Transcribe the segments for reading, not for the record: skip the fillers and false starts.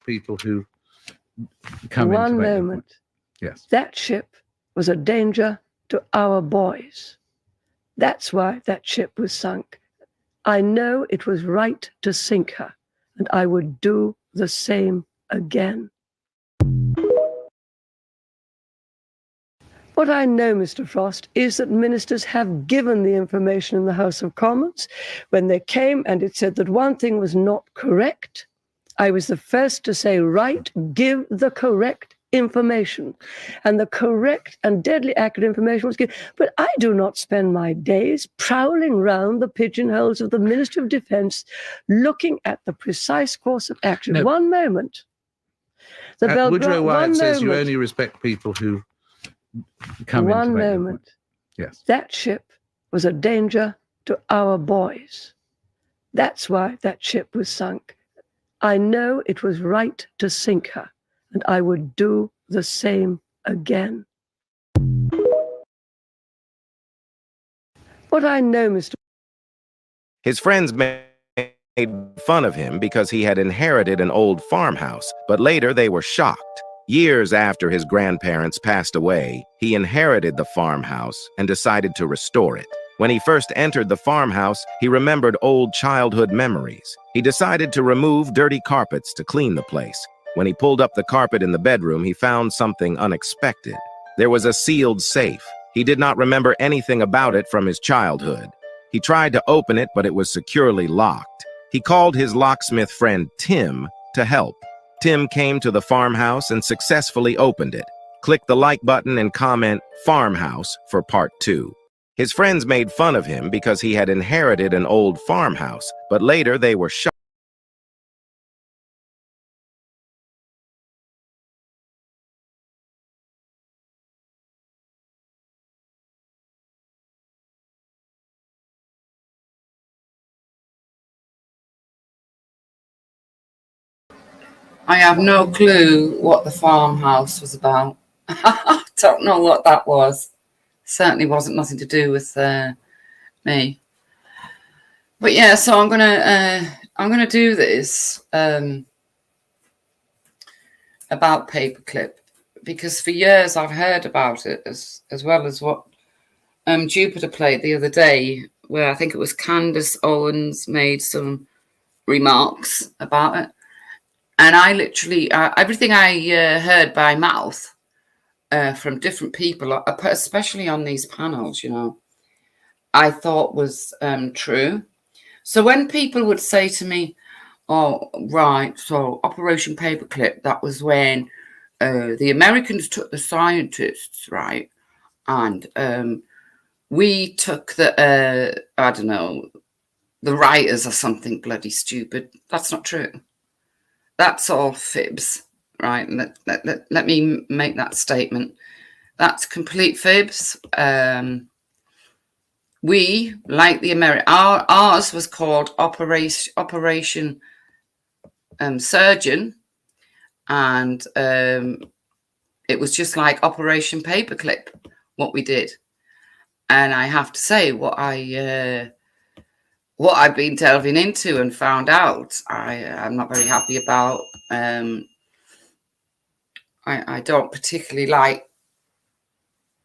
people who come in to One make their moment. point. Yes. That ship was a danger to our boys. That's why that ship was sunk. I know it was right to sink her, and I would do the same again. What I know, Mr. Frost, is that ministers have given the information in the House of Commons. When they came and it said that one thing was not correct, I was the first to say, right, give the correct information. And the correct and deadly accurate information was given. But I do not spend my days prowling round the pigeonholes of the Ministry of Defence looking at the precise course of action. No. One moment. Woodrow Wyatt says you only respect people who come in to make their point. Yes. That ship was a danger to our boys. That's why that ship was sunk. I know it was right to sink her, and I would do the same again. What I know, Mr. His friends made fun of him because he had inherited an old farmhouse, but later they were shocked. Years after his grandparents passed away, he inherited the farmhouse and decided to restore it. When he first entered the farmhouse, he remembered old childhood memories. He decided to remove dirty carpets to clean the place. When he pulled up the carpet in the bedroom, he found something unexpected. There was a sealed safe. He did not remember anything about it from his childhood. He tried to open it, but it was securely locked. He called his locksmith friend Tim to help. Tim came to the farmhouse and successfully opened it. Click the like button and comment Farmhouse for part 2. His friends made fun of him because he had inherited an old farmhouse, but later they were shocked. I have no clue what the farmhouse was about. I don't know what that was. Certainly wasn't nothing to do with me. But yeah, so I'm gonna do this about Paperclip, because for years I've heard about it, as well as what Jupiter played the other day, where I think it was Candace Owens made some remarks about it. And I literally, everything I heard by mouth from different people, especially on these panels, you know, I thought was true. So when people would say to me, oh, right, so Operation Paperclip, that was when the Americans took the scientists, right? And we took the, I don't know, the writers or something bloody stupid. That's not true. That's all fibs, right? Let me make that statement. That's complete fibs. We, like the ours was called Operation Surgeon, and it was just like Operation Paperclip, what we did. And I have to say, what I've been delving into and found out, I'm not very happy about. I don't particularly like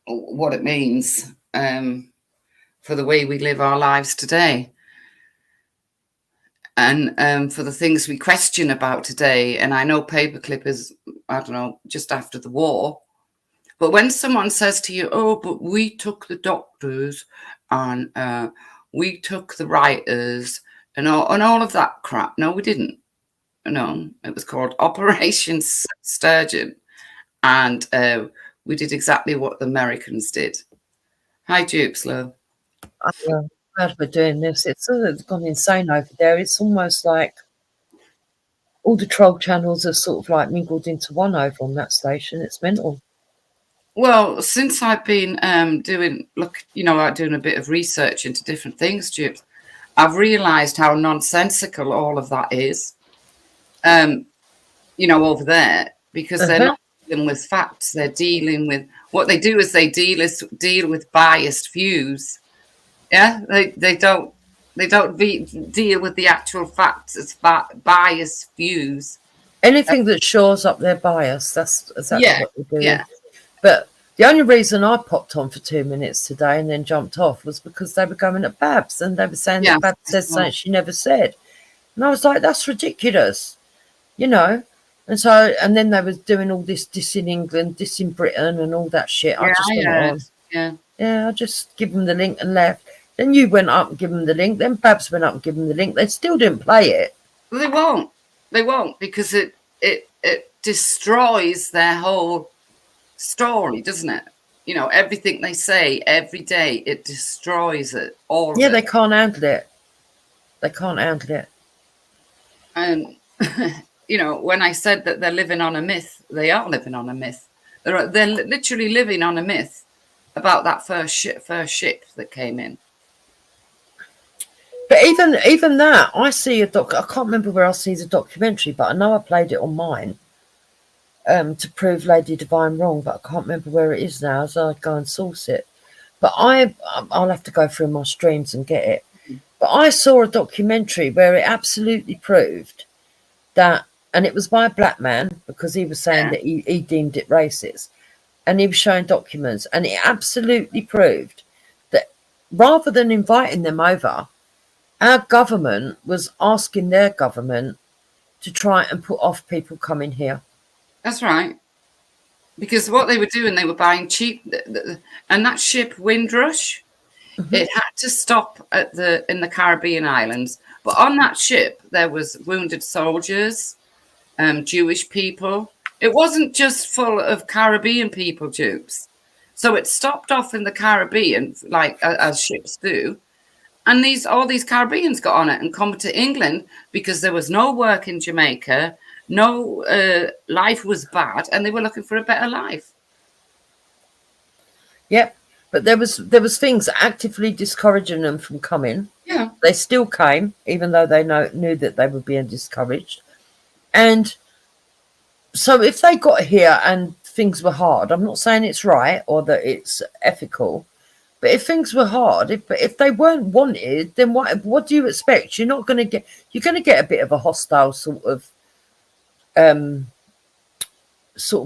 what it means for the way we live our lives today, and for the things we question about today. And I know Paperclip is, I don't know, just after the war. But when someone says to you, oh, but we took the doctors and we took the writers and all of that crap. No, we didn't. No, it was called Operation Sturgeon. And we did exactly what the Americans did. Hi, Dukes, love. I'm glad we're doing this. It's gone insane over there. It's almost like all the troll channels are sort of like mingled into one over on that station. It's mental. Well, since I've been doing a bit of research into different things, Dukes, I've realised how nonsensical all of that is, over there, because they're not dealing with facts. They're dealing with, what they do is they deal with biased views. Yeah, they don't deal with the actual facts. It's biased views. Anything that shores up their bias, that's exactly what they're doing. Yeah. But the only reason I popped on for 2 minutes today and then jumped off was because they were going at Babs, and they were saying that Babs said something she never said. And I was like, that's ridiculous, you know. And so, and then they were doing all this dissing England, dissing Britain and all that shit. I just went on. Yeah, I just give them the link and left. Then you went up and give them the link. Then Babs went up and give them the link. They still didn't play it. Well, they won't. They won't, because it destroys their whole story, doesn't it? You know, everything they say every day, it destroys it all. Yeah, they can't handle it. They can't handle it. And you know, when I said that they're living on a myth, they are living on a myth. They're literally living on a myth about that first ship that came in. But even that, I see I can't remember where I see the documentary, but I know I played it on mine to prove Lady Divine wrong, but I can't remember where it is now, so I'd go and source it. But I'll have to go through my streams and get it. But I saw a documentary where it absolutely proved that, and it was by a black man, because he was saying that he deemed it racist, and he was showing documents, and it absolutely proved that rather than inviting them over, our government was asking their government to try and put off people coming here. That's right. Because what they were doing, they were buying cheap, and that ship Windrush, it had to stop in the Caribbean islands. But on that ship, there was wounded soldiers, Jewish people. It wasn't just full of Caribbean people, Dukes. So it stopped off in the Caribbean, like as ships do. And all these Caribbeans got on it and come to England because there was no work in Jamaica, no life was bad, and they were looking for a better life. Yep, but there was things actively discouraging them from coming. Yeah, they still came, even though they knew that they were being discouraged. And so, if they got here and things were hard, I'm not saying it's right or that it's ethical. But if things were hard, if they weren't wanted, then what do you expect? You're going to get a bit of a hostile sort of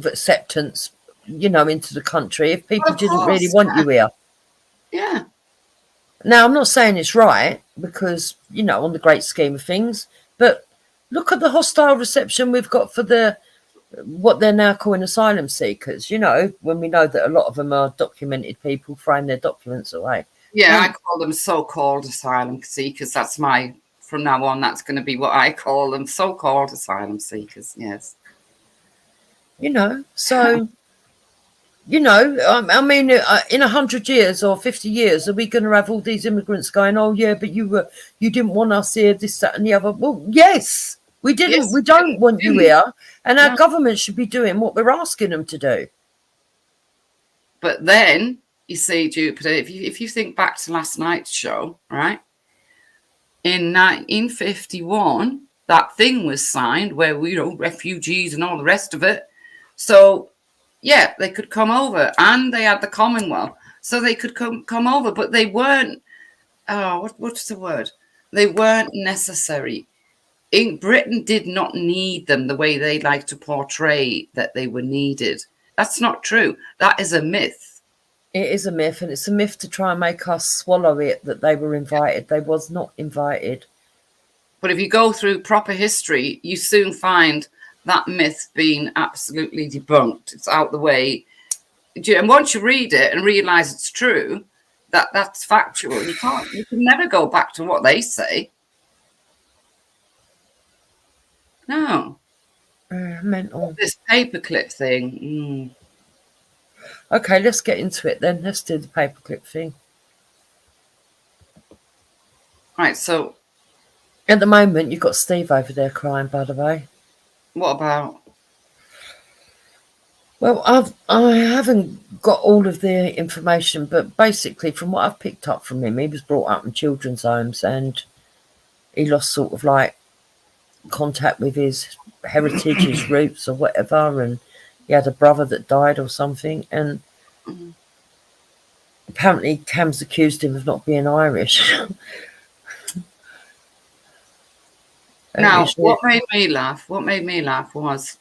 acceptance, you know, into the country if people didn't really want you here. Yeah. Now, I'm not saying it's right because, you know, on the great scheme of things, but look at the hostile reception we've got for what they're now calling asylum seekers, you know, when we know that a lot of them are documented people throwing their documents away. Yeah, I call them so-called asylum seekers. That's from now on, that's going to be what I call them, so-called asylum seekers, yes. You know, so, you know, I mean, in 100 years or 50 years, are we going to have all these immigrants going, oh, yeah, but you didn't want us here, this, that, and the other? Well, yes. We didn't. Yes, we don't want you here, and our government should be doing what we're asking them to do. But then you see, Jupiter, if you think back to last night's show, right? In 1951, that thing was signed where refugees and all the rest of it. So, yeah, they could come over, and they had the Commonwealth, so they could come over, but they weren't. Oh, what's the word? They weren't necessary. Britain did not need them the way they like to portray that they were needed. That's not true. That is a myth. It is a myth, and it's a myth to try and make us swallow it that they were invited. They was not invited. But if you go through proper history, you soon find that myth being absolutely debunked. It's out the way. And once you read it and realise it's true, that's factual. You can never go back to what they say. No. Mental. This paperclip thing. Okay, let's get into it then. Let's do the paperclip thing. Right, so at the moment you've got Steve over there crying, by the way. What about? Well, I haven't got all of the information, but basically from what I've picked up from him, he was brought up in children's homes and he lost sort of like contact with his heritage, his roots or whatever, and he had a brother that died or something, and apparently Cam's accused him of not being Irish. Now, what made me laugh was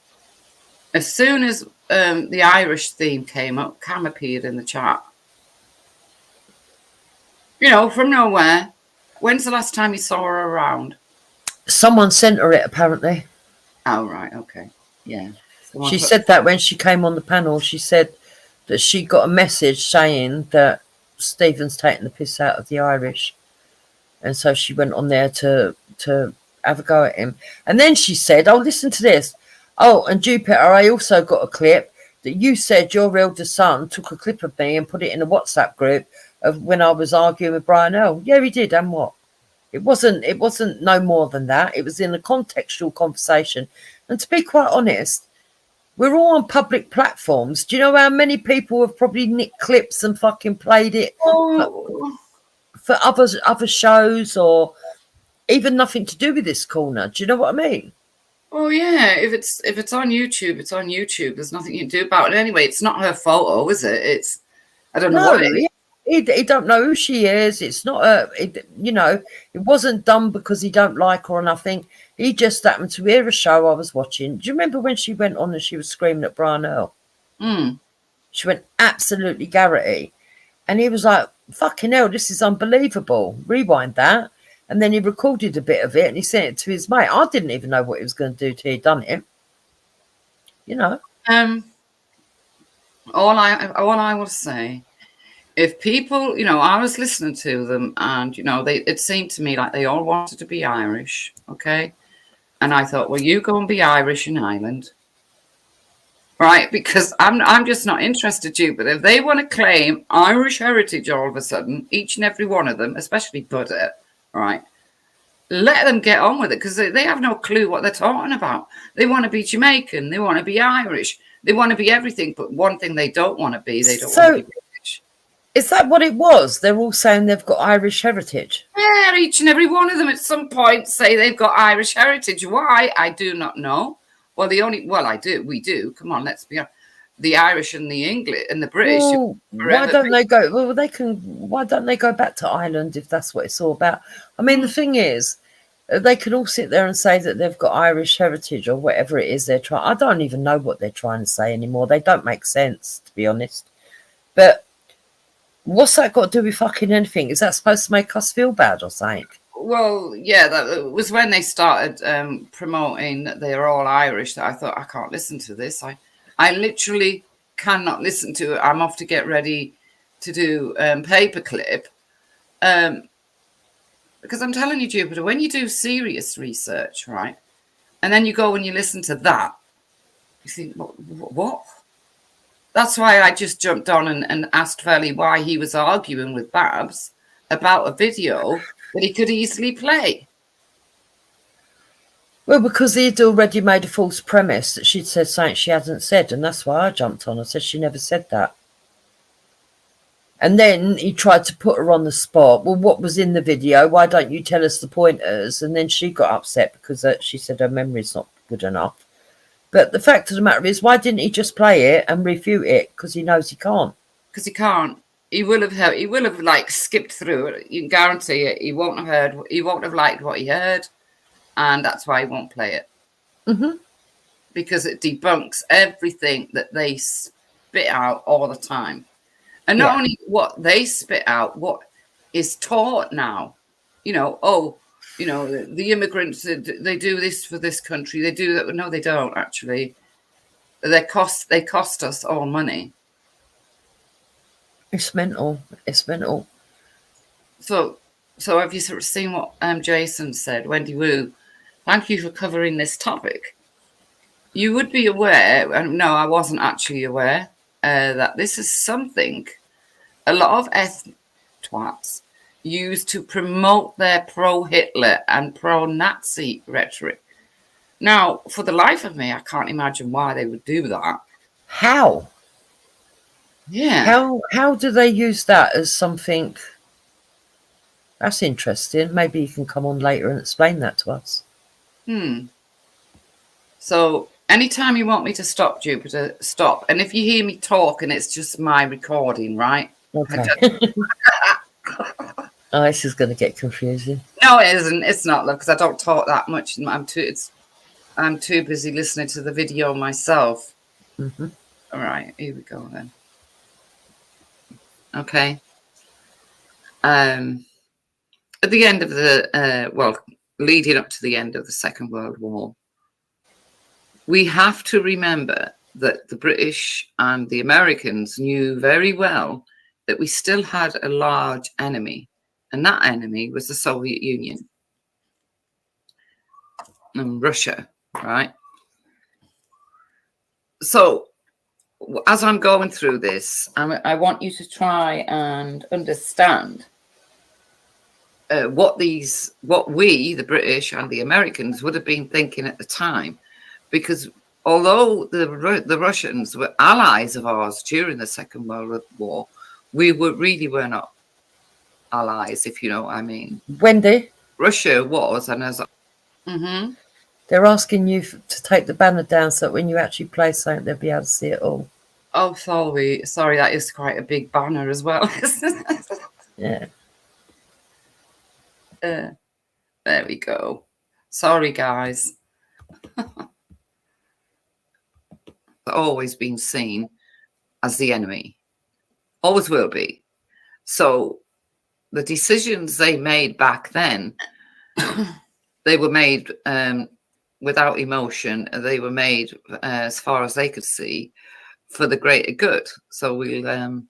as soon as the Irish theme came up, Cam appeared in the chat. You know, from nowhere. When's the last time you saw her around? Someone sent her it, apparently. Oh, right. Okay. Yeah. She said that when she came on the panel. She said that she got a message saying that Stephen's taking the piss out of the Irish. And so she went on there to have a go at him. And then she said, oh, listen to this. Oh, and Jupiter, I also got a clip that you said your eldest son took a clip of me and put it in a WhatsApp group of when I was arguing with Brian Earl. Yeah, he did. And what? It wasn't no more than that. It was in a contextual conversation. And to be quite honest, we're all on public platforms. Do you know how many people have probably nicked clips and fucking played it for other shows or even nothing to do with this corner? Do you know what I mean? Oh yeah, if it's on YouTube, it's on YouTube. There's nothing you can do about it anyway. It's not her photo, is it? I don't know what it is. He don't know who she is. It's not it wasn't done because he don't like her or nothing. He just happened to hear a show I was watching. Do you remember when she went on and she was screaming at Brian Earl? She went absolutely garrety. And he was like, fucking hell, this is unbelievable. Rewind that. And then he recorded a bit of it and he sent it to his mate. I didn't even know what he was going to do till he'd done it. You know. All I will say, if people, you know, I was listening to them and, you know, it seemed to me like they all wanted to be Irish, okay? And I thought, well, you go and be Irish in Ireland, right? Because I'm just not interested, but if they want to claim Irish heritage all of a sudden, each and every one of them, especially Butter, right? Let them get on with it because they have no clue what they're talking about. They want to be Jamaican. They want to be Irish. They want to be everything, but one thing they don't want to be, they don't want to be British. Is that what it was? They're all saying they've got Irish heritage. Yeah, each and every one of them at some point say they've got Irish heritage. Why? I do not know. Well, I do. We do. Come on, let's be honest. The Irish and the English and the British. Well, why don't they go? Well, why don't they go back to Ireland if that's what it's all about? I mean, the thing is, they can all sit there and say that they've got Irish heritage or whatever it is they're trying. I don't even know what they're trying to say anymore. They don't make sense, to be honest. But what's that got to do with fucking anything? Is that supposed to make us feel bad or something? Well, yeah, that was when they started promoting that they are all Irish that I thought, I can't listen to this. I literally cannot listen to it. I'm off to get ready to do Paperclip. Because I'm telling you, Jupiter, when you do serious research, right, and then you go and you listen to that, you think, what? That's why I just jumped on and asked Felly why he was arguing with Babs about a video that he could easily play. Well, because he'd already made a false premise that she'd said something she hadn't said, and that's why I jumped on. I said she never said that. And then he tried to put her on the spot. Well, what was in the video? Why don't you tell us the pointers? And then she got upset because she said her memory's not good enough. But the fact of the matter is, why didn't he just play it and refute it? Because he knows he can't. Because he can't. He will have like skipped through it. You can guarantee it. He won't have liked what he heard. And that's why he won't play it. Mm-hmm. Because it debunks everything that they spit out all the time. And not only what they spit out, what is taught now. You know, the immigrants, they do this for this country. They do that. No, they don't, actually. They cost us all money. It's mental. It's mental. So have you sort of seen what Jason said? Wendy Wu, thank you for covering this topic. You would be aware, and no, I wasn't actually aware, that this is something a lot of ethnic twats use to promote their pro-Hitler and pro-Nazi rhetoric. Now, for the life of me, I can't imagine why they would do that. How? Yeah. How do they use that as something? That's interesting. Maybe you can come on later and explain that to us. So anytime you want me to stop, Jupiter, stop. And if you hear me talk and it's just my recording, right? Okay. Oh, this is going to get confusing. No, it isn't. It's not, love, because I don't talk that much. I'm too busy listening to the video myself. Mm-hmm. All right, here we go then. Okay. At the end of the leading up to the end of the Second World War, we have to remember that the British and the Americans knew very well that we still had a large enemy, and that enemy was the Soviet Union and Russia, right? So as I'm going through this, I want you to try and understand what we, the British and the Americans, would have been thinking at the time, because although the Russians were allies of ours during the Second World War, we really were not allies, if you know what I mean. Wendy? Russia was, and as they're asking you to take the banner down so that when you actually play something, they'll be able to see it all. Oh, sorry, that is quite a big banner as well. Yeah. There we go. Sorry, guys. Always been seen as the enemy. Always will be. So the decisions they made back then, they were made without emotion. They were made, as far as they could see, for the greater good. So we'll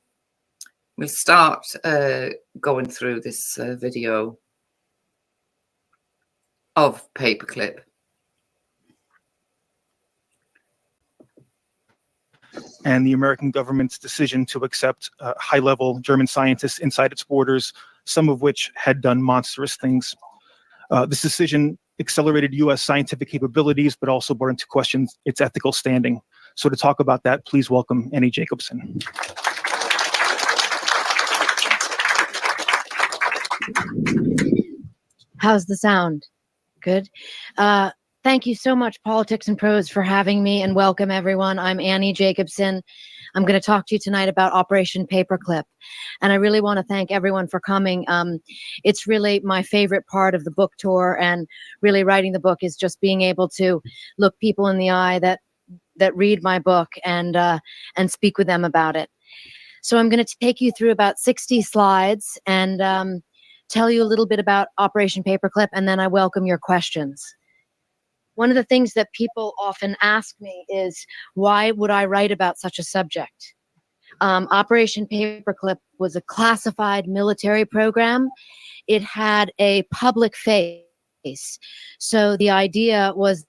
start going through this video of Paperclip. And the American government's decision to accept high-level German scientists inside its borders, some of which had done monstrous things. This decision accelerated U.S. scientific capabilities, but also brought into question its ethical standing. So to talk about that, please welcome Annie Jacobsen. How's the sound? Good. Thank you so much, Politics and Prose, for having me, and welcome everyone. I'm Annie Jacobsen. I'm going to talk to you tonight about Operation Paperclip. And I really want to thank everyone for coming. It's really my favorite part of the book tour, and really writing the book is just being able to look people in the eye that read my book and speak with them about it. So I'm going to take you through about 60 slides and tell you a little bit about Operation Paperclip, and then I welcome your questions. One of the things that people often ask me is, why would I write about such a subject? Operation Paperclip was a classified military program. It had a public face. So the idea was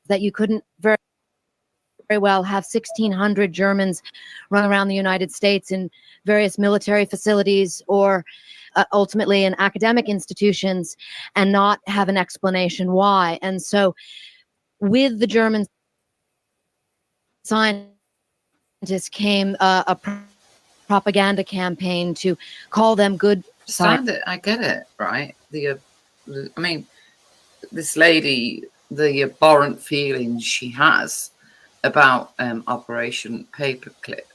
that you couldn't very well have 1,600 Germans run around the United States in various military facilities or ultimately in academic institutions and not have an explanation why. And so with the German scientists came a propaganda campaign to call them good scientists. I get it, right? I mean, this lady, the abhorrent feelings she has about Operation Paperclip.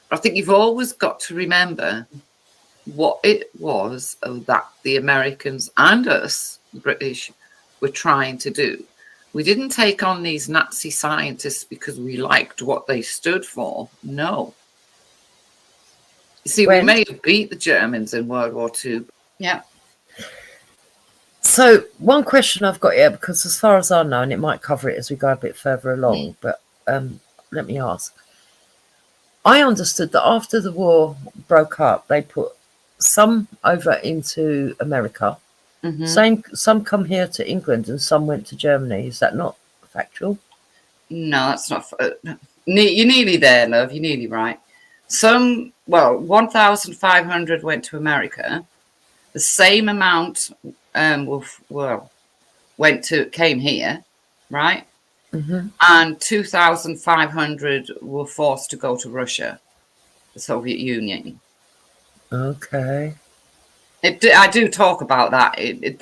But I think you've always got to remember what it was that the Americans and us, the British, were trying to do. We didn't take on these Nazi scientists because we liked what they stood for. No. You see, we may have beat the Germans in World War II. Yeah. So one question I've got here, because as far as I know, and it might cover it as we go a bit further along, but let me ask. I understood that after the war broke up, they put some over into America. Mm-hmm. Some come here to England and some went to Germany. Is that not factual? No, that's not. You're nearly there, love. You're nearly right. 1,500 went to America. The same amount came here, right? Mm-hmm. And 2,500 were forced to go to Russia, the Soviet Union. Okay. I do talk about that. It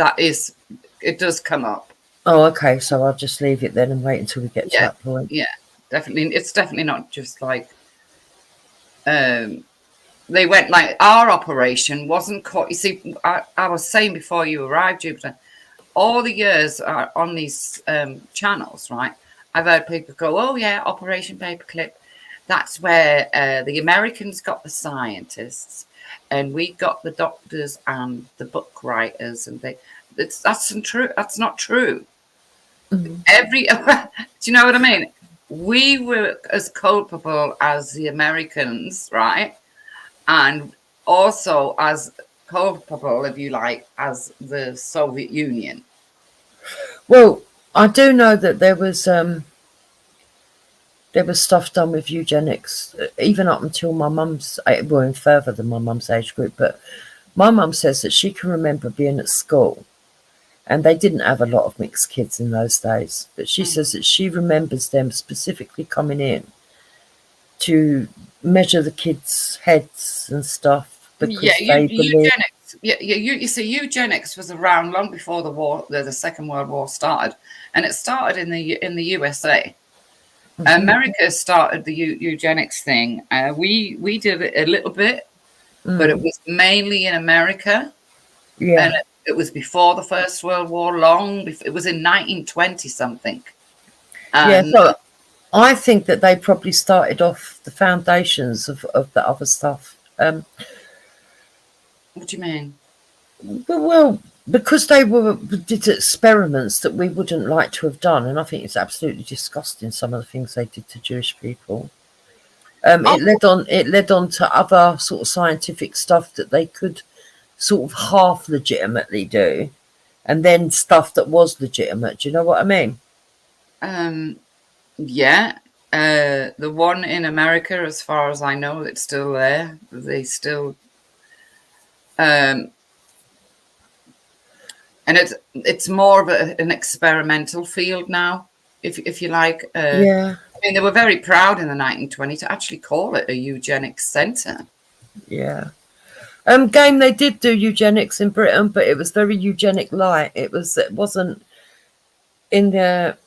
does come up. Oh, okay. So I'll just leave it then and wait until we get to that point. Yeah, definitely. It's definitely not just like they went like our operation wasn't caught. You see, I was saying before you arrived, Jupiter, all the years on these channels, right? I've heard people go, "Oh yeah, Operation Paperclip. That's where the Americans got the scientists, and we got the doctors and the book writers, and that's untrue. That's not true. Mm-hmm. Do you know what I mean? We were as culpable as the Americans, right? And also as culpable, if you like, as the Soviet Union." Well, I do know that there was stuff done with eugenics, even up until my mum's, well, further than my mum's age group. But my mum says that she can remember being at school, and they didn't have a lot of mixed kids in those days. But she says that she remembers them specifically coming in to measure the kids' heads and stuff because they believe. Eugenics. You see, eugenics was around long before the war, the Second World War started, and it started in the USA. Mm-hmm. America started the eugenics thing. We did it a little bit, but it was mainly in America. Yeah, and it was before the First World War. It was in 1920 something. Yeah, so I think that they probably started off the foundations of the other stuff. What do you mean? Well, because they did experiments that we wouldn't like to have done, and I think it's absolutely disgusting some of the things they did to Jewish people. It led on to other sort of scientific stuff that they could sort of half legitimately do, and then stuff that was legitimate. Do you know what I mean? Yeah. The one in America, as far as I know, it's still there. They still and it's more of an experimental field now, if you like. Yeah. I mean, they were very proud in the 1920s to actually call it a eugenics centre. Yeah. Game, they did do eugenics in Britain, but it was very eugenic light. It wasn't in the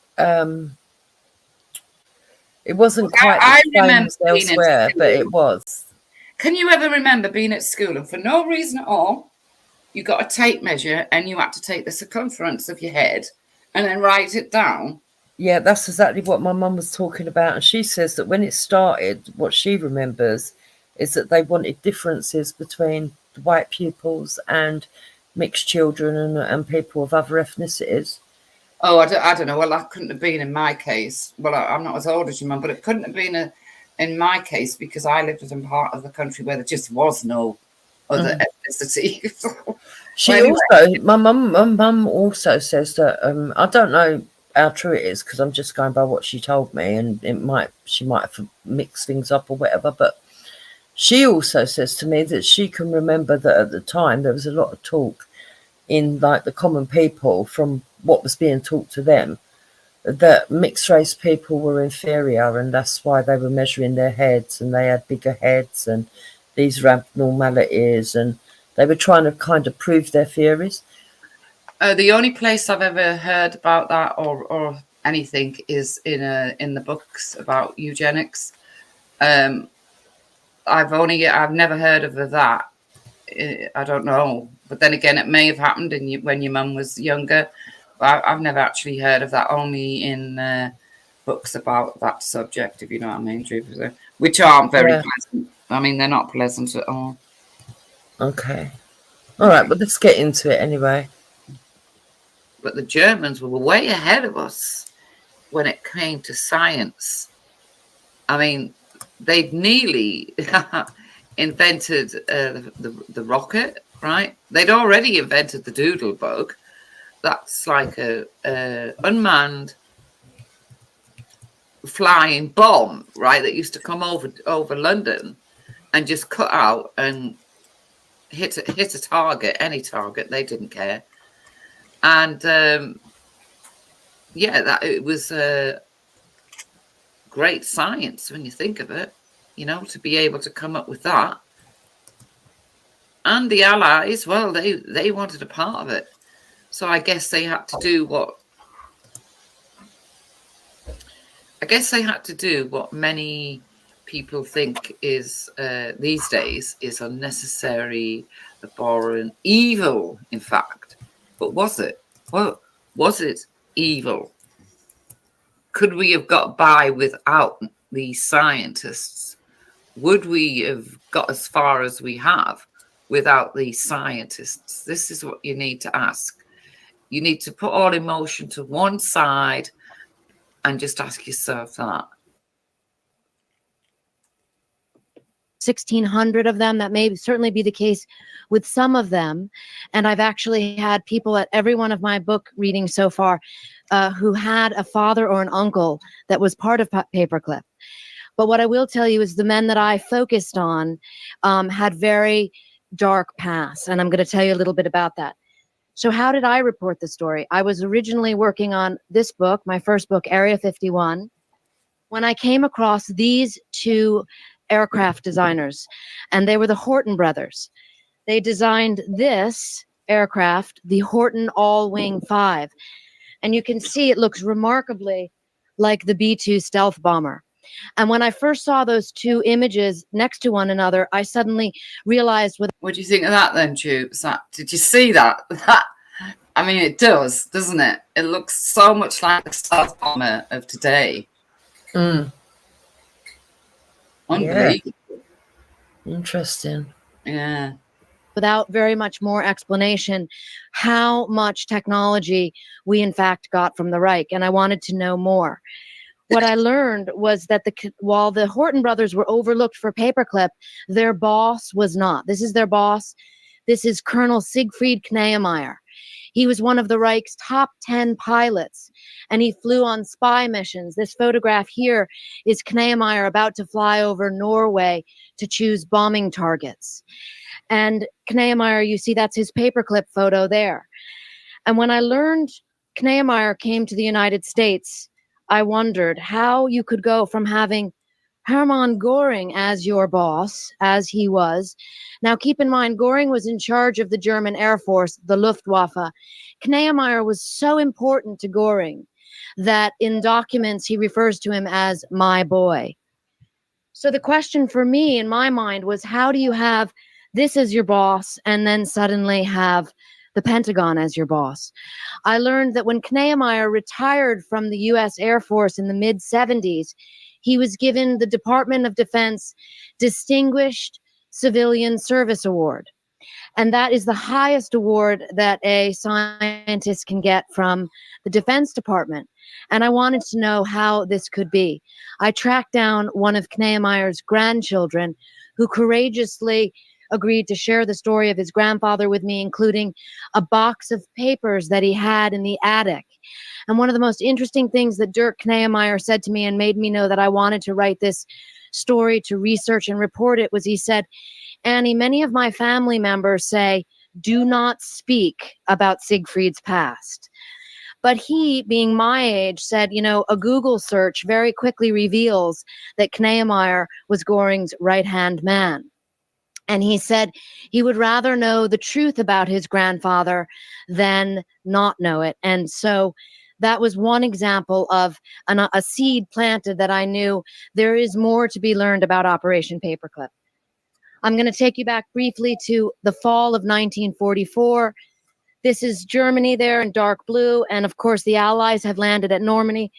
it wasn't quite the same as elsewhere, but it was. Can you ever remember being at school and for no reason at all, you got a tape measure and you had to take the circumference of your head and then write it down? Yeah, that's exactly what my mum was talking about. And she says that when it started, what she remembers is that they wanted differences between the white pupils and mixed children and people of other ethnicities. Oh, I don't know. Well, that couldn't have been in my case. Well, I'm not as old as your mum, but it couldn't have been in my case because I lived in part of the country where there just was no other ethnicity. My mum also says that I don't know how true it is because I'm just going by what she told me, and she might have mixed things up or whatever. But she also says to me that she can remember that at the time there was a lot of talk in like the common people from what was being taught to them that mixed race people were inferior, and that's why they were measuring their heads and they had bigger heads and these were abnormalities, and they were trying to kind of prove their theories. The only place I've ever heard about that or anything is in the books about eugenics. I've never heard of that. I don't know, but then again, it may have happened when your mum was younger. But I've never actually heard of that. Only in books about that subject, if you know what I mean, Jupiter, which aren't very pleasant. I mean, they're not pleasant at all. Okay, all right, but let's get into it anyway. But the Germans were way ahead of us when it came to science. I mean, they'd nearly invented the rocket, right? They'd already invented the doodle bug. That's like a unmanned flying bomb, right? That used to come over London and just cut out and hit a target, any target. They didn't care. And that it was great science when you think of it, to be able to come up with that. And the Allies, well, they wanted a part of it. So I guess they had to do what many people think is these days is unnecessary, abhorrent, evil, in fact. But was it? Well, was it evil? Could we have got by without these scientists? Would we have got as far as we have without these scientists? This is what you need to ask. You need to put all emotion to one side and just ask yourself that. 1,600 of them. That may certainly be the case with some of them. And I've actually had people at every one of my book readings so far who had a father or an uncle that was part of Paperclip. But what I will tell you is the men that I focused on had very dark pasts. And I'm going to tell you a little bit about that. So how did I report the story? I was originally working on this book, my first book, Area 51, when I came across these two aircraft designers, and they were the Horton brothers. They designed this aircraft, the Horton All-Wing 5. And you can see it looks remarkably like the B-2 stealth bomber. And when I first saw those two images next to one another, I suddenly realized what do you think of that then, Tubes? Did you see that? I mean, it does, doesn't it? It looks so much like the stealth bomber of today. Unbelievable. Yeah. Interesting. Yeah. Without very much more explanation, how much technology we in fact got from the Reich. And I wanted to know more. What I learned was that while the Horton brothers were overlooked for Paperclip, their boss was not. This is their boss. This is Colonel Siegfried Kneemeyer. He was one of the Reich's top 10 pilots, and he flew on spy missions. This photograph here is Kneemeyer about to fly over Norway to choose bombing targets. And Kneemeyer, you see, that's his Paperclip photo there. And when I learned Kneemeyer came to the United States, I wondered how you could go from having Hermann Göring as your boss, as he was. Now, keep in mind, Göring was in charge of the German Air Force, the Luftwaffe. Kneemeyer was so important to Göring that in documents he refers to him as my boy. So the question for me in my mind was, how do you have this as your boss and then suddenly have the Pentagon as your boss? I learned that when Kneemeyer retired from the U.S. Air Force in the mid-70s, he was given the Department of Defense Distinguished Civilian Service Award. And that is the highest award that a scientist can get from the Defense Department. And I wanted to know how this could be. I tracked down one of Kneemeyer's grandchildren who courageously agreed to share the story of his grandfather with me, including a box of papers that he had in the attic. And one of the most interesting things that Dirk Kneemeyer said to me and made me know that I wanted to write this story, to research and report it, was he said, Annie, many of my family members say, do not speak about Siegfried's past. But he, being my age, said, you know, a Google search very quickly reveals that Kneemeyer was Göring's right-hand man. And he said he would rather know the truth about his grandfather than not know it. And so that was one example of a seed planted that I knew there is more to be learned about Operation Paperclip. I'm going to take you back briefly to the fall of 1944. This is Germany there in dark blue. And of course, the Allies have landed at Normandy.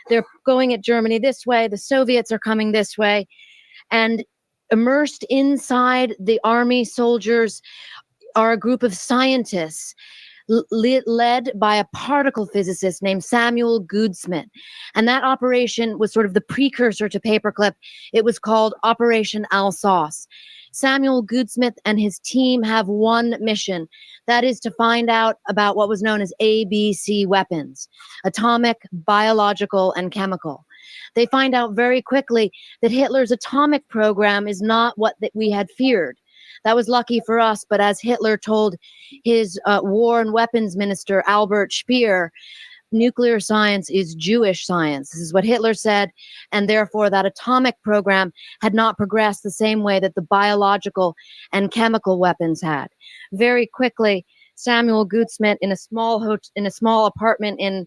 They're going at Germany this way. The Soviets are coming this way. And immersed inside the army soldiers are a group of scientists led by a particle physicist named Samuel Goudsmit. And that operation was sort of the precursor to Paperclip. It was called Operation Alsace. Samuel Goudsmit and his team have one mission. That is to find out about what was known as ABC weapons: atomic, biological, and chemical. They find out very quickly that Hitler's atomic program is not what we had feared. That was lucky for us, but as Hitler told his war and weapons minister, Albert Speer, nuclear science is Jewish science. This is what Hitler said, and therefore that atomic program had not progressed the same way that the biological and chemical weapons had. Very quickly, Samuel Goudsmit, in a small apartment in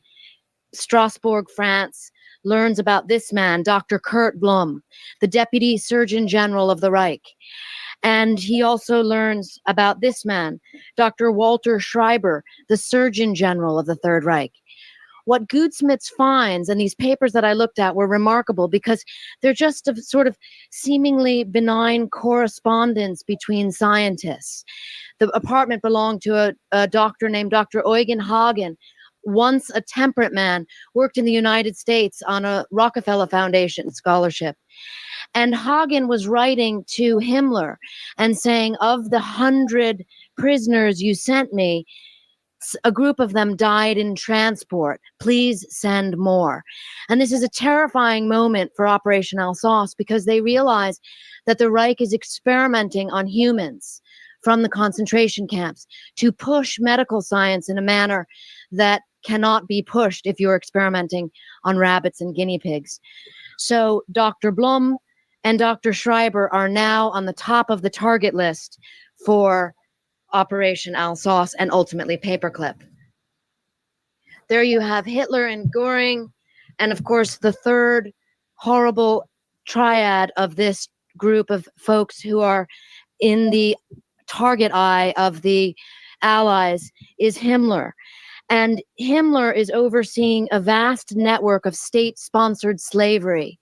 Strasbourg, France, learns about this man, Dr. Kurt Blum, the Deputy Surgeon General of the Reich. And he also learns about this man, Dr. Walter Schreiber, the Surgeon General of the Third Reich. What Gudsmits finds, and these papers that I looked at were remarkable because they're just a sort of seemingly benign correspondence between scientists. The apartment belonged to a doctor named Dr. Eugen Hagen, once a temperate man, worked in the United States on a Rockefeller Foundation scholarship. And Hagen was writing to Himmler and saying, of the 100 prisoners you sent me, a group of them died in transport. Please send more. And this is a terrifying moment for Operation Alsace because they realize that the Reich is experimenting on humans from the concentration camps to push medical science in a manner that cannot be pushed if you're experimenting on rabbits and guinea pigs. So Dr. Blum and Dr. Schreiber are now on the top of the target list for Operation Alsace and ultimately Paperclip. There you have Hitler and Göring, and of course the third horrible triad of this group of folks who are in the target eye of the Allies is Himmler. And Himmler is overseeing a vast network of state-sponsored slavery.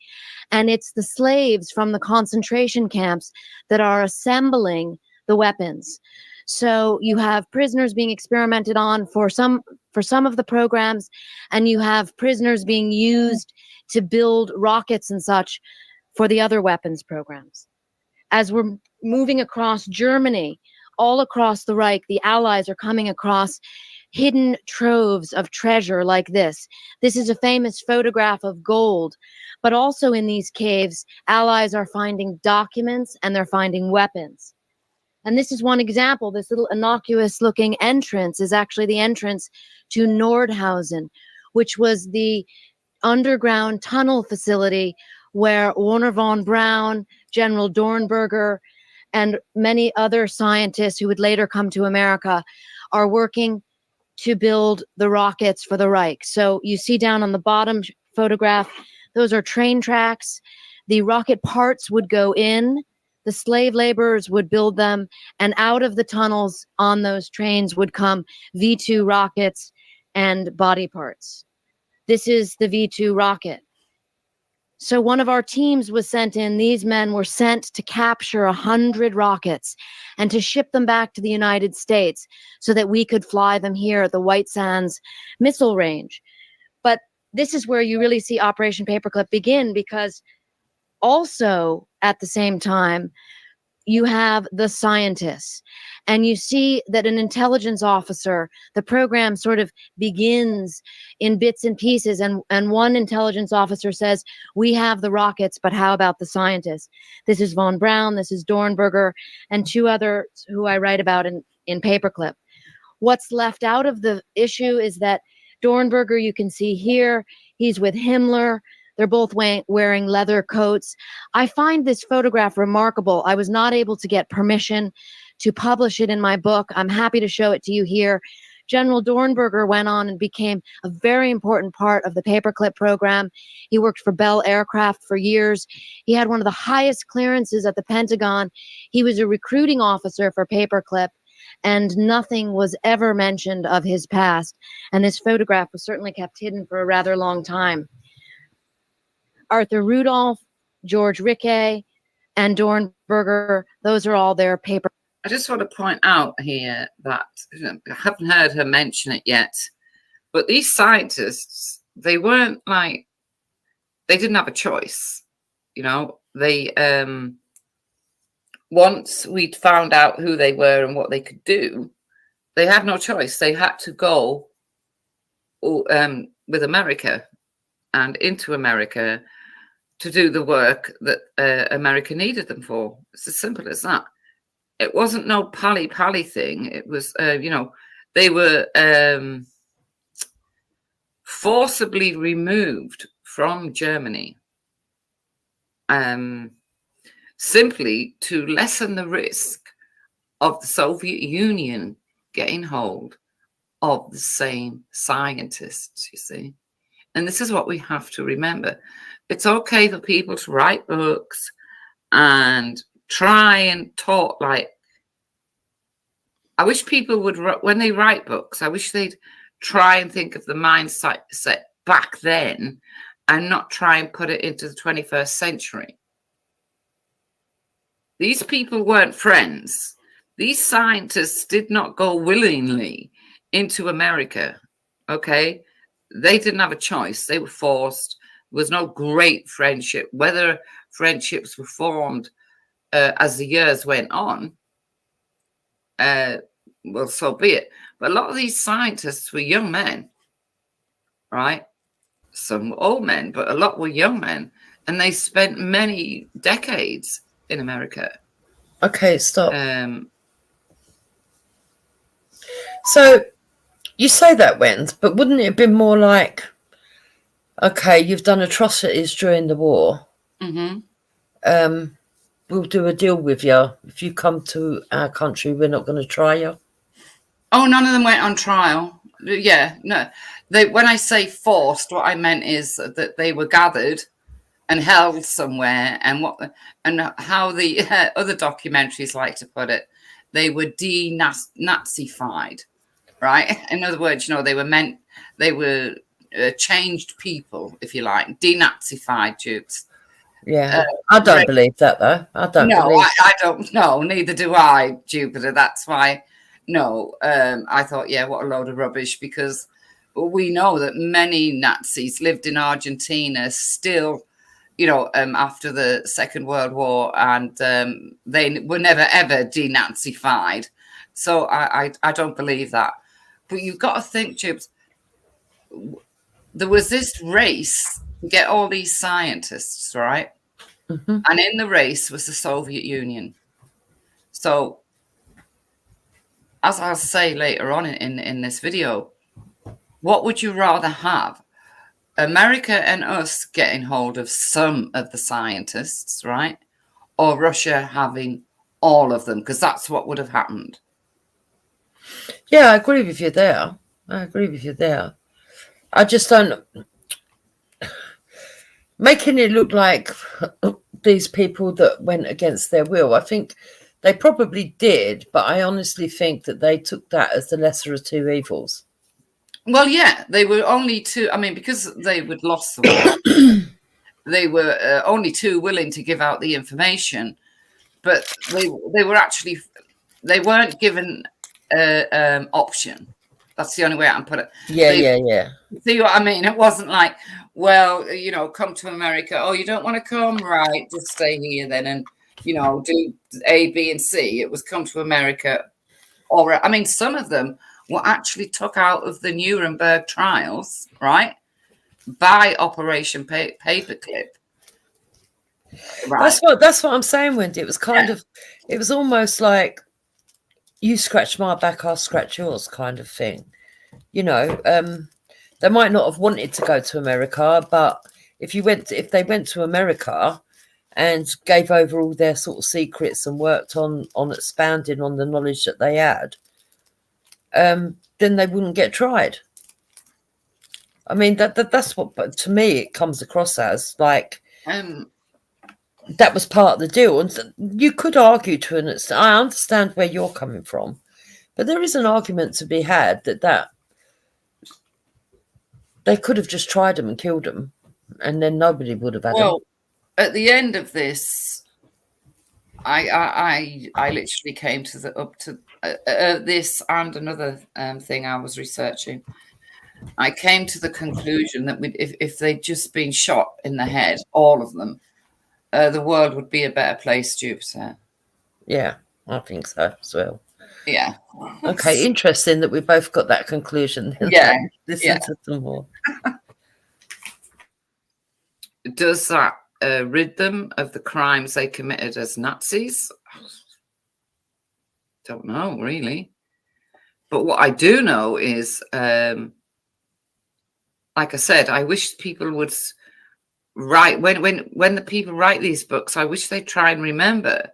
And it's the slaves from the concentration camps that are assembling the weapons. So you have prisoners being experimented on for some of the programs, and you have prisoners being used to build rockets and such for the other weapons programs. As we're moving across Germany, all across the Reich, the Allies are coming across hidden troves of treasure like this. This is a famous photograph of gold, but also in these caves, Allies are finding documents and they're finding weapons. And this is one example. This little innocuous looking entrance is actually the entrance to Nordhausen, which was the underground tunnel facility where Wernher von Braun, General Dornberger, and many other scientists who would later come to America are working to build the rockets for the Reich. So you see down on the bottom photograph, those are train tracks. The rocket parts would go in, the slave laborers would build them, and out of the tunnels on those trains would come V-2 rockets and body parts. This is the V-2 rocket. So one of our teams was sent in. These men were sent to capture 100 rockets and to ship them back to the United States so that we could fly them here at the White Sands missile range. But this is where you really see Operation Paperclip begin, because also at the same time, you have the scientists, and you see that an intelligence officer, the program sort of begins in bits and pieces, and one intelligence officer says, we have the rockets, but how about the scientists? This is von Braun, this is Dornberger, and two others who I write about in Paperclip. What's left out of the issue is that Dornberger, you can see here, he's with Himmler. They're both wearing leather coats. I find this photograph remarkable. I was not able to get permission to publish it in my book. I'm happy to show it to you here. General Dornberger went on and became a very important part of the Paperclip program. He worked for Bell Aircraft for years. He had one of the highest clearances at the Pentagon. He was a recruiting officer for Paperclip, and nothing was ever mentioned of his past. And this photograph was certainly kept hidden for a rather long time. Arthur Rudolph, George Rickey, and Dornberger, those are all their paper. I just want to point out here that I haven't heard her mention it yet, but these scientists, they weren't like, they didn't have a choice. You know, they, once we'd found out who they were and what they could do, they had no choice. They had to go with America and into America to do the work that America needed them for. It's as simple as that. It wasn't no pally-pally thing. It was, you know, they were forcibly removed from Germany simply to lessen the risk of the Soviet Union getting hold of the same scientists, you see. And this is what we have to remember. It's okay for people to write books and try and talk like, I wish people would, when they write books, I wish they'd try and think of the mindset back then and not try and put it into the 21st century. These people weren't friends. These scientists did not go willingly into America, okay? They didn't have a choice. They were forced. There was no great friendship. Whether friendships were formed as the years went on, well, so be it. But a lot of these scientists were young men, right? Some were old men, but a lot were young men. And they spent many decades in America. Okay, stop. So you say that, Wendy, but wouldn't it have been more like, okay, you've done atrocities during the war. Mm-hmm. We'll do a deal with you. If you come to our country, we're not going to try you. Oh, none of them went on trial. Yeah, no. When I say forced, what I meant is that they were gathered and held somewhere, and how the other documentaries like to put it, they were denazified, right? In other words, they were changed people, if you like, denazified Jews. Yeah, I don't believe that, though. I don't. I don't know. Neither do I, Jupiter. That's why. No, I thought, yeah, what a load of rubbish, because we know that many Nazis lived in Argentina still, after the Second World War, and they were never, ever denazified. So I don't believe that. But you've got to think, Jibs, there was this race to get all these scientists, right? Mm-hmm. And in the race was the Soviet Union. So, as I'll say later on in this video, what would you rather have? America and us getting hold of some of the scientists, right? Or Russia having all of them? Because that's what would have happened. Yeah, I agree with you there. I just don't... Making it look like these people that went against their will, I think they probably did, but I honestly think that they took that as the lesser of two evils. Well, yeah, they were only two. I mean, because they would lost the war, they were only too willing to give out the information, but they weren't given an option. That's the only way I can put it. Yeah. See what I mean? It wasn't like, well, come to America. Oh, you don't want to come? Right, just stay here then and, do A, B, and C. It was come to America. Or, I mean, some of them were actually took out of the Nuremberg trials, right, by Operation Paperclip. Right. That's what I'm saying, Wendy. It was it was almost like you scratch my back, I'll scratch yours kind of thing. They might not have wanted to go to America, but if they went to America and gave over all their sort of secrets and worked on expanding on the knowledge that they had, then they wouldn't get tried. I mean, that's what, but to me, it comes across as like that was part of the deal. And you could argue to an extent, I understand where you're coming from, but there is an argument to be had that they could have just tried them and killed them, and then nobody would have had them. At the end of this, I literally came to this and another thing I was researching. I came to the conclusion that if they'd just been shot in the head, all of them, the world would be a better place, Jupiter. Yeah, I think so as well. Yeah. Okay, interesting that we both got that conclusion. Yeah. Listen to some more. Does that rid them of the crimes they committed as Nazis? Don't know, really. But what I do know is, like I said, I wish people would write, when the people write these books, I wish they'd try and remember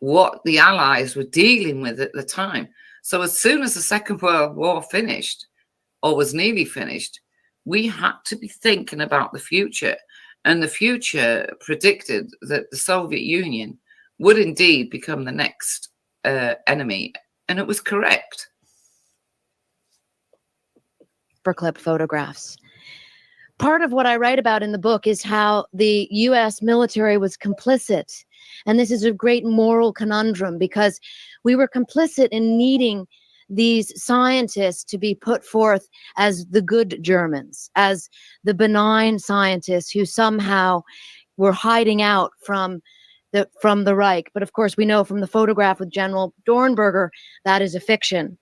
what the Allies were dealing with at the time. So as soon as the Second World War finished, or was nearly finished, we had to be thinking about the future. And the future predicted that the Soviet Union would indeed become the next enemy. And it was correct. Paperclip photographs. Part of what I write about in the book is how the U.S. military was complicit. And this is a great moral conundrum because we were complicit in needing these scientists to be put forth as the good Germans, as the benign scientists who somehow were hiding out from the Reich. But of course, we know from the photograph with General Dornberger, that is a fiction.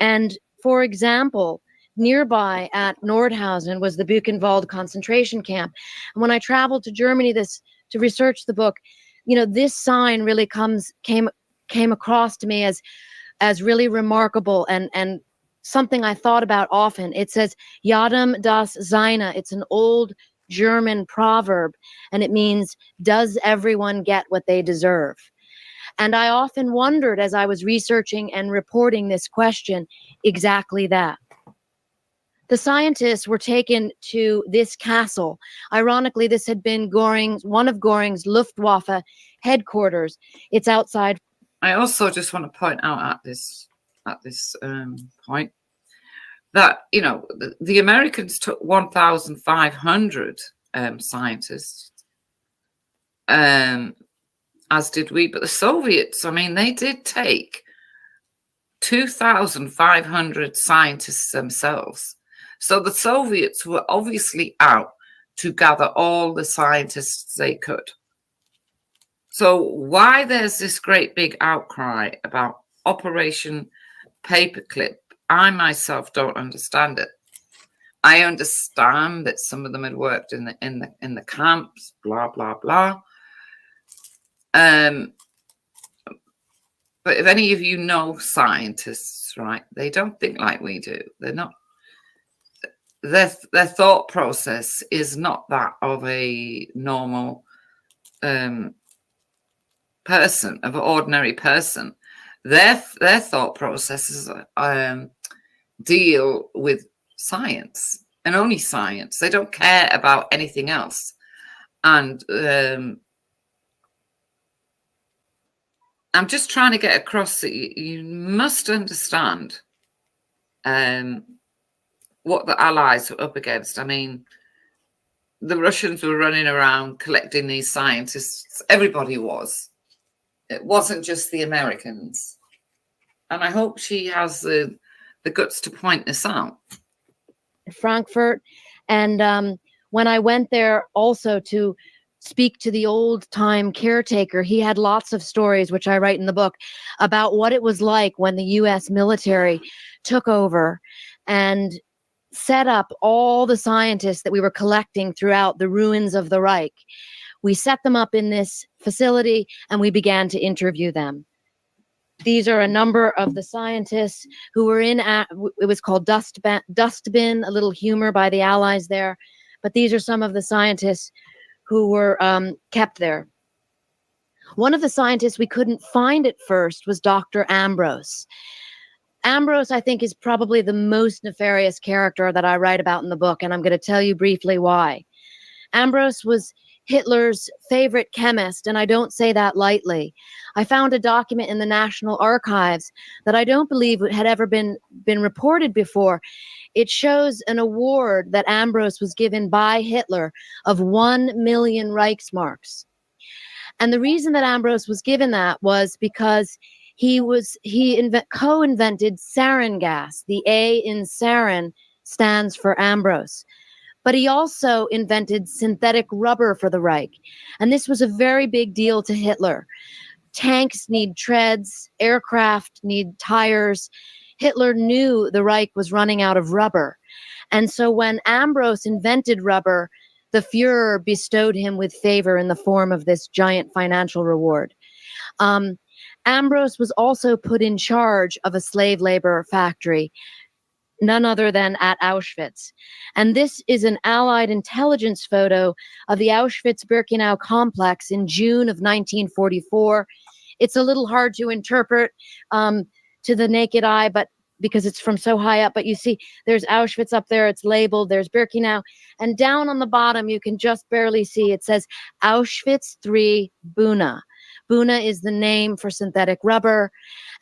And for example, nearby at Nordhausen was the Buchenwald concentration camp. And when I traveled to Germany to research the book, this sign really came across to me as really remarkable and something I thought about often. It says Jedem das Seine. It's an old German proverb, and it means, does everyone get what they deserve? And I often wondered as I was researching and reporting this question, exactly that. The scientists were taken to this castle. Ironically, this had been one of Göring's Luftwaffe headquarters. It's outside. I also just want to point out at this point that, the Americans took 1,500 scientists, as did we, but the Soviets, they did take 2,500 scientists themselves. So the Soviets were obviously out to gather all the scientists they could. So why there's this great big outcry about Operation Paperclip, I myself don't understand it. I understand that some of them had worked in the camps, blah blah blah. But if any of you know scientists, right, they don't think like we do. They're not. Their thought process is not that of a normal person, of an ordinary person. Their thought processes deal with science and only science. They don't care about anything else. And I'm just trying to get across that you must understand what the Allies were up against. The Russians were running around collecting these scientists. Everybody was. It wasn't just the Americans. And I hope she has the guts to point this out. Frankfurt. And when I went there also to speak to the old-time caretaker, he had lots of stories, which I write in the book, about what it was like when the U.S. military took over and set up all the scientists that we were collecting throughout the ruins of the Reich. We set them up in this facility and we began to interview them. These are a number of the scientists who were in, it was called Dustbin, a little humor by the Allies there. But these are some of the scientists who were kept there. One of the scientists we couldn't find at first was Dr. Ambrose. Ambrose, I think, is probably the most nefarious character that I write about in the book, and I'm going to tell you briefly why. Ambrose was Hitler's favorite chemist, and I don't say that lightly. I found a document in the National Archives that I don't believe had ever been reported before. It shows an award that Ambrose was given by Hitler of 1 million Reichsmarks. And the reason that Ambrose was given that was because he co-invented sarin gas. The A in sarin stands for Ambrose. But he also invented synthetic rubber for the Reich. And this was a very big deal to Hitler. Tanks need treads, aircraft need tires. Hitler knew the Reich was running out of rubber. And so when Ambrose invented rubber, the Fuhrer bestowed him with favor in the form of this giant financial reward. Ambrose was also put in charge of a slave labor factory, none other than at Auschwitz. And this is an Allied intelligence photo of the Auschwitz-Birkenau complex in June of 1944. It's a little hard to interpret to the naked eye, but because it's from so high up, but you see there's Auschwitz up there, it's labeled, there's Birkenau, and down on the bottom you can just barely see, it says Auschwitz 3 Buna. Buna is the name for synthetic rubber,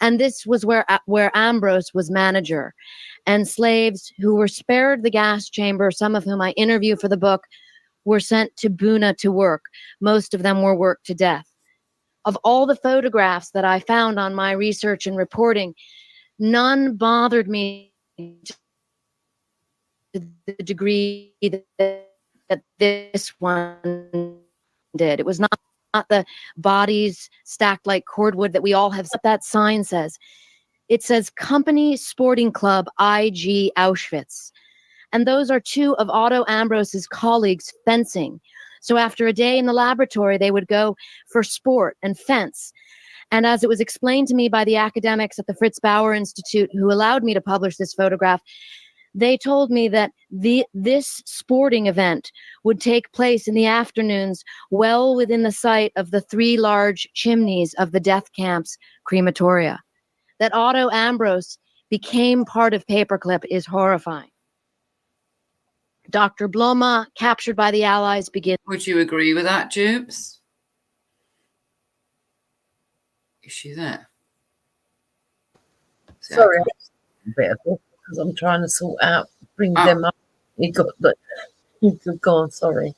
and this was where Ambrose was manager. And slaves who were spared the gas chamber, some of whom I interview for the book, were sent to Buna to work. Most of them were worked to death. Of all the photographs that I found on my research and reporting, none bothered me to the degree that this one did. It was not the bodies stacked like cordwood that we all have. That sign says. It says Company Sporting Club IG Auschwitz. And those are two of Otto Ambrose's colleagues fencing. So after a day in the laboratory, they would go for sport and fence. And as it was explained to me by the academics at the Fritz Bauer Institute who allowed me to publish this photograph, they told me that this sporting event would take place in the afternoons well within the sight of the 3 large chimneys of the death camp's crematoria. That Otto Ambrose became part of Paperclip is horrifying. Dr. Bloma, captured by the Allies, begins. Would you agree with that, Jubes? Is she there? Sorry, because I'm trying to sort out, bring them up. You could go on, sorry.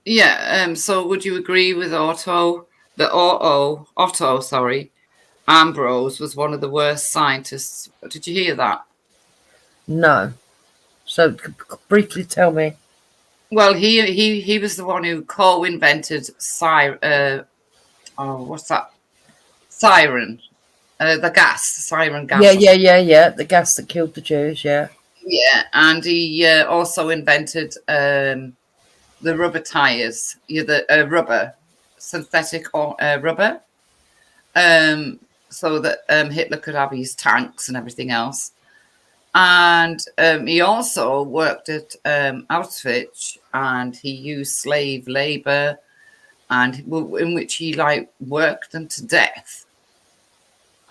Yeah, so would you agree with Otto, Ambrose was one of the worst scientists? Did you hear that? No. So briefly tell me. Well, he was the one who co-invented siren. The siren gas. Yeah. The gas that killed the Jews. Yeah. Yeah, and he also invented the rubber tires. The synthetic rubber, so that Hitler could have his tanks and everything else. And he also worked at Auschwitz, and he used slave labor, and in which he worked them to death.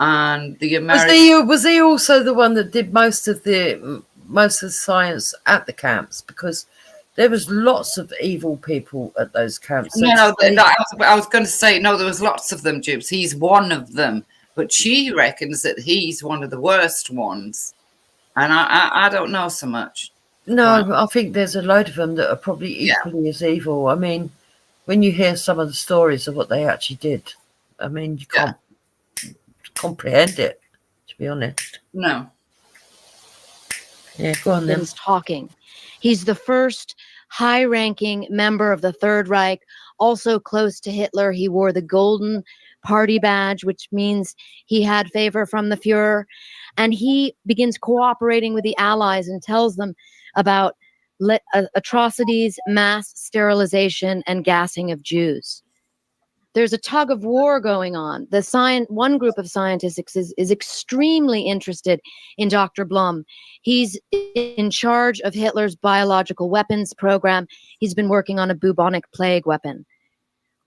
And the American was he also the one that did most of the science at the camps? Because there was lots of evil people at those camps. I was going to say no. There was lots of them, Jubes. He's one of them, but she reckons that he's one of the worst ones. And I don't know so much. No, I think there's a load of them that are probably equally as evil. I mean, when you hear some of the stories of what they actually did, I mean, you can't comprehend it, to be honest. No. Yeah, go on then. Talking. He's the first high-ranking member of the Third Reich, also close to Hitler. He wore the golden party badge, which means he had favor from the Fuhrer. And he begins cooperating with the Allies and tells them about atrocities, mass sterilization, and gassing of Jews. There's a tug of war going on. One group of scientists is extremely interested in Dr. Blum. He's in charge of Hitler's biological weapons program. He's been working on a bubonic plague weapon.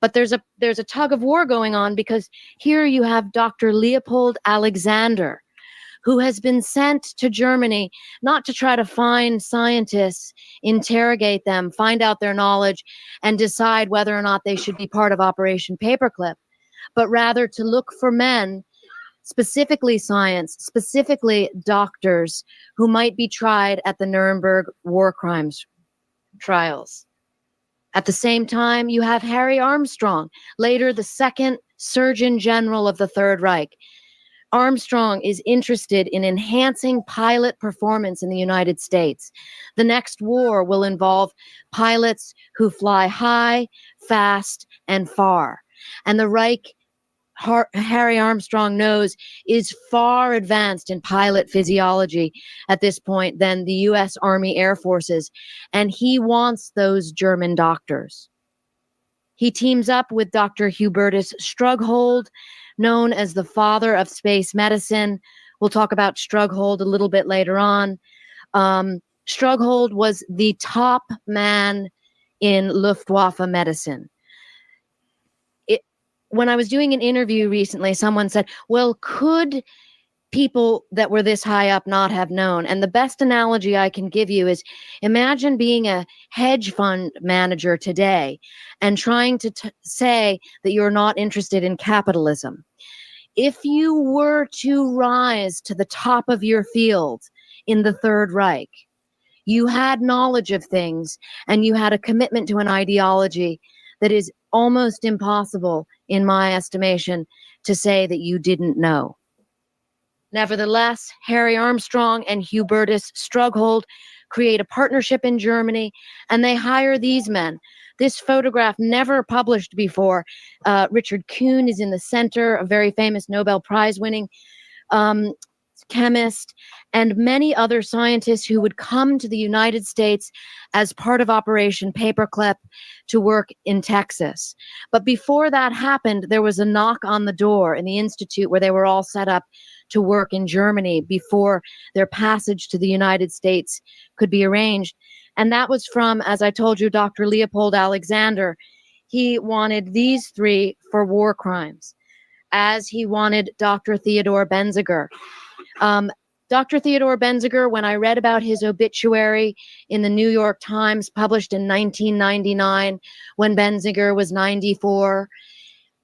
But there's a tug of war going on because here you have Dr. Leopold Alexander, who has been sent to Germany not to try to find scientists, interrogate them, find out their knowledge, and decide whether or not they should be part of Operation Paperclip, but rather to look for men, specifically science, specifically doctors, who might be tried at the Nuremberg war crimes trials. At the same time, you have Harry Armstrong, later the second Surgeon General of the Third Reich. Armstrong is interested in enhancing pilot performance in the United States. The next war will involve pilots who fly high, fast, and far. And the Reich, Harry Armstrong knows, is far advanced in pilot physiology at this point than the U.S. Army Air Forces, and he wants those German doctors. He teams up with Dr. Hubertus Strughold, known as the father of space medicine. We'll talk about Strughold a little bit later on. Strughold was the top man in Luftwaffe medicine. When I was doing an interview recently, someone said, well, could people that were this high up not have known. And the best analogy I can give you is imagine being a hedge fund manager today and trying to say that you're not interested in capitalism. If you were to rise to the top of your field in the Third Reich, you had knowledge of things and you had a commitment to an ideology that is almost impossible, in my estimation, to say that you didn't know. Nevertheless, Harry Armstrong and Hubertus Strughold create a partnership in Germany, and they hire these men. This photograph, never published before. Richard Kuhn is in the center, a very famous Nobel Prize-winning chemist, and many other scientists who would come to the United States as part of Operation Paperclip to work in Texas. But before that happened, there was a knock on the door in the institute where they were all set up to work in Germany before their passage to the United States could be arranged. And that was from, as I told you, Dr. Leopold Alexander. He wanted these three for war crimes, as he wanted Dr. Theodore Benziger. Dr. Theodore Benziger, when I read about his obituary in the New York Times, published in 1999, when Benziger was 94,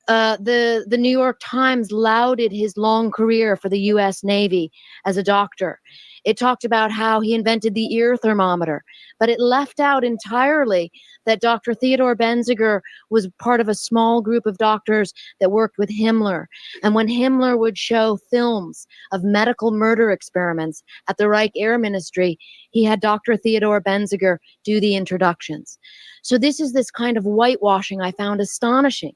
the New York Times lauded his long career for the U.S. Navy as a doctor. It talked about how he invented the ear thermometer, but it left out entirely that Dr. Theodore Benziger was part of a small group of doctors that worked with Himmler. And when Himmler would show films of medical murder experiments at the Reich Air Ministry, he had Dr. Theodore Benziger do the introductions. So this is this kind of whitewashing I found astonishing.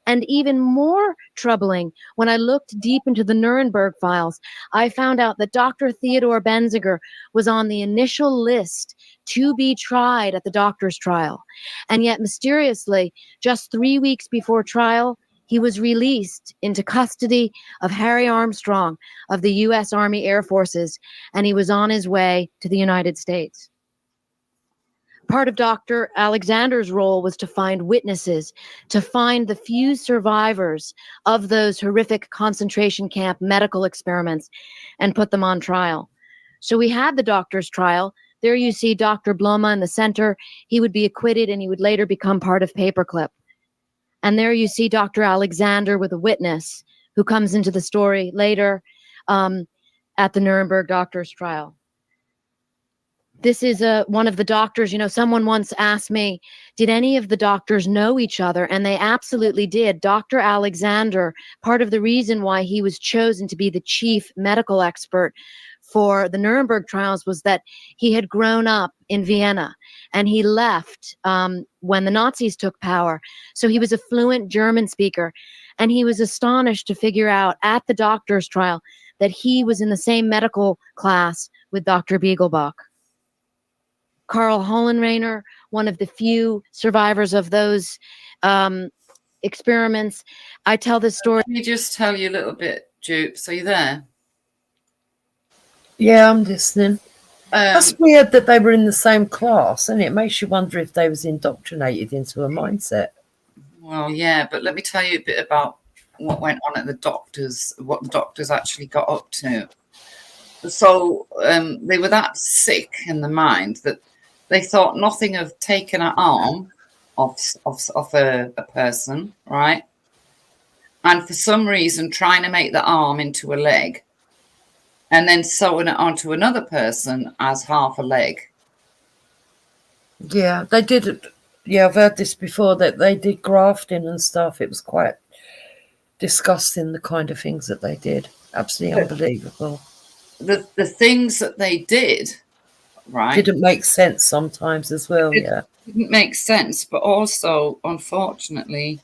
And even more troubling, when I looked deep into the Nuremberg files, I found out that Dr. Theodore Benziger was on the initial list to be tried at the doctor's trial. And yet, mysteriously, just 3 weeks before trial, he was released into custody of Harry Armstrong of the U.S. Army Air Forces, and he was on his way to the United States. Part of Dr. Alexander's role was to find witnesses, to find the few survivors of those horrific concentration camp medical experiments and put them on trial. So we had the doctor's trial. There you see Dr. Bloma in the center. He would be acquitted and he would later become part of Paperclip. And there you see Dr. Alexander with a witness who comes into the story later at the Nuremberg doctor's trial. This is one of the doctors. You know, someone once asked me, did any of the doctors know each other? And they absolutely did. Dr. Alexander, part of the reason why he was chosen to be the chief medical expert for the Nuremberg trials was that he had grown up in Vienna and he left when the Nazis took power. So he was a fluent German speaker, and he was astonished to figure out at the doctor's trial that he was in the same medical class with Dr. Biegelbach. Karl Hohenreiner, one of the few survivors of those experiments. I tell this story. Let me just tell you a little bit, Jupes. Are you there? Yeah, I'm listening. That's weird that they were in the same class, and it makes you wonder if they was indoctrinated into a mindset. Well, yeah, but let me tell you a bit about what went on at the doctors, what the doctors actually got up to. So they were that sick in the mind that they thought nothing of taking an arm off a person, right? And for some reason, trying to make the arm into a leg and then sewing it onto another person as half a leg. Yeah, they did it. Yeah, I've heard this before, that they did grafting and stuff. It was quite disgusting, the kind of things that they did. Absolutely unbelievable. The things that they did, right, didn't make sense sometimes as well. Yeah, didn't make sense, but also, unfortunately,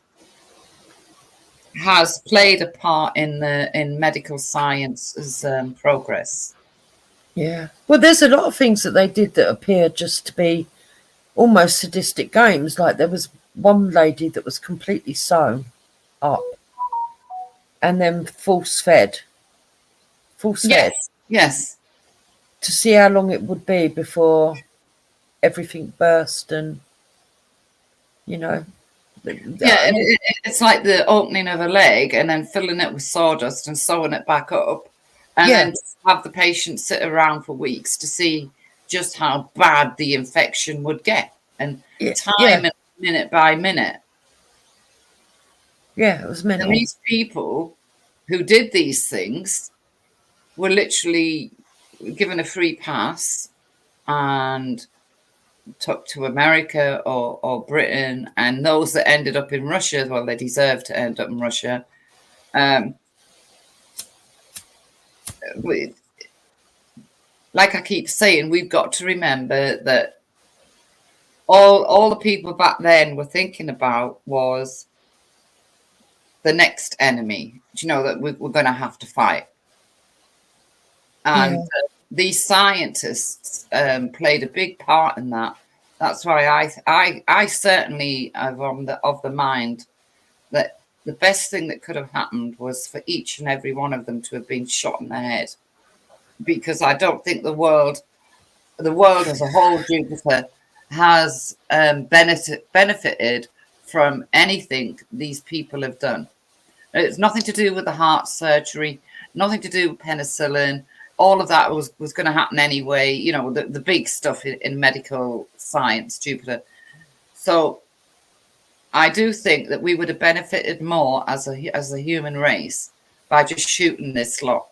has played a part in medical science's progress. Yeah. Well, there's a lot of things that they did that appeared just to be almost sadistic games. Like there was one lady that was completely sewn up and then force fed. Yes. To see how long it would be before everything burst, and yeah, and it's like the opening of a leg and then filling it with sawdust and sewing it back up, and then just have the patient sit around for weeks to see just how bad the infection would get, and time it minute by minute. Yeah, it was mental. And these people who did these things were literally given a free pass and took to America or Britain, and those that ended up in Russia, well, they deserve to end up in Russia. Like I keep saying, we've got to remember that all the people back then were thinking about was the next enemy, you know, that we're going to have to fight. And these scientists played a big part in that. That's why I certainly am of the mind that the best thing that could have happened was for each and every one of them to have been shot in the head, because I don't think the world as a whole, Jupiter, has benefited from anything these people have done. It's nothing to do with the heart surgery, nothing to do with penicillin. All of that was going to happen anyway, you know, the big stuff in medical science, Jupiter. So I do think that we would have benefited more as a human race by just shooting this lot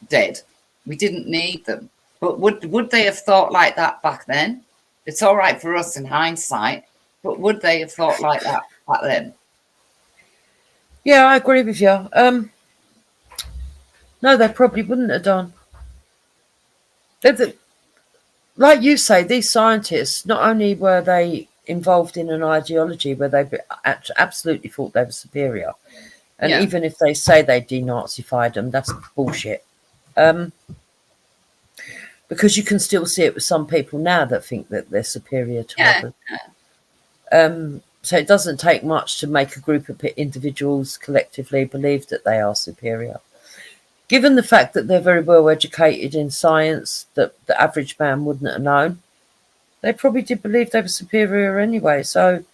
dead. We didn't need them. But would they have thought like that back then? It's all right for us in hindsight, but would they have thought like that back then? Yeah, I agree with you. No, they probably wouldn't have done. Like you say, these scientists, not only were they involved in an ideology where they absolutely thought they were superior, and even if they say they denazified them, that's bullshit. Because you can still see it with some people now that think that they're superior to others. So it doesn't take much to make a group of individuals collectively believe that they are superior. Given the fact that they're very well educated in science that the average man wouldn't have known, they probably did believe they were superior anyway. So,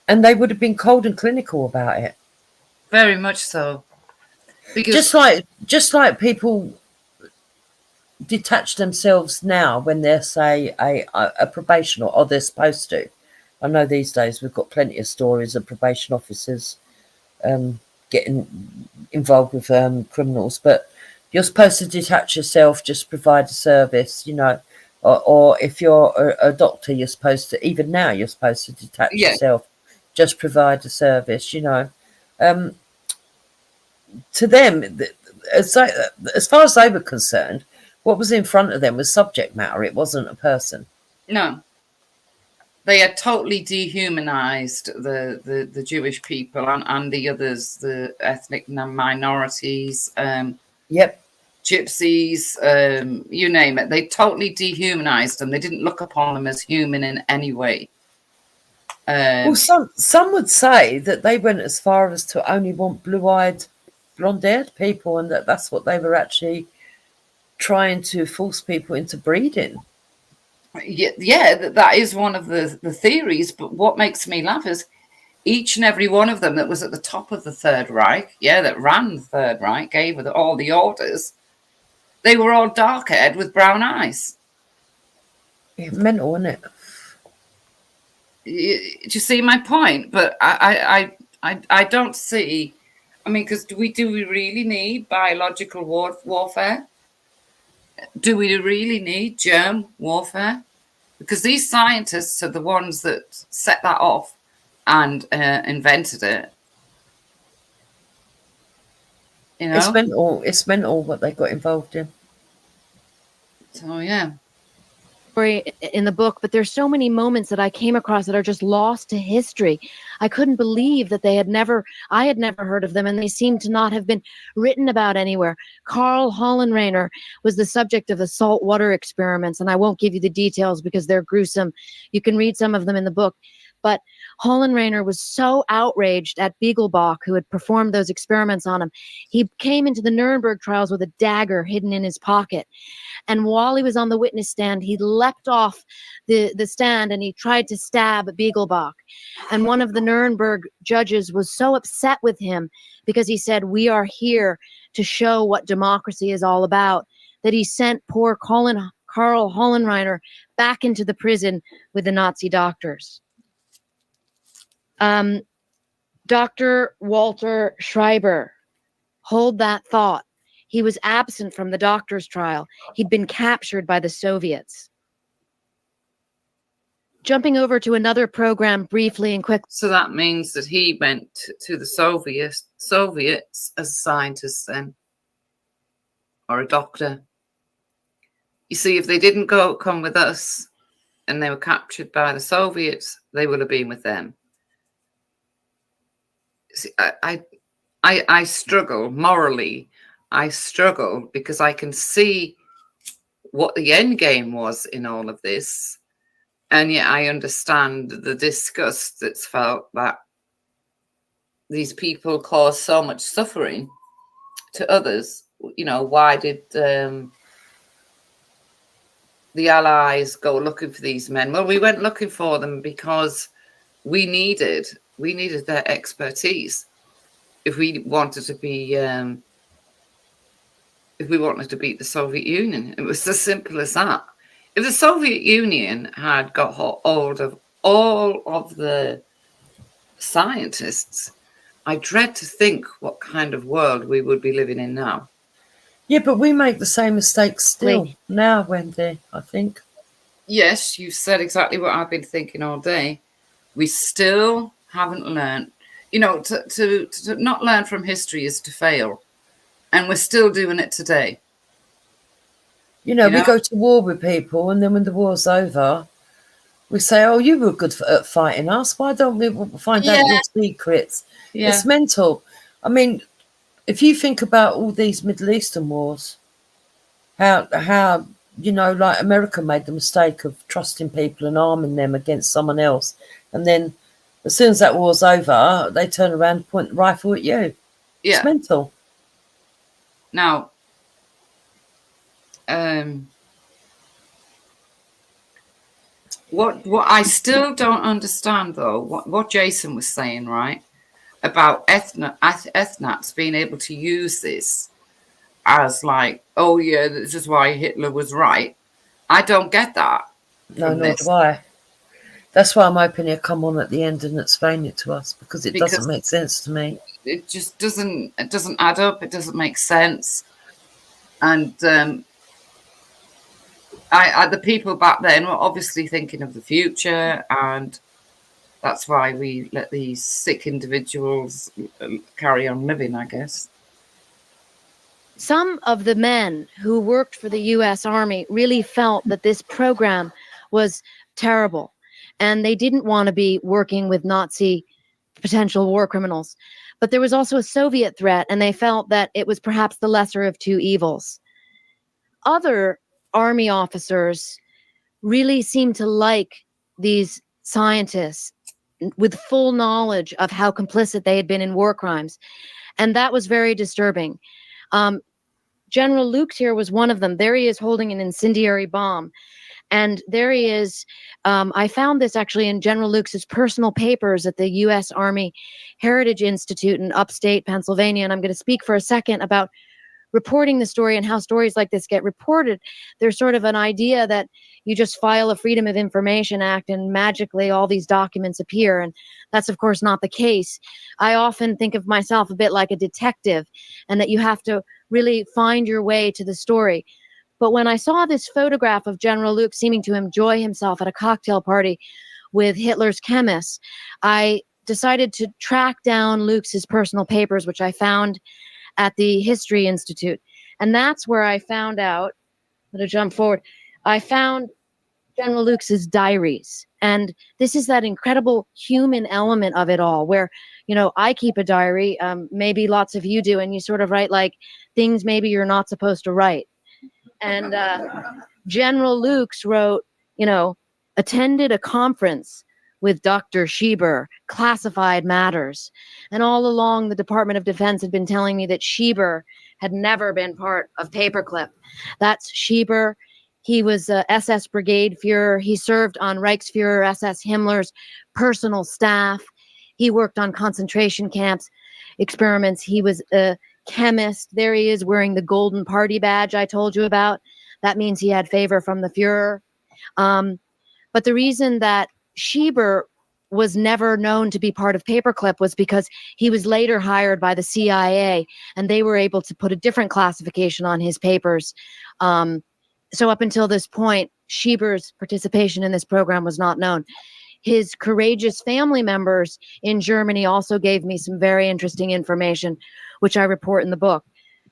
and they would have been cold and clinical about it. Very much so. Because just like people detach themselves now when they're, say, a probation or they're supposed to. I know these days we've got plenty of stories of probation officers getting involved with criminals, but you're supposed to detach yourself, just provide a service, you know, or if you're a doctor, you're supposed to, even now, you're supposed to detach yourself, just provide a service, you know. To them, as far as they were concerned, what was in front of them was subject matter. It wasn't a person. No. They had totally dehumanized the Jewish people and the others, the ethnic minorities, gypsies, you name it. They totally dehumanized them. They didn't look upon them as human in any way. Well, some would say that they went as far as to only want blue-eyed, blonde-haired people, and that's what they were actually trying to force people into breeding. Yeah, that is one of the theories. But what makes me laugh is each and every one of them that was at the top of the Third Reich, that ran the Third Reich, gave all the orders, they were all dark-haired with brown eyes. Yeah, mental, isn't it? Do you see my point? But I don't see. I mean, because do we really need biological warfare? Do we really need germ warfare? Because these scientists are the ones that set that off and invented it. You know, it's mental what they got involved in. So yeah. In the book, but there's so many moments that I came across that are just lost to history. I couldn't believe that I had never heard of them, and they seem to not have been written about anywhere. Karl Hollenreiner was the subject of the saltwater experiments, and I won't give you the details because they're gruesome. You can read some of them in the book. But Hollenreiner was so outraged at Biegelbach, who had performed those experiments on him. He came into the Nuremberg trials with a dagger hidden in his pocket. And while he was on the witness stand, he leapt off the stand and he tried to stab Biegelbach. And one of the Nuremberg judges was so upset with him because he said, "We are here to show what democracy is all about," that he sent poor Karl Hollenreiner back into the prison with the Nazi doctors. Dr. Walter Schreiber, hold that thought. He was absent from the doctor's trial. He'd been captured by the Soviets. Jumping over to another program briefly and quick. So that means that he went to the Soviets as a scientist then, or a doctor. You see, if they didn't come with us and they were captured by the Soviets, they would have been with them. See, I struggle morally. I struggle because I can see what the end game was in all of this. And yet I understand the disgust that's felt that these people cause so much suffering to others. You know, why did the Allies go looking for these men? Well, we went looking for them because we needed their expertise if we wanted to be if we wanted to beat the Soviet Union. It was as simple as that. If the Soviet Union had got hold of all of the scientists, I dread to think what kind of world we would be living in now. Yeah, but we make the same mistakes still now, Wendy, I think. Yes, you said exactly what I've been thinking all day. We still haven't learned. You know, to not learn from history is to fail. And we're still doing it today. You know, we go to war with people, and then when the war's over, we say, "Oh, you were good at fighting us. Why don't we find out your secrets?" Yeah. It's mental. I mean, if you think about all these Middle Eastern wars, how you know, like America made the mistake of trusting people and arming them against someone else, and then as soon as that war's over, they turn around and point the rifle at you. Yeah. It's mental. Now, what I still don't understand, though, what Jason was saying, right, about ethnats being able to use this as like, oh yeah, this is why Hitler was right. I don't get that. No, nor do I. That's why I'm hoping he'll come on at the end and explain it to us, because it doesn't make sense to me. It just doesn't. It doesn't add up. It doesn't make sense. And the people back then were obviously thinking of the future, and that's why we let these sick individuals carry on living, I guess. Some of the men who worked for the U.S. Army really felt that this program was terrible, and they didn't want to be working with Nazi potential war criminals. But there was also a Soviet threat, and they felt that it was perhaps the lesser of two evils. Other Army officers really seemed to like these scientists with full knowledge of how complicit they had been in war crimes. And that was very disturbing. General Lukes here was one of them. There he is holding an incendiary bomb. And there he is. I found this actually in General Lukes' personal papers at the U.S. Army Heritage Institute in upstate Pennsylvania. And I'm going to speak for a second about reporting the story and how stories like this get reported. There's sort of an idea that you just file a Freedom of Information Act and magically all these documents appear. And that's, of course, not the case. I often think of myself a bit like a detective, and that you have to really find your way to the story. But when I saw this photograph of General Lukes seeming to enjoy himself at a cocktail party with Hitler's chemists, I decided to track down Lukes' personal papers, which I found at the History Institute. And that's where I found out, I'm going to jump forward, I found General Lukes' diaries. And this is that incredible human element of it all, where, you know, I keep a diary, maybe lots of you do, and you sort of write like things maybe you're not supposed to write. And General Lukes wrote, you know, attended a conference with Dr. Schieber, classified matters. And all along, the Department of Defense had been telling me that Schieber had never been part of Paperclip. That's Schieber. He was a SS Brigade Führer. He served on Reichsführer SS Himmler's personal staff. He worked on concentration camps, experiments. He was a chemist. There he is wearing the golden party badge I told you about. That means he had favor from the Führer. But the reason that Schieber was never known to be part of Paperclip was because he was later hired by the CIA, and they were able to put a different classification on his papers. So up until this point, Schieber's participation in this program was not known. His courageous family members in Germany also gave me some very interesting information, which I report in the book.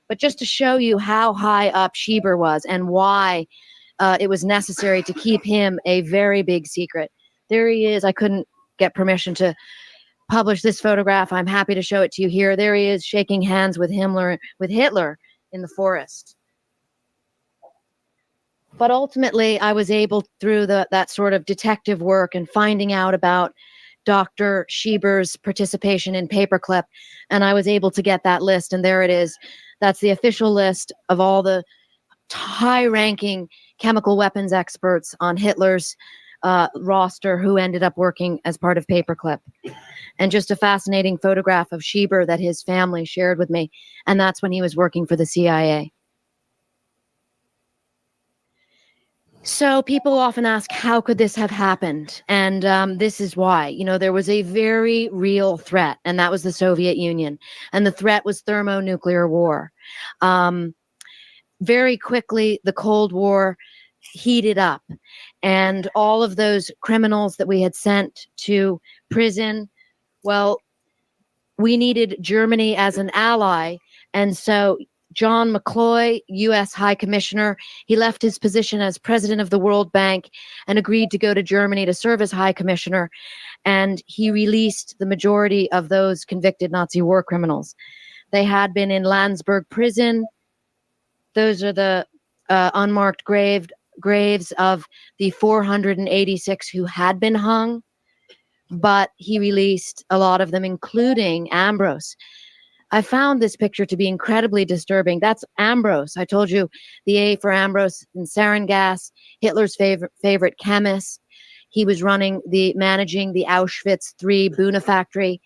But just to show you how high up Schieber was and why it was necessary to keep him a very big secret. There he is. I couldn't get permission to publish this photograph. I'm happy to show it to you here. There he is shaking hands with Hitler in the forest. But ultimately, I was able, through that sort of detective work and finding out about Dr. Schieber's participation in Paperclip, and I was able to get that list, and there it is. That's the official list of all the high-ranking chemical weapons experts on Hitler's roster who ended up working as part of Paperclip. And just a fascinating photograph of Schieber that his family shared with me, and that's when he was working for the CIA. So people often ask, how could this have happened? And this is why. You know, there was a very real threat, and that was the Soviet Union. And the threat was thermonuclear war. Very quickly, the Cold War heated up. And all of those criminals that we had sent to prison, well, we needed Germany as an ally. And so John McCloy, U.S. High Commissioner, he left his position as president of the World Bank and agreed to go to Germany to serve as High Commissioner. And he released the majority of those convicted Nazi war criminals. They had been in Landsberg prison. Those are the unmarked graves of the 486 who had been hung. But he released a lot of them, including Ambros. I found this picture to be incredibly disturbing. That's Ambros. I told you the A for Ambros and sarin gas, Hitler's favorite chemist. He was managing the Auschwitz III Buna factory.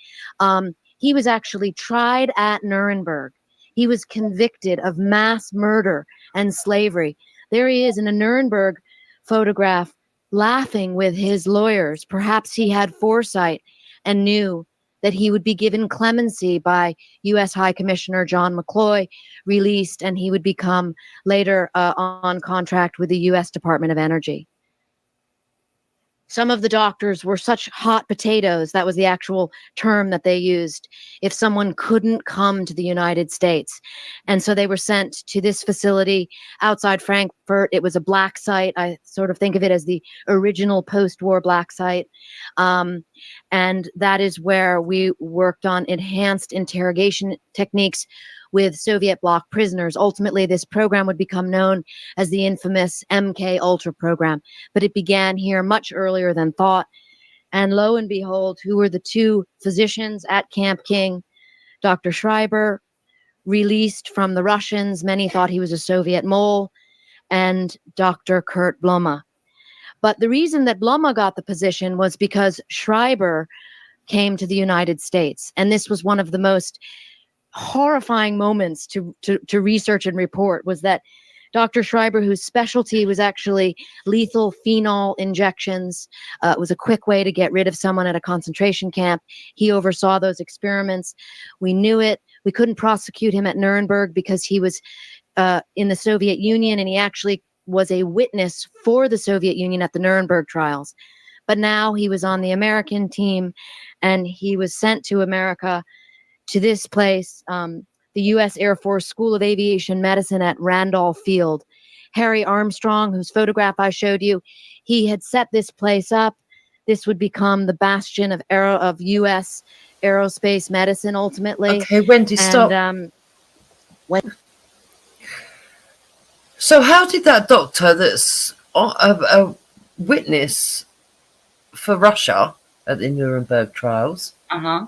He was actually tried at Nuremberg. He was convicted of mass murder and slavery. There he is in a Nuremberg photograph laughing with his lawyers. Perhaps he had foresight and knew that he would be given clemency by U.S. High Commissioner John McCloy, released, and he would become later on contract with the U.S. Department of Energy. Some of the doctors were such hot potatoes, that was the actual term that they used, if someone couldn't come to the United States. And so they were sent to this facility outside Frankfurt. It was a black site. I sort of think of it as the original post-war black site. And that is where we worked on enhanced interrogation techniques with Soviet bloc prisoners. Ultimately, this program would become known as the infamous MK Ultra program, but it began here much earlier than thought. And lo and behold, who were the two physicians at Camp King? Dr. Schreiber, released from the Russians. Many thought he was a Soviet mole, and Dr. Kurt Blome. But the reason that Blome got the position was because Schreiber came to the United States. And this was one of the most horrifying moments to research and report, was that Dr. Schreiber, whose specialty was actually lethal phenol injections, it was a quick way to get rid of someone at a concentration camp. He oversaw those experiments. We knew it. We couldn't prosecute him at Nuremberg because he was in the Soviet Union, and he actually was a witness for the Soviet Union at the Nuremberg trials. But now he was on the American team, and he was sent to America, to this place, the U.S. Air Force School of Aviation Medicine at Randolph Field. Harry Armstrong, whose photograph I showed you, he had set this place up. This would become the bastion of U.S. aerospace medicine ultimately. Okay, Wendy, stop. So how did that doctor that's a witness for Russia at the Nuremberg trials, Uh-huh.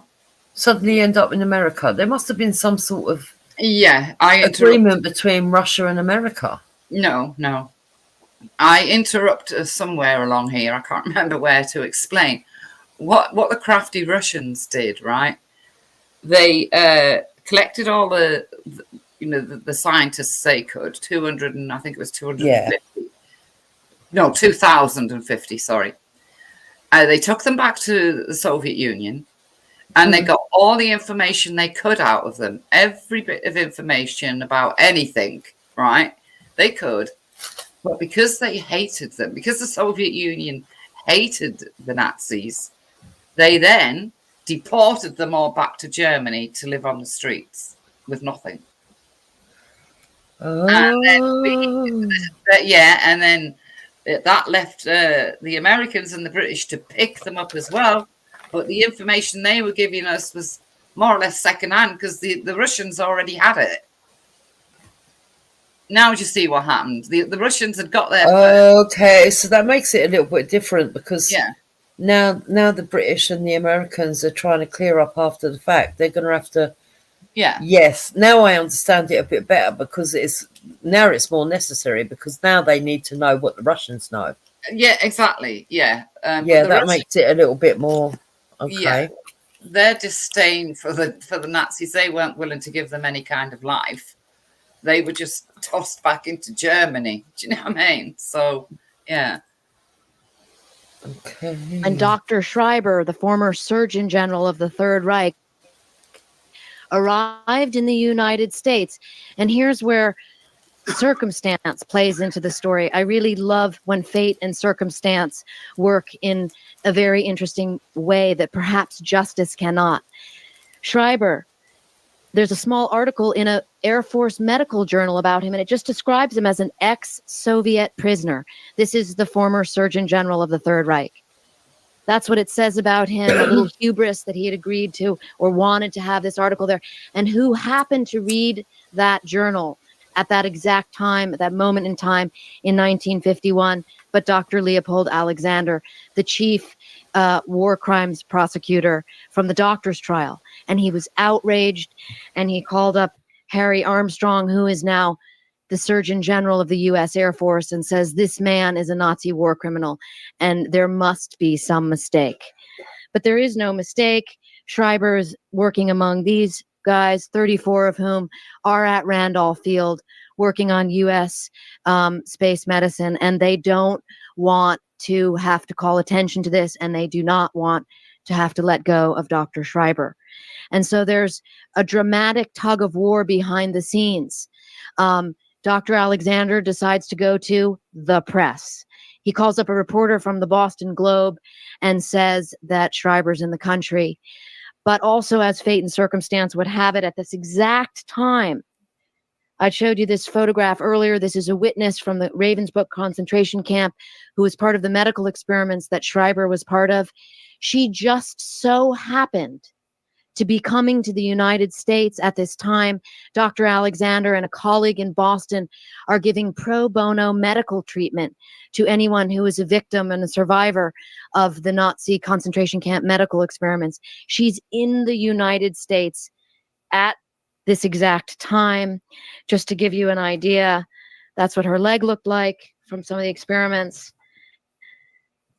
suddenly end up in America. There must have been some sort of agreement between Russia and America. No. I interrupt somewhere along here. I can't remember where, to explain what the crafty Russians did, right? They collected all the scientists they could, 200, and I think it was 250. Yeah. No, 2050, sorry. They took them back to the Soviet Union, and they got all the information they could out of them, every bit of information about anything, right? They could. But because they hated them, because the Soviet Union hated the Nazis, they then deported them all back to Germany to live on the streets with nothing. Oh. And then that left the Americans and the British to pick them up as well. But the information they were giving us was more or less secondhand because the Russians already had it. Now you see what happened. The Russians had got their okay, so that makes it a little bit different because now the British and the Americans are trying to clear up after the fact. They're going to have to. Yeah. Yes. Now I understand it a bit better because it's more necessary because now they need to know what the Russians know. Yeah, exactly. Yeah. That makes it a little bit more. Okay. Yeah. Their disdain for the Nazis, they weren't willing to give them any kind of life. They were just tossed back into Germany. Do you know what I mean? So, yeah. Okay. And Dr. Schreiber, the former Surgeon General of the Third Reich, arrived in the United States. And here's where circumstance plays into the story. I really love when fate and circumstance work in a very interesting way that perhaps justice cannot. Schreiber, there's a small article in an Air Force medical journal about him, and it just describes him as an ex-Soviet prisoner. This is the former Surgeon General of the Third Reich. That's what it says about him, a little hubris that he had agreed to or wanted to have this article there. And who happened to read that journal at that exact time, at that moment in time in 1951, but Dr. Leopold Alexander, the chief war crimes prosecutor from the doctor's trial. And he was outraged, and he called up Harry Armstrong, who is now the Surgeon General of the U.S. Air Force, and says, this man is a Nazi war criminal, and there must be some mistake. But there is no mistake. Schreiber is working among these guys, 34 of whom are at Randolph Field, working on U.S. space medicine, and they don't want to have to call attention to this, and they do not want to have to let go of Dr. Schreiber. And so there's a dramatic tug of war behind the scenes. Dr. Alexander decides to go to the press. He calls up a reporter from the Boston Globe and says that Schreiber's in the country. But also, as fate and circumstance would have it, at this exact time, I showed you this photograph earlier. This is a witness from the Ravensbrück concentration camp who was part of the medical experiments that Schreiber was part of. She just so happened to be coming to the United States at this time. Dr. Alexander and a colleague in Boston are giving pro bono medical treatment to anyone who is a victim and a survivor of the Nazi concentration camp medical experiments. She's in the United States at this exact time. Just to give you an idea, that's what her leg looked like from some of the experiments.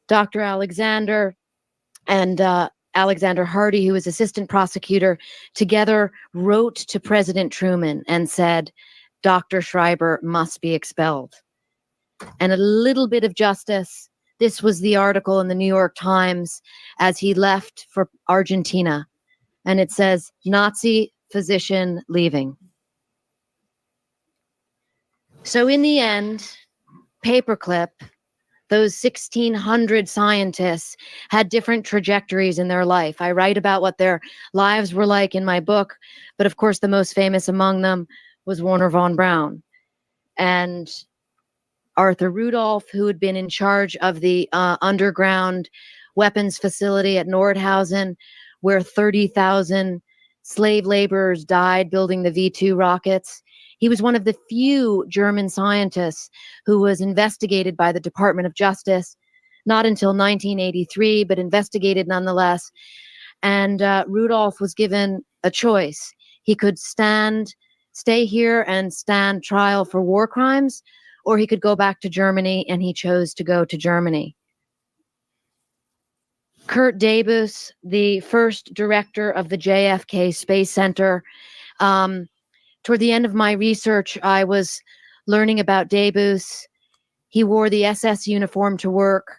Dr. Alexander and Alexander Hardy, who was assistant prosecutor, together wrote to President Truman and said, Dr. Schreiber must be expelled. And a little bit of justice. This was the article in the New York Times as he left for Argentina. And it says, Nazi physician leaving. So in the end, Paperclip, those 1,600 scientists had different trajectories in their life. I write about what their lives were like in my book, but of course the most famous among them was Werner von Braun. And Arthur Rudolph, who had been in charge of the underground weapons facility at Nordhausen, where 30,000 slave laborers died building the V-2 rockets. He was one of the few German scientists who was investigated by the Department of Justice, not until 1983, but investigated nonetheless. And Rudolph was given a choice. He could stay here and stand trial for war crimes, or he could go back to Germany, and he chose to go to Germany. Kurt Debus, the first director of the JFK Space Center. Toward the end of my research, I was learning about Debus. He wore the SS uniform to work.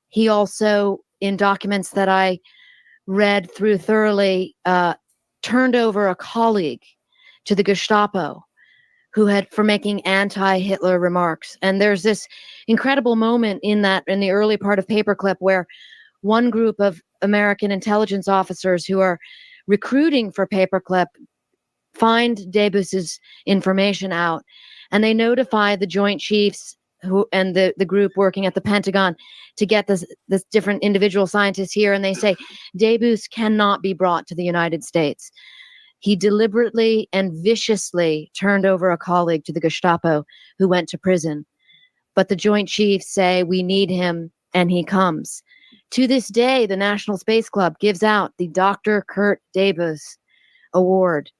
He also, in documents that I read through thoroughly, turned over a colleague to the Gestapo for making anti-Hitler remarks. And there's this incredible moment in the early part of Paperclip where one group of American intelligence officers who are recruiting for Paperclip find Debus's information out, and they notify the Joint Chiefs and the group working at the Pentagon to get this different individual scientists here, and they say Debus cannot be brought to the United States. He deliberately and viciously turned over a colleague to the Gestapo who went to prison. But the Joint Chiefs say, we need him, and he comes. To this day, the National Space Club gives out the Dr. Kurt Debus Award.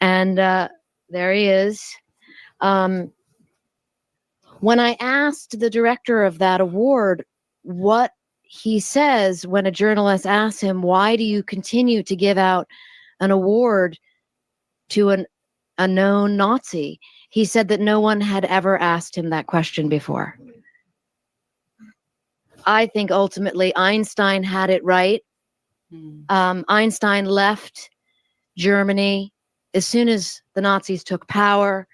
And there he is. When I asked the director of that award what he says when a journalist asks him, why do you continue to give out an award to a known Nazi? He said that no one had ever asked him that question before. I think ultimately Einstein had it right. Einstein left Germany as soon as the Nazis took power.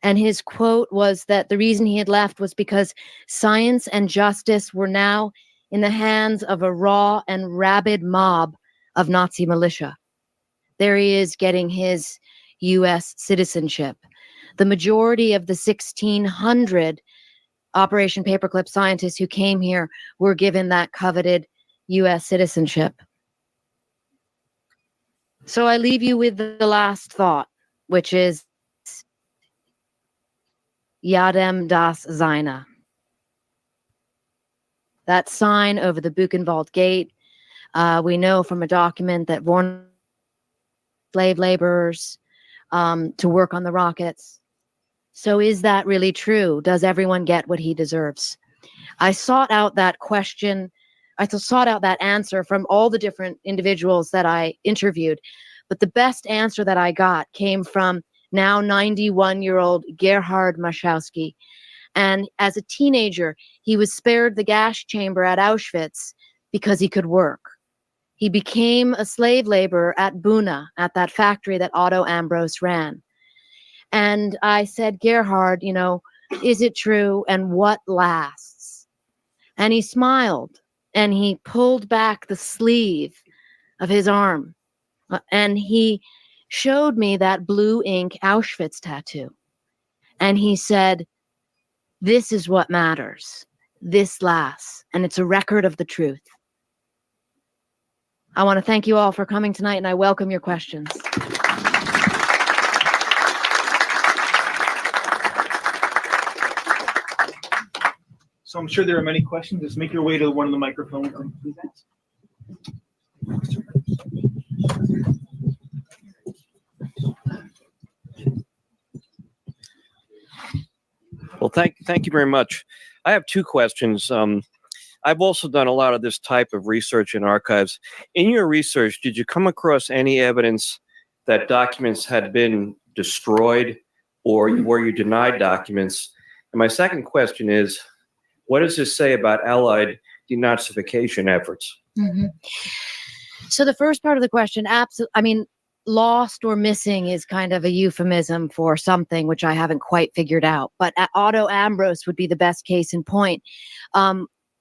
And his quote was that the reason he had left was because science and justice were now in the hands of a raw and rabid mob of Nazi militia. There he is getting his U.S. citizenship. The majority of the 1,600 Operation Paperclip scientists who came here were given that coveted U.S. citizenship. So I leave you with the last thought, which is Yadem das Seine. That sign over the Buchenwald Gate, we know from a document that warned slave laborers to work on the rockets. So is that really true? Does everyone get what he deserves? I sought out that question. I sought out that answer from all the different individuals that I interviewed. But the best answer that I got came from now 91-year-old Gerhard Maschowski. And as a teenager, he was spared the gas chamber at Auschwitz because he could work. He became a slave laborer at Buna, at that factory that Otto Ambros ran. And I said, Gerhard, is it true? And what lasts? And he smiled and he pulled back the sleeve of his arm. And he showed me that blue ink Auschwitz tattoo. And he said, this is what matters. This lasts. And it's a record of the truth. I want to thank you all for coming tonight, and I welcome your questions. So I'm sure there are many questions. Just make your way to one of the microphones and please ask. Well, thank you very much. I have two questions. I've also done a lot of this type of research in archives. In your research, did you come across any evidence that documents had been destroyed or were you denied documents? And my second question is, what does this say about Allied denazification efforts? Mm-hmm. So the first part of the question, lost or missing is kind of a euphemism for something which I haven't quite figured out. But Otto Ambros would be the best case in point.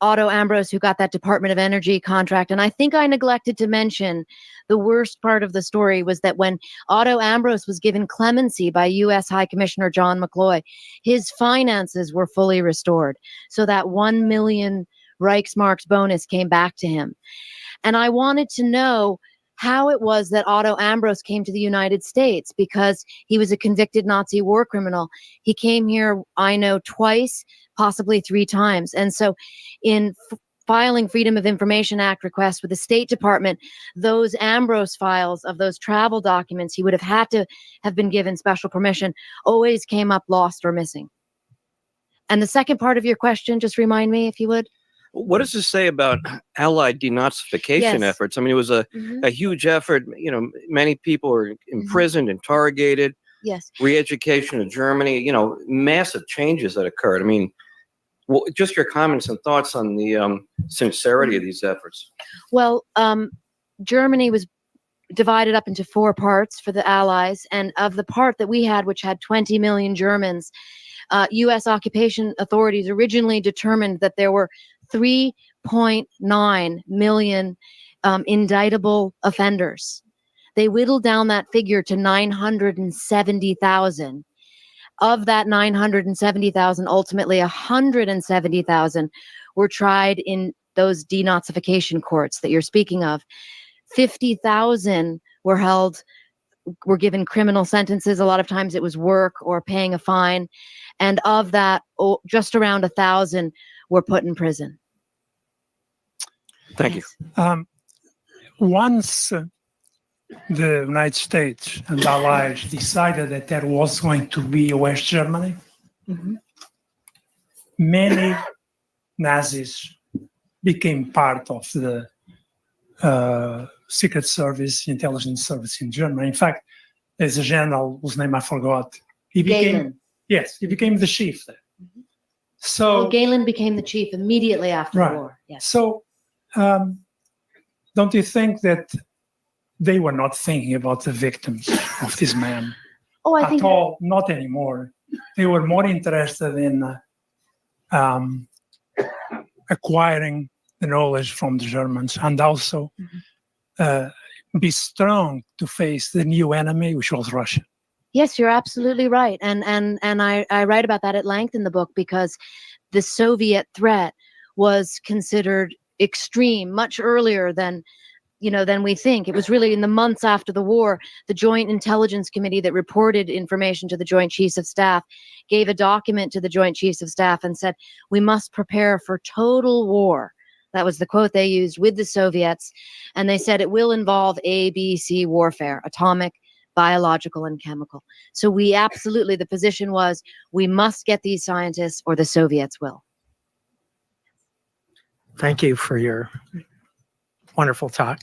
Otto Ambros, who got that Department of Energy contract. And I think I neglected to mention the worst part of the story was that when Otto Ambros was given clemency by U.S. High Commissioner John McCloy, his finances were fully restored. So that 1 million Reichsmarks bonus came back to him. And I wanted to know how it was that Otto Ambros came to the United States, because he was a convicted Nazi war criminal. He came here, I know, twice, possibly 3 times. And so in filing Freedom of Information Act requests with the State Department, those Ambros files of those travel documents, he would have had to have been given special permission, always came up lost or missing. And the second part of your question, just remind me if you would. What does this say about Allied denazification efforts? I mean, it was a huge effort. You know, many people were imprisoned, interrogated. Yes. Re-education in Germany. You know, massive changes that occurred. I mean, well, just your comments and thoughts on the sincerity of these efforts. Well, Germany was divided up into 4 parts for the Allies, and of the part that we had, which had 20 million Germans, U.S. occupation authorities originally determined that there were 3.9 million indictable offenders. They whittled down that figure to 970,000. Of that 970,000, ultimately 170,000 were tried in those denazification courts that you're speaking of. 50,000 were given criminal sentences. A lot of times it was work or paying a fine. And of that, just around 1,000 were put in prison. Thank you. Once the United States and Allies decided that there was going to be West Germany, many Nazis became part of the Secret Service, intelligence service in Germany. In fact, there's a general whose name I forgot. He became the chief there. So Galen became the chief immediately after the war. Yes. So don't you think that they were not thinking about the victims of this man at all? Not anymore. They were more interested in acquiring the knowledge from the Germans, and also be strong to face the new enemy, which was Russia. Yes, you're absolutely right. And I write about that at length in the book, because the Soviet threat was considered extreme much earlier than we think. It was really in the months after the war. The Joint Intelligence Committee that reported information to the Joint Chiefs of Staff gave a document to the Joint Chiefs of Staff and said, we must prepare for total war. That was the quote they used with the Soviets. And they said it will involve A, B, C warfare, atomic, biological, and chemical. So the position was, we must get these scientists or the Soviets will. Thank you for your wonderful talk.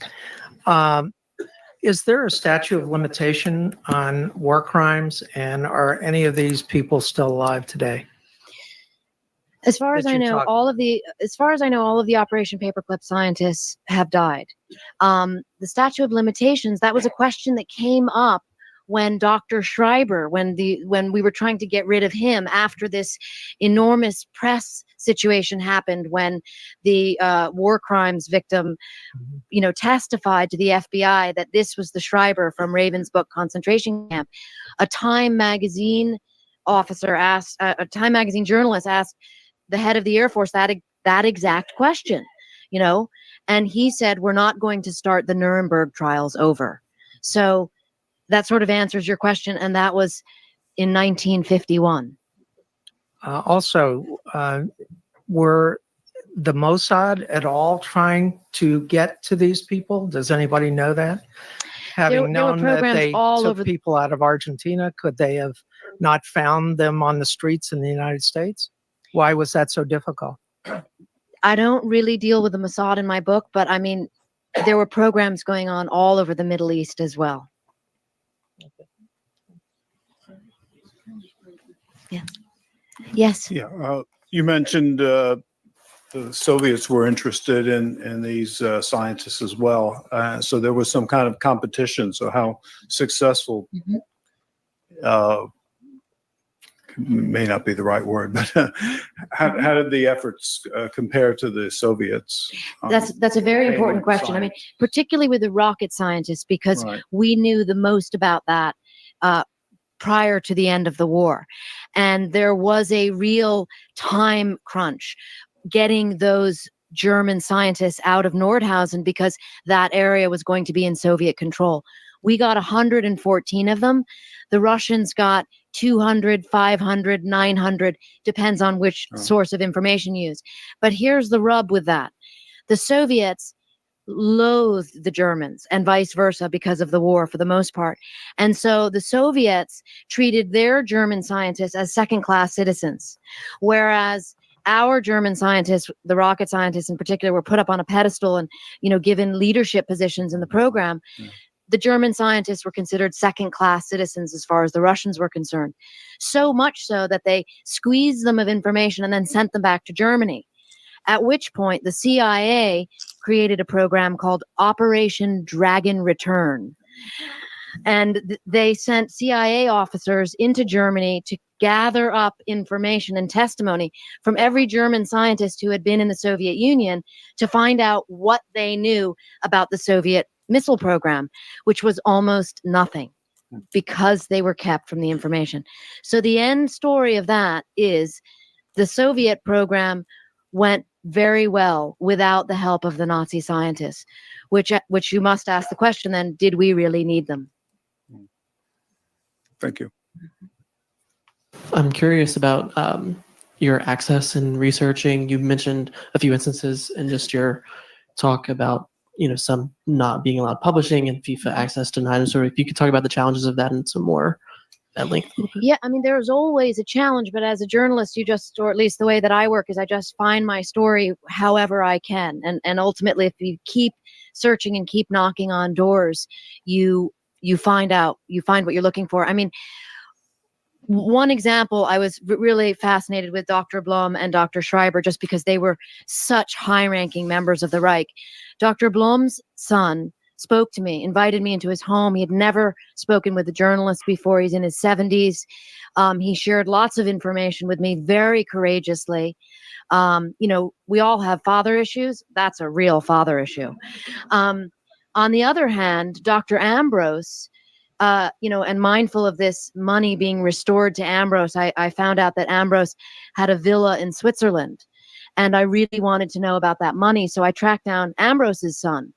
Is there a statute of limitation on war crimes, and are any of these people still alive today? As far as I know, all of the Operation Paperclip scientists have died. The statute of limitations, that was a question that came up when Dr. Schreiber, when we were trying to get rid of him after this enormous press situation happened, when the war crimes victim, testified to the FBI that this was the Schreiber from Ravensbrück concentration camp. A Time magazine journalist asked the head of the Air Force that exact question, and he said, we're not going to start the Nuremberg trials over. So that sort of answers your question, and that was in 1951. Were the Mossad at all trying to get to these people? Does anybody know that? Having known that they took people out of Argentina, could they have not found them on the streets in the United States? Why was that so difficult? I don't really deal with the Mossad in my book, but I mean, there were programs going on all over the Middle East as well. Yeah. Yes. Yeah. You mentioned the Soviets were interested in these scientists as well. So there was some kind of competition. So how successful may not be the right word, but how did the efforts compare to the Soviets? That's a very important question. Science. I mean, particularly with the rocket scientists, because we knew the most about that prior to the end of the war. And there was a real time crunch getting those German scientists out of Nordhausen because that area was going to be in Soviet control. We got 114 of them. The Russians got 200, 500, 900, depends on which source of information used. But here's the rub with that. The Soviets loathed the Germans and vice versa because of the war for the most part. And so the Soviets treated their German scientists as second-class citizens, whereas our German scientists, the rocket scientists in particular, were put up on a pedestal and, given leadership positions in the program. The German scientists were considered second-class citizens as far as the Russians were concerned. So much so that they squeezed them of information and then sent them back to Germany. At which point, the CIA created a program called Operation Dragon Return. And they sent CIA officers into Germany to gather up information and testimony from every German scientist who had been in the Soviet Union to find out what they knew about the Soviet missile program, which was almost nothing because they were kept from the information. So the end story of that is the Soviet program went very well without the help of the Nazi scientists, which you must ask the question then, did we really need them? Thank you. I'm curious about your access and researching. You mentioned a few instances in just your talk about, some not being allowed publishing and FIFA access denied. And sort of, if you could talk about the challenges of that and some more at length. Yeah, I mean, there's always a challenge, but as a journalist, or at least the way that I work is I just find my story however I can. And ultimately, if you keep searching and keep knocking on doors, you find what you're looking for. I mean, one example, I was really fascinated with Dr. Blom and Dr. Schreiber just because they were such high-ranking members of the Reich. Dr. Blom's son spoke to me, invited me into his home. He had never spoken with a journalist before. He's in his 70s. He shared lots of information with me very courageously. We all have father issues. That's a real father issue. On the other hand, Dr. Ambrose, and mindful of this money being restored to Ambrose, I found out that Ambrose had a villa in Switzerland, and I really wanted to know about that money. So I tracked down Ambrose's son.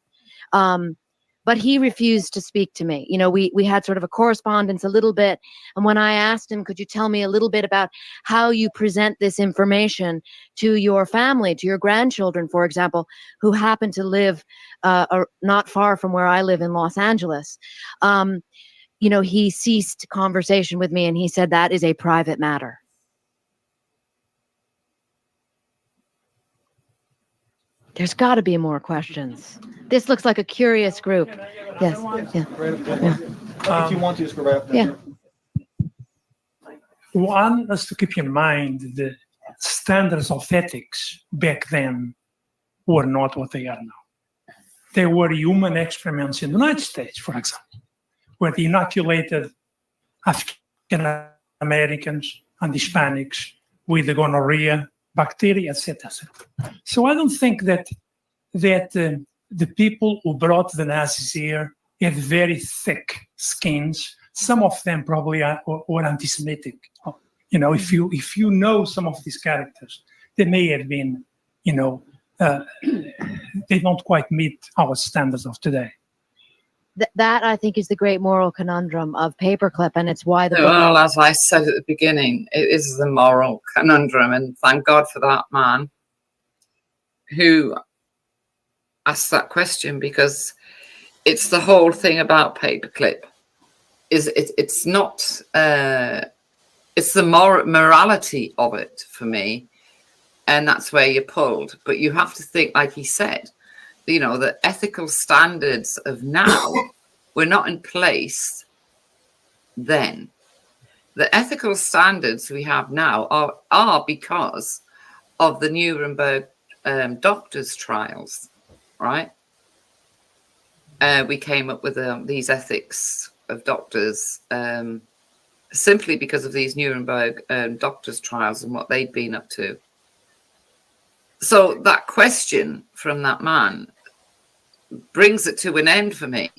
But he refused to speak to me. We had sort of a correspondence a little bit. And when I asked him, could you tell me a little bit about how you present this information to your family, to your grandchildren, for example, who happen to live not far from where I live in Los Angeles? He ceased conversation with me and he said, that is a private matter. There's got to be more questions. This looks like a curious group. Yes. Yeah. If you want to, just go right up there. Yeah. One has to keep in mind the standards of ethics back then were not what they are now. They were human experiments in the United States, for example, where they inoculated African Americans and Hispanics with the gonorrhea bacteria, etc. So I don't think that the people who brought the Nazis here had very thick skins. Some of them probably were anti-Semitic. If you know some of these characters, they may have been, they don't quite meet our standards of today. That I think is the great moral conundrum of Paperclip, and it's why well, as I said at the beginning, it is the moral conundrum, and thank God for that man who asked that question, because it's the whole thing about Paperclip. It's not it's the morality of it for me, and that's where you're pulled. But you have to think, like he said, the ethical standards of now were not in place then. The ethical standards we have now are because of the Nuremberg doctors' trials, right? We came up with these ethics of doctors simply because of these Nuremberg doctors' trials and what they'd been up to. So that question from that man brings it to an end for me,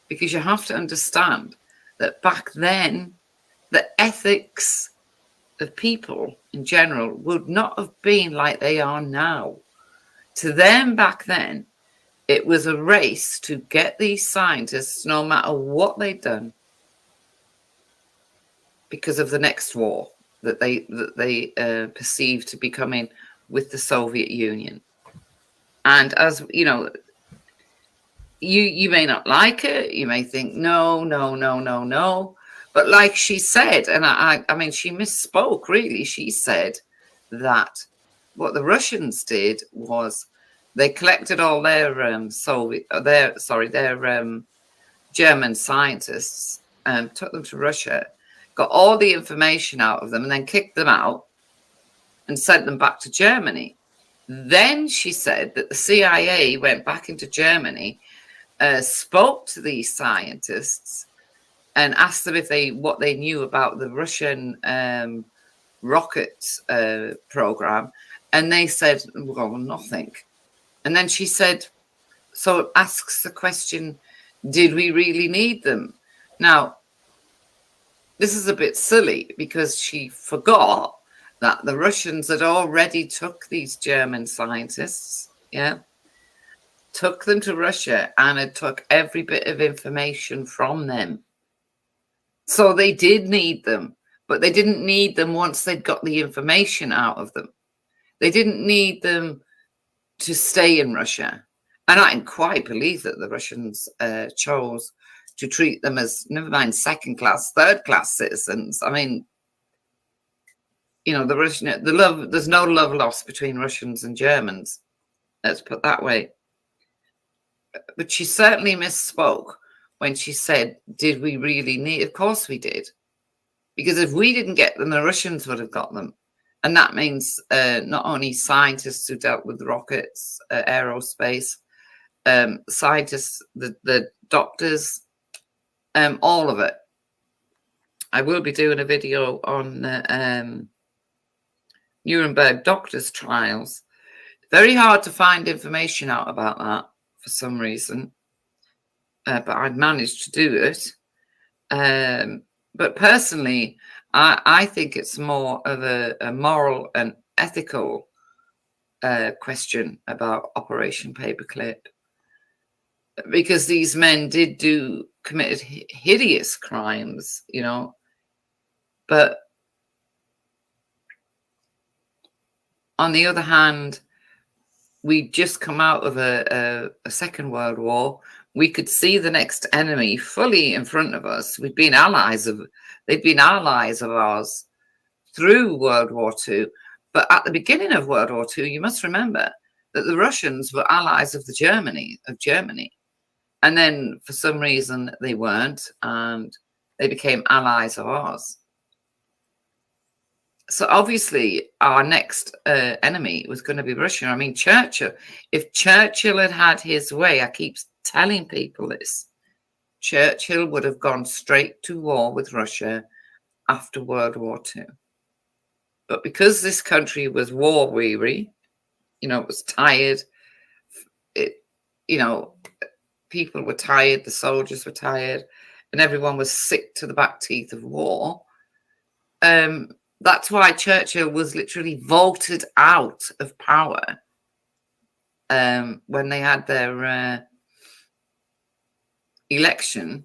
because you have to understand that back then, the ethics of people in general would not have been like they are now. To them back then, it was a race to get these scientists, no matter what they'd done, because of the next war that they perceived to be coming with the Soviet Union. And as you know, you may not like it, you may think no, but like she said, and I mean, she misspoke really. She said that what the Russians did was they collected all their German scientists and took them to Russia, got all the information out of them, and then kicked them out and sent them back to Germany. Then she said that the CIA went back into Germany, spoke to these scientists, and asked them if what they knew about the Russian rocket program, and they said, well, nothing. And then she said, so it asks the question, did we really need them? Now, this is a bit silly because she forgot that the Russians had already took these German scientists, took them to Russia and had took every bit of information from them. So they did need them, but they didn't need them once they'd got the information out of them. They didn't need them to stay in Russia. And I can quite believe that the Russians chose to treat them as, never mind second class, third class citizens. I mean, you know, there's no love lost between Russians and Germans. Let's put it that way. But she certainly misspoke when she said, did we really need? Of course we did. Because if we didn't get them, the Russians would have got them. And that means not only scientists who dealt with rockets, aerospace, scientists, the doctors, all of it. I will be doing a video on the Nuremberg doctors' trials. Very hard to find information out about that for some reason. But I'd managed to do it. But personally, I think it's more of a moral and ethical question about Operation Paperclip, because these men committed hideous crimes, you know, but on the other hand, we'd just come out of a Second World War. We could see the next enemy fully in front of us. They'd been allies of ours through World War II. But at the beginning of World War II, you must remember that the Russians were allies of Germany. And then for some reason they weren't, and they became allies of ours. So obviously our next enemy was going to be Russia. I mean, Churchill, if Churchill had had his way, I keep telling people this, Churchill would have gone straight to war with Russia after World War II. But because this country was war weary, you know, it was tired, people were tired, the soldiers were tired, and everyone was sick to the back teeth of war. That's why Churchill was literally voted out of power when they had their election.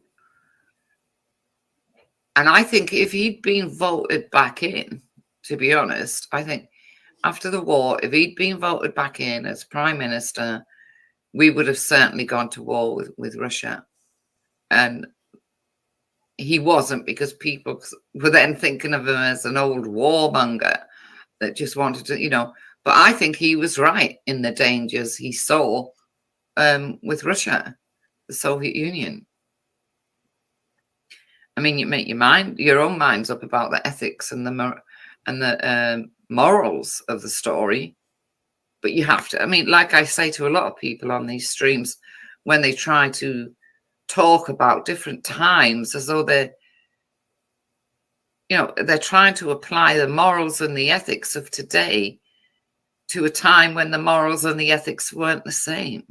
And I think if he'd been voted back in, to be honest, I think after the war, if he'd been voted back in as prime minister, we would have certainly gone to war with Russia. And he wasn't, because people were then thinking of him as an old warmonger that just wanted to, but I think he was right in the dangers he saw with Russia, the Soviet Union. I mean, you make your own minds up about the ethics and the morals of the story, but you have to. I mean, like I say to a lot of people on these streams, when they try to talk about different times, as though they're trying to apply the morals and the ethics of today to a time when the morals and the ethics weren't the same.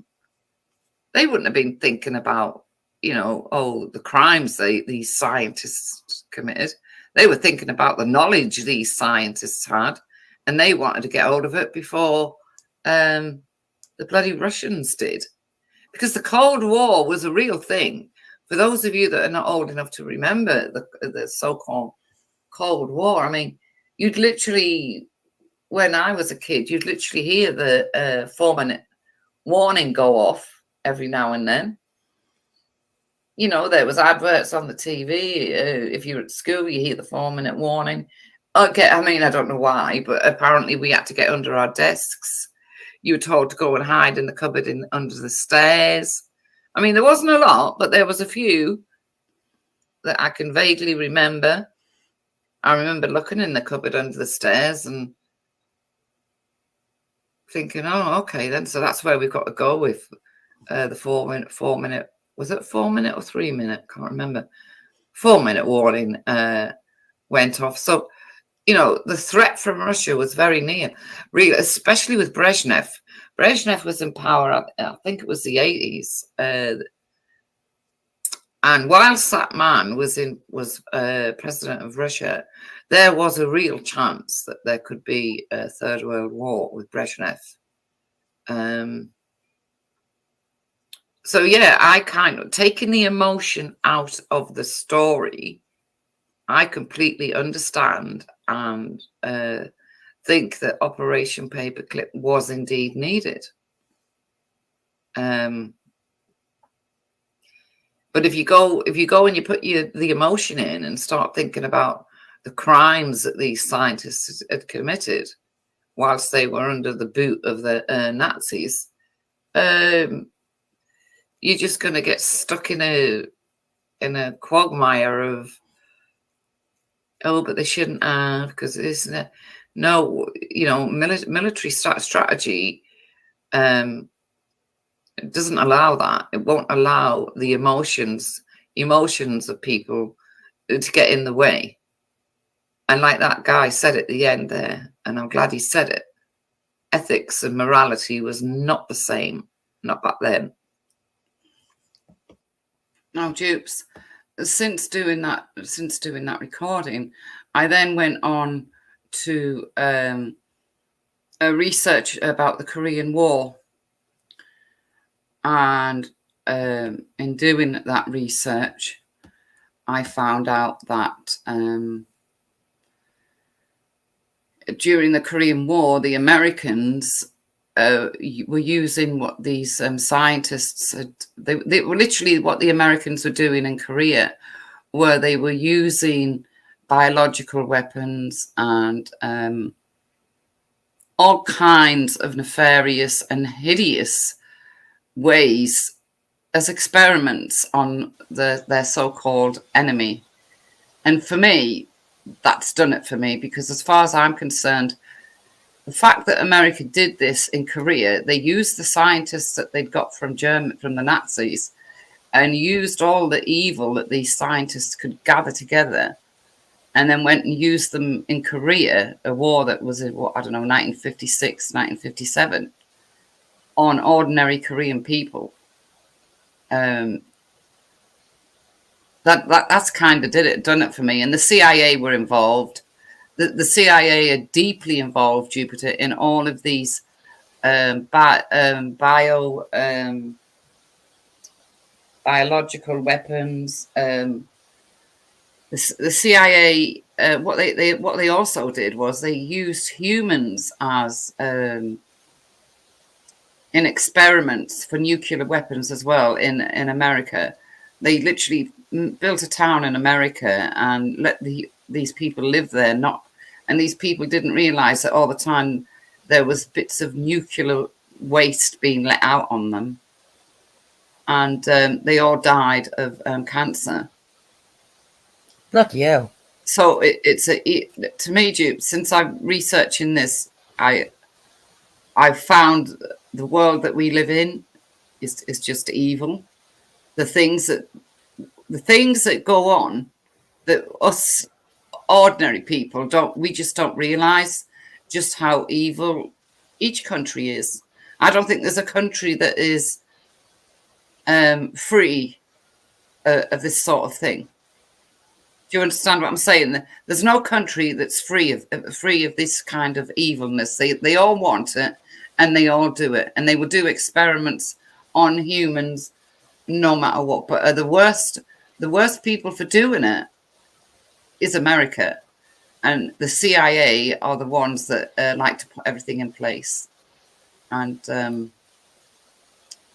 They wouldn't have been thinking about, the crimes these scientists committed. They were thinking about the knowledge these scientists had, and they wanted to get hold of it before the the bloody Russians did. Because the Cold War was a real thing. For those of you that are not old enough to remember the so-called Cold War, I mean, you'd literally, when I was a kid, you'd literally hear the 4-minute warning go off every now and then. You know, there was adverts on the TV. If you're at school, you hear the 4-minute warning. Okay, I mean, I don't know why, but apparently we had to get under our desks. You were told to go and hide in the cupboard under the stairs. I mean, there wasn't a lot, but there was a few that I can vaguely remember. I remember looking in the cupboard under the stairs and thinking, oh, okay, then. So that's where we've got to go with the 4-minute. Was it 4-minute or 3-minute? Can't remember. 4-minute warning went off. So, you know, the threat from Russia was very near, really, especially with Brezhnev. Brezhnev was in power, I think it was the 80s. And whilst that man was president of Russia, there was a real chance that there could be a Third World War with Brezhnev. So, yeah, I kind of, taking the emotion out of the story, I completely understand and think that Operation Paperclip was indeed needed. But if you go and you put the emotion in and start thinking about the crimes that these scientists had committed whilst they were under the boot of the Nazis, you're just going to get stuck in a quagmire of, oh, but they shouldn't have, because it isn't. No, you know, military strategy doesn't allow that. It won't allow the emotions of people to get in the way. And like that guy said at the end there, and I'm glad he said it, ethics and morality was not the same, not back then. Now, dupes, since doing that recording, I then went on to a research about the Korean War. And in doing that research, I found out that during the Korean War, the Americans were using what these scientists had. They were literally what the Americans were doing in Korea, where they were using biological weapons and all kinds of nefarious and hideous ways as experiments on their so-called enemy. And for me, that's done it for me, because as far as I'm concerned, the fact that America did this in Korea, they used the scientists that they'd got from the Nazis, and used all the evil that these scientists could gather together, and then went and used them in Korea, a war that was in, 1956, 1957, on ordinary Korean people. That's kind of done it for me. And the CIA were involved. The CIA are deeply involved, Jupiter, in all of these biological weapons. The CIA, what they also did was they used humans as in experiments for nuclear weapons as well in America. They literally built a town in America and let these people live there. And these people didn't realize that all the time there was bits of nuclear waste being let out on them. And they all died of cancer. Bloody hell. So to me, Jupe, since I'm researching this, I found the world that we live in is just evil. The things that go on that us ordinary people just don't realize just how evil each country is. I don't think there's a country that is free of this sort of thing. Do you understand what I'm saying? There's no country that's free of this kind of evilness. They all want it, and they all do it, and they will do experiments on humans no matter what. But the worst people for doing it is America, and the CIA are the ones that like to put everything in place. And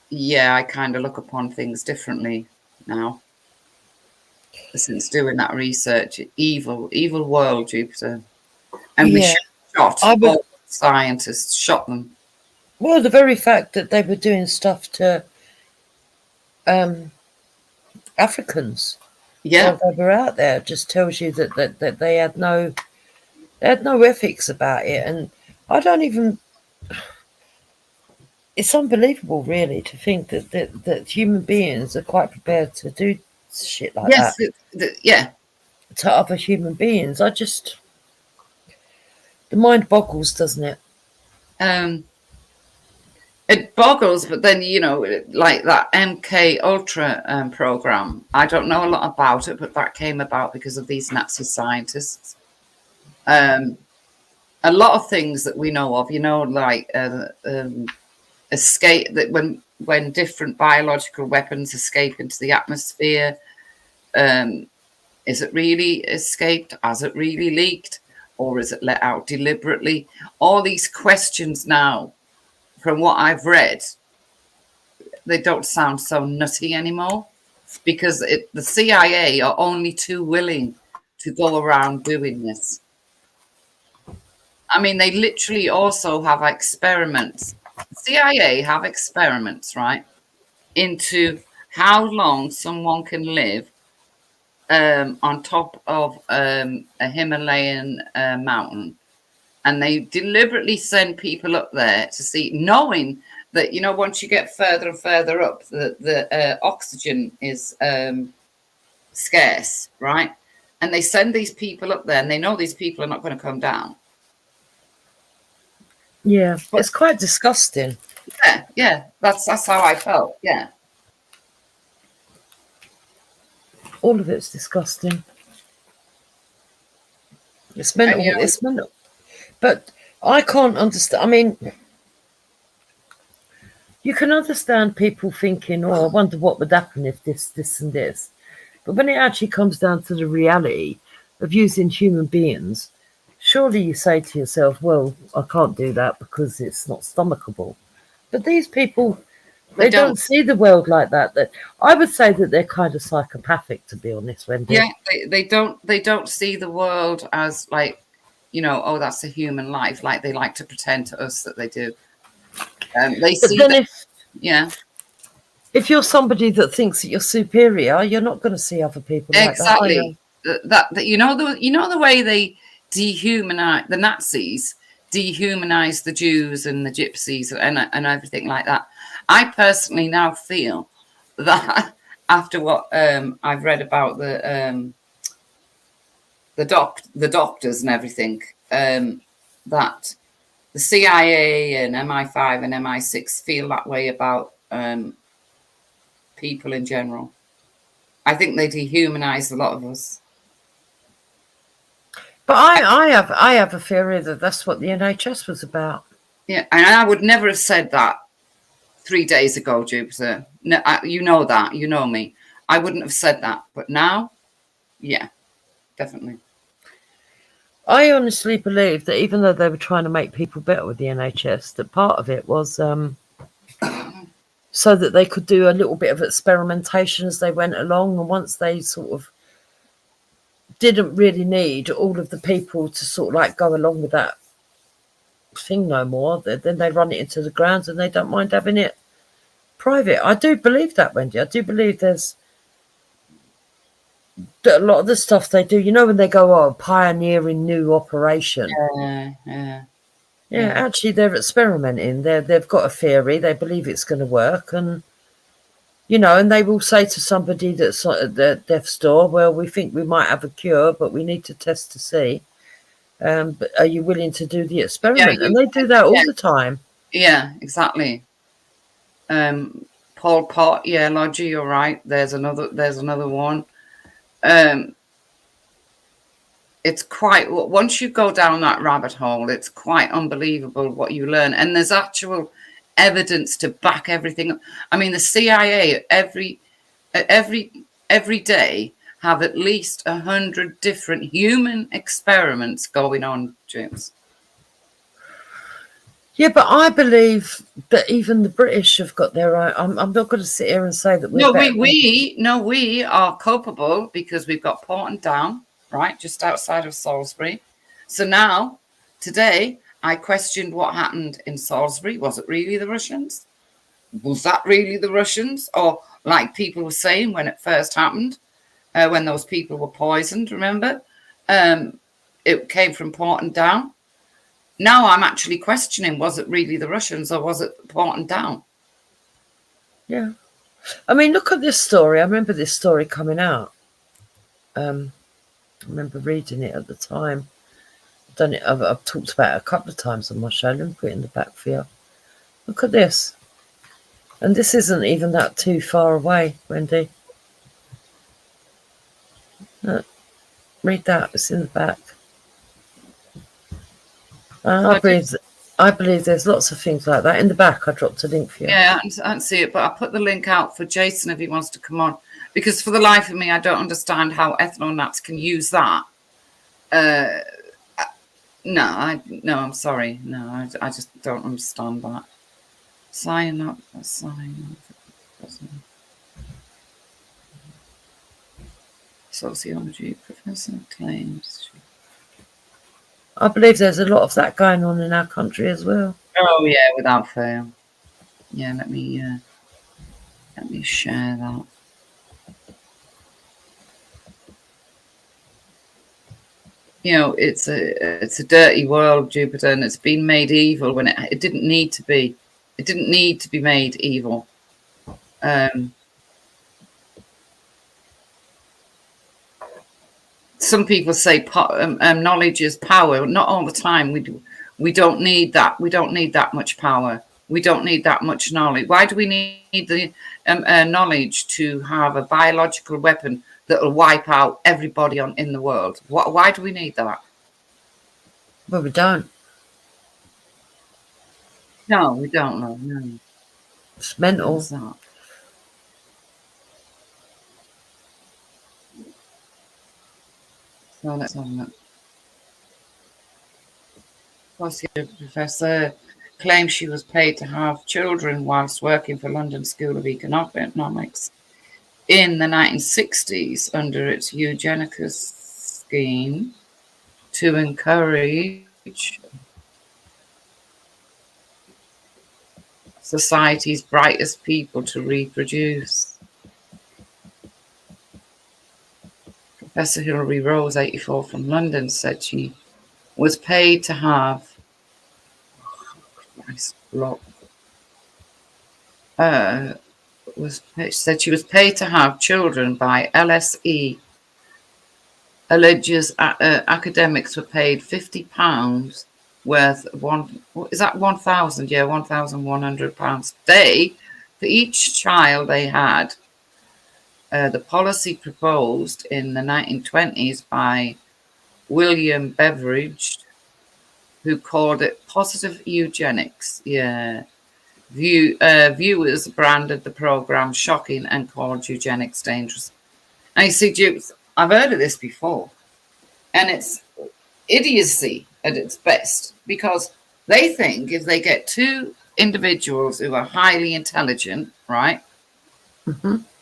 yeah, I kind of look upon things differently now since doing that research. Evil world, Jupiter. And we shot all scientists, shot them. Well, the very fact that they were doing stuff to Africans while they were out there just tells you that they had no ethics about it. And I don't even... It's unbelievable, really, to think that human beings are quite prepared to do shit like that. To other human beings. The mind boggles, doesn't it? It boggles, but then, you know, like that MK Ultra program, I don't know a lot about it, but that came about because of these Nazi scientists. A lot of things that we know of, you know, like escape, that when different biological weapons escape into the atmosphere, is it really escaped? Has it really leaked? Or is it let out deliberately? All these questions now, from what I've read, they don't sound so nutty anymore, because the CIA are only too willing to go around doing this. I mean, they literally also have experiments. The CIA have experiments, right, into how long someone can live on top of a Himalayan mountain. And they deliberately send people up there to see, knowing that, you know, once you get further and further up, the oxygen is scarce, right? And they send these people up there, and they know these people are not going to come down. Yeah, but it's quite disgusting. Yeah, that's how I felt. Yeah, all of it's disgusting. It's mental. And, you know, it's mental. But I can't understand. I mean, you can understand people thinking, "Oh, I wonder what would happen if this, and this." But when it actually comes down to the reality of using human beings, surely you say to yourself, well, I can't do that because it's not stomachable. But these people, they don't see the world like that. That I would say that they're kind of psychopathic, to be honest, Wendy. Yeah, they don't see the world as, like, you know, oh, that's a human life. Like, they like to pretend to us that they do. They see that, if you're somebody that thinks that you're superior, you're not going to see other people like that, are you? That you know the way they dehumanize, the Nazis dehumanize the Jews and the Gypsies and everything like that. I personally now feel that after what I've read about the doctors and everything, that the CIA and MI5 and MI6 feel that way about people in general. I think they dehumanize a lot of us. But I have a theory that that's what the NHS was about. Yeah, and I would never have said that 3 days ago, Jupiter. No, you know that. You know me. I wouldn't have said that. But now, yeah, definitely. I honestly believe that even though they were trying to make people better with the NHS, that part of it was so that they could do a little bit of experimentation as they went along. And once they sort of didn't really need all of the people to sort of like go along with that thing no more, then they run it into the ground and they don't mind having it private. I do believe that, Wendy. I do believe there's a lot of the stuff they do, you know, when they go, oh, pioneering new operation. Yeah, actually they're experimenting. They've got a theory, they believe it's going to work, and you know, and they will say to somebody that's at the death's door, well, we think we might have a cure, but we need to test to see. But are you willing to do the experiment? And they do that all the time. Yeah, exactly. Pol Pot, yeah, Lodgy, you're right. There's another one. it's quite, once you go down that rabbit hole, it's quite unbelievable what you learn. And there's actual evidence to back everything up. I mean, the CIA every day have at least 100 different human experiments going on, James. Yeah, but I believe that even the British have got their own. I'm not going to sit here and say that we're better. We are culpable because we've got Porton Down, right, just outside of Salisbury. So now, today, I questioned what happened in Salisbury. Was it really the Russians? Was that really the Russians? Or like people were saying when it first happened, when those people were poisoned, remember? It came from Porton Down. Now I'm actually questioning, was it really the Russians or was it Porton Down? Yeah. I mean, look at this story. I remember this story coming out. I remember reading it at the time. I've talked about it a couple of times on my show. Let me put it in the back for you. Look at this. And this isn't even that too far away, Wendy. Look, read that. It's in the back. I believe there's lots of things like that. In the back, I dropped a link for you. Yeah, I can't see it, but I put the link out for Jason if he wants to come on. Because for the life of me, I don't understand how ethnonats can use that. No, I'm sorry. No, I just don't understand that. Sign up. Sociology professor claims. I believe there's a lot of that going on in our country as well. Oh yeah, without fail. Yeah, let me share that. You know, it's a dirty world, Jupiter, and it's been made evil when it didn't need to be. It didn't need to be made evil. Some people say knowledge is power. Not all the time. We don't need that. We don't need that much power. We don't need that much knowledge. Why do we need the knowledge to have a biological weapon that will wipe out everybody in the world? Why do we need that? Well, we don't. No, we don't. No. It's mental. What's that? So let's have a look. Professor claims she was paid to have children whilst working for London School of Economics in the 1960s under its eugenics scheme to encourage society's brightest people to reproduce. Professor Hilary Rose, 84, from London, said she was paid to have said she was paid to have children by LSE. Alleges academics were paid £50 worth is that 1,000? Yeah, £1,100 a day for each child they had. The policy proposed in the 1920s by William Beveridge, who called it positive eugenics. Yeah. Viewers branded the program shocking and called eugenics dangerous. And you see, Jukes, I've heard of this before, and it's idiocy at its best, because they think if they get two individuals who are highly intelligent, right,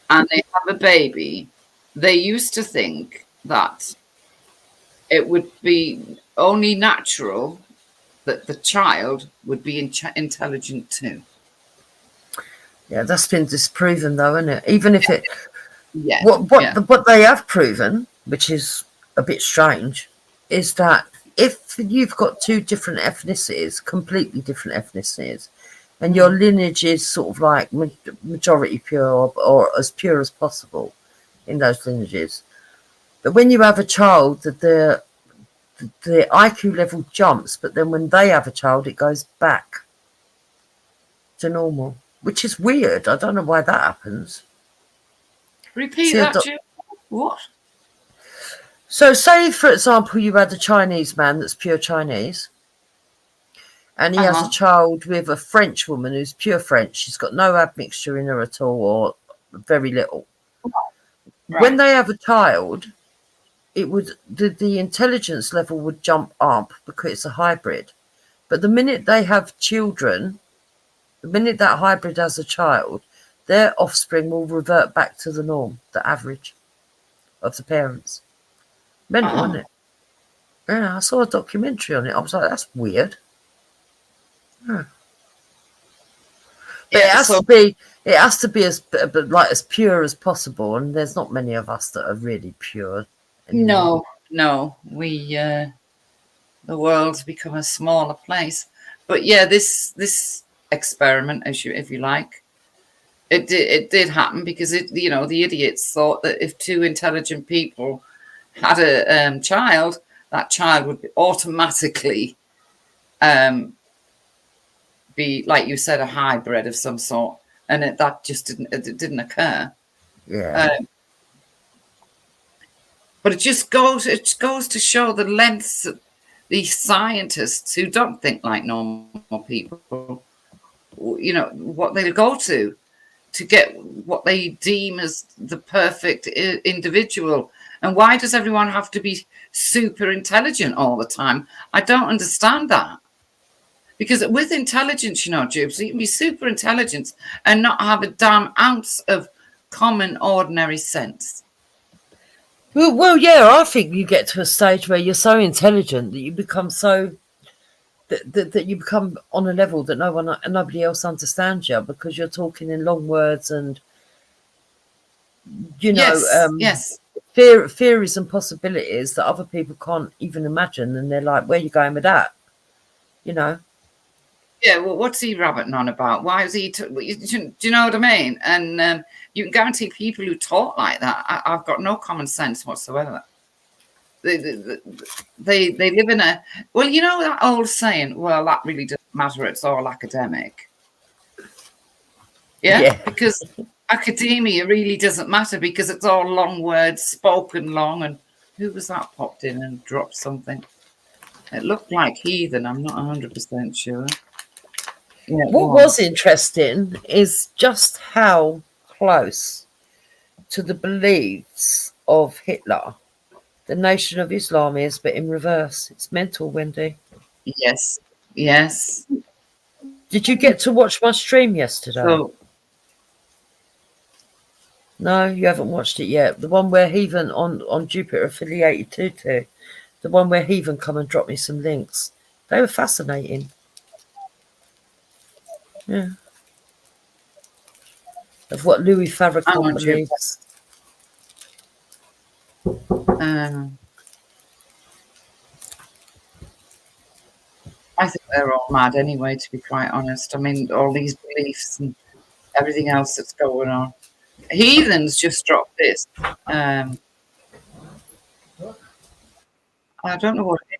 and they have a baby, they used to think that it would be only natural that the child would be intelligent too. Yeah, that's been disproven though, isn't it? Even if it... Yeah. What they have proven, which is a bit strange, is that if you've got two different ethnicities, completely different ethnicities, and your lineage is sort of like majority pure or as pure as possible in those lineages, but when you have a child, that the IQ level jumps, but then when they have a child, it goes back to normal, which is weird. I don't know why that happens. Repeat that, Jim. What? So say, for example, you had a Chinese man that's pure Chinese, and he has a child with a French woman who's pure French. She's got no admixture in her at all, or very little. Right. When they have a child, it would the intelligence level would jump up because it's a hybrid. But the minute they have children, the minute that hybrid has a child, their offspring will revert back to the norm, the average of the parents. Mental, isn't it? Yeah, I saw a documentary on it. I was like, that's weird. But it has to be as pure as possible, and there's not many of us that are really pure anymore. No, the world's become a smaller place. But yeah, this experiment, if you like, it did happen because the idiots thought that if two intelligent people had a child, that child would automatically be, like you said, a hybrid of some sort, and that just didn't occur. Yeah. But it goes to show the lengths that these scientists who don't think like normal people, what they'll go to get what they deem as the perfect individual. And why does everyone have to be super intelligent all the time? I don't understand that. Because with intelligence, Jubes, you can be super intelligent and not have a damn ounce of common, ordinary sense. Well, yeah, I think you get to a stage where you're so intelligent that you become that you become on a level that nobody else understands you, because you're talking in long words and yes. Theories and possibilities that other people can't even imagine, and they're like, where are you going with that? Yeah, well, what's he rabbiting on about? Why is he? Do you know what I mean? And you can guarantee people who talk like that, I've got no common sense whatsoever. They live in a, well, that old saying, well, that really doesn't matter, it's all academic. Yeah. Because academia really doesn't matter, because it's all long words, spoken long. And who was that popped in and dropped something? It looked like Heathen, I'm not 100% sure. Yeah, what was interesting is just how close to the beliefs of Hitler the Nation of Islam is, but in reverse. It's mental, Wendy. Yes. Did you get to watch my stream yesterday? No, you haven't watched it yet. The one where Heathen on Jupiter affiliated to. The one where Heathen come and drop me some links. They were fascinating. Yeah. Of what Louis Farrakhan believes. I think they're all mad anyway, to be quite honest. I mean, all these beliefs and everything else that's going on. Heathens just dropped this. I don't know what it is.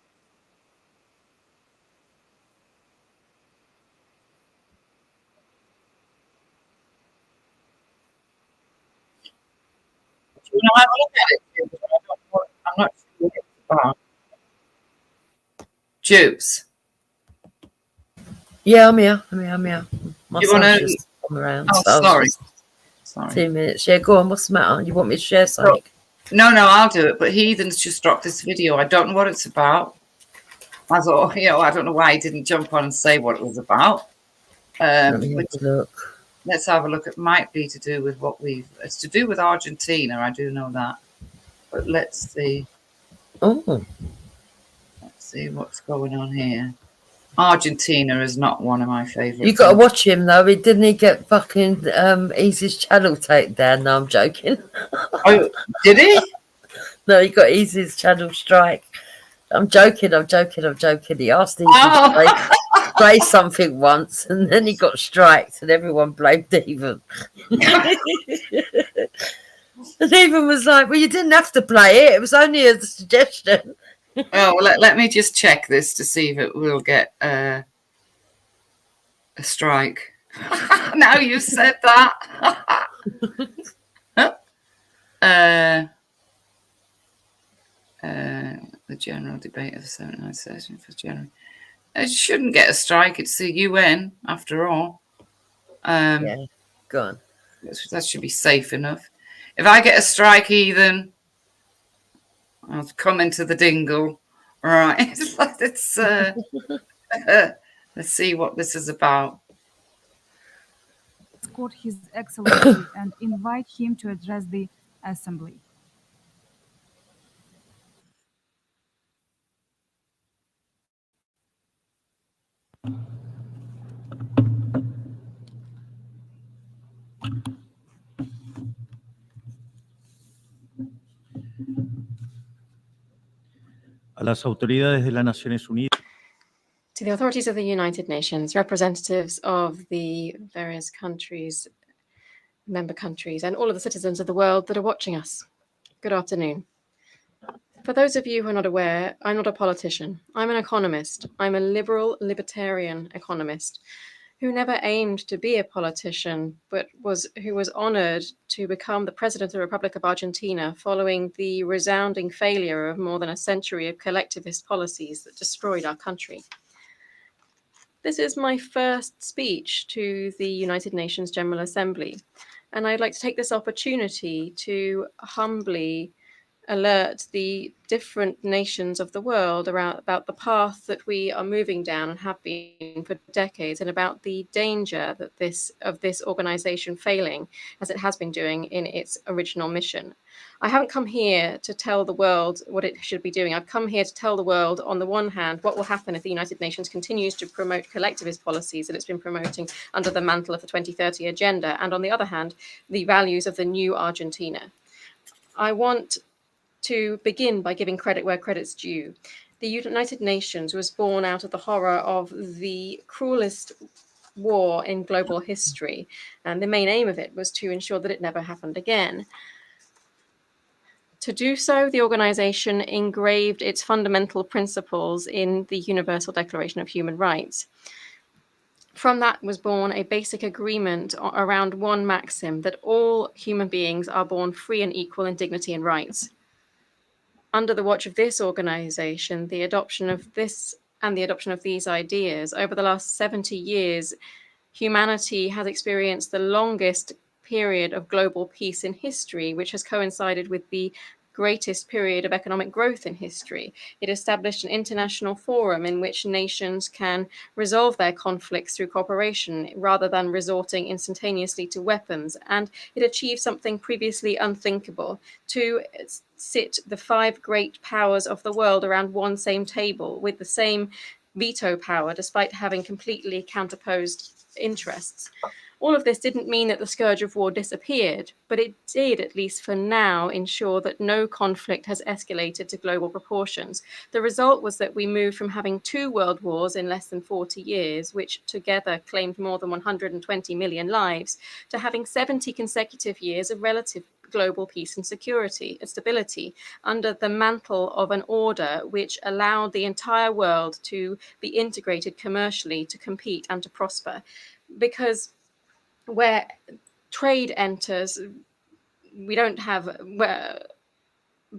Do you want to have a look at it? I'm not sure what it's about. Jukes. Yeah, I'm here. My you want to come around? Oh, sorry. 2 minutes. Yeah, go on. What's the matter? You want me to share something? No, I'll do it. But Heathen's just dropped this video. I don't know what it's about. I thought, I don't know why he didn't jump on and say what it was about. Let me have a look. Let's have a look. It might be to do with it's to do with Argentina. I do know that. But let's see. Oh. Let's see what's going on here. Argentina is not one of my favourites. You got to watch him though. Didn't he get fucking Easy's channel taken down? No, I'm joking. Oh, did he? No, he got Easy's channel strike. I'm joking. He asked Easy to play something once, and then he got striked, and everyone blamed Even. And Even was like, "Well, you didn't have to play it. It was only a suggestion." Oh, well, let me just check this to see if it will get a strike. Now you said that. the general debate of the 79th session for January. It shouldn't get a strike. It's the UN, after all. Yeah, go on. That should be safe enough. If I get a strike, Ethan, I'll come into the dingle. All right. Let's see what this is about. Escort His Excellency and invite him to address the Assembly. A las autoridades de las Naciones Unidas. To the authorities of the United Nations, representatives of the various countries, member countries, and all of the citizens of the world that are watching us, good afternoon. For those of you who are not aware, I'm not a politician. I'm an economist. I'm a liberal, libertarian economist who never aimed to be a politician, but who was honored to become the president of the Republic of Argentina following the resounding failure of more than a century of collectivist policies that destroyed our country. This is my first speech to the United Nations General Assembly, and I'd like to take this opportunity to humbly alert the different nations of the world about the path that we are moving down and have been for decades, and about the danger that this organization failing as it has been doing in its original mission. I haven't come here to tell the world what it should be doing. I've come here to tell the world, on the one hand, what will happen if the United Nations continues to promote collectivist policies that it's been promoting under the mantle of the 2030 agenda, and on the other hand, the values of the new Argentina. I want to begin by giving credit where credit's due. The United Nations was born out of the horror of the cruelest war in global history, and the main aim of it was to ensure that it never happened again. To do so, the organization engraved its fundamental principles in the Universal Declaration of Human Rights. From that was born a basic agreement around one maxim, that all human beings are born free and equal in dignity and rights. Under the watch of this organization, the adoption of this and the adoption of these ideas, over the last 70 years, humanity has experienced the longest period of global peace in history, which has coincided with the greatest period of economic growth in history. It established an international forum in which nations can resolve their conflicts through cooperation rather than resorting instantaneously to weapons. And it achieved something previously unthinkable, to sit the 5 great powers of the world around one same table with the same veto power, despite having completely counterposed interests. All of this didn't mean that the scourge of war disappeared, but it did, at least for now, ensure that no conflict has escalated to global proportions. The result was that we moved from having 2 world wars in less than 40 years, which together claimed more than 120 million lives, to having 70 consecutive years of relative global peace and security and stability under the mantle of an order which allowed the entire world to be integrated commercially, to compete and to prosper. Because where trade enters, we don't have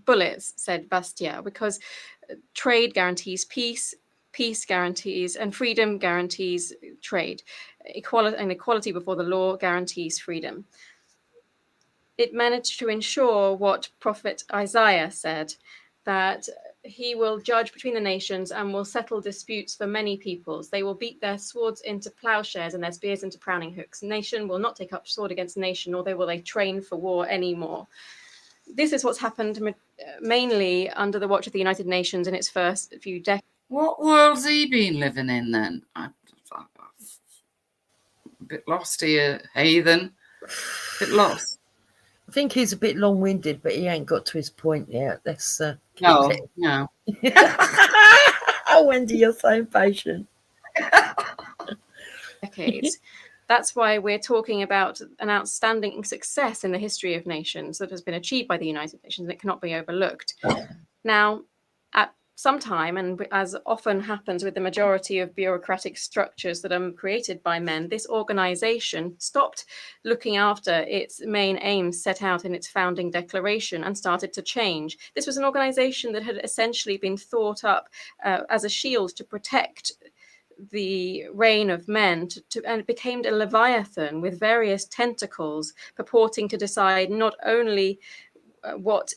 bullets, said Bastiat, because trade guarantees peace, peace guarantees, and freedom guarantees trade. Equality before the law guarantees freedom. It managed to ensure what Prophet Isaiah said, that he will judge between the nations and will settle disputes for many peoples. They will beat their swords into plowshares and their spears into pruning hooks. Nation will not take up sword against nation, nor will they train for war anymore. This is what's happened mainly under the watch of the United Nations in its first few decades. What world's he been living in then? I'm a bit lost here, Heathen. A bit lost. I think he's a bit long-winded, but he ain't got to his point yet. Let's No. Oh, Wendy, you're so impatient. Decades. That's why we're talking about an outstanding success in the history of nations that has been achieved by the United Nations, and it cannot be overlooked. Now, some time, and as often happens with the majority of bureaucratic structures that are created by men, this organization stopped looking after its main aims set out in its founding declaration and started to change. This was an organization that had essentially been thought up as a shield to protect the reign of men, and it became a leviathan with various tentacles purporting to decide not only what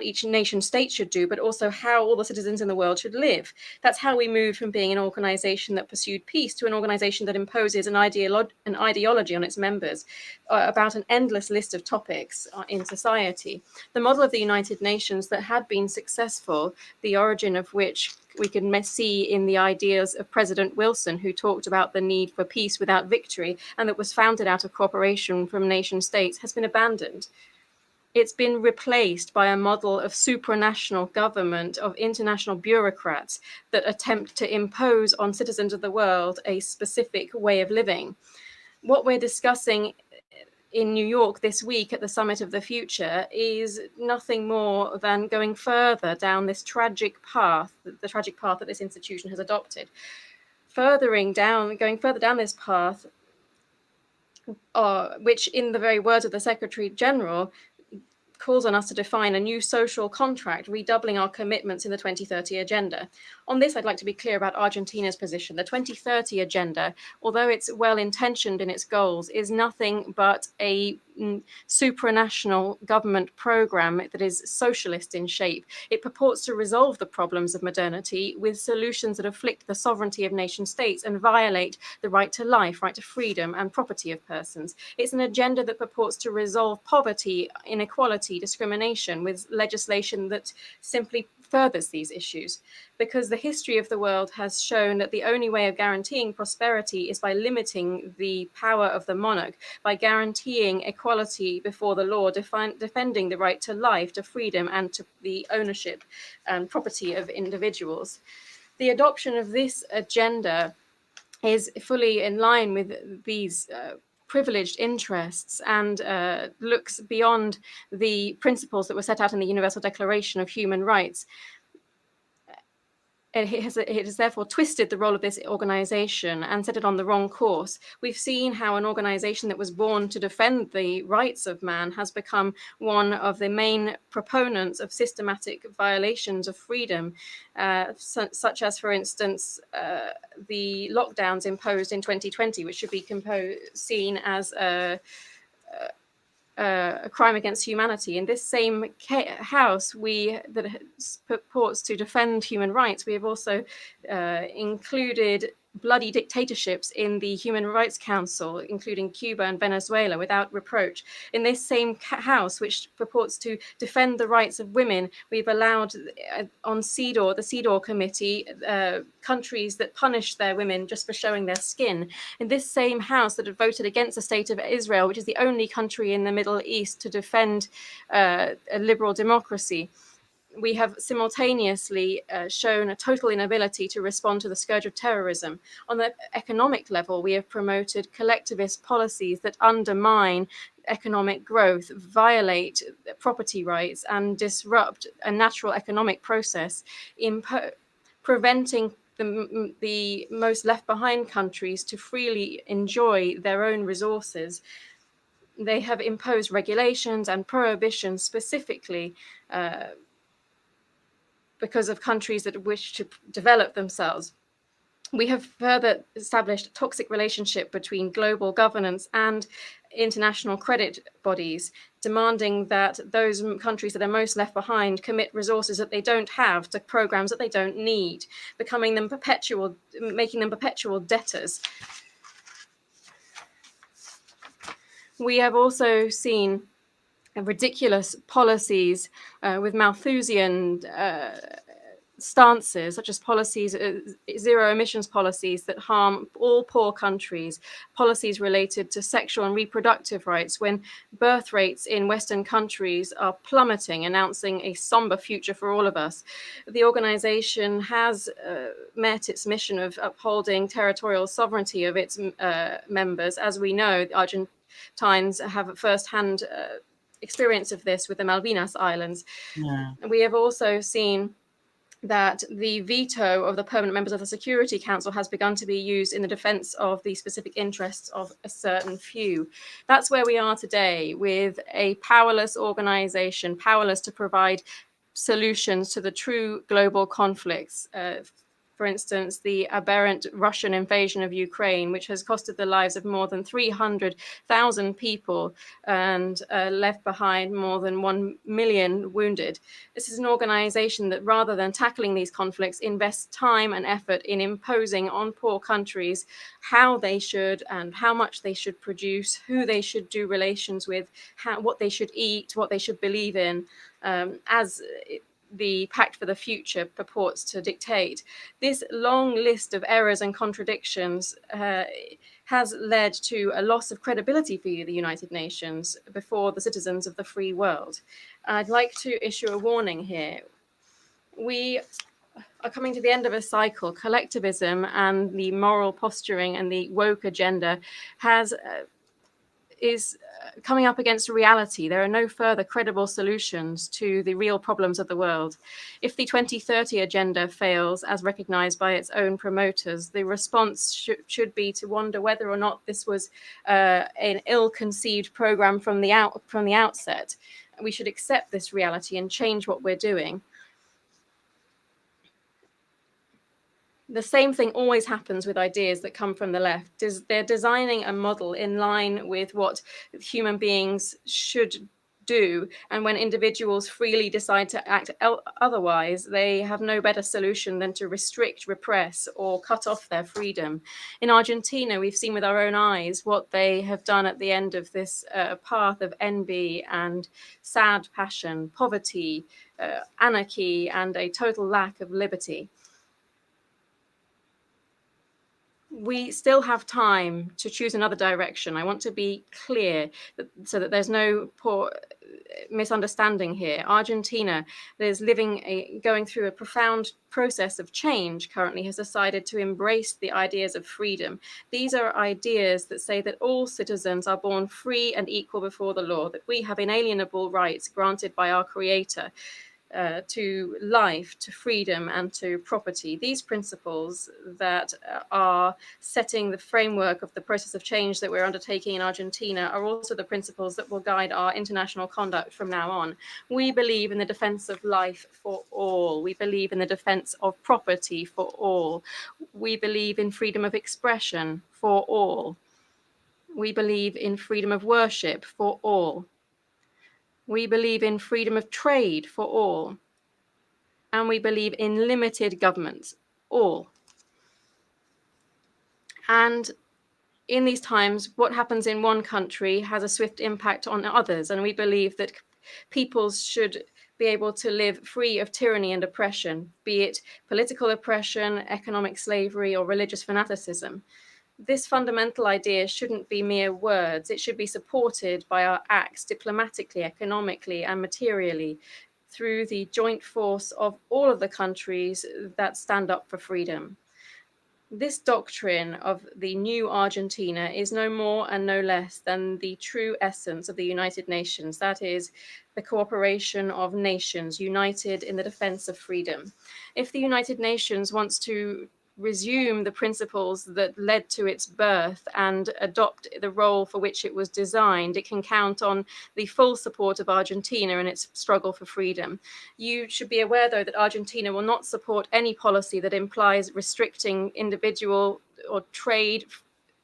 each nation state should do, but also how all the citizens in the world should live. That's how we moved from being an organization that pursued peace to an organization that imposes an ideology on its members about an endless list of topics in society. The model of the United Nations that had been successful, the origin of which we can see in the ideas of President Wilson, who talked about the need for peace without victory, and that was founded out of cooperation from nation states, has been abandoned. It's been replaced by a model of supranational government, of international bureaucrats that attempt to impose on citizens of the world a specific way of living. What we're discussing in New York this week at the Summit of the Future is nothing more than going further down this tragic path, the tragic path that this institution has adopted. Going further down this path, which in the very words of the Secretary General, calls on us to define a new social contract, redoubling our commitments in the 2030 agenda. On this, I'd like to be clear about Argentina's position. The 2030 agenda, although it's well-intentioned in its goals, is nothing but a supranational government program that is socialist in shape. It purports to resolve the problems of modernity with solutions that afflict the sovereignty of nation states and violate the right to life, right to freedom, and property of persons. It's an agenda that purports to resolve poverty, inequality, discrimination with legislation that simply furthers these issues, because the history of the world has shown that the only way of guaranteeing prosperity is by limiting the power of the monarch, by guaranteeing equality before the law, defending the right to life, to freedom, and to the ownership and property of individuals. The adoption of this agenda is fully in line with these privileged interests and looks beyond the principles that were set out in the Universal Declaration of Human Rights. It has therefore twisted the role of this organization and set it on the wrong course. We've seen how an organization that was born to defend the rights of man has become one of the main proponents of systematic violations of freedom, such as, for instance, the lockdowns imposed in 2020, which should be seen as a crime against humanity. In this same house, that purports to defend human rights, we have also included bloody dictatorships in the Human Rights Council, including Cuba and Venezuela, without reproach. In this same house, which purports to defend the rights of women, we've allowed on CEDAW, the CEDAW committee, countries that punish their women just for showing their skin. In this same house that had voted against the state of Israel, which is the only country in the Middle East to defend a liberal democracy, we have simultaneously shown a total inability to respond to the scourge of terrorism. On the economic level, we have promoted collectivist policies that undermine economic growth, violate property rights, and disrupt a natural economic process, preventing the most left behind countries to freely enjoy their own resources. They have imposed regulations and prohibitions specifically because of countries that wish to develop themselves. We have further established a toxic relationship between global governance and international credit bodies, demanding that those countries that are most left behind commit resources that they don't have to programs that they don't need, making them perpetual debtors. We have also seen ridiculous policies with Malthusian stances, such as policies, zero emissions policies that harm all poor countries, policies related to sexual and reproductive rights, when birth rates in Western countries are plummeting, announcing a somber future for all of us. The organization has met its mission of upholding territorial sovereignty of its members. As we know, the Argentines have a first-hand experience of this with the Malvinas Islands. Yeah. We have also seen that the veto of the permanent members of the Security Council has begun to be used in the defense of the specific interests of a certain few. That's where we are today, with a powerless organization, powerless to provide solutions to the true global conflicts. For instance, the aberrant Russian invasion of Ukraine, which has costed the lives of more than 300,000 people and left behind more than 1 million wounded. This is an organization that, rather than tackling these conflicts, invests time and effort in imposing on poor countries how they should and how much they should produce, who they should do relations with, what they should eat, what they should believe in, as the Pact for the Future purports to dictate. This long list of errors and contradictions has led to a loss of credibility for the United Nations before the citizens of the free world. I'd like to issue a warning here. We are coming to the end of a cycle. Collectivism and the moral posturing and the woke agenda is coming up against reality. There are no further credible solutions to the real problems of the world. If the 2030 agenda fails, as recognized by its own promoters, the response should be to wonder whether or not this was an ill-conceived program from the outset. We should accept this reality and change what we're doing. The same thing always happens with ideas that come from the left. They're designing a model in line with what human beings should do. And when individuals freely decide to act otherwise, they have no better solution than to restrict, repress, or cut off their freedom. In Argentina, we've seen with our own eyes what they have done at the end of this path of envy and sad passion, poverty, anarchy, and a total lack of liberty. We still have time to choose another direction. I want to be clear so that there's no poor misunderstanding here. Argentina is going through a profound process of change currently, has decided to embrace the ideas of freedom. These are ideas that say that all citizens are born free and equal before the law, that we have inalienable rights granted by our Creator. To life, to freedom, and to property. These principles that are setting the framework of the process of change that we're undertaking in Argentina are also the principles that will guide our international conduct from now on. We believe in the defense of life for all. We believe in the defense of property for all. We believe in freedom of expression for all. We believe in freedom of worship for all. We believe in freedom of trade for all. And we believe in limited government, all. And in these times, what happens in one country has a swift impact on others. And we believe that peoples should be able to live free of tyranny and oppression, be it political oppression, economic slavery, or religious fanaticism. This fundamental idea shouldn't be mere words. It should be supported by our acts diplomatically, economically, and materially through the joint force of all of the countries that stand up for freedom. This doctrine of the new Argentina is no more and no less than the true essence of the United Nations. That is the cooperation of nations united in the defense of freedom. If the United Nations wants to resume the principles that led to its birth and adopt the role for which it was designed, it can count on the full support of Argentina in its struggle for freedom. You should be aware, though, that Argentina will not support any policy that implies restricting individual or trade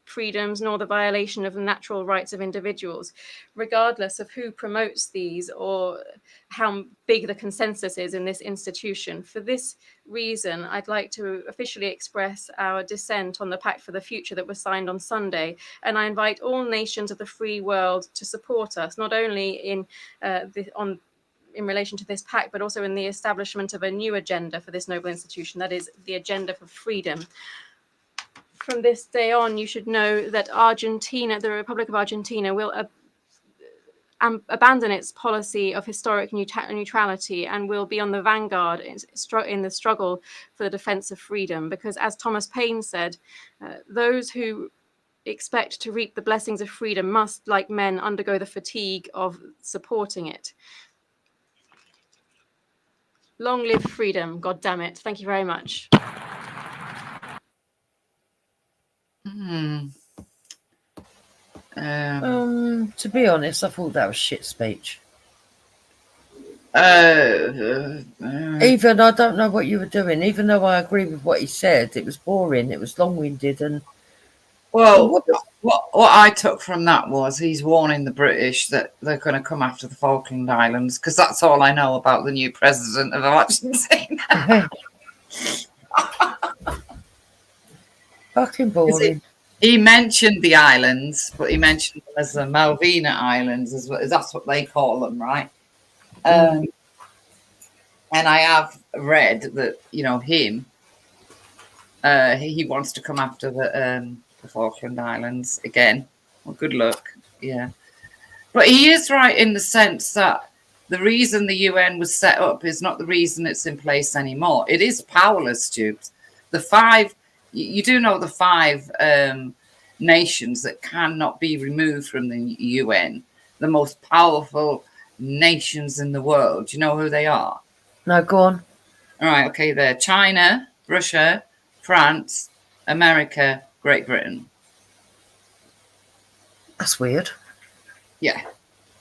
freedoms, nor the violation of the natural rights of individuals, regardless of who promotes these or how big the consensus is in this institution. For this reason, I'd like to officially express our dissent on the Pact for the Future that was signed on Sunday, and I invite all nations of the free world to support us, not only in relation to this pact, but also in the establishment of a new agenda for this noble institution, that is the agenda for freedom. From this day on, you should know that Argentina, the Republic of Argentina, will abandon its policy of historic neutrality and will be on the vanguard in the struggle for the defense of freedom. Because as Thomas Paine said, those who expect to reap the blessings of freedom must, like men, undergo the fatigue of supporting it. Long live freedom. God damn it. Thank you very much. To be honest, I thought that was shit speech. Even I don't know what you were doing. Even though I agree with what he said, it was boring. It was long-winded, and well, what I took from that was he's warning the British that they're going to come after the Falkland Islands, because that's all I know about the new president of Argentina. Fucking boring. He mentioned the islands, but he mentioned them as the Malvina Islands, as well. That's what they call them, right? And I have read that, you know, he wants to come after the Falkland Islands again. Well, good luck. Yeah. But he is right in the sense that the reason the UN was set up is not the reason it's in place anymore. It is powerless, Dupes. The five, you do know the five nations that cannot be removed from the UN, the most powerful nations in the world. Do you know who they are? No, go on. All right, okay, they're China, Russia, France, America, Great Britain. That's weird. Yeah.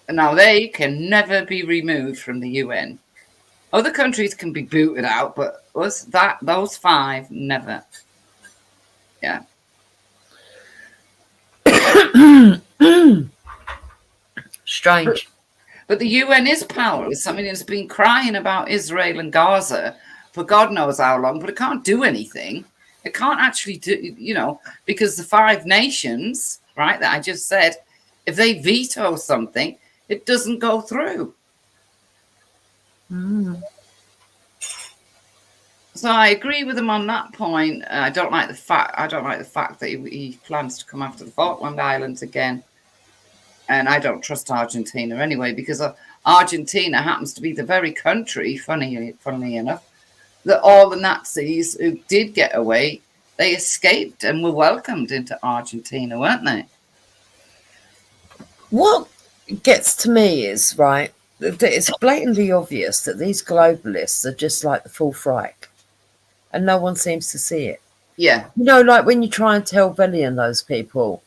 And now they can never be removed from the UN. Other countries can be booted out, but those five, never. Yeah. Strange. But the UN is powerless. I mean, it's been crying about Israel and Gaza for God knows how long, but it can't do anything. It can't actually do, you know, because the five nations, right, that I just said, if they veto something, it doesn't go through. So I agree with him on that point. I don't like the fact that he plans to come after the Falkland Islands again. And I don't trust Argentina anyway, because Argentina happens to be the very country, funnily enough, that all the Nazis who did get away, they escaped and were welcomed into Argentina, weren't they? What gets to me is, right, that it's blatantly obvious that these globalists are just like the Fourth Reich, and no one seems to see it. Yeah. You know, like when you try and tell Belly and those people,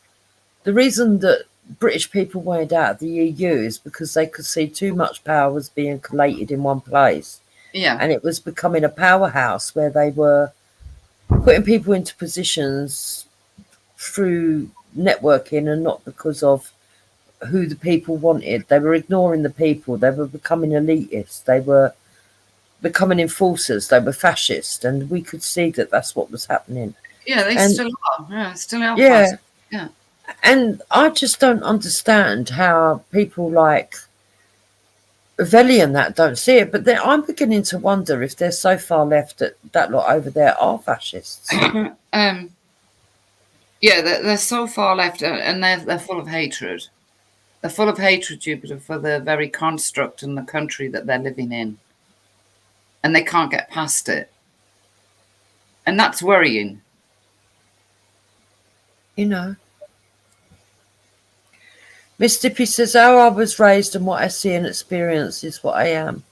the reason that British people wanted out of the EU is because they could see too much power was being collated in one place. Yeah. And it was becoming a powerhouse where they were putting people into positions through networking and not because of who the people wanted. They were ignoring the people. They were becoming elitists. They were becoming enforcers. They were fascist. And we could see that that's what was happening. Yeah, they still are. Yeah, still are. Yeah. Yeah. And I just don't understand how people like Veli and that don't see it. But I'm beginning to wonder if they're so far left that that lot over there are fascists. Yeah, they're so far left, and they're full of hatred. They're full of hatred, Jupiter, for the very construct and the country that they're living in. And they can't get past it. And that's worrying. You know. Miss Dippy says, how I was raised and what I see and experience is what I am.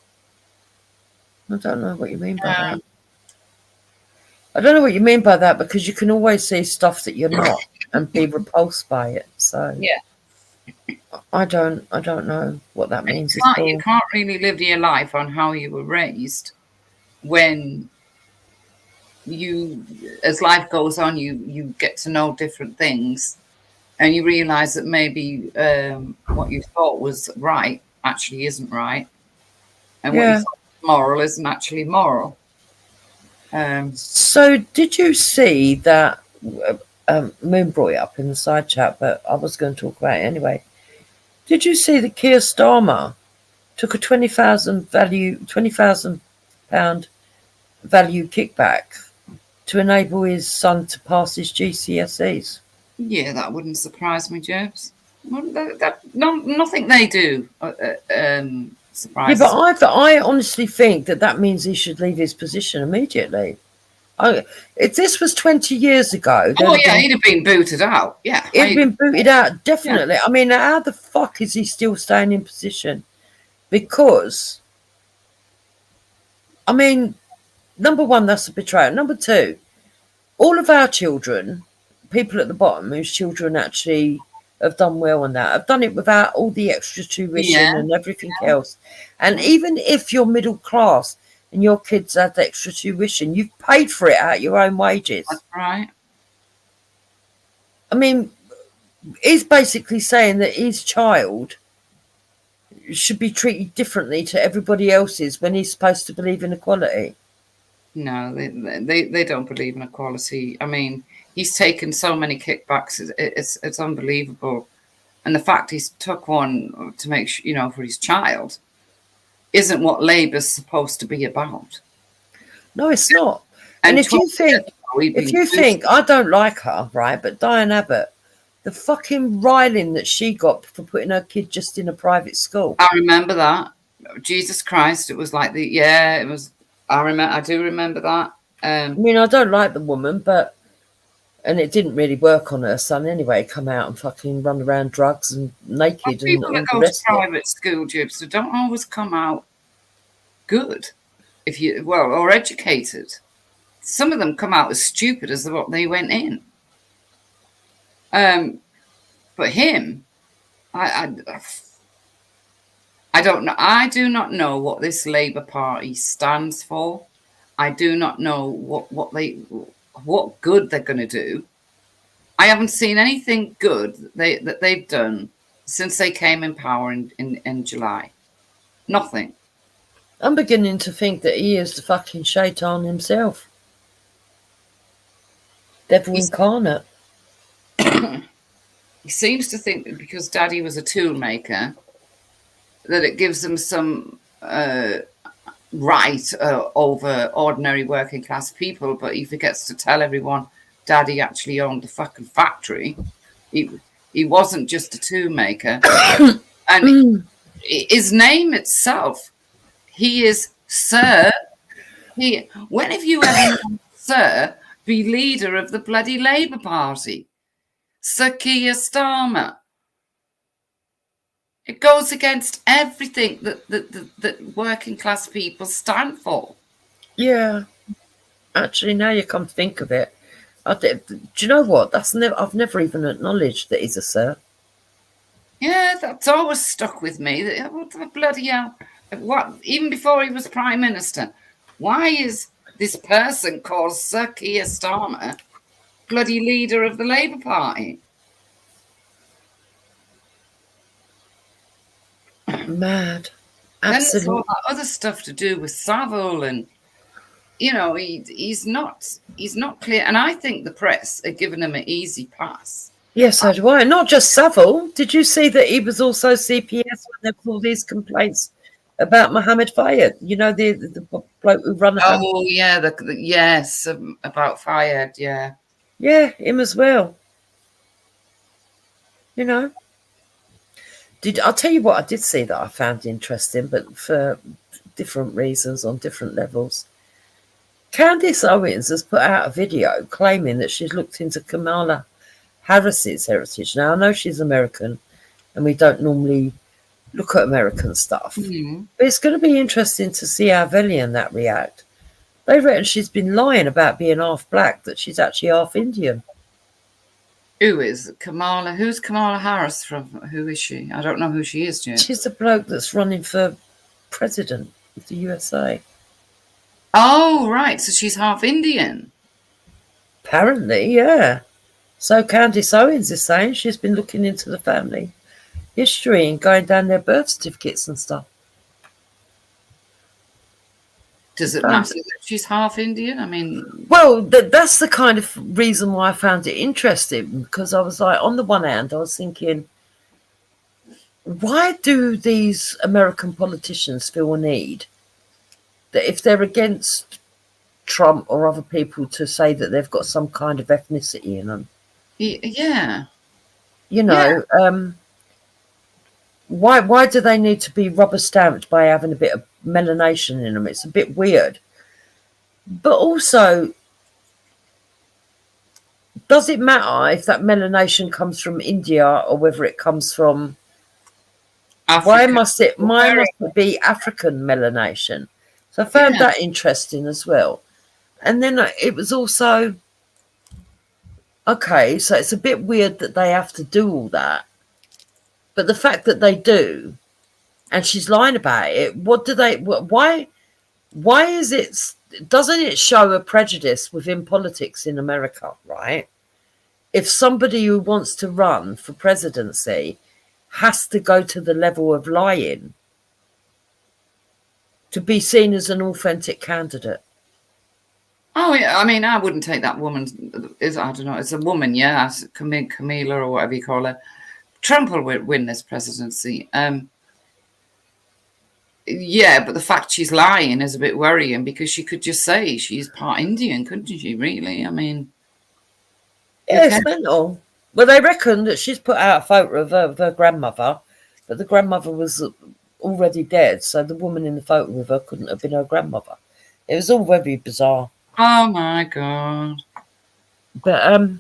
I don't know what you mean by that. I don't know what you mean by that, because you can always see stuff that you're not and be repulsed by it. So yeah, I don't know what that means. You can't really live your life on how you were raised when you, as life goes on, you get to know different things. And you realise that maybe what you thought was right actually isn't right. And what you thought was moral isn't actually moral. So did you see that Moon brought it up in the side chat, but I was going to talk about it anyway. Did you see that Keir Starmer took a £20,000 value kickback to enable his son to pass his GCSEs? Yeah, that wouldn't surprise me, Jobs. Nothing they do surprises. Yeah, but I honestly think that means he should leave his position immediately. If this was 20 years ago... he'd have been booted out. Yeah. He'd been booted out, definitely. Yeah. I mean, how the fuck is he still staying in position? Because I mean, number one, that's a betrayal. Number two, all of our children, people at the bottom whose children actually have done well on that, have done it without all the extra tuition and everything else. And even if you're middle class and your kids had extra tuition, you've paid for it out your own wages. That's right. I mean, he's basically saying that his child should be treated differently to everybody else's when he's supposed to believe in equality. No, they don't believe in equality. I mean, he's taken so many kickbacks. It's unbelievable. And the fact he's took one to make sure, you know, for his child isn't what Labour's supposed to be about. No, it's not. And if you think, I don't like her, right, but Diane Abbott, the fucking riling that she got for putting her kid just in a private school. I remember that. Jesus Christ, it was like it was, I do remember that. I mean, I don't like the woman, and it didn't really work on her son anyway, come out and fucking run around drugs and naked and all the rest of it. Private school, Jibs, don't always come out good or educated. Some of them come out as stupid as what they went in. But him, I don't know. I do not know what this Labour Party stands for. I do not know what good they're going to do. I haven't seen anything good that they've done since they came in power in July. Nothing. I'm beginning to think that he is the fucking shaitan himself. Devil incarnate. He seems to think that because Daddy was a tool maker, that it gives them some right over ordinary working class people, but he forgets to tell everyone Daddy actually owned the fucking factory. He wasn't just a tool maker. And his name itself, he is Sir. When have you ever known Sir be leader of the bloody Labour Party? Sir Keir Starmer. It goes against everything that working class people stand for. Yeah. Actually, now you come to think of it, do you know what? I've never even acknowledged that he's a sir. Yeah, that's always stuck with me. What the bloody hell? Even before he was Prime Minister, why is this person called Sir Keir Starmer bloody leader of the Labour Party? Mad. Absolutely. Then there's all that other stuff to do with Savile, and you know, he's not clear. And I think the press are giving him an easy pass. Yes, so do I. Not just Savile. Did you see that he was also CPS when there were all these complaints about Mohammed Fayed? You know, the bloke who run. Oh yeah, yes, about Fayed. Yeah, yeah, him as well. You know. I'll tell you what I did see that I found interesting, but for different reasons on different levels. Candace Owens has put out a video claiming that she's looked into Kamala Harris's heritage. Now, I know she's American and we don't normally look at American stuff, but it's going to be interesting to see how Veli and that react. They reckon she's been lying about being half black, that she's actually half Indian. Who is Kamala? Who's Kamala Harris from? Who is she? I don't know who she is, Jim. She's the bloke that's running for president of the USA. Oh, right. So she's half Indian. Apparently, yeah. So Candace Owens is saying she's been looking into the family history and going down their birth certificates and stuff. Does it matter that she's half Indian? I mean... Well, that's the kind of reason why I found it interesting, because I was like, on the one hand, I was thinking, why do these American politicians feel a need that if they're against Trump or other people to say that they've got some kind of ethnicity in them? Yeah. You know, why do they need to be rubber stamped by having a bit of melanation in them? It's a bit weird. But also, does it matter if that melanation comes from India or whether it comes from Africa? Why must it be African melanation? So I found that interesting as well. And then it was also, okay, so it's a bit weird that they have to do all that. But the fact that they do, and she's lying about it, why is it, doesn't it show a prejudice within politics in America, right? If somebody who wants to run for presidency has to go to the level of lying to be seen as an authentic candidate. Oh, yeah. I mean, I wouldn't take that woman. I don't know. It's a woman, yeah. Camila or whatever you call her. Trump will win this presidency. Yeah, but the fact she's lying is a bit worrying because she could just say she's part Indian, couldn't she, really? I mean... Yeah, it's mental. Well, they reckon that she's put out a photo of her grandmother, but the grandmother was already dead, so the woman in the photo with her couldn't have been her grandmother. It was all very bizarre. Oh, my God. But,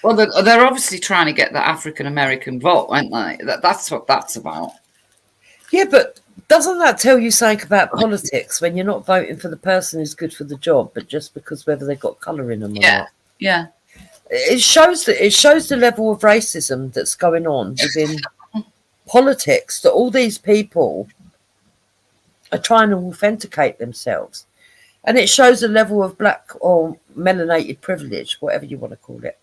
well, they're obviously trying to get the African-American vote, aren't they? That's what that's about. Yeah, but doesn't that tell you something about politics when you're not voting for the person who's good for the job, but just because whether they've got colour in them or not? Yeah. It shows the level of racism that's going on within politics, that all these people are trying to authenticate themselves. And it shows a level of black or melanated privilege, whatever you want to call it.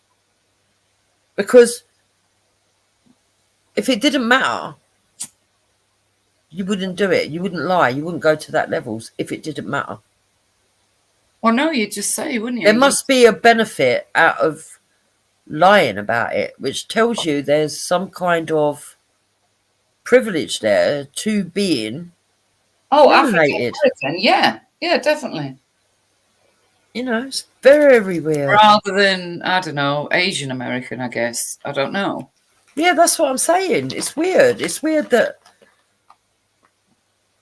Because if it didn't matter, you wouldn't do it. You wouldn't lie. You wouldn't go to that levels if it didn't matter. Well, no, you'd just say, wouldn't you? There must be a benefit out of lying about it, which tells you there's some kind of privilege there to being African, yeah, definitely. You know, it's very weird. Rather than, I don't know, Asian American, I guess. I don't know. Yeah, that's what I'm saying. It's weird. It's weird that,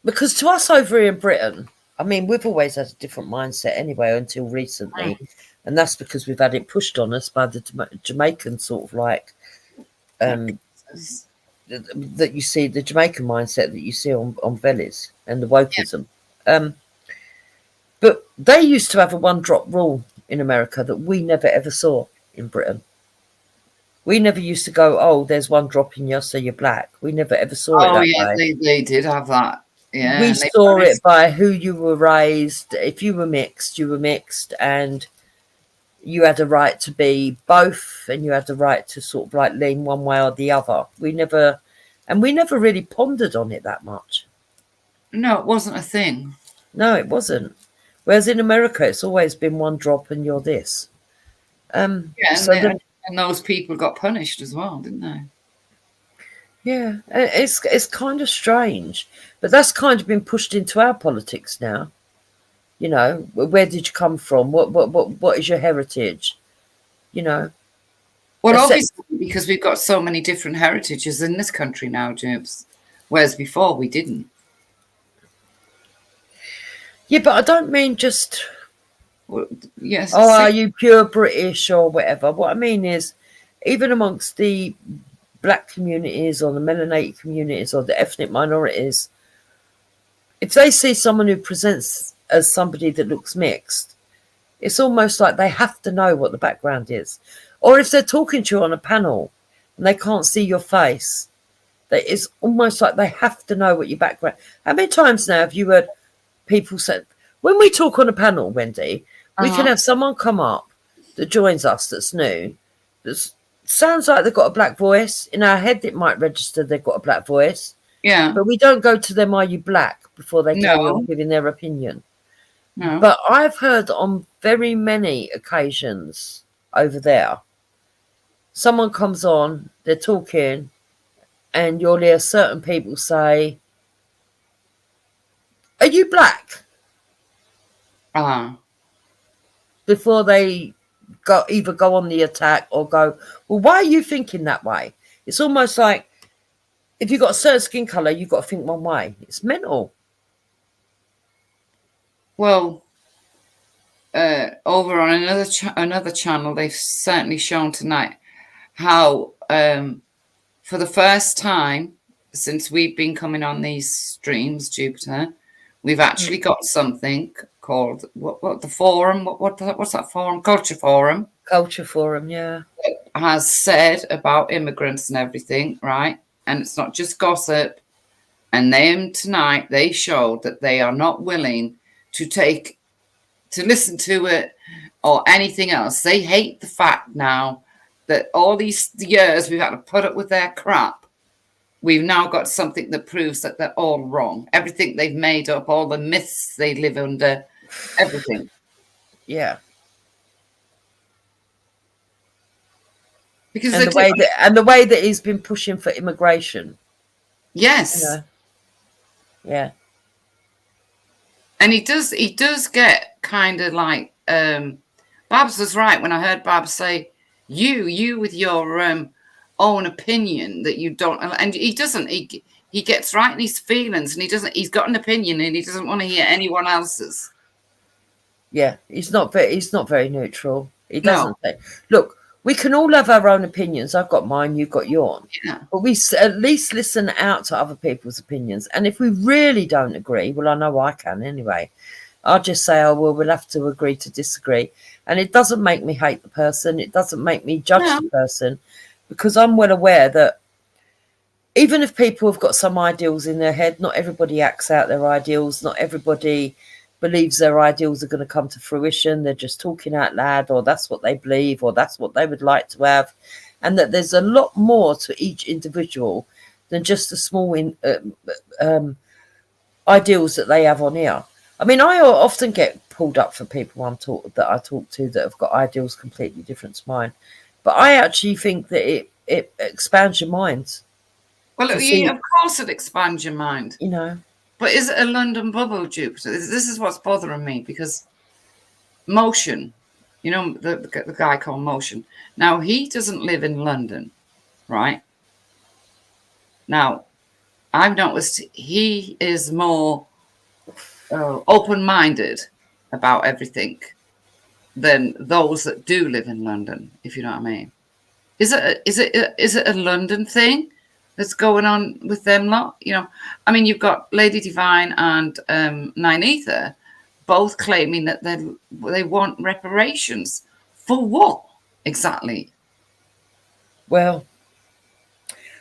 because to us over here in Britain, I mean, we've always had a different mindset anyway until recently. And that's because we've had it pushed on us by the Jamaican sort of like, that you see, the Jamaican mindset that you see on Vellies and the wokeism. But they used to have a one-drop rule in America that we never ever saw in Britain. We never used to go, oh, there's one drop in you, so you're black. We never ever saw it that way. They did have that. Yeah, we saw it by who you were raised. If you were mixed, and you had a right to be both, and you had the right to sort of like lean one way or the other. We never really pondered on it that much. No, it wasn't a thing. No, it wasn't. Whereas in America, it's always been one drop and you're this. And those people got punished as well, didn't they? Yeah, it's kind of strange, but that's kind of been pushed into our politics now. You know, where did you come from? What is your heritage? You know. Well, obviously, because we've got so many different heritages in this country now, James, whereas before we didn't. Yeah, but I don't mean just. Well, yes. Oh, are you pure British or whatever? What I mean is, even amongst the black communities or the melanated communities or the ethnic minorities, if they see someone who presents as somebody that looks mixed, it's almost like they have to know what the background is. Or if they're talking to you on a panel and they can't see your face, it's almost like they have to know what your background. How many times now have you heard people say, when we talk on a panel, Wendy, we can have someone come up that joins us that's new, that sounds like they've got a black voice. In our head, it might register they've got a black voice. Yeah. But we don't go to them, are you black, before they carry on giving their opinion. No. But I've heard on very many occasions over there, someone comes on, they're talking, and you'll hear certain people say, are you black? Before they either go on the attack or go, well, why are you thinking that way? It's almost like if you've got a certain skin colour, you've got to think one way. It's mental. Well, over on another channel, they've certainly shown tonight how for the first time since we've been coming on these streams, Jupiter, We've actually got something called what the forum? What's that forum? Culture Forum. Culture Forum, yeah. Has said about immigrants and everything, right? And it's not just gossip. And them tonight, they showed that they are not willing to listen to it or anything else. They hate the fact now that all these years we've had to put up with their crap. We've now got something that proves that they're all wrong. Everything they've made up, all the myths they live under, everything. Yeah. Because and the way that he's been pushing for immigration. Yes. You know? Yeah. And he does get kind of like Babs was right when I heard Babs say, you with your own opinion that you don't, and he doesn't, he gets right in his feelings, and he's got an opinion and he doesn't want to hear anyone else's. Yeah, he's not very neutral. He doesn't say, look, we can all have our own opinions. I've got mine, you've got yours. Yeah. But we at least listen out to other people's opinions. And if we really don't agree, well, I know I can anyway. I'll just say, oh, well, we'll have to agree to disagree. And it doesn't make me hate the person. It doesn't make me judge the person, because I'm well aware that even if people have got some ideals in their head, not everybody acts out their ideals. Not everybody believes their ideals are going to come to fruition. They're just talking out loud, or that's what they believe, or that's what they would like to have. And that there's a lot more to each individual than just the small ideals that they have on here. I mean, I often get pulled up for people that I talk to that have got ideals completely different to mine. But I actually think that it expands your mind. Well, of course it expands your mind. You know. But is it a London bubble, Jupiter? This is what's bothering me, because Motion, you know, the guy called Motion. Now, he doesn't live in London, right? Now, I've noticed he is more open-minded about everything than those that do live in London, if you know what I mean. Is it a London thing that's going on with them lot? You know, I mean, you've got Lady Divine and Nine Ether both claiming that they want reparations. For what exactly? Well,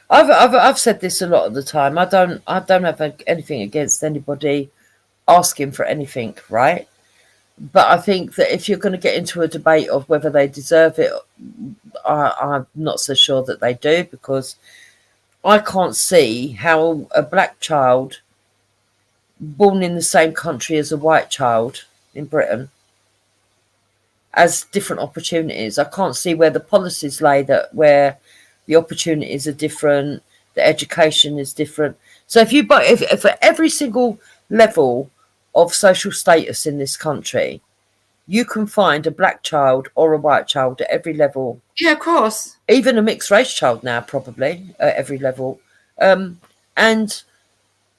I've said this a lot of the time. I don't have anything against anybody asking for anything, right? But I think that if you're going to get into a debate of whether they deserve it, I'm not so sure that they do, because I can't see how a black child born in the same country as a white child in Britain has different opportunities. I can't see where the policies lay where the opportunities are different, the education is different. So if at every single level of social status in this country, you can find a black child or a white child at every level. Yeah, of course. Even a mixed race child now, probably at every level. And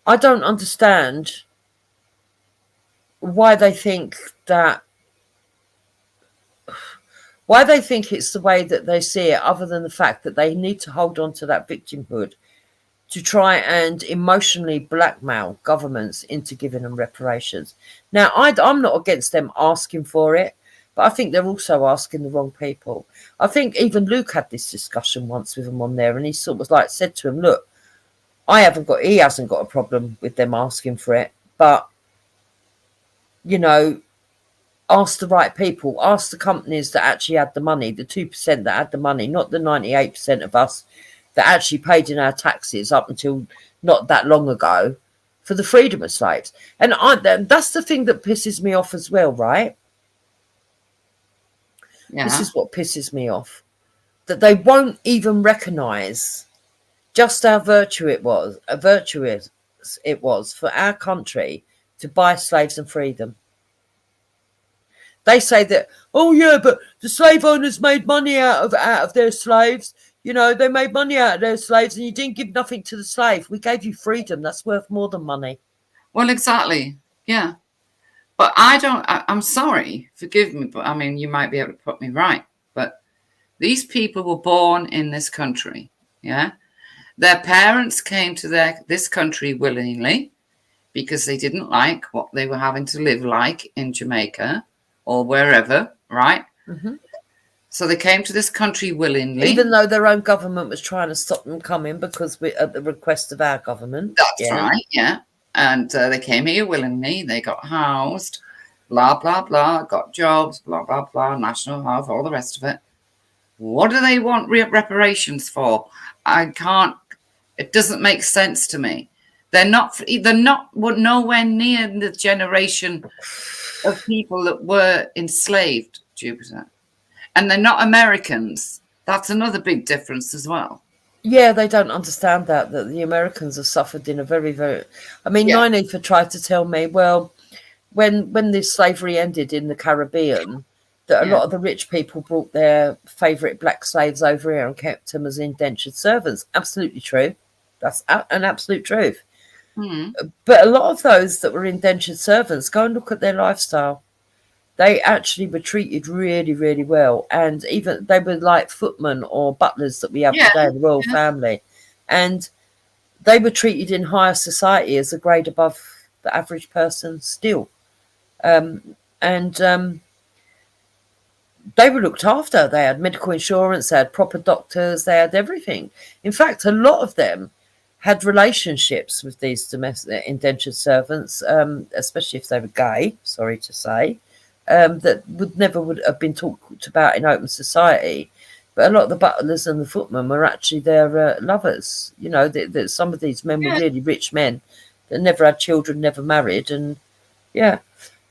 I don't understand why they think it's the way that they see it, other than the fact that they need to hold on to that victimhood to try and emotionally blackmail governments into giving them reparations. Now, I'm not against them asking for it, but I think they're also asking the wrong people. I think even Luke had this discussion once with him on there, and he sort of like said to him, look, he hasn't got a problem with them asking for it, but, you know, ask the right people, ask the companies that actually had the money, the 2% that had the money, not the 98% of us that actually paid in our taxes up until not that long ago for the freedom of slaves. And that's the thing that pisses me off as well, right? Yeah. This is what pisses me off. That they won't even recognise just how virtuous it was for our country to buy slaves and free them. They say that, oh yeah, but the slave owners made money out of their slaves. You know, they made money out of their slaves, and you didn't give nothing to the slave. We gave you freedom. That's worth more than money. Well, exactly. Yeah. But I'm sorry, forgive me, but I mean, you might be able to put me right. But these people were born in this country. Yeah. Their parents came to this country willingly. because they didn't like what they were having to live like in Jamaica or wherever, right? Mm-hmm. So they came to this country willingly. Even though their own government was trying to stop them coming because we, at the request of our government. That's right, yeah. And they came here willingly. They got housed, blah, blah, blah, got jobs, blah, blah, blah, national health, all the rest of it. What do they want reparations for? I can't, it doesn't make sense to me. They're not nowhere near the generation of people that were enslaved, Jupiter. And they're not Americans. That's another big difference as well. Yeah, they don't understand that the Americans have suffered in a very, very... I mean, Nynefer tried to tell me, well, when this slavery ended in the Caribbean, that a lot of the rich people brought their favourite black slaves over here and kept them as indentured servants. Absolutely true. That's an absolute truth. But a lot of those that were indentured servants, go and look at their lifestyle. They actually were treated really, really well. And even they were like footmen or butlers that we have today in the royal family. And they were treated in higher society as a grade above the average person still. They were looked after. They had medical insurance, they had proper doctors, they had everything. In fact, a lot of them had relationships with these domestic indentured servants, especially if they were gay, sorry to say. That would never have been talked about in open society, but a lot of the butlers and the footmen were actually their lovers. You know, some of these men were really rich men that never had children, never married, and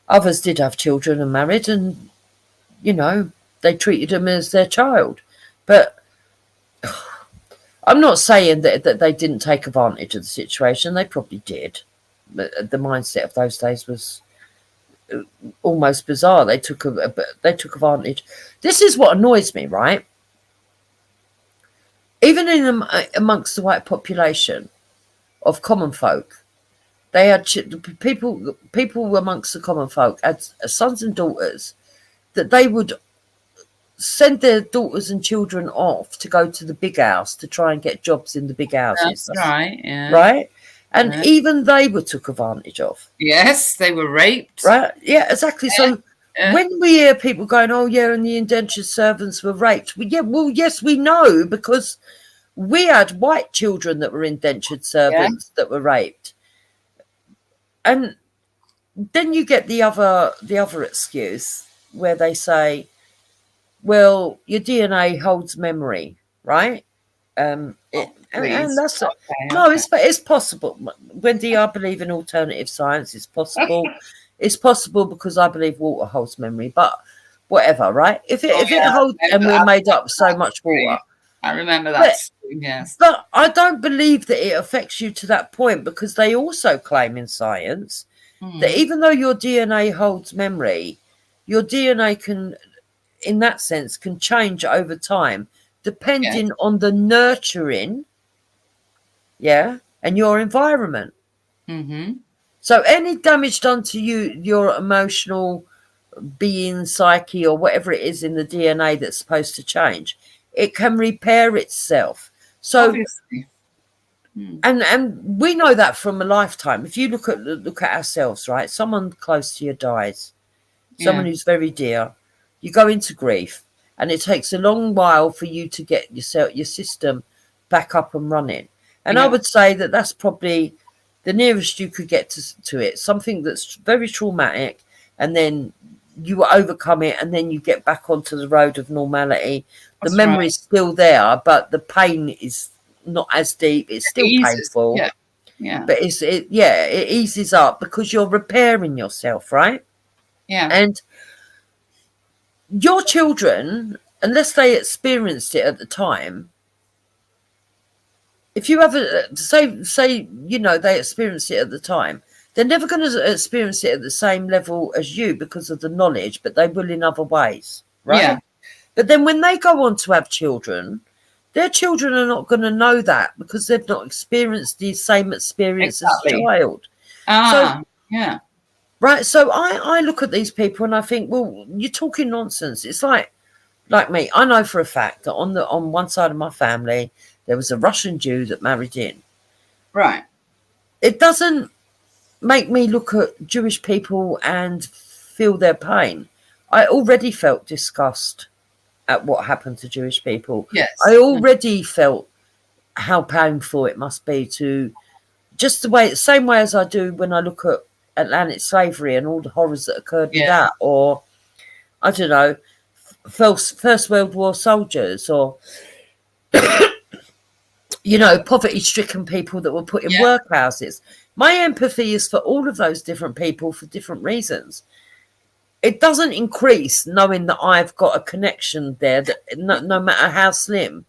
others did have children and married, and you know they treated them as their child. But I'm not saying that they didn't take advantage of the situation. They probably did, but the mindset of those days was almost bizarre. They took advantage. This is what annoys me, right? Even in amongst the white population of common folk, they had people amongst the common folk had sons and daughters that they would send their daughters and children off to go to the big house to try and get jobs in the big houses. That's right, yeah. Right? And even they were took advantage of. Yes, they were raped. Right? Yeah, exactly. So when we hear people going, oh, yeah, and the indentured servants were raped. Yes, we know, because we had white children that were indentured servants that were raped. And then you get the other excuse where they say, well, your DNA holds memory, right? And that's it's possible. Wendy, I believe in alternative science. It's possible. It's possible because I believe water holds memory. But whatever, right? If it holds, and we're made up so much water. I remember that. Yes, but I don't believe that it affects you to that point, because they also claim in science that even though your DNA holds memory, your DNA can, in that sense, can change over time depending on the nurturing, and your environment. So any damage done to you, your emotional being, psyche, or whatever it is in the DNA that's supposed to change, it can repair itself. So, and we know that from a lifetime. If you look at ourselves, right? Someone close to you dies, someone who's very dear. You go into grief, and it takes a long while for you to get your system back up and running. And I would say that that's probably the nearest you could get to it. Something that's very traumatic, and then you overcome it, and then you get back onto the road of normality. The memory is still there, but the pain is not as deep. It's still painful. But it eases up because you're repairing yourself, right? And your children, unless they experienced it at the time, if you have say you know they experienced it at the time, they're never going to experience it at the same level as you because of the knowledge, but they will in other ways, right? But then when they go on to have children, their children are not going to know that because they've not experienced the same experience as a child. Right. So I look at these people and I think, well, you're talking nonsense. It's like me. I know for a fact that on one side of my family there was a Russian Jew that married in. Right. It doesn't make me look at Jewish people and feel their pain. I already felt disgust at what happened to Jewish people. Yes. I already felt how painful it must be to just same way as I do when I look at Atlantic slavery and all the horrors that occurred with that, or I don't know, First World War soldiers, or you know, poverty-stricken people that were put in workhouses. My empathy is for all of those different people for different reasons. It doesn't increase knowing that I've got a connection there, that no matter how slim.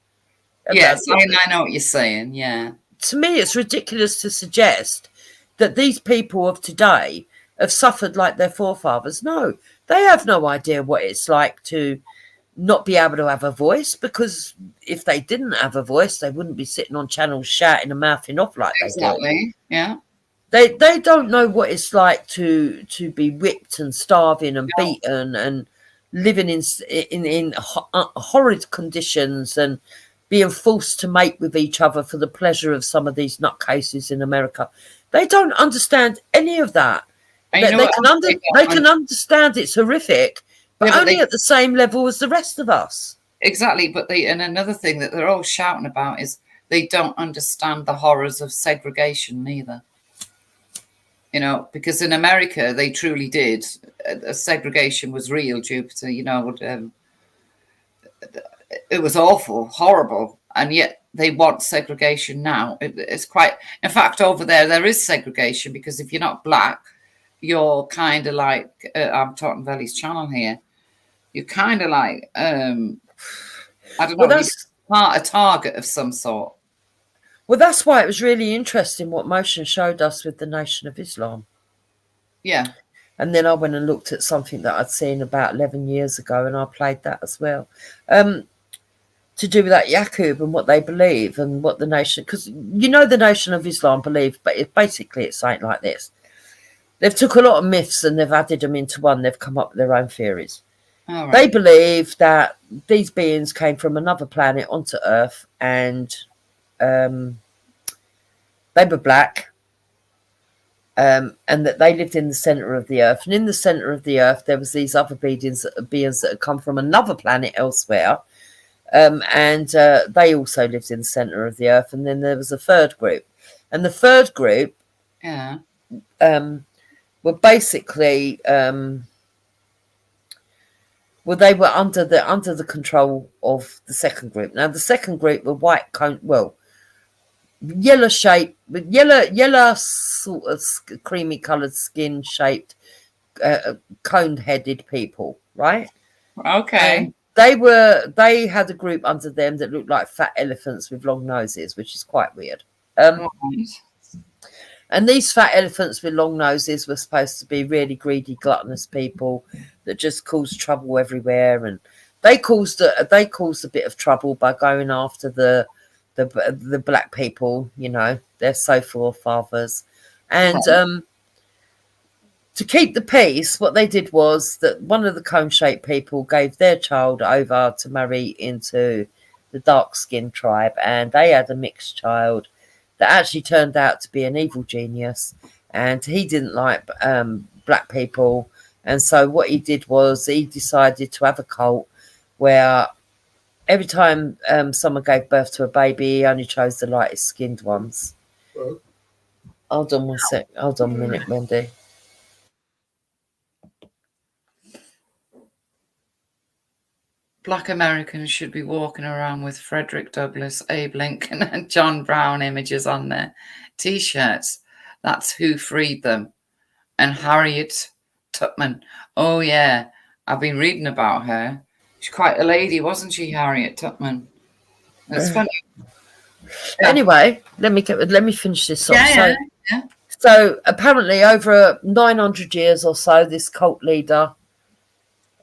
Yes, I know what you're saying, yeah. To me, it's ridiculous to suggest that these people of today have suffered like their forefathers. No, they have no idea what it's like to not be able to have a voice, because if they didn't have a voice, they wouldn't be sitting on channels shouting and mouthing off like they do. Exactly, yeah. They don't know what it's like to be whipped and starving and beaten and living in horrid conditions and being forced to mate with each other for the pleasure of some of these nutcases in America. They don't understand any of that. They can understand it's horrific, but only at the same level as the rest of us. Exactly, but and another thing that they're all shouting about is they don't understand the horrors of segregation neither. You know, because in America, they truly did. Segregation was real, Jupiter, you know. It was awful, horrible. And yet they want segregation now. It's quite... In fact, over there is segregation, because if you're not black, you're kind of like... I'm talking Valley's channel here. You're kind of like... I don't know, you're a target of some sort. Well, that's why it was really interesting what Motion showed us with the Nation of Islam. Yeah. And then I went and looked at something that I'd seen about 11 years ago, and I played that as well. To do with that Yaqub and what they believe and what the nation... Because, you know, the Nation of Islam believe, but it's something like this. They've took a lot of myths and they've added them into one. They've come up with their own theories. All right. They believe that these beings came from another planet onto Earth, and... they were black, and that they lived in the center of the earth. And in the center of the earth, there was these other beings that had come from another planet elsewhere, and they also lived in the center of the earth. And then there was a third group, and the third group, were basically, they were under the control of the second group. Now, the second group were yellow shape, with yellow sort of creamy coloured skin shaped, cone headed people, right? Okay. And they had a group under them that looked like fat elephants with long noses, which is quite weird. And these fat elephants with long noses were supposed to be really greedy, gluttonous people that just caused trouble everywhere, and they caused a bit of trouble by going after the black people, you know, their forefathers. And to keep the peace, what they did was that one of the cone-shaped people gave their child over to marry into the dark-skinned tribe, and they had a mixed child that actually turned out to be an evil genius, and he didn't like black people. And so what he did was he decided to have a cult where every time someone gave birth to a baby, he only chose the lightest skinned ones. Hold on one sec. Hold on a minute, Wendy. Black Americans should be walking around with Frederick Douglass, Abe Lincoln, and John Brown images on their T-shirts. That's who freed them. And Harriet Tubman. Oh, yeah. I've been reading about her. She's quite a lady, wasn't she, Harriet Tubman? It's funny. Anyway, let me finish this off. Yeah. So apparently over 900 years or so, this cult leader,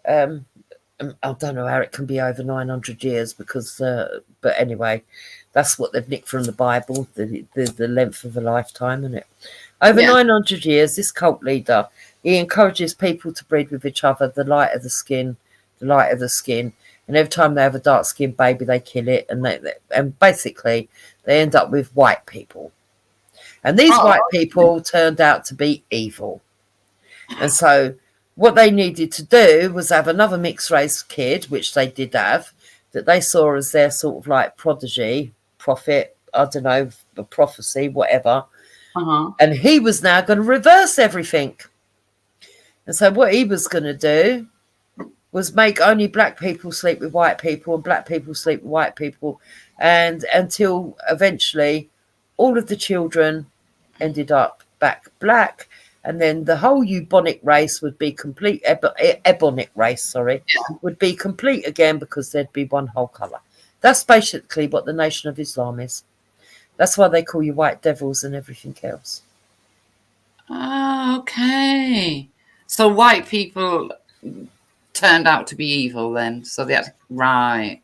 I don't know how it can be over 900 years because, but anyway, that's what they've nicked from the Bible, the length of a lifetime, isn't it? Over 900 years, this cult leader, he encourages people to breed with each other, the light of the skin. And every time they have a dark-skinned baby, they kill it, and basically they end up with white people. And these white people turned out to be evil. And so what they needed to do was have another mixed race kid, which they did have, that they saw as their sort of like prodigy, prophet, I don't know, a prophecy, whatever. And he was now going to reverse everything. And so what he was going to do was make only black people sleep with white people and black people sleep with white people. And until eventually all of the children ended up back black. And then the whole bubonic race would be complete, ebonic race, sorry, would be complete again because there'd be one whole colour. That's basically what the Nation of Islam is. That's why they call you white devils and everything else. Oh, okay. So white people turned out to be evil then. So they had to, right.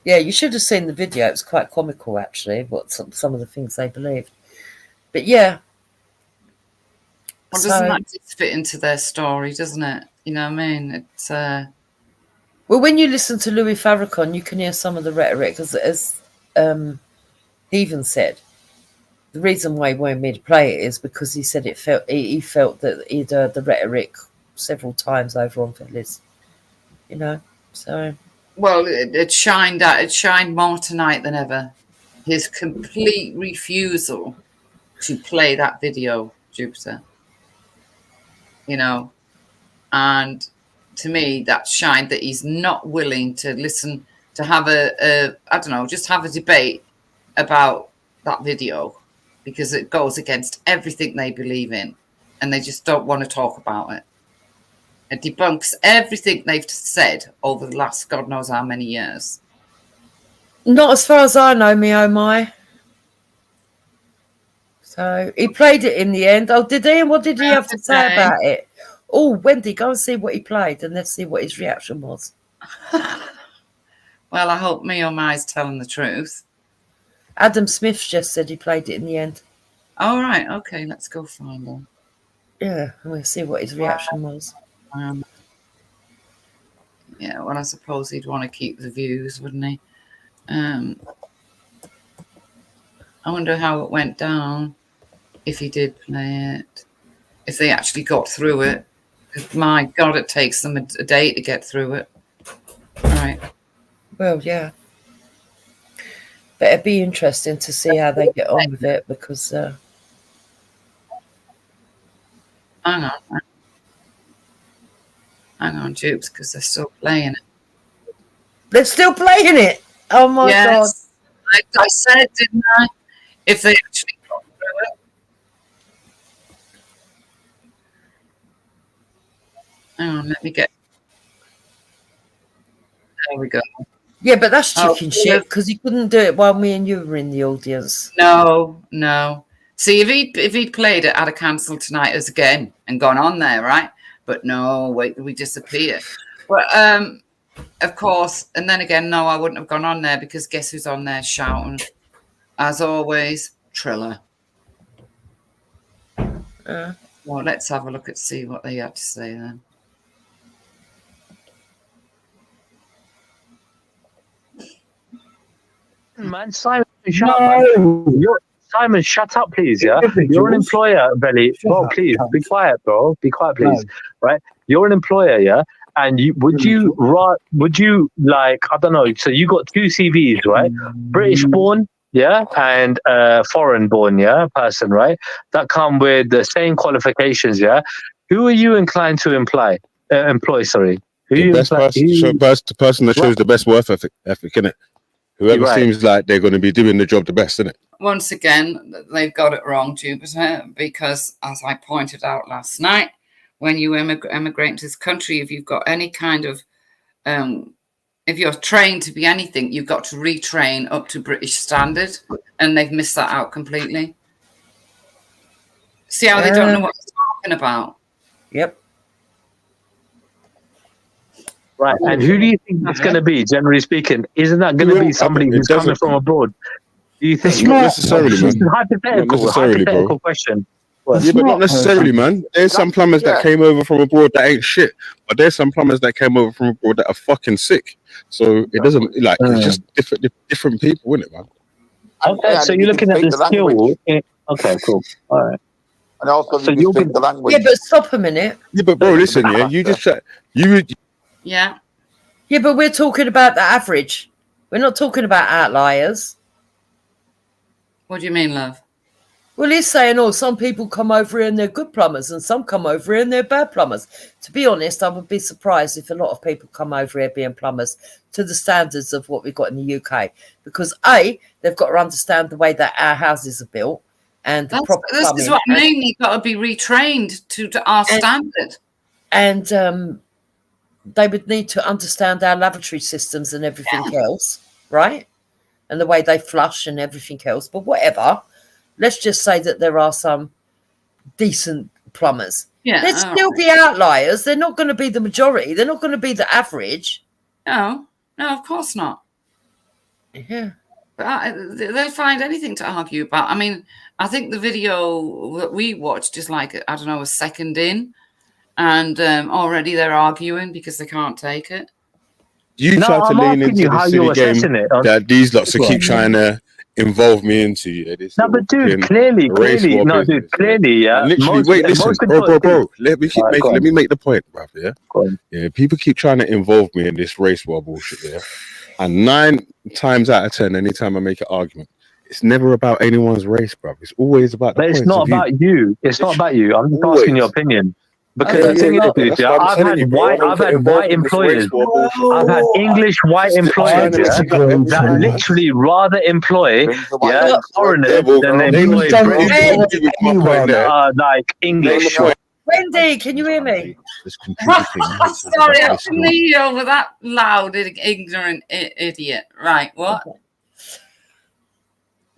Yeah, you should have seen the video. It's quite comical, actually, what some of the things they believed. But yeah. Well, doesn't that just fit into their story, doesn't it? You know what I mean? It's well, when you listen to Louis Farrakhan, you can hear some of the rhetoric, as he even said. The reason why he wanted me to play it is because he said he felt that he'd heard the rhetoric several times over on Phyllis. You know, so. Well, it shined out. It shined more tonight than ever. His complete refusal to play that video, Jupiter. You know, and to me that shined that he's not willing to listen, to have I don't know, just have a debate about that video because it goes against everything they believe in and they just don't want to talk about it. It debunks everything they've said over the last God knows how many years. Not as far as I know, me oh my. So he played it in the end. Oh, did he? And what did he have to say about it? Oh, Wendy, go and see what he played and let's see what his reaction was. Well, I hope me oh my is telling the truth. Adam Smith just said he played it in the end. All right, okay, let's go find him. Yeah, and we'll see what his reaction was. Yeah, well, I suppose he'd want to keep the views, wouldn't he? I wonder how it went down if he did play it, if they actually got through it. My God, it takes them a day to get through it. All right. Well, yeah. But it'd be interesting to see how they get on with it because... Hang on. Hang on, Jupes, because they're still playing it. They're still playing it? Oh, my God. I said, didn't I? If they actually got through it. Hang on, let me get... There we go. Yeah, but that's chicken shit because you couldn't do it while me and you were in the audience. No. See, if he played it, I'd have cancelled tonight as again and gone on there, right? But no, wait, we disappear. Well, of course, and then again, no, I wouldn't have gone on there because guess who's on there shouting? As always, Triller. Well, let's have a look and see what they had to say then. Man, Simon, shut up. Simon, shut up, please. Yeah, you're an employer, Belly. Bro, please be quiet, bro. Be quiet, please. Right? You're an employer, yeah. And would you like, I don't know. So you got two CVs, right? British born, yeah, and foreign born, yeah, person, right? That come with the same qualifications, yeah. Who are you inclined to employ? Sorry. The person that shows the best work ethic, innit? Whoever seems like they're going to be doing the job the best, isn't it? Once again, they've got it wrong, Jupiter, because as I pointed out last night, when you emigrate into this country, if you've got any kind of, if you're trained to be anything, you've got to retrain up to British standard, and they've missed that out completely. See how they don't know what they're talking about? Yep. Right, and who do you think that's going to be, generally speaking? Isn't that going to be somebody who's coming from abroad? Do you think? Not necessarily, man. It's a hypothetical question. Yeah, but not necessarily, man. There's some plumbers that came over from abroad that ain't shit, but there's some plumbers that came over from abroad that are fucking sick. So it doesn't it's just different people, isn't it, man? Okay, so you're looking at the skill. Okay, cool. All right. And also, so you speak the language. Yeah, but stop a minute. Yeah, but bro, listen, yeah, you just Yeah. Yeah, but we're talking about the average. We're not talking about outliers. What do you mean, love? Well, he's saying, oh, some people come over here and they're good plumbers and some come over here and they're bad plumbers. To be honest, I would be surprised if a lot of people come over here being plumbers to the standards of what we've got in the UK. Because A, they've got to understand the way that our houses are built and the proper this plumbing. This is what I mean. You've got to be retrained to our standard. And they would need to understand our lavatory systems and everything else, right? And the way they flush and everything else. But whatever. Let's just say that there are some decent plumbers. Yeah, There'd still be outliers. They're not going to be the majority. They're not going to be the average. No, of course not. Yeah. But they'll find anything to argue about. I mean, I think the video that we watched is like, I don't know, a second in. And already they're arguing because they can't take it. You try to lean into the silly game that these lots to keep trying to involve me into. No, but dude, clearly, yeah. Literally, wait, listen, bro. Let me make the point, bro. Yeah, people keep trying to involve me in this race war bullshit. Yeah, and 9 times out of 10, anytime I make an argument, it's never about anyone's race, bro. It's always about. But it's not about you. It's not about you. I'm just asking your opinion. Because the thing is, I've had white employers, I've had English white employers that literally rather employ foreigners than they employ like English. Wendy, can you hear me? Sorry, I couldn't hear you over that loud, ignorant idiot. Right, what? Okay.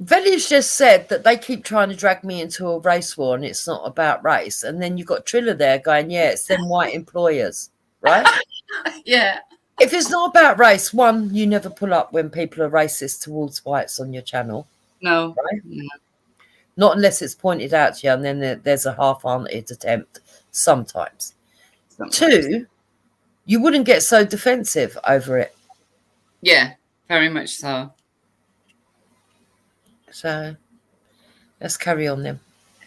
Veli's just said that they keep trying to drag me into a race war and it's not about race. And then you've got Triller there going, yeah, it's them white employers, right? Yeah. If it's not about race, one, you never pull up when people are racist towards whites on your channel. No. Right? No. Not unless it's pointed out to you and then there's a half-hearted attempt sometimes. 2, you wouldn't get so defensive over it. Yeah, very much so. So let's carry on then.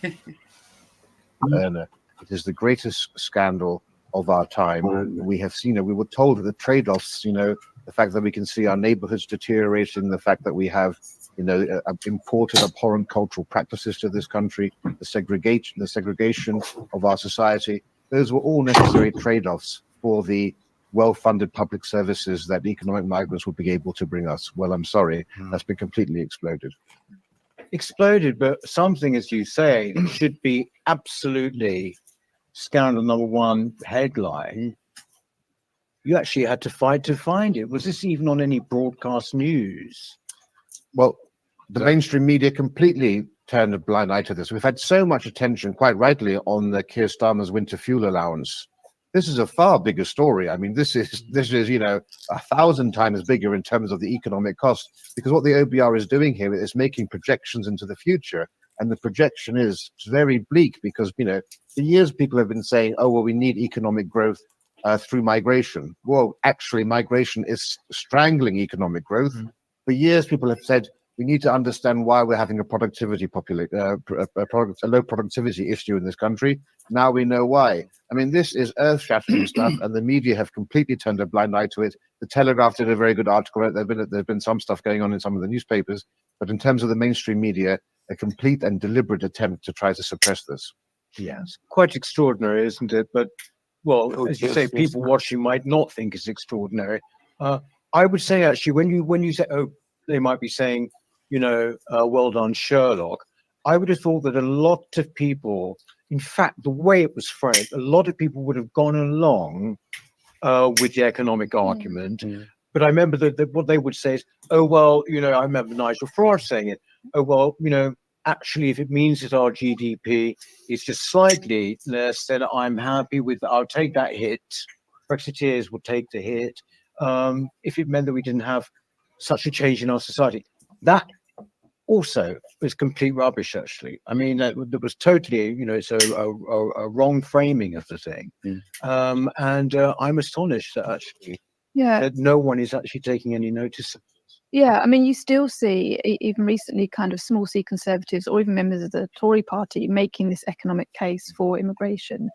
It is the greatest scandal of our time. We have seen it. We were told of the trade-offs, the fact that we can see our neighborhoods deteriorating, the fact that we have, imported abhorrent cultural practices to this country, the segregation of our society. Those were all necessary trade-offs for the well-funded public services that economic migrants would be able to bring us. Well, I'm sorry, that's been completely exploded. But something, as you say, it should be absolutely scandal number 1 headline. You actually had to fight to find it. Was this even on any broadcast news? Well, the mainstream media completely turned a blind eye to this. We've had so much attention, quite rightly, on the Keir Starmer's winter fuel allowance. This is a far bigger story. I mean, this is 1,000 times bigger in terms of the economic cost, because what the OBR is doing here is making projections into the future, and the projection is very bleak because for years people have been saying, oh well, we need economic growth through migration. Well, actually, migration is strangling economic growth. For years, people have said we need to understand why we're having a low productivity issue in this country. Now we know why. I mean, this is earth-shattering stuff, and the media have completely turned a blind eye to it. The Telegraph did a very good article. There's been some stuff going on in some of the newspapers, but in terms of the mainstream media, a complete and deliberate attempt to try to suppress this. Yeah, it's quite extraordinary, isn't it? But, well, as you say, people watching might not think it's extraordinary. I would say, actually, when you say, oh, they might be saying, well done, Sherlock. I would have thought that a lot of people, in fact, the way it was framed, a lot of people would have gone along with the economic argument. But I remember that what they would say is, oh, well, I remember Nigel Farage saying it. Oh, well, actually, if it means that our GDP is just slightly less, then I'm happy I'll take that hit. Brexiteers will take the hit. If it meant that we didn't have such a change in our society. That also was complete rubbish, actually. I mean, that was totally, it's a wrong framing of the thing. And I'm astonished that actually that no one is actually taking any notice of this. Yeah, I mean, you still see, even recently, kind of small c conservatives or even members of the Tory party making this economic case for immigration.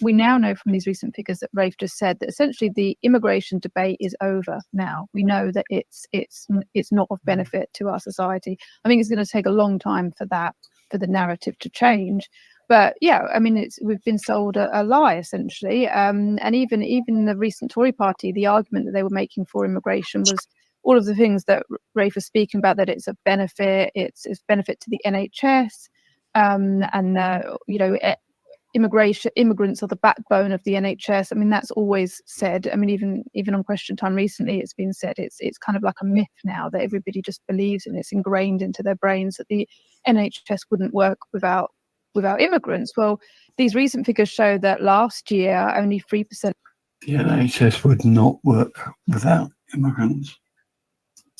We now know from these recent figures that Rafe just said that essentially the immigration debate is over now. We know that it's not of benefit to our society. I think it's going to take a long time for the narrative to change. But yeah, I mean, we've been sold a lie essentially. And even the recent Tory party, the argument that they were making for immigration was all of the things that Rafe was speaking about, that it's a benefit, it's benefit to the NHS, immigrants are the backbone of the NHS. I mean, that's always said. I mean, even on Question Time recently, it's been said. It's kind of like a myth now that everybody just believes in. It's ingrained into their brains that the NHS wouldn't work without immigrants. Well, these recent figures show that last year only 3% the NHS would not work without immigrants.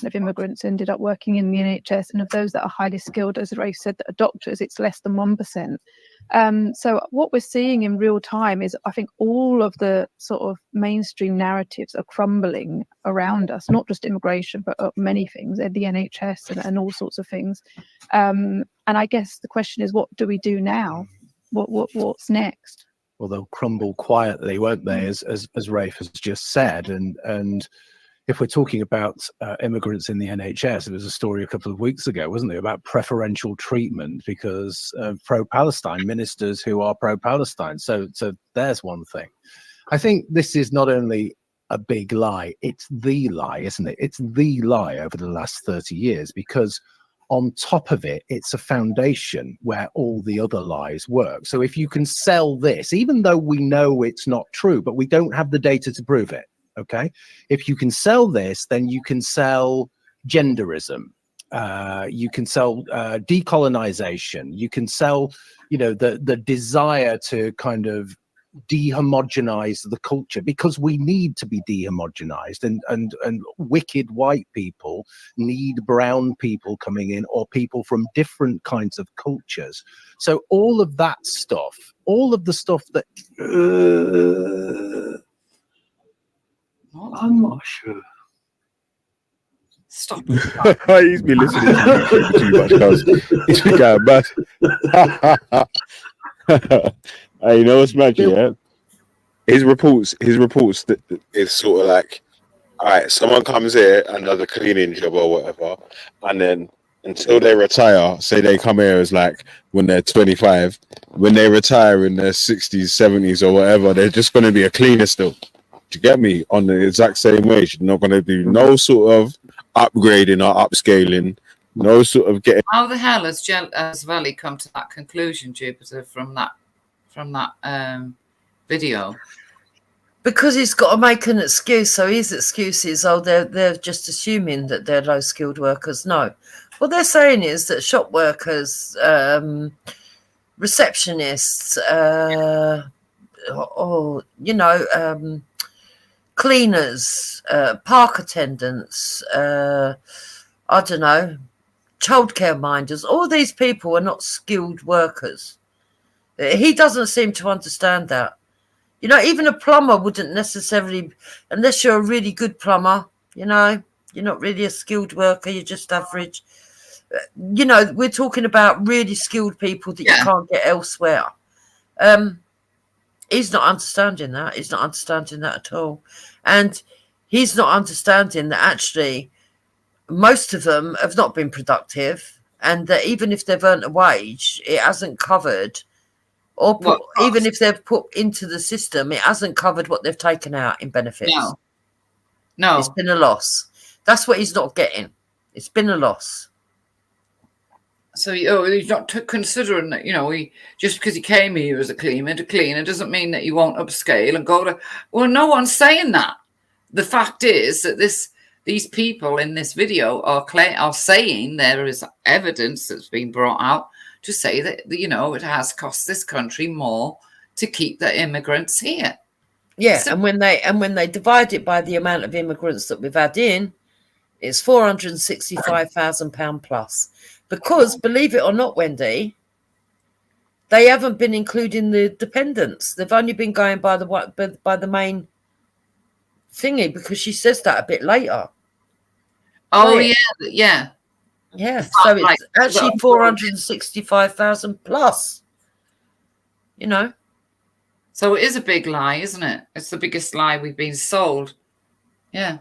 Of immigrants ended up working in the NHS, and of those that are highly skilled, as Rafe said, that are doctors, it's less than 1%. So what we're seeing in real time is, I think, all of the sort of mainstream narratives are crumbling around us, not just immigration, but many things, the NHS and all sorts of things. And I guess the question is, what do we do now? What's next? Well, they'll crumble quietly, won't they, as Rafe has just said, and if we're talking about immigrants in the NHS, there was a story a couple of weeks ago, wasn't there, about preferential treatment because of pro-Palestine ministers who are pro-Palestine. So there's one thing. I think this is not only a big lie, it's the lie, isn't it? It's the lie over the last 30 years, because on top of it, it's a foundation where all the other lies work. So if you can sell this, even though we know it's not true, but we don't have the data to prove it, okay? If you can sell this, then you can sell genderism. You can sell decolonization. You can sell, the desire to kind of dehomogenize the culture, because we need to be dehomogenized, and wicked white people need brown people coming in, or people from different kinds of cultures. So all of that stuff, all of the stuff that I'm not sure. Stop. He's been listening to you too much, cuz he's been going mad. Hey, you know what's magic, yeah? His reports is sort of like, all right, someone comes here and does a cleaning job or whatever, and then until they retire, say they come here as like when they're 25, when they retire in their 60s, 70s or whatever, they're just going to be a cleaner still. Do you get me? On the exact same wage. You're not going to do no sort of upgrading or upscaling, no sort of getting. How the hell has Valley come to that conclusion, Jupiter, from that video? Because he's got to make an excuse. So his excuse is, they're just assuming that they're low-skilled workers. No. What they're saying is that shop workers, receptionists, cleaners, park attendants, I don't know, childcare minders, all these people are not skilled workers. He doesn't seem to understand that. Even a plumber wouldn't necessarily, unless you're a really good plumber, you're not really a skilled worker, you're just average. We're talking about really skilled people that you can't get elsewhere. He's not understanding that. He's not understanding that at all. And he's not understanding that actually most of them have not been productive, and that even if they've earned a wage, it hasn't covered, or even if they've put into the system, it hasn't covered what they've taken out in benefits. No. It's been a loss. That's what he's not getting. It's been a loss. So he's not considering that, just because he came here as a cleaner doesn't mean that he won't upscale and go to. Well, no one's saying that. The fact is that these people in this video are saying there is evidence that's been brought out to say that it has cost this country more to keep the immigrants here. Yeah, so, and when they divide it by the amount of immigrants that we've had in, it's £465,000 plus. Because, believe it or not, Wendy, they haven't been including the dependents. They've only been going by the main thingy, because she says that a bit later. Oh, yeah, yeah. Yeah, so it's actually 465,000 plus, you know. So it is a big lie, isn't it? It's the biggest lie we've been sold. Yeah.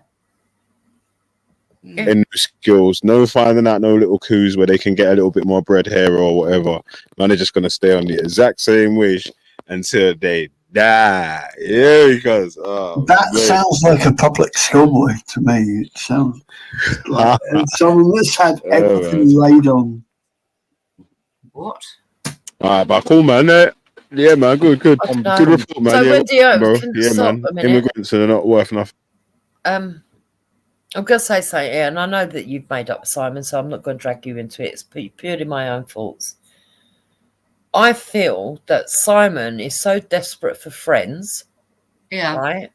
And no skills, no finding out no little coups where they can get a little bit more bread here or whatever. Man, they're just going to stay on the exact same wage until they die. Yeah, because... that sounds like a public schoolboy to me. It sounds like someone that's had everything laid on. What? All right, but cool, man. Yeah, man, good report, man. So, yeah, Wendy, bro. can Yeah, stop man. a minute? Immigrants are not worth nothing. I'm going to say something here, and I know that you've made up Simon, so I'm not going to drag you into it. It's purely my own thoughts. I feel that Simon is so desperate for friends, right,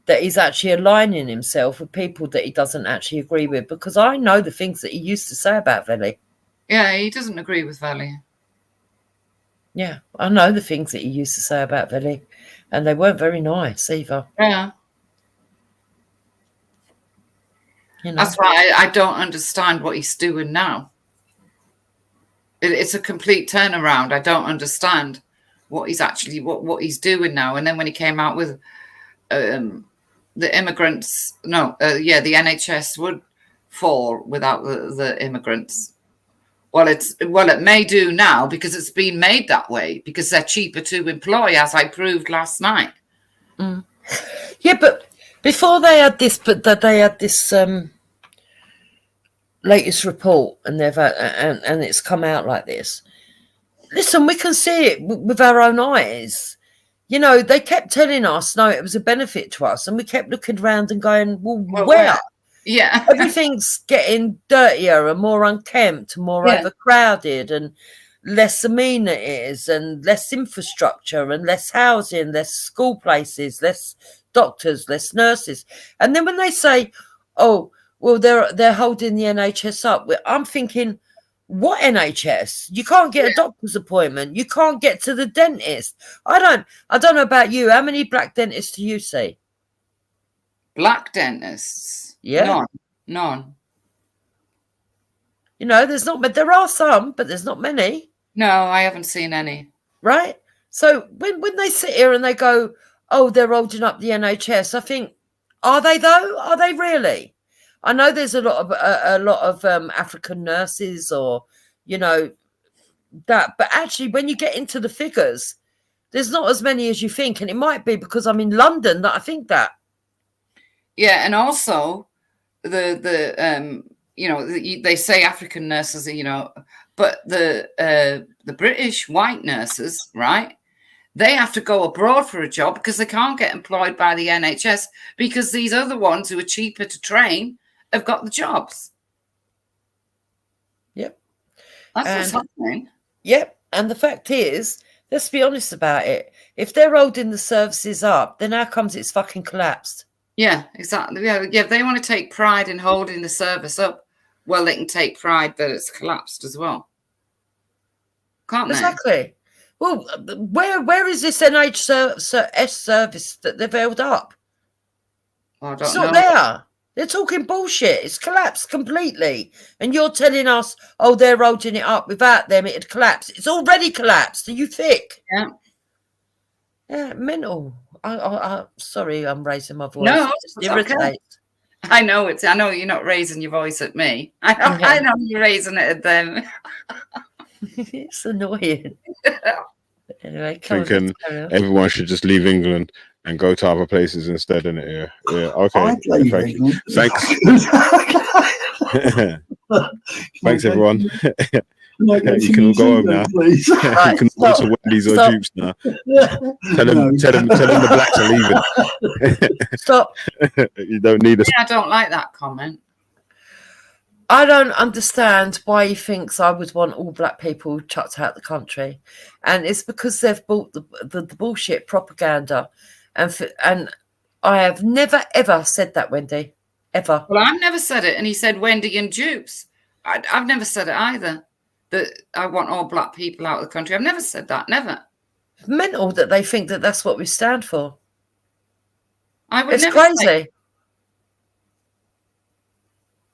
that he's actually aligning himself with people that he doesn't actually agree with, because I know the things that he used to say about Veli. Yeah, he doesn't agree with Veli. Yeah, I know the things that he used to say about Veli, and they weren't very nice either. Yeah. You know? That's why I don't understand what he's doing now. It's a complete turnaround. I don't understand what he's actually what he's doing now. And then when he came out with the immigrants, the NHS would fall without the immigrants. Well, it may do now because it's been made that way, because they're cheaper to employ, as I proved last night. Mm. Yeah, but before they had this, latest report, and they've and it's come out like this. Listen, we can see it with our own eyes. You know, they kept telling us, no, it was a benefit to us, and we kept looking around and going, well, where? Yeah. Everything's getting dirtier and more unkempt, more overcrowded, and less amenities, and less infrastructure, and less housing, less school places, less doctors, less nurses. And then when they say, oh, well, they're holding the NHS up, I'm thinking, what NHS? You can't get a doctor's appointment. You can't get to the dentist. I don't know about you. How many black dentists do you see? Black dentists? Yeah. None. You know, there's not, but there are some, but there's not many. No, I haven't seen any. Right? So when they sit here and they go, oh, they're holding up the NHS, I think, are they though? Are they really? I know there's a lot of African nurses, or, you know, that, but actually when you get into the figures, there's not as many as you think. And it might be because I'm in London that I think that. Yeah. And also they say African nurses, you know, but the British white nurses, right? They have to go abroad for a job because they can't get employed by the NHS, because these other ones who are cheaper to train have got the jobs. Yep. That's what's happening. Yep. And the fact is, let's be honest about it. If they're holding the services up, then how comes it's fucking collapsed? Yeah, exactly. Yeah, if they want to take pride in holding the service up, well, they can take pride that it's collapsed as well. Can't they? Exactly. Well, where is this NHS service that they've held up? Well, I don't It's know. not there. They're talking bullshit. It's collapsed completely. And you're telling us, oh, they're holding it up. Without them, it'd collapse. It's already collapsed. Are you thick? Yeah. Yeah, mental. Sorry, I'm raising my voice. No, It's it's irritating. okay. I know you're not raising your voice at me. I know you're raising it at them. It's annoying. Anyway, Thinking everyone should just leave England and go to other places instead, innit? Yeah. Okay. Thanks. Thanks, everyone. You can all go home now. You can go to Wendy's or Dupes now. Tell them the blacks are leaving. Stop. You don't need us. I don't like that comment. I don't understand why he thinks I would want all black people chucked out the country, and it's because they've bought the bullshit propaganda, and I have never ever said that, Wendy, ever. Well, I've never said it, and he said Wendy and Dupes. I've never said it either, that I want all black people out of the country. I've never said that, never. Mental that they think that that's what we stand for. I would it's never crazy. say,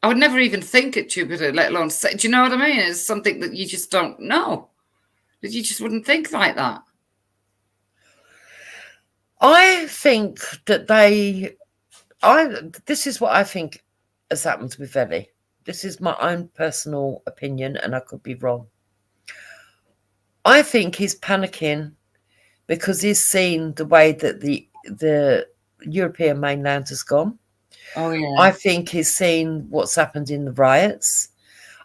I would never even think at Jupiter, let alone say. Do you know what I mean? It's something that you just don't know. That you just wouldn't think like that. I think that this is what I think has happened with Veli. This is my own personal opinion, and I could be wrong. I think he's panicking because he's seen the way that the European mainland has gone. Oh, yeah. I think he's seen what's happened in the riots.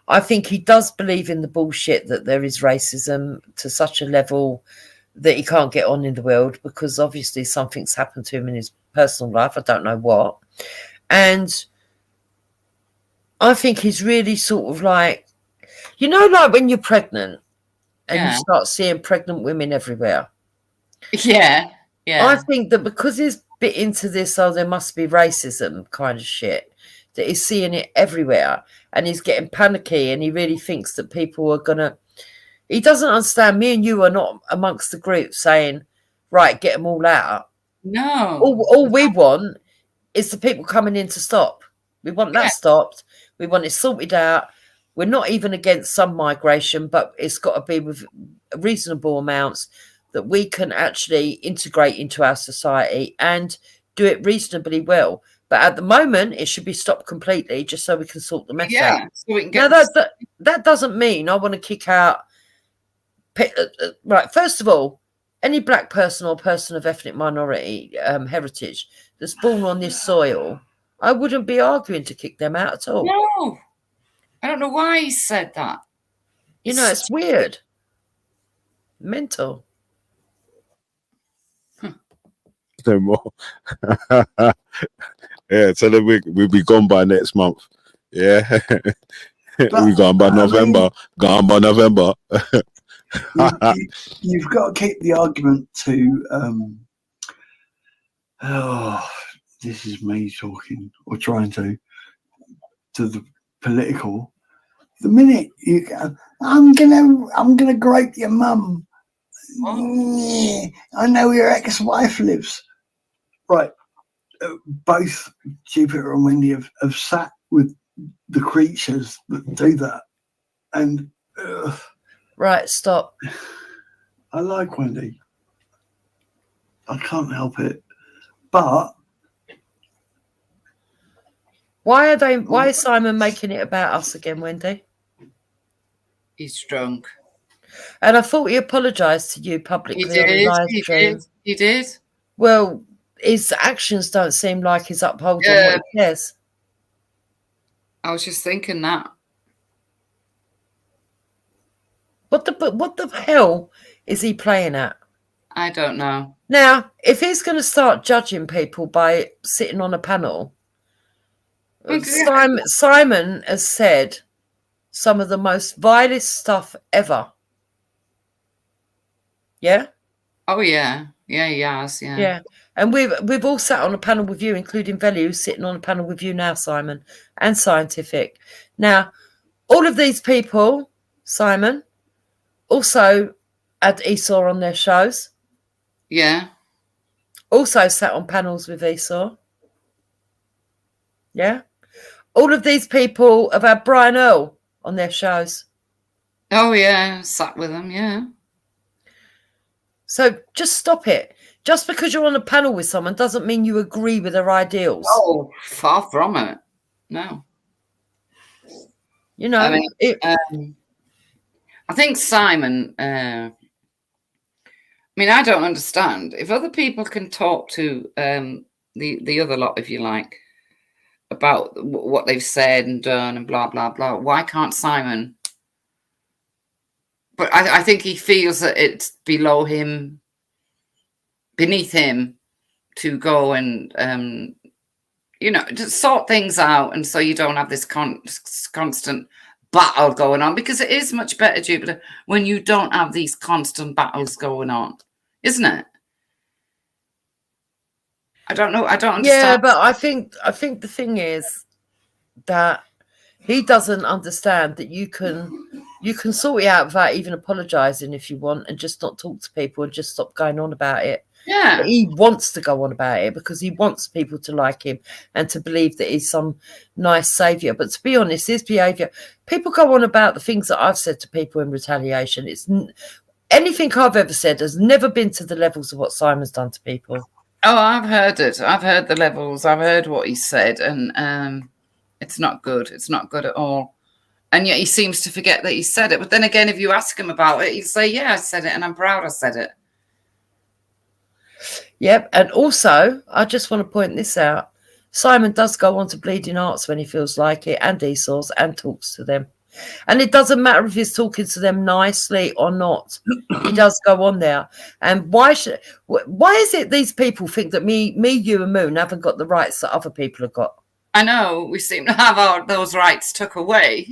I think he does believe in the bullshit that there is racism to such a level that he can't get on in the world, because obviously something's happened to him in his personal life. I don't know what. And I think he's really sort of like, you know, like when you're pregnant and you start seeing pregnant women everywhere. Yeah, yeah. I think that because he's bit into this, oh, there must be racism kind of shit, that he's seeing it everywhere and he's getting panicky, and he really thinks that people are going to... He doesn't understand. Me and you are not amongst the group saying, right, get them all out. No. All we want is the people coming in to stop. We want that stopped. We want it sorted out. We're not even against some migration, but it's got to be with reasonable amounts that we can actually integrate into our society and do it reasonably well. But at the moment, it should be stopped completely, just so we can sort the mess out. So we can get now, that doesn't mean I want to kick out... Right, first of all, any black person or person of ethnic minority heritage that's born on this soil, I wouldn't be arguing to kick them out at all. No. I don't know why he said that. You know, it's weird. Mental. No more. Yeah, tell them we'll be gone by next month. Yeah. We gone by November. Gone by November. You've got to keep the argument to this is me talking or trying to the political. The minute you go, I'm gonna grape your mum. I know your ex-wife lives. Right. Both Jupiter and Wendy have sat with the creatures that do that. And right, stop. I like Wendy. I can't help it. But why is Simon making it about us again, Wendy? He's drunk. And I thought he apologised to you publicly on the live stream. He did. Well, his actions don't seem like he's upholding what he says. I was just thinking that. What the hell is he playing at? I don't know. Now, if he's going to start judging people by sitting on a panel, Simon has said some of the most vilest stuff ever. Yeah? Oh, yeah. Yeah, he has, yeah. Yeah. And we've all sat on a panel with you, including Veli, who's sitting on a panel with you now, Simon, and Scientific. Now, all of these people, Simon, also had Esau on their shows. Yeah. Also sat on panels with Esau. Yeah. All of these people have had Brian Earl on their shows. Oh, yeah. Sat with them, yeah. So just stop it. Just because you're on a panel with someone doesn't mean you agree with their ideals. Oh, far from it. No. You know, I mean, I think Simon, I mean, I don't understand. If other people can talk to the other lot, if you like, about what they've said and done and blah, blah, blah, why can't Simon? But I think he feels that it's beneath him to go and, you know, just sort things out. And so you don't have this constant battle going on, because it is much better, Jupiter, when you don't have these constant battles going on, isn't it? I don't know. I don't understand. Yeah, but I think the thing is that he doesn't understand that you can sort it out without even apologising if you want, and just not talk to people and just stop going on about it. Yeah. He wants to go on about it because he wants people to like him and to believe that he's some nice saviour. But to be honest, his behaviour, people go on about the things that I've said to people in retaliation. Anything I've ever said has never been to the levels of what Simon's done to people. Oh, I've heard it. I've heard the levels. I've heard what he said, and it's not good. It's not good at all. And yet he seems to forget that he said it. But then again, if you ask him about it, he'd say, yeah, I said it, and I'm proud I said it. Yep. And also, I just want to point this out. Simon does go on to Bleeding Hearts when he feels like it, and Esau's, and talks to them. And it doesn't matter if he's talking to them nicely or not. He does go on there. And why is it these people think that me, you, and Moon haven't got the rights that other people have got? I know. We seem to have those rights took away.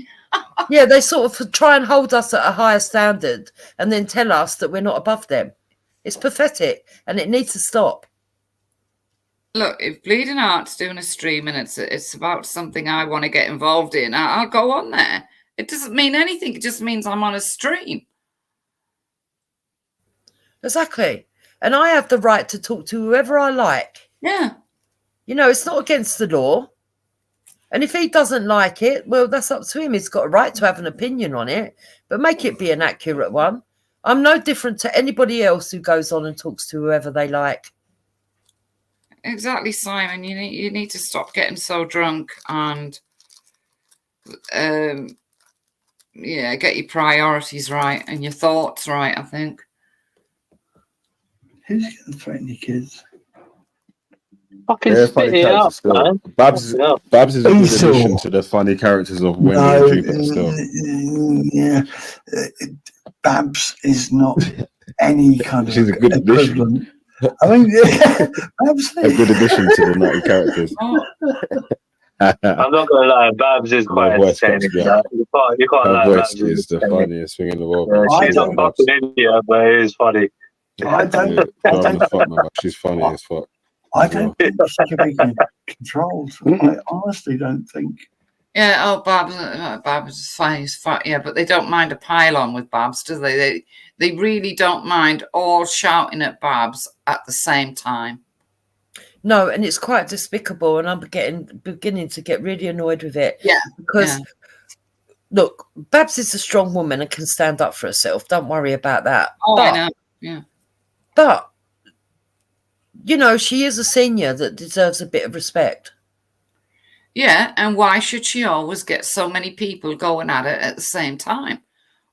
Yeah, they sort of try and hold us at a higher standard and then tell us that we're not above them. It's pathetic, and it needs to stop. Look, if Bleeding Heart's doing a stream and it's about something I want to get involved in, I'll go on there. It doesn't mean anything. It just means I'm on a stream. Exactly. And I have the right to talk to whoever I like. Yeah. You know, it's not against the law. And if he doesn't like it, well, that's up to him. He's got a right to have an opinion on it, but make it be an accurate one. I'm no different to anybody else who goes on and talks to whoever they like. Exactly, Simon. You need to stop getting so drunk and yeah, get your priorities right and your thoughts right, I think. Who's going to threaten your kids? Fucking spit it up, man. Babs is a good addition to the funny characters of Wendy and Jupiter still. Yeah. Babs is not any kind of She's a good addition. I mean, Babs A good addition to the nutty characters. I'm not gonna lie, Babs is quite entertaining. You can't lie. Her voice is the funniest thing in the world. She's a fucking idiot, but it is funny. She's funny as fuck. I don't think she can be controlled. I honestly don't think. Yeah, oh, Babs is fine. Yeah, but they don't mind a pile-on with Babs, do they? They really don't mind all shouting at Babs at the same time. No, and it's quite despicable, and I'm beginning to get really annoyed with it. Yeah. Because, look, Babs is a strong woman and can stand up for herself. Don't worry about that. Oh, I know. Yeah. But, you know, she is a senior that deserves a bit of respect. Yeah, and why should she always get so many people going at it at the same time?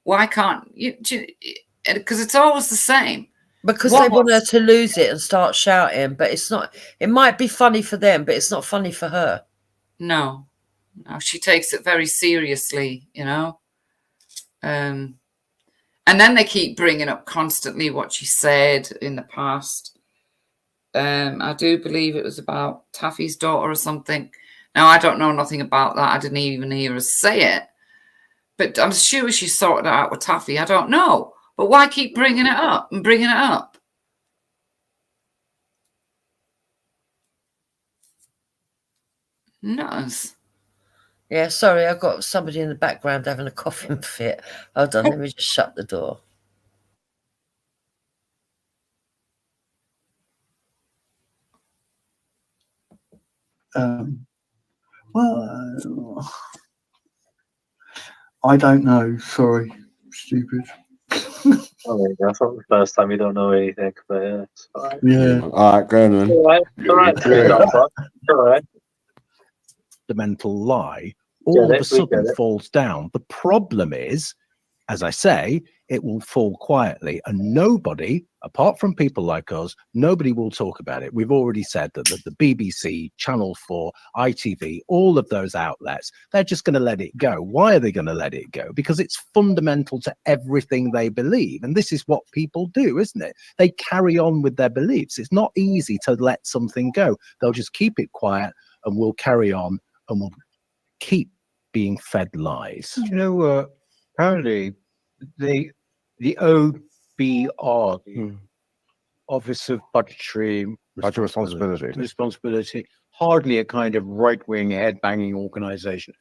Why can't you? Because it's always the same. Because they want her to lose it and start shouting, but it's not. It might be funny for them, but it's not funny for her. No, she takes it very seriously, you know. And then they keep bringing up constantly what she said in the past. I do believe it was about Taffy's daughter or something. Now, I don't know nothing about that. I didn't even hear her say it. But I'm sure she sorted it out with Taffy. I don't know. But why keep bringing it up and bringing it up? Nuts. Yeah, sorry, I've got somebody in the background having a coughing fit. Hold on, let me just shut the door. Well, I don't know. Sorry, stupid. Oh, that's not the first time you don't know anything, but yeah, it's fine. Yeah. All right, go on, man. All right. The mental lie all of a sudden falls down. The problem is, as I say, it will fall quietly, and nobody, apart from people like us, nobody will talk about it. We've already said that the BBC, Channel 4, ITV, all of those outlets, they're just going to let it go. Why are they going to let it go? Because it's fundamental to everything they believe. And this is what people do, isn't it? They carry on with their beliefs. It's not easy to let something go. They'll just keep it quiet, and we'll carry on, and we'll keep being fed lies. You know, apparently the OBR, Office of Budgetary Responsibility, hardly a kind of right-wing head-banging organisation.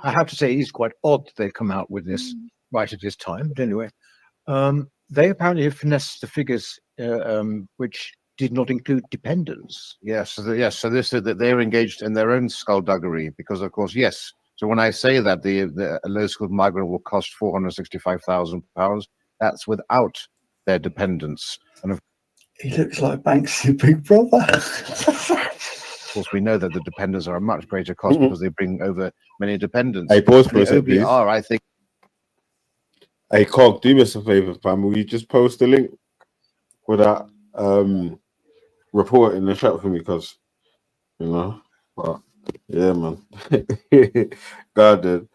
I have to say, it is quite odd that they've come out with this right at this time. But anyway, they apparently have finessed the figures which did not include dependents. Yes, so this is that they're engaged in their own skullduggery because, of course, yes. So when I say that a low-skilled migrant will cost £465,000, that's without their dependents. And he looks like Banksy Big Brother. of course, we know that the dependents are a much greater cost because they bring over many dependents. Hey, pause for And a sec, please. OBR, I think. Hey, Cog, do us a favor, fam. Will you just post the link with that report in the chat for me? Because, but yeah, man. God, dude.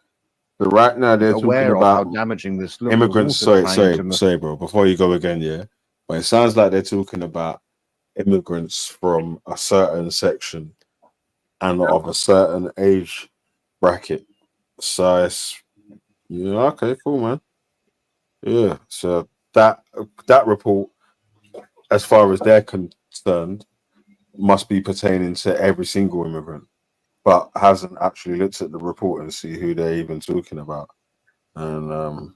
But right now they're talking Aware of about how damaging this looks. immigrants. Sorry, bro. Before you go again, yeah. But it sounds like they're talking about immigrants from a certain section and of a certain age bracket. So it's okay, cool, man. Yeah, so that report, as far as they're concerned, must be pertaining to every single immigrant, but hasn't actually looked at the report and see who they're even talking about. And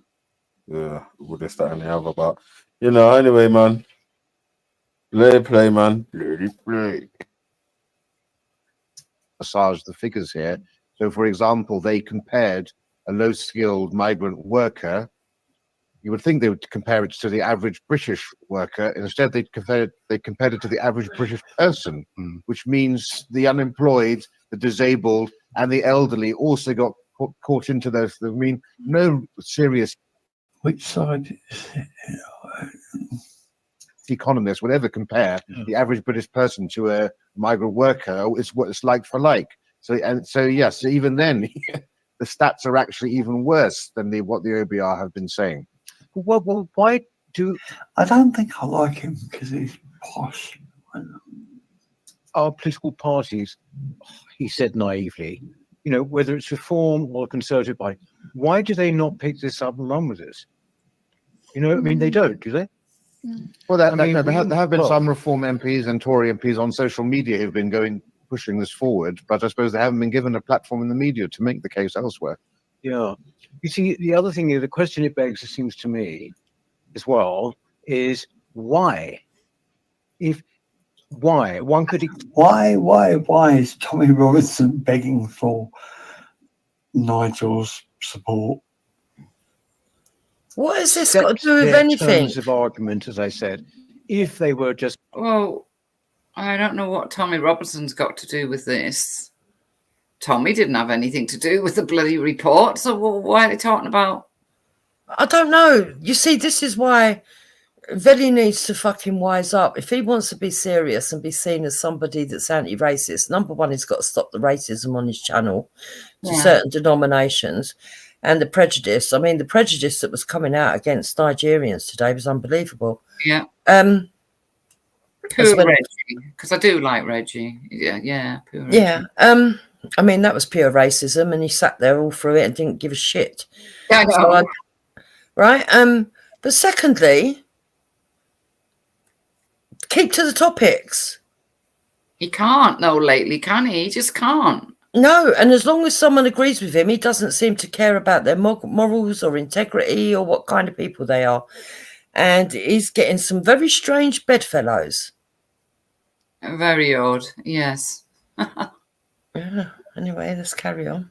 with this, that, and the other. But anyway, man, let it play, man. Let it play. Massage the figures here. So, for example, they compared a low-skilled migrant worker. You would think they would compare it to the average British worker. Instead, they compared it to the average British person, which means the unemployed, the disabled, and the elderly also got caught into those. I mean, no serious. Which side? Economists would ever compare the average British person to a migrant worker. It's what it's like for like. So yes, even then, the stats are actually even worse than what the OBR have been saying. Well, why do I don't think I like him because he's posh. Our political parties, he said naively, whether it's Reform or Conservative Party, why do they not pick this up and run with this? I mean, they don't, do they? Well, there have been some Reform MPs and Tory MPs on social media who've been pushing this forward, but I suppose they haven't been given a platform in the media to make the case elsewhere. Yeah. You see, the other thing is, the question it begs, it seems to me, as well, is why? Why is Tommy Robinson begging for Nigel's support? What has this got to do with anything? Terms of argument, as I said, if they were just... Well, I don't know what Tommy Robinson's got to do with this. Tommy didn't have anything to do with the bloody report, so why are they talking about? I don't know. You see, this is why Veli needs to fucking wise up. If he wants to be serious and be seen as somebody that's anti-racist, number one, he's got to stop the racism on his channel to certain denominations. And the prejudice, the prejudice that was coming out against Nigerians today was unbelievable. Yeah. Poor Reggie, because I do like Reggie. Yeah, poor Reggie. Yeah. That was pure racism, and he sat there all through it and didn't give a shit. Yeah, I know. Right? But secondly, keep to the topics. He can't, though, lately, can he? He just can't. No, and as long as someone agrees with him, he doesn't seem to care about their morals or integrity or what kind of people they are. And he's getting some very strange bedfellows. Very odd, yes. Anyway, let's carry on.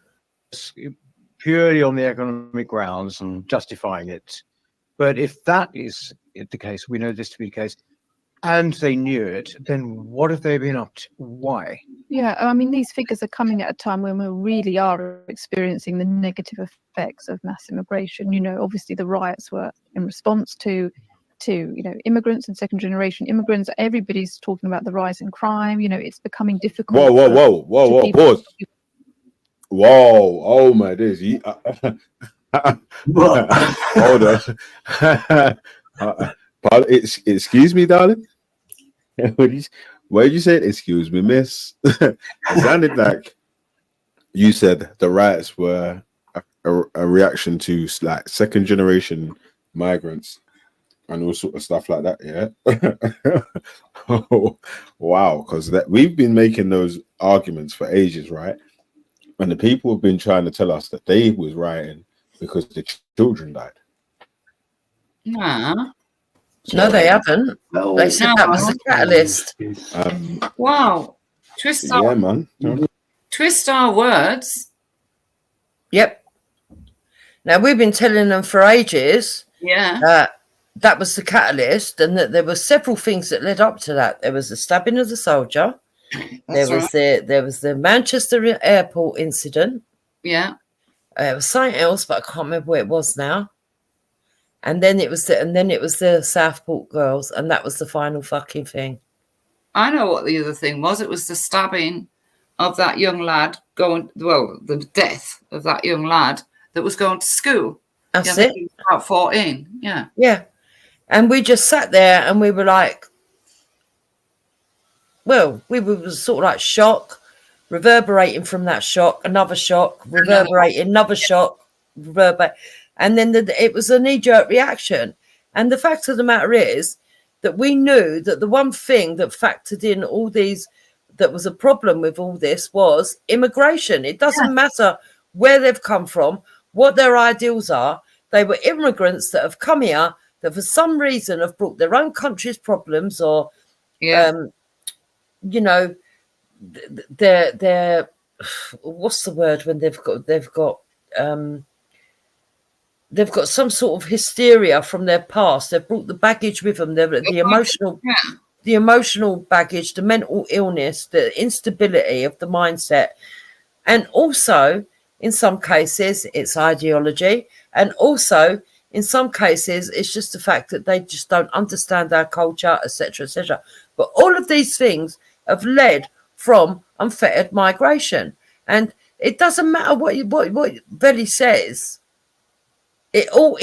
Purely on the economic grounds and justifying it. But if that is the case, we know this to be the case, and they knew it, then what have they been up to? Why? Yeah, these figures are coming at a time when we really are experiencing the negative effects of mass immigration. Obviously the riots were in response to immigrants and second generation immigrants. Everybody's talking about the rise in crime. It's becoming difficult. Whoa, pause. Whoa, oh my days. Hold on. Excuse me, darling. What did you say? Excuse me, miss. It sounded like you said the riots were a reaction to like second generation migrants and all sort of stuff like that. Yeah. Oh, wow, because we've been making those arguments for ages, right? And the people have been trying to tell us that they was rioting because the children died. Nah. No, they haven't. They said that was the catalyst. Wow. Twist our, man. twist our words. Yep. Now, we've been telling them for ages that was the catalyst, and that there were several things that led up to that. There was the stabbing of the soldier. There was the Manchester airport incident. Yeah. It was something else, but I can't remember what it was now. And then it was the Southport girls, and that was the final fucking thing. I know what the other thing was. It was the stabbing of that young lad the death of that young lad that was going to school. That's it. He was about 14. Yeah. Yeah. And we just sat there and we were like, well, we were sort of like shock, reverberating from that shock, another shock, reverberating, another shock, reverberate. And then it was a knee-jerk reaction. And the fact of the matter is that we knew that the one thing that factored in all these, that was a problem with all this, was immigration. It doesn't matter where they've come from, what their ideals are. They were immigrants that have come here that for some reason have brought their own country's problems, or, you know, they're what's the word when they've got some sort of hysteria from their past. They've brought the baggage with them. The emotional baggage, the mental illness, the instability of the mindset. And also, in some cases, it's ideology. And also, in some cases, it's just the fact that they just don't understand our culture, etc., etc. But all of these things have led from unfettered migration. And it doesn't matter what Veli says. It's all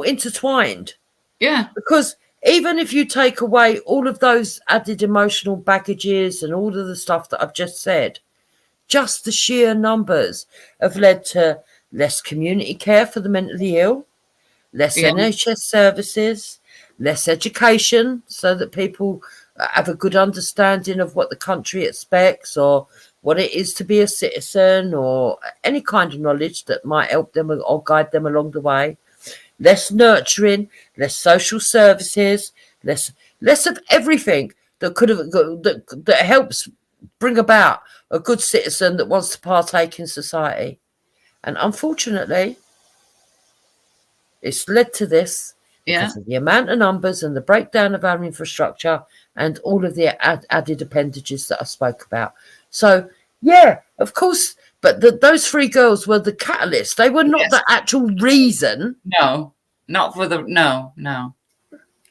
intertwined. Yeah. Because even if you take away all of those added emotional baggages and all of the stuff that I've just said, just the sheer numbers have led to less community care for the mentally ill, less NHS services, less education so that people have a good understanding of what the country expects or what it is to be a citizen, or any kind of knowledge that might help them or guide them along the way. Less nurturing, less social services, less of everything that could have that helps bring about a good citizen that wants to partake in society. And unfortunately, it's led to this because of the amount of numbers and the breakdown of our infrastructure and all of the added appendages that I spoke about. So, yeah, of course, but those three girls were the catalyst. They were not the actual reason. No, not for the, no.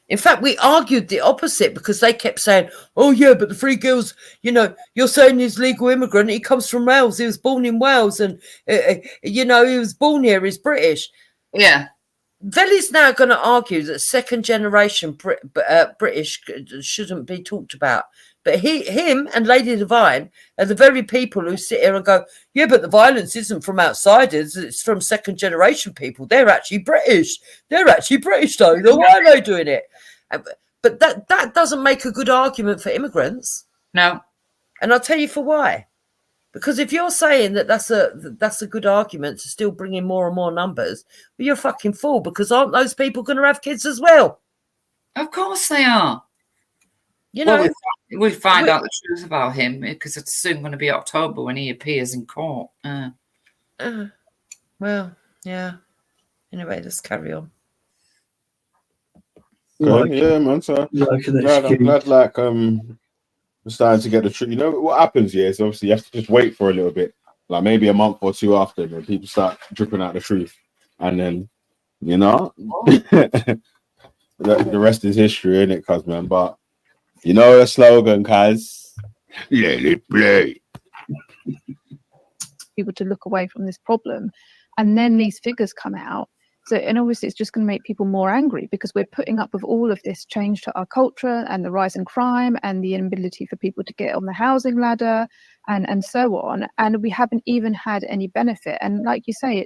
In fact, we argued the opposite because they kept saying, oh, yeah, but the three girls, you know, you're saying he's legal immigrant. He comes from Wales. He was born in Wales and, you know, he was born here. He's British. Yeah. Veli's now going to argue that second generation British shouldn't be talked about. But him and Lady Divine are the very people who sit here and go, yeah, but the violence isn't from outsiders. It's from second generation people. They're actually British. They're actually British, though. Why are they doing it? But that doesn't make a good argument for immigrants. No. And I'll tell you for why. Because if you're saying that that's a good argument to still bring in more and more numbers, well, you're a fucking fool, because aren't those people going to have kids as well? Of course they are. You know, we'll find out the truth about him because it's soon going to be October when he appears in court. Well, yeah. Anyway, let's carry on. Yeah, man. So I'm glad like we're starting to get the truth. You know what happens here is obviously you have to just wait for a little bit, like maybe a month or two after, when people start dripping out the truth, and then you know the rest is history, isn't it, cuz man? But you know the slogan, cuz let it play. People to look away from this problem, and then these figures come out. So, and obviously it's just going to make people more angry because we're putting up with all of this change to our culture and the rise in crime and the inability for people to get on the housing ladder and so on. And we haven't even had any benefit. And like you say,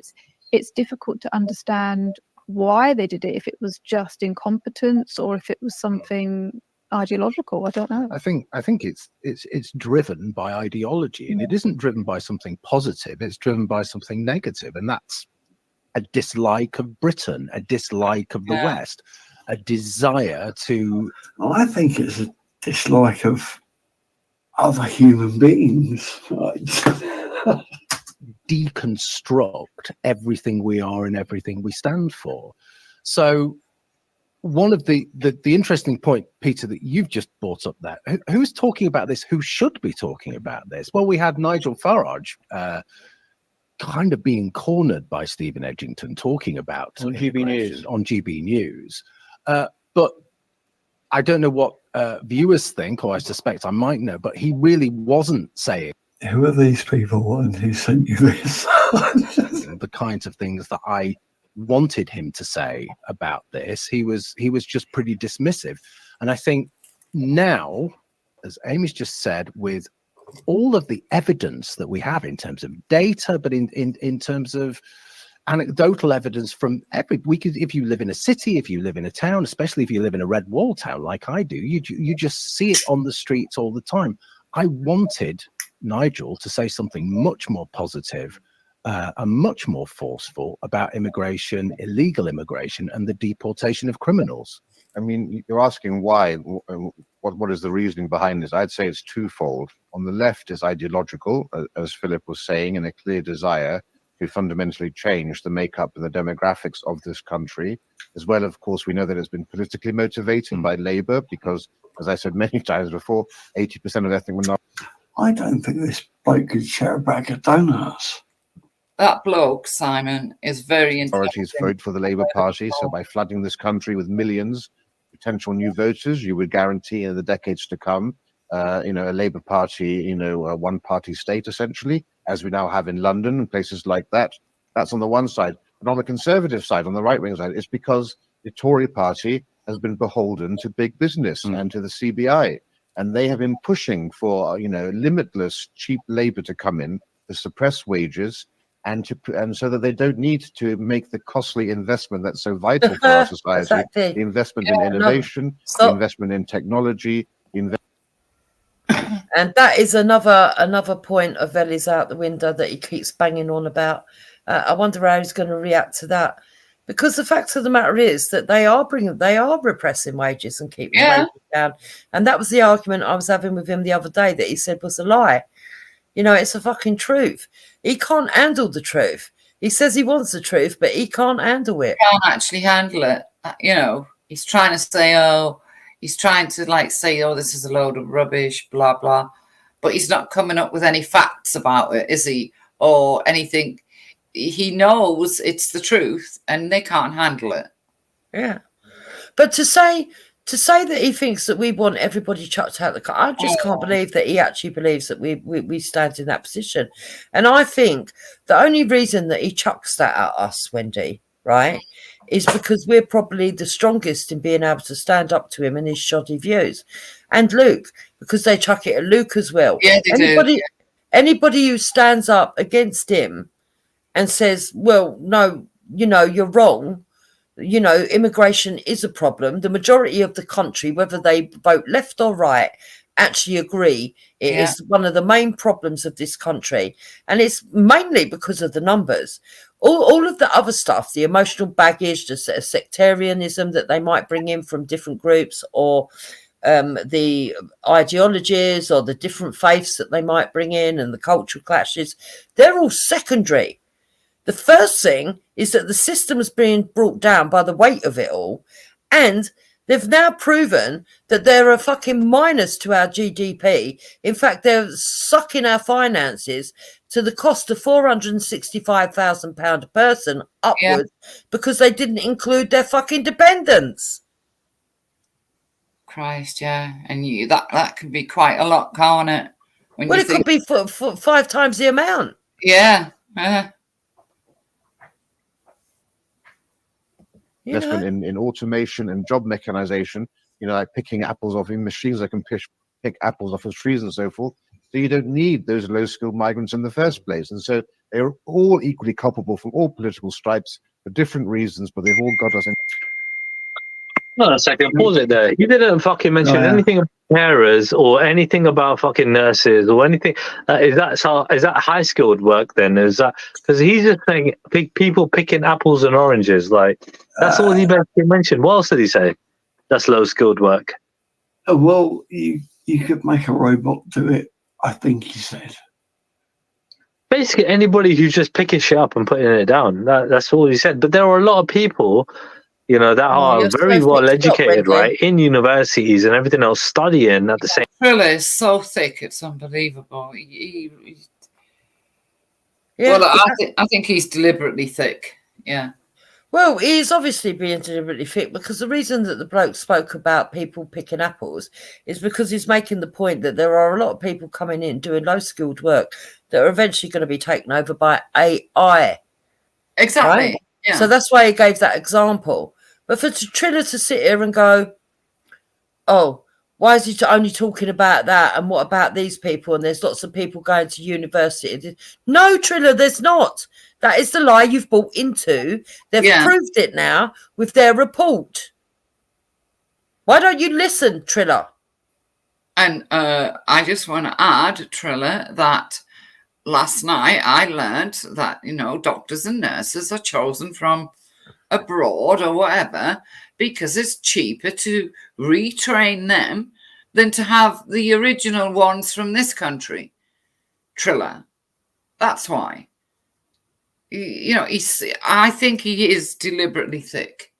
it's difficult to understand why they did it, if it was just incompetence or if it was something ideological. I don't know. I think it's driven by ideology, and it isn't driven by something positive. It's driven by something negative, and that's a dislike of Britain, a dislike of the West. a desire to. I think it's a dislike of other human beings. Deconstruct everything we are and everything we stand for. So one of the interesting point, Peter, that you've just brought up there, who's talking about this? Who should be talking about this? Well, we had Nigel Farage kind of being cornered by Stephen Edgington talking about on GB News. On GB News. But I don't know what viewers think, or I suspect I might know, but he really wasn't saying. Who are these people and who sent you this? The kinds of things that I wanted him to say about this. He was just pretty dismissive. And I think now, as Amy's just said, with all of the evidence that we have in terms of data, but in terms of anecdotal evidence from if you live in a city, if you live in a town, especially if you live in a red wall town like I do, you just see it on the streets all the time. I wanted Nigel to say something much more positive and much more forceful about immigration, illegal immigration, and the deportation of criminals. I mean, you're asking why, what is the reasoning behind this? I'd say it's twofold. On the left is ideological, as Philip was saying, and a clear desire to fundamentally change the makeup and the demographics of this country. As well, of course, we know that it's been politically motivated by Labour because, as I said many times before, 80% of ethnic minorities. I don't think this bloke could share a bag of donuts. That bloke, Simon, is very minorities vote for the Labour Party. So by flooding this country with millions potential new voters, you would guarantee in the decades to come, a Labour Party, a one-party state essentially, as we now have in London and places like that. That's on the one side. But on the Conservative side, on the right-wing side, it's because the Tory Party has been beholden to big business and to the CBI. And they have been pushing for, limitless cheap labour to come in, to suppress wages, and so that they don't need to make the costly investment that's so vital for our society. Exactly. The investment in innovation, the investment in technology. And that is another point of Veli's out the window that he keeps banging on about. I wonder how he's going to react to that. Because the fact of the matter is that they are repressing wages and keeping wages down. And that was the argument I was having with him the other day that he said was a lie. It's a fucking truth. He can't handle the truth. He says he wants the truth, but he can't handle it. He can't actually handle it. He's trying to say, this is a load of rubbish, blah, blah. But he's not coming up with any facts about it, is he? Or anything. He knows it's the truth and they can't handle it. Yeah. But to say that he thinks that we want everybody chucked out the car, I just can't believe that he actually believes that we stand in that position. And I think the only reason that he chucks that at us, Wendy, right, is because we're probably the strongest in being able to stand up to him and his shoddy views. And Luke, because they chuck it at Luke as well. Yeah, they do. Anybody who stands up against him and says, well, no, you're wrong. Immigration is a problem. The majority of the country, whether they vote left or right, actually agree it is one of the main problems of this country. And it's mainly because of the numbers. All of the other stuff, the emotional baggage, the sectarianism that they might bring in from different groups, or the ideologies or the different faiths that they might bring in and the cultural clashes, they're all secondary. The first thing is that the system is being brought down by the weight of it all. And they've now proven that they're a fucking minus to our GDP. In fact, they're sucking our finances to the cost of £465,000 a person upwards because they didn't include their fucking dependents. Christ, yeah. And that could be quite a lot, can't it? It could be for 5 times the amount. Yeah. Investment in automation and job mechanization, like picking apples off in machines that can pick apples off of trees and so forth. So you don't need those low-skilled migrants in the first place. And so they're all equally culpable from all political stripes for different reasons, but they've all got us in. Hold on a second, pause it there. You didn't fucking mention anything carers or anything about fucking nurses or anything. Is that high skilled work then? Is that because he's just saying people picking apples and oranges? Like that's all he basically mentioned. What else did he say? That's low skilled work. Well, you could make a robot do it, I think he said. Basically, anybody who's just picking shit up and putting it down. That's all he said. But there are a lot of people, that are very well educated, right, in universities and everything else, studying at the same. Triller is so thick; it's unbelievable. Yeah, well, I think he's deliberately thick. Yeah. Well, he's obviously being deliberately thick because the reason that the bloke spoke about people picking apples is because he's making the point that there are a lot of people coming in doing low-skilled work that are eventually going to be taken over by AI. Exactly. Right? Yeah. So that's why he gave that example. But for Triller to sit here and go, oh, why is he only talking about that? And what about these people? And there's lots of people going to university. No, Triller, there's not. That is the lie you've bought into. They've proved it now with their report. Why don't you listen, Triller? And I just want to add, Triller, that last night I learned that, doctors and nurses are chosen from abroad or whatever because it's cheaper to retrain them than to have the original ones from this country. Triller. That's why. I think he is deliberately thick.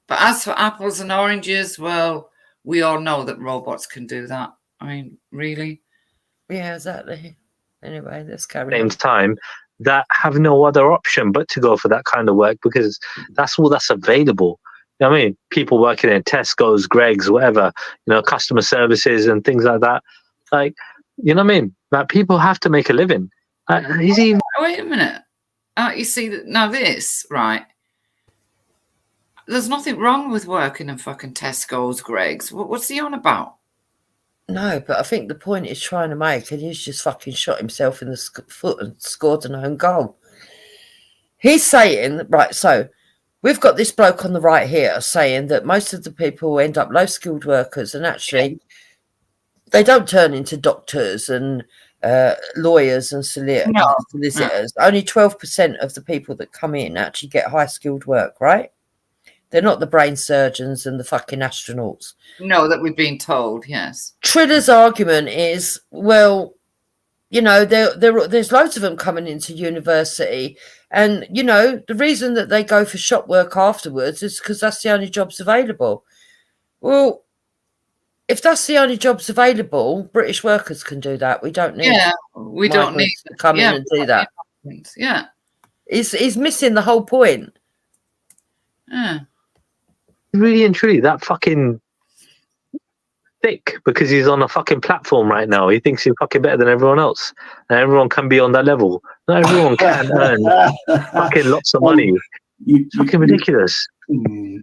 But as for apples and oranges, well, we all know that robots can do that. I mean, really? Yeah, exactly. Anyway, let's carry on. Same time, that have no other option but to go for that kind of work because that's all that's available. I mean, people working in Tesco's, Greg's, whatever, customer services and things like that. Like, you know what I mean? Like, people have to make a living. Wait a minute. You see, now this, right? There's nothing wrong with working in fucking Tesco's, Greg's. What's he on about? No, but I think the point he's trying to make, and he's just fucking shot himself in the foot and scored an own goal. He's saying, right, so we've got this bloke on the right here saying that most of the people end up low-skilled workers and actually they don't turn into doctors and lawyers and solicitors. No. Only 12% of the people that come in actually get high-skilled work, right? They're not the brain surgeons and the fucking astronauts. No, that we've been told, yes. Triller's argument is, well, there's loads of them coming into university. And, the reason that they go for shop work afterwards is because that's the only jobs available. Well, if that's the only jobs available, British workers can do that. We don't need we don't need to come in and do that. Yeah. He's missing the whole point. Yeah. Really and truly, that fucking thick because he's on a fucking platform right now. He thinks he's fucking better than everyone else. And everyone can be on that level. Not everyone can earn fucking lots of money. It's fucking ridiculous. There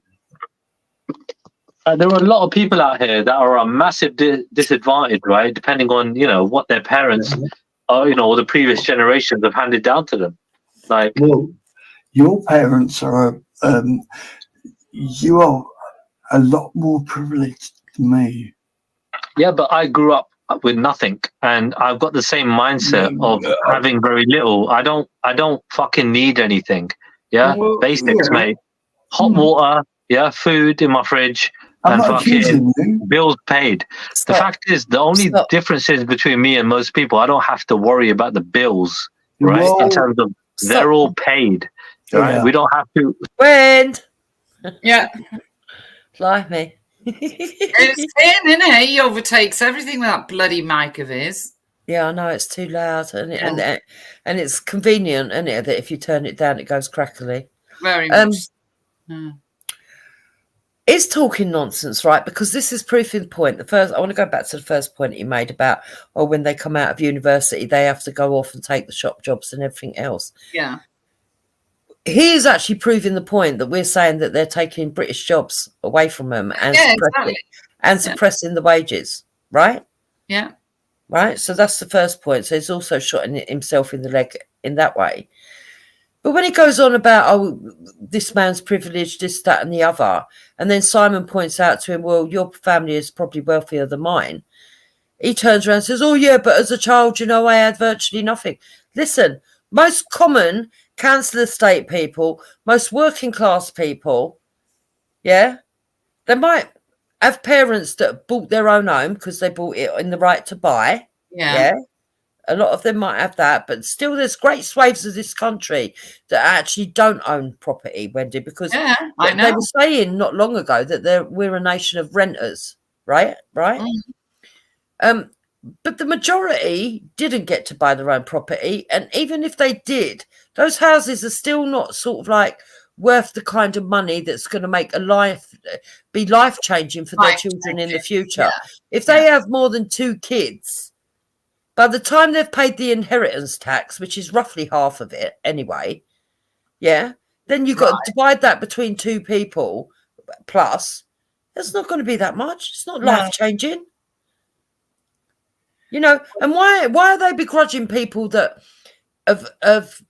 are a lot of people out here that are a massive disadvantage, right? Depending on, what their parents or the previous generations have handed down to them. Like, well, your parents are, you are a lot more privileged than me. Yeah, but I grew up with nothing, and I've got the same mindset of having very little. I don't fucking need anything. Yeah, basics, mate. Hot water, food in my fridge, and fucking bills paid. The fact is, the only difference is between me and most people, I don't have to worry about the bills, right? In terms of they're all paid, right? We don't have to. Wind. Yeah. Blimey. It's him, isn't it? He overtakes everything with that bloody mic of his. Yeah, I know, it's too loud. And it's convenient, isn't it, that if you turn it down, it goes crackly. Very much. It's talking nonsense, right? Because this is proving the point. I want to go back to the first point he made about, when they come out of university, they have to go off and take the shop jobs and everything else. Yeah. He is actually proving the point that we're saying that they're taking British jobs away from them and suppressing the wages, right? Yeah. Right? So that's the first point. So he's also shot himself in the leg in that way. But when he goes on about, oh, this man's privileged, this, that, and the other, and then Simon points out to him, well, your family is probably wealthier than mine. He turns around and says, oh, yeah, but as a child, I had virtually nothing. Listen, most common council estate people, most working class people, yeah, they might have parents that bought their own home because they bought it in the right to buy. Yeah. A lot of them might have that, but still there's great swathes of this country that actually don't own property, Wendy, because I know. they were saying not long ago that we're a nation of renters, right? But the majority didn't get to buy their own property, and even if they did, those houses are still not sort of like worth the kind of money that's going to be life-changing for their children in the future. If they have more than 2 kids, by the time they've paid the inheritance tax, which is roughly half of it anyway, then you've got to divide that between 2 people plus. It's not going to be that much. It's not life-changing. And why are they begrudging people that have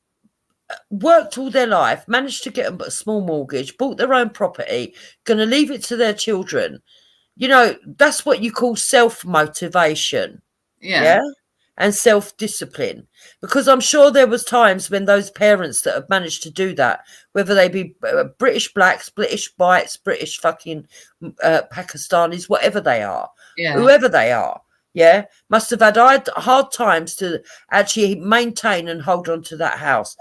worked all their life, managed to get a small mortgage, bought their own property, going to leave it to their children? That's what you call self-motivation. Yeah? And self-discipline, because I'm sure there was times when those parents that have managed to do that, whether they be British blacks, British whites, British fucking Pakistanis, whatever they are, whoever they are, must have had hard times to actually maintain and hold on to that house.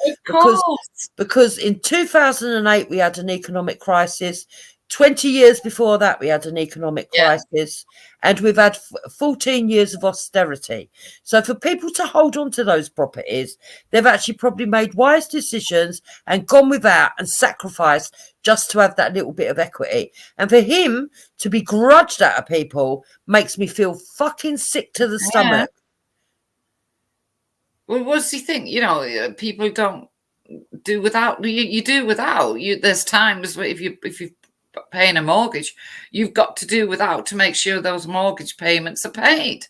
Because in 2008 we had an economic crisis. 20 years before that, we had an economic crisis, and we've had 14 years of austerity. So for people to hold on to those properties, they've actually probably made wise decisions and gone without and sacrificed just to have that little bit of equity. And for him to be grudged out of people makes me feel fucking sick to the stomach. Well, what's he think? People don't do without. You do without. There's times where if you paying a mortgage, you've got to do without to make sure those mortgage payments are paid.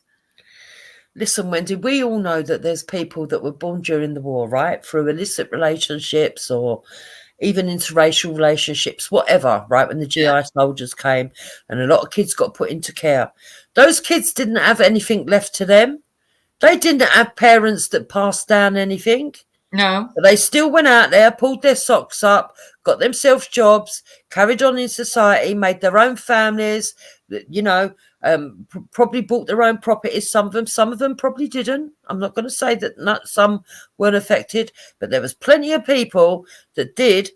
Listen, Wendy, we all know that there's people that were born during the war, right? Through illicit relationships or even interracial relationships, whatever, right? When the GI soldiers came and a lot of kids got put into care. Those kids didn't have anything left to them. They didn't have parents that passed down anything. No. But they still went out there, pulled their socks up, got themselves jobs, carried on in society, made their own families, probably bought their own properties. Some of them probably didn't. I'm not going to say that not some weren't affected, but there was plenty of people that did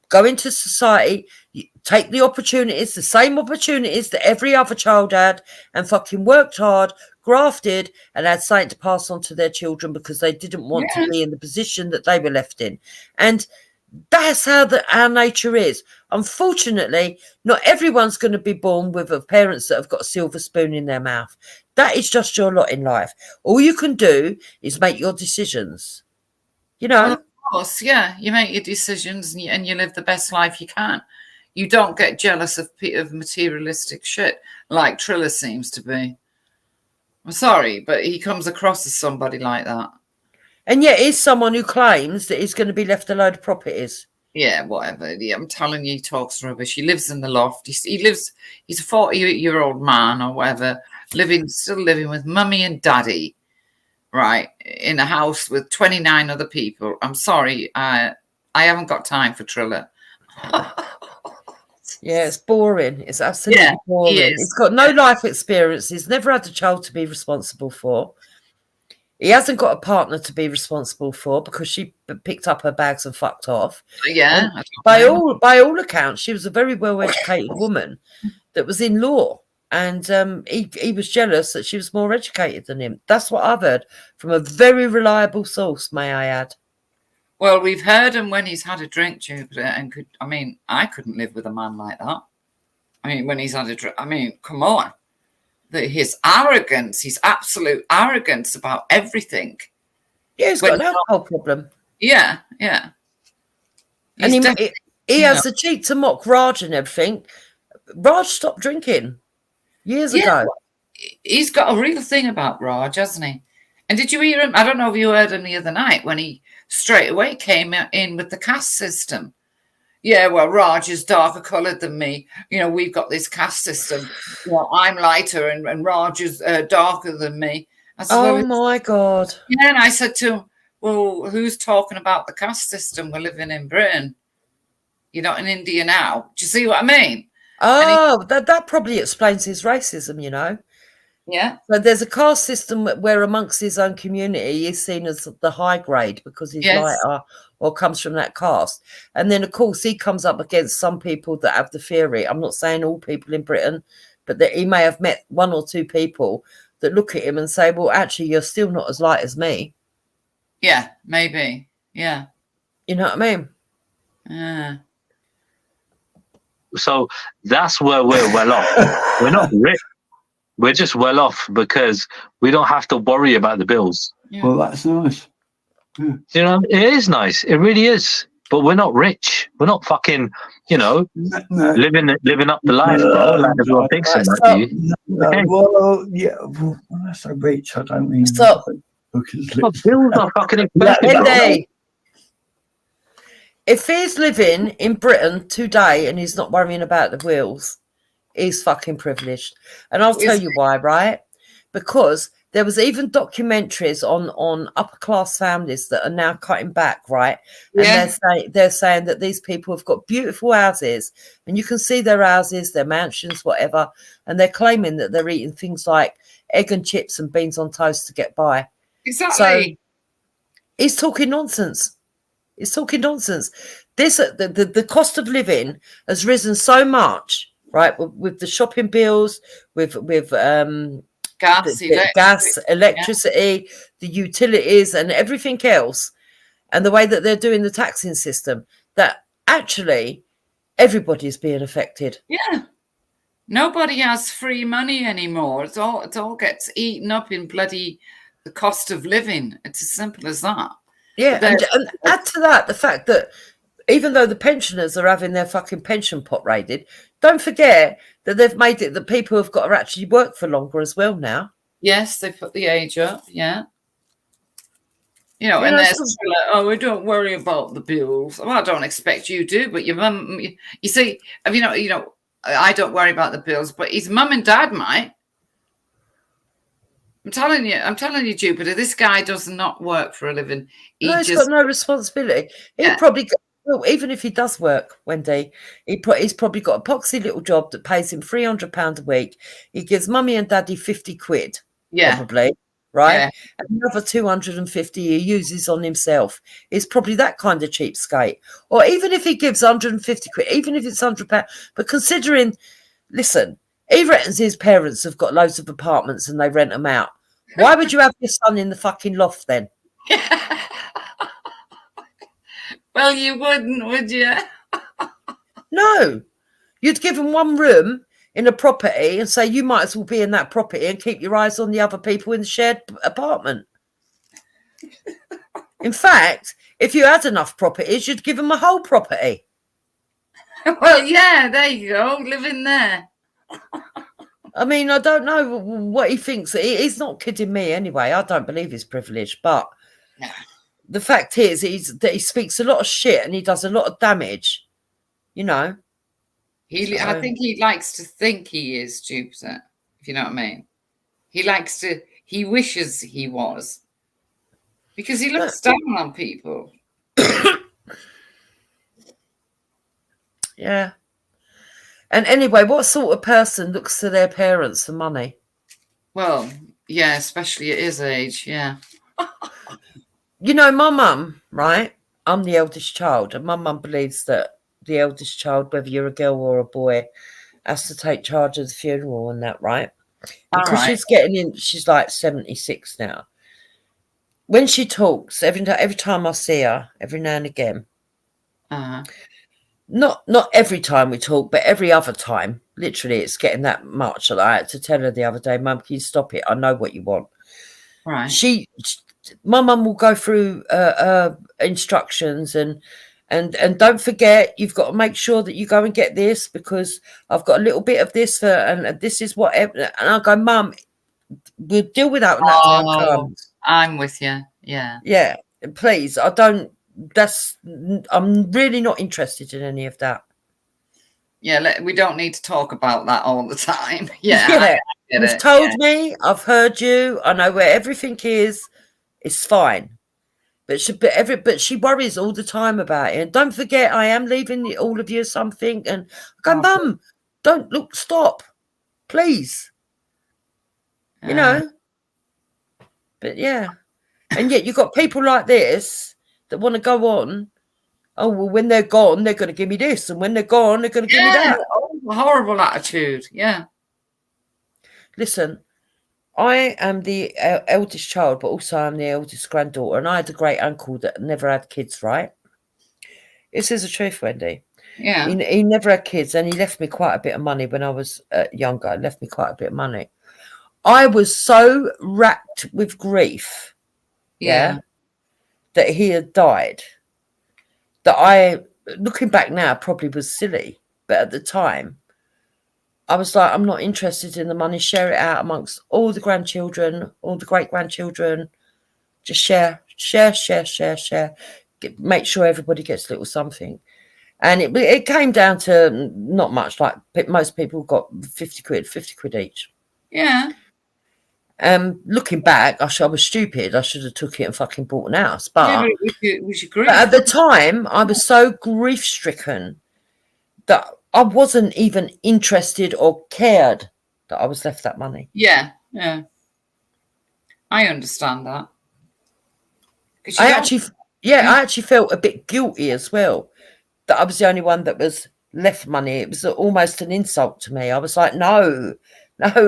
go into society, take the opportunities, the same opportunities that every other child had, and fucking worked hard, grafted, and had something to pass on to their children because they didn't want to be in the position that they were left in. And that's how our nature is. Unfortunately, not everyone's going to be born with parents that have got a silver spoon in their mouth. That is just your lot in life. All you can do is make your decisions. Well, of course, you make your decisions and you live the best life you can. You don't get jealous of materialistic shit like Triller seems to be. I'm sorry, but he comes across as somebody like that. And yet he's someone who claims that he's going to be left a load of properties. Yeah, whatever. Yeah, I'm telling you, he talks rubbish. He lives in the loft. He's a 40-year-old man or whatever, still living with mummy and daddy, right, in a house with 29 other people. I'm sorry, I haven't got time for Triller. Yeah, it's boring. It's absolutely boring. He's got no life experience. He's never had a child to be responsible for. He hasn't got a partner to be responsible for because she picked up her bags and fucked off. Yeah. And by all accounts, she was a very well-educated woman that was in law. And he was jealous that she was more educated than him. That's what I've heard from a very reliable source, may I add. Well, we've heard him when he's had a drink, Jupiter, and I couldn't live with a man like that. When he's had a drink, come on. His arrogance, his absolute arrogance about everything. Yeah, he's got an alcohol problem. Yeah. And he has the cheek to mock Raj and everything. Raj stopped drinking years ago. He's got a real thing about Raj, hasn't he? And did you hear him? I don't know if you heard him the other night when he straight away came in with the caste system. Yeah, well, Raj is darker coloured than me. You know, we've got this caste system. Well, I'm lighter and Raj is darker than me. I said, Oh well, my God. yeah, and I said to him, well, who's talking about the caste system? We're living in Britain. You're not in India now. Do you see what I mean? Oh, that probably explains his racism, you know. Yeah. So there's a caste system where amongst his own community he's seen as the high grade because he's lighter or comes from that caste. And then, of course, he comes up against some people that have the theory. I'm not saying all people in Britain, but that he may have met one or two people that look at him and say, well, actually, you're still not as light as me. Yeah, maybe. Yeah. You know what I mean? Yeah. So that's where we're well off. We're not rich. We're just well off because we don't have to worry about the bills. Yeah. Well, that's nice. Yeah. You know, it is nice. It really is. But we're not rich. We're not fucking, you know, living up the life, bro. Like everyone thinks it might be. Okay. Well, yeah. Well, when I say rich, I don't mean. Stop. Bills are fucking expensive. bro. If he's living in Britain today and he's not worrying about the wheels, he's fucking privileged. And I'll tell you why, right? Because there was even documentaries on upper class families that are now cutting back, right? And they're saying that these people have got beautiful houses and you can see their houses, their mansions, whatever. And they're claiming that they're eating things like egg and chips and beans on toast to get by. Exactly. So he's talking nonsense. It's talking nonsense. This the cost of living has risen so much, right? With the shopping bills, with gas, electricity, the utilities, and everything else, and the way that they're doing the taxing system, that actually everybody's being affected. Yeah. Nobody has free money anymore. It all gets eaten up in bloody the cost of living. It's as simple as that. Yeah, and add to that the fact that even though the pensioners are having their fucking pension pot raided, don't forget that they've made it that people have got to actually work for longer as well now. Yes, they put the age up, yeah. You know, and they're still like, oh, we don't worry about the bills. Well, I don't expect you to, but your mum, you see, you know, I don't worry about the bills, but his mum and dad might. I'm telling you, Jupiter, this guy does not work for a living. He's got no responsibility. He'll probably, well, even if he does work, Wendy, he's probably got a poxy little job that pays him £300 a week. He gives mummy and daddy 50 quid, probably, right? Yeah. And another 250 he uses on himself. He's probably that kind of cheapskate. Or even if he gives 150 quid, even if it's £100, but considering, listen, he reckons his parents have got loads of apartments and they rent them out. Why would you have your son in the fucking loft then? Well, you wouldn't, would you? No. You'd give him one room in a property and say you might as well be in that property and keep your eyes on the other people in the shared apartment. In fact, if you had enough properties, you'd give him a whole property. Well, yeah, there you go. Live in there. I mean, I don't know what he thinks. He's not kidding me anyway. I don't believe he's privileged. But the fact is that he speaks a lot of shit and he does a lot of damage, you know. I think he likes to think he is, Jupiter, if you know what I mean. He wishes he was. Because he looks down on people. Yeah. And anyway, what sort of person looks to their parents for money? Well, yeah, especially at his age, yeah. You know, my mum, right? I'm the eldest child, and my mum believes that the eldest child, whether you're a girl or a boy, has to take charge of the funeral and that, right? Because she's getting in, she's like 76 now. When she talks, every time I see her, every now and again, not every time we talk, but every other time, literally it's getting that much. I had to tell her the other day, Mum, can you stop it? I know what you want. Right. My mum will go through instructions and don't forget, you've got to make sure that you go and get this because I've got a little bit of this and this is what. And I go, Mum, we'll deal with that when that time comes. I'm with you. Yeah. Yeah. Please, I don't. I'm really not interested in any of that. Yeah, we don't need to talk about that all the time. Yeah, Yeah. You've told yeah. me. I've heard you. I know where everything is. It's fine. But she worries all the time about it. And don't forget, I am leaving all of you something. And I go, Mum, don't look. Stop, please. You know. But yeah, and yet you've got people like this that want to go on. Oh well, when they're gone, they're going to give me this, and when they're gone, they're going to give me that. Oh, horrible attitude. Yeah. Listen, I am the eldest child, but also I'm the eldest granddaughter, and I had a great uncle that never had kids. Right? This is the truth, Wendy. Yeah. He never had kids, and he left me quite a bit of money when I was younger. He left me quite a bit of money. I was so racked with grief, that he had died, that I, looking back now, probably was silly. But at the time, I was like, I'm not interested in the money. Share it out amongst all the grandchildren, all the great-grandchildren. Just share. Make sure everybody gets a little something. And it came down to not much. Like most people got 50 quid each. Yeah. Looking back, I was stupid. I should have took it and fucking bought an house. But, it was your grief. but at the time, I was so grief-stricken that I wasn't even interested or cared that I was left that money. Yeah. I understand that. I actually felt a bit guilty as well that I was the only one that was left money. It was almost an insult to me. I was like, no,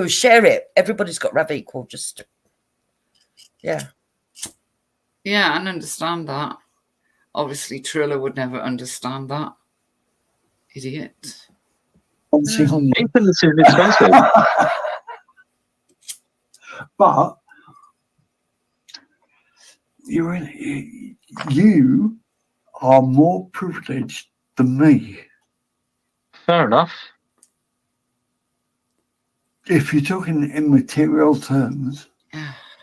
share it. Everybody's got to have equal. Yeah, I understand that. Obviously, Trilla would never understand that. Idiot. Infinite is expensive. But you are more privileged than me. Fair enough. If you're talking in material terms,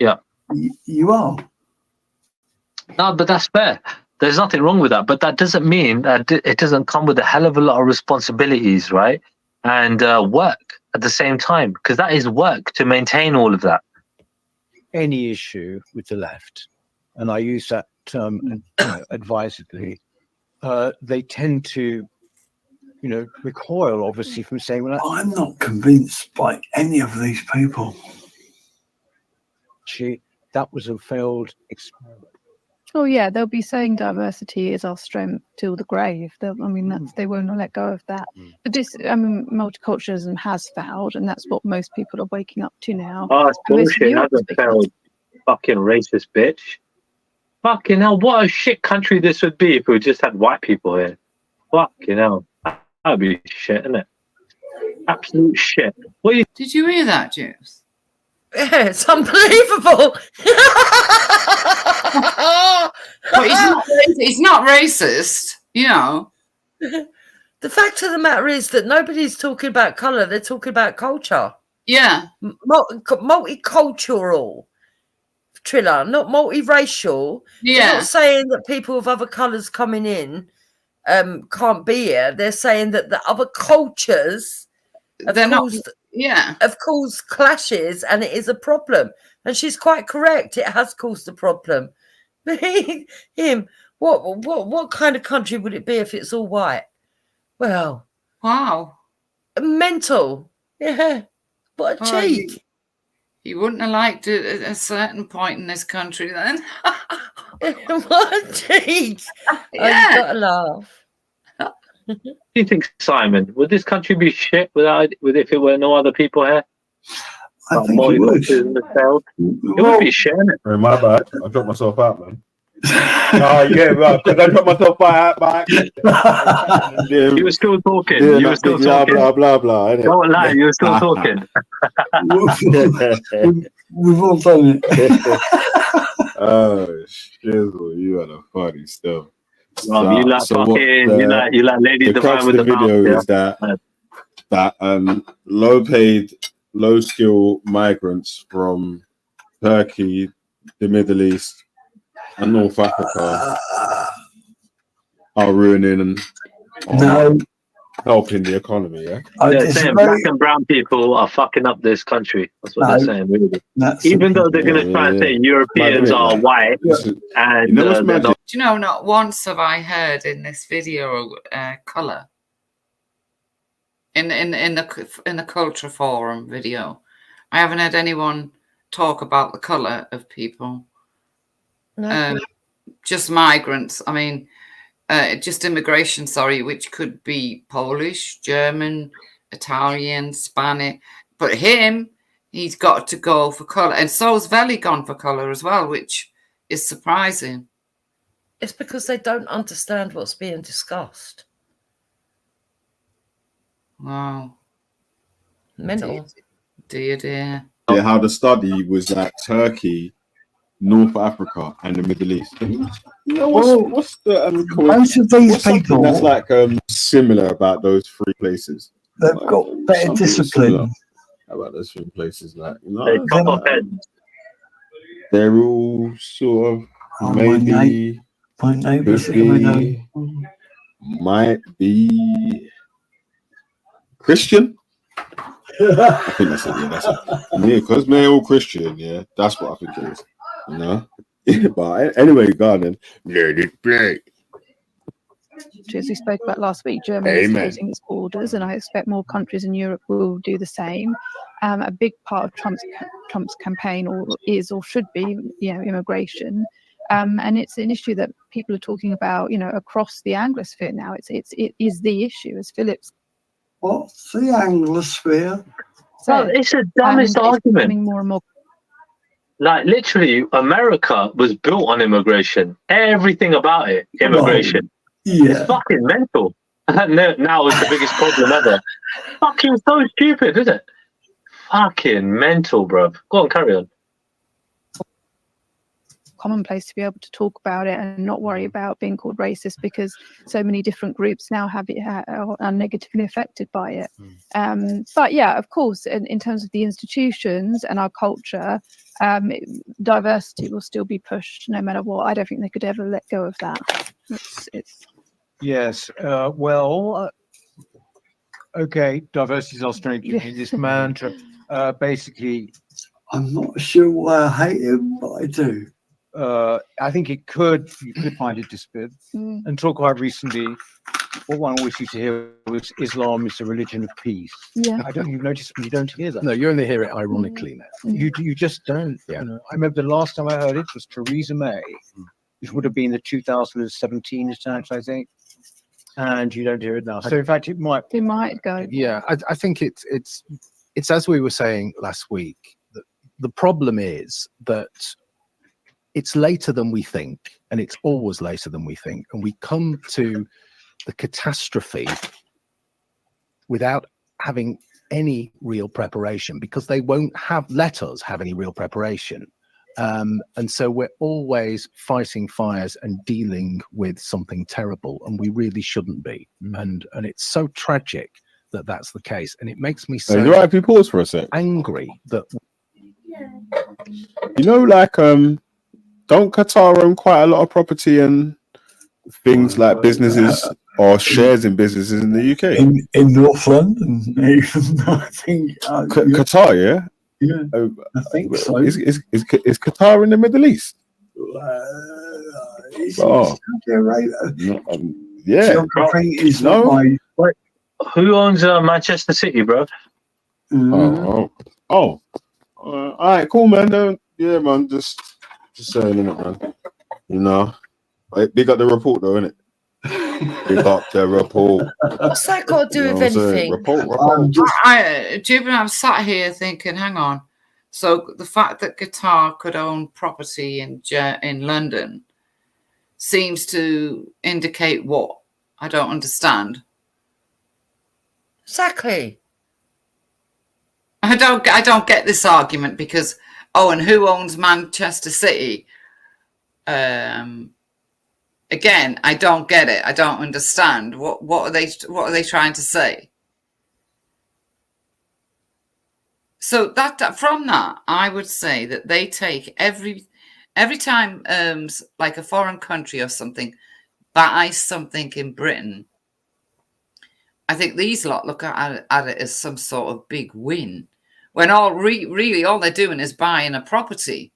yeah, you are. No, but that's fair. There's nothing wrong with that. But that doesn't mean that it doesn't come with a hell of a lot of responsibilities, right? And work at the same time, because that is work to maintain all of that. Any issue with the left, and I use that term advisedly, they tend to, recoil obviously from saying, well, I'm not convinced by any of these people. That was a failed experiment. Oh yeah, they'll be saying diversity is our strength till the grave. They won't let go of that. But multiculturalism has failed, and that's what most people are waking up to now. Oh, it's bullshit. It hasn't failed. Fucking racist bitch. Fucking hell, what a shit country this would be if we just had white people here. Fucking hell. That'd be shit, isn't it? Absolute shit. Did you hear that, James? Yeah, it's unbelievable. But it's not racist, The fact of the matter is that nobody's talking about colour, they're talking about culture. Yeah. Multicultural, Trilla, not multiracial. Yeah. They're not saying that people of other colours coming in can't be here. They're saying that the other cultures have caused clashes, and it is a problem. And she's quite correct. It has caused a problem. What kind of country would it be if it's all white? Well, wow, mental. Yeah, what a cheek. You wouldn't have liked it at a certain point in this country, then. What a cheek! Yeah. Oh, you gotta laugh. What do you think, Simon? Would this country be shit if it were no other people here? I think it would. It would be shit, isn't it? Oh, my bad. I dropped myself out, man. Oh, yeah, right. Because I dropped myself back. You were still talking. Yeah, You were still talking. Blah, blah. Innit? Don't lie, you were still talking. We've all done it. Oh, shizzle, you are the funny stuff. Well, you like you like Lady Divine with the video mouth, is that low-paid, low-skill migrants from Turkey, the Middle East, and North Africa are ruining or No. helping the economy, yeah? They're saying black and brown people are fucking up this country. That's what they're saying, really. Even though they're going to try and say Europeans are white and they're not. Do you know, not once have I heard in this video colour. In the Culture Forum video, I haven't heard anyone talk about the colour of people. No. Just migrants. I mean, just immigration, sorry, which could be Polish, German, Italian, Spanish. But he's got to go for colour. And so's Veli gone for colour as well, which is surprising. It's because they don't understand what's being discussed. Wow. Mental. Dear. Yeah, how the study was that Turkey, North Africa, and the Middle East. You know, what's the most of these people that's like similar about those three places? They've got better discipline. How about those three places? Like, you They know, top of head. they're all sort of maybe could be, might be Christian. I think that's it. Yeah, that's it. Yeah, because they're all Christian. Yeah, that's what I think it is. You know. But anyway, go on then. Let it play. As we spoke about last week, Germany is closing its borders, and I expect more countries in Europe will do the same. A big part of Trump's campaign is or should be, immigration, and it's an issue that people are talking about, across the Anglosphere now. It is the issue, as Philip's. What's the Anglosphere? Well, it's the dumbest argument. More and more. Like, literally, America was built on immigration. Everything about it, immigration. Yeah. It's fucking mental. Now it's the biggest problem ever. Fucking so stupid, isn't it? Fucking mental, bruv. Go on, carry on. Commonplace to be able to talk about it and not worry about being called racist, because so many different groups now are negatively affected by it. But yeah, of course, in terms of the institutions and our culture, diversity will still be pushed no matter what. I don't think they could ever let go of that. Yes. Okay. Diversity is our strength. This mantra, basically. I'm not sure why I hate him, but I do. I think you could find it disparate. Until quite recently, what one always used to hear was Islam is a religion of peace. Yeah. I don't. You've noticed you don't hear that. No, you only hear it ironically now. You just don't. Yeah. You know, I remember the last time I heard it was Theresa May, which would have been the 2017 attempt, I think. And you don't hear it now. So in fact, it might go. Yeah, I think it's as we were saying last week. The problem is that it's later than we think, and it's always later than we think. And we come to the catastrophe without having any real preparation, because they won't let us have any real preparation. And so we're always fighting fires and dealing with something terrible, and we really shouldn't be. And it's so tragic that that's the case, and it makes me so you're right, if you pause for a sec. Angry that like don't Qatar own quite a lot of property and things like businesses or shares in businesses in the UK? In North London, I think. Qatar, yeah? Yeah, I think so. Is Qatar in the Middle East? Yeah. Geography is not my... Wait, who owns Manchester City, bro? All right, cool, man. Yeah, man. Just saying, innit, man. You know, big up the report, though, innit? Big up the report. What's that got to do with anything? I'm sat here thinking, hang on. So the fact that Qatar could own property in London seems to indicate what? I don't understand. Exactly. I don't get this argument, because and who owns Manchester City? Again, I don't get it. I don't understand. What are they trying to say? So from that, I would say that they take every time like a foreign country or something buys something in Britain, I think these lot look at it as some sort of big win, when really all they're doing is buying a property.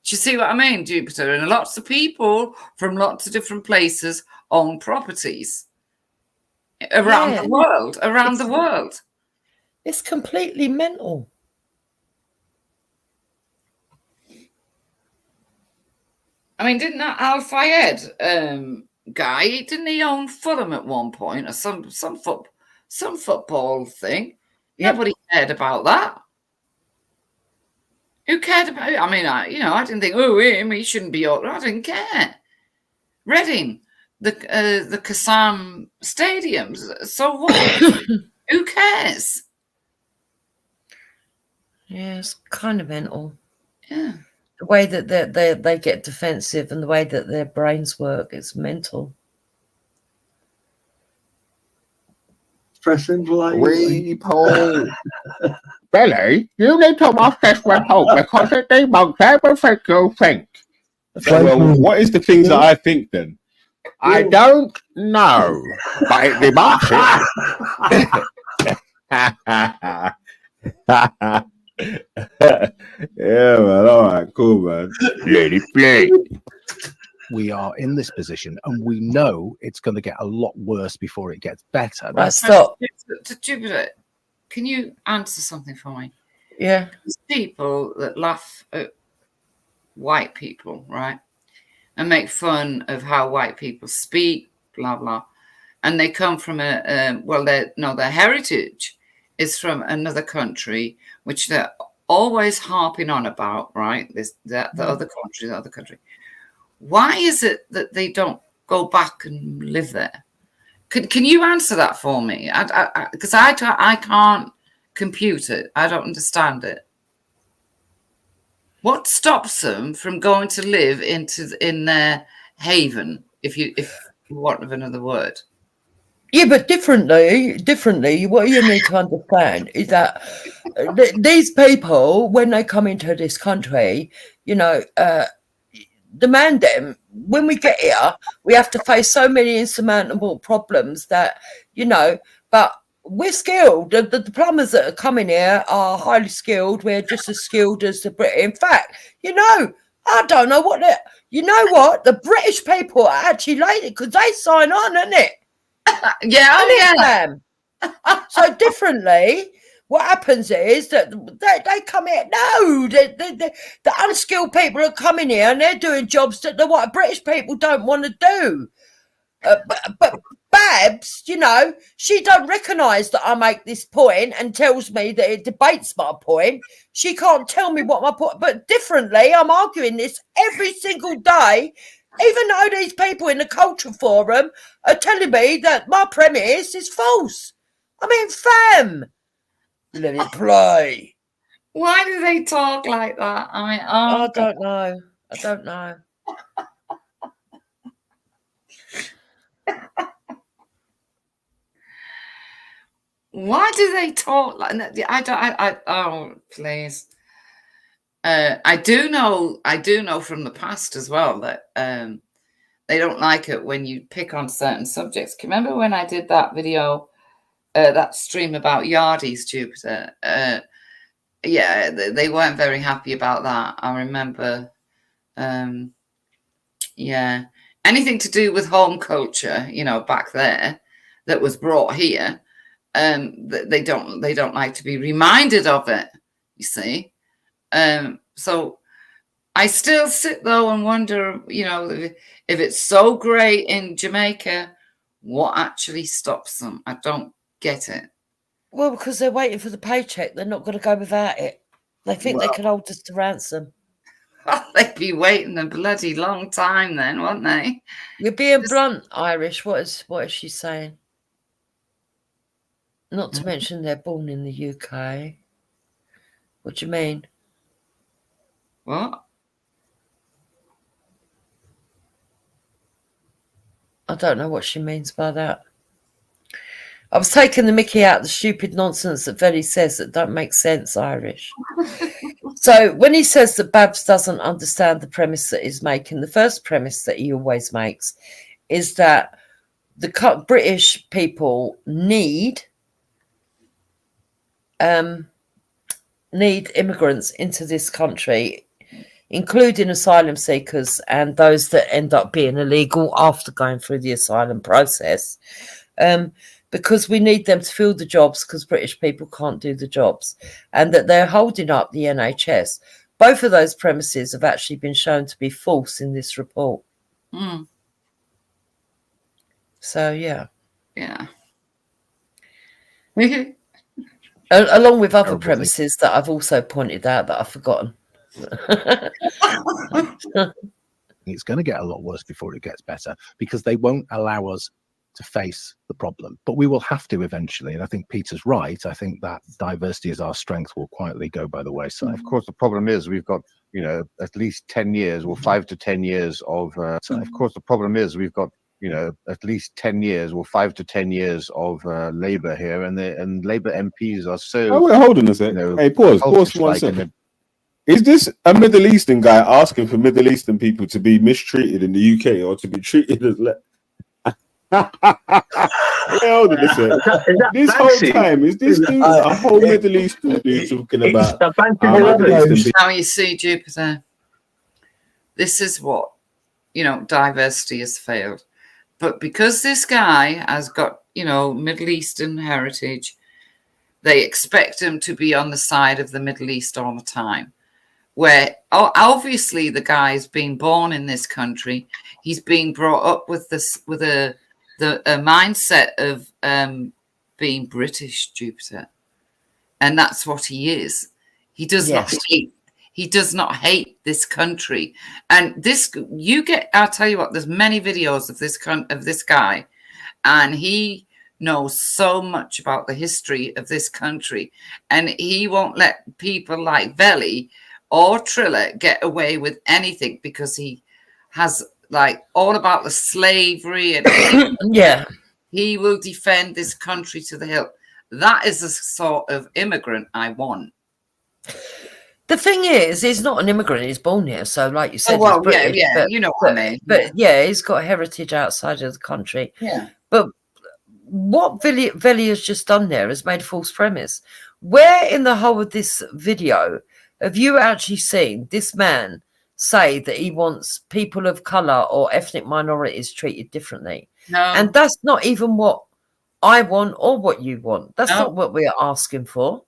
Do you see what I mean, Jupiter? And lots of people from lots of different places own properties around the world. It's completely mental. I mean, didn't that Al Fayed guy, didn't he own Fulham at one point, or some football thing? Yep. Nobody cared about that. Who cared about it? I mean, I didn't think, oh, he shouldn't be. I didn't care. Reading, the Qassam stadiums. So what? Who cares? Yeah, it's kind of mental. Yeah. The way that they get defensive and the way that their brains work, it's mental. Pressing play. Report. Billy, you need to watch this report because it debunks everything you think. Well, what is the things that I think then? I don't know, but it debunks it. Yeah, man. All right, cool, man. Let it play. We are in this position, and we know it's going to get a lot worse before it gets better. Right, stop. Jupiter, can you answer something for me? Yeah. There's people that laugh at white people, right? And make fun of how white people speak, blah, blah. And they come from their heritage is from another country, which they're always harping on about, right? The other country. Why is it that they don't go back and live there? Can you answer that for me? Because I can't compute it. I don't understand it. What stops them from going to live in their haven, if you want of another word? Yeah, but differently, what you need to understand is that these people, when they come into this country, demand them. When we get here, we have to face so many insurmountable problems that, but we're skilled. The plumbers that are coming here are highly skilled. We're just as skilled as the British. In fact, I don't know what the British people are actually late because they sign on, isn't it? Yeah. So differently, what happens is that they come here. No, the unskilled people are coming here and they're doing jobs that the white British people don't want to do. But Babs, she don't recognise that I make this point and tells me that it debates my point. She can't tell me what my point. But differently, I'm arguing this every single day. Even though these people in the Culture Forum are telling me that my premise is false. I mean, fam, let it play. Why do they talk like that? I mean, I don't know. Why do they talk like that? Oh, please. I do know from the past as well that they don't like it when you pick on certain subjects. Can you remember when I did that video, that stream about Yardies, Jupiter? Yeah, they weren't very happy about that. I remember. Yeah, anything to do with home culture, back there, that was brought here, they don't like to be reminded of it. You see. So I still sit though and wonder, if it's so great in Jamaica, what actually stops them? I don't get it. Well, because they're waiting for the paycheck. They're not going to go without it. They think they can hold us to ransom. They'd be waiting a bloody long time then, won't they? You're being blunt, Irish. What is she saying? Not to mention they're born in the UK. What do you mean? What? I don't know what she means by that. I was taking the mickey out of the stupid nonsense that Velly says that don't make sense, Irish. So when he says that Babs doesn't understand the premise that he's making, the first premise that he always makes is that the British people need immigrants into this country, including asylum seekers and those that end up being illegal after going through the asylum process, because we need them to fill the jobs because British people can't do the jobs, and that they're holding up the NHS. Both of those premises have actually been shown to be false in this report. Mm. So, yeah. Yeah. Along with other premises that I've also pointed out that I've forgotten. It's going to get a lot worse before it gets better, because they won't allow us to face the problem. But we will have to eventually. And I think Peter's right. I think that diversity as our strength will quietly go by the wayside. Of course, the problem is we've got, you know, at least 10 years or 5 to 10 years of, of course, the problem is we've got, you know, at least 10 years or 5 to 10 years of Labour here, and Labour MPs are so... Oh, wait, hold on a second. You know, hey, pause for 1 second. Is this a Middle Eastern guy asking for Middle Eastern people to be mistreated in the UK or to be treated as... Hold on a second. This whole time, is this dude a whole Middle Eastern dude talking about... Now you see, Jupiter, this is what, you know, diversity has failed. But because this guy has got, you know, Middle Eastern heritage, they expect him to be on the side of the Middle East all the time. Where obviously the guy's been born in this country, he's been brought up with this, with a mindset of being British, Jupiter, and that's what he is. He does not hate. He does not hate this country, and this you get. I'll tell you what. There's many videos of this guy, and he knows so much about the history of this country, and he won't let people like Veli or Triller get away with anything because he has like all about the slavery and he will defend this country to the hilt. That is the sort of immigrant I want. The thing is, he's not an immigrant. He's born here, so like you said, oh, well, he's British, yeah, but, you know what I mean. But yeah, he's got heritage outside of the country. Yeah. But what Veli has just done there is made a false premise. Where in the whole of this video have you actually seen this man say that he wants people of colour or ethnic minorities treated differently? No. And that's not even what I want or what you want. That's not what we're asking for.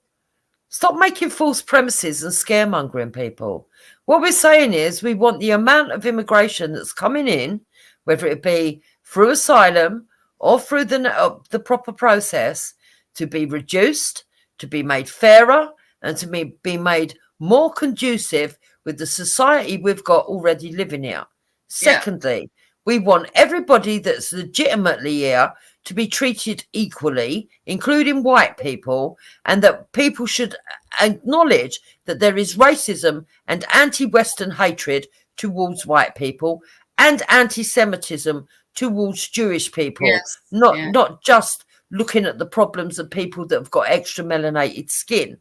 Stop making false premises and scaremongering people. What we're saying is we want the amount of immigration that's coming in, whether it be through asylum or through the proper process, to be reduced, to be made fairer, and to be made more conducive with the society we've got already living here. Secondly, we want everybody that's legitimately here to be treated equally, including white people, and that people should acknowledge that there is racism and anti-Western hatred towards white people and anti-Semitism towards Jewish people, not just looking at the problems of people that have got extra melanated skin.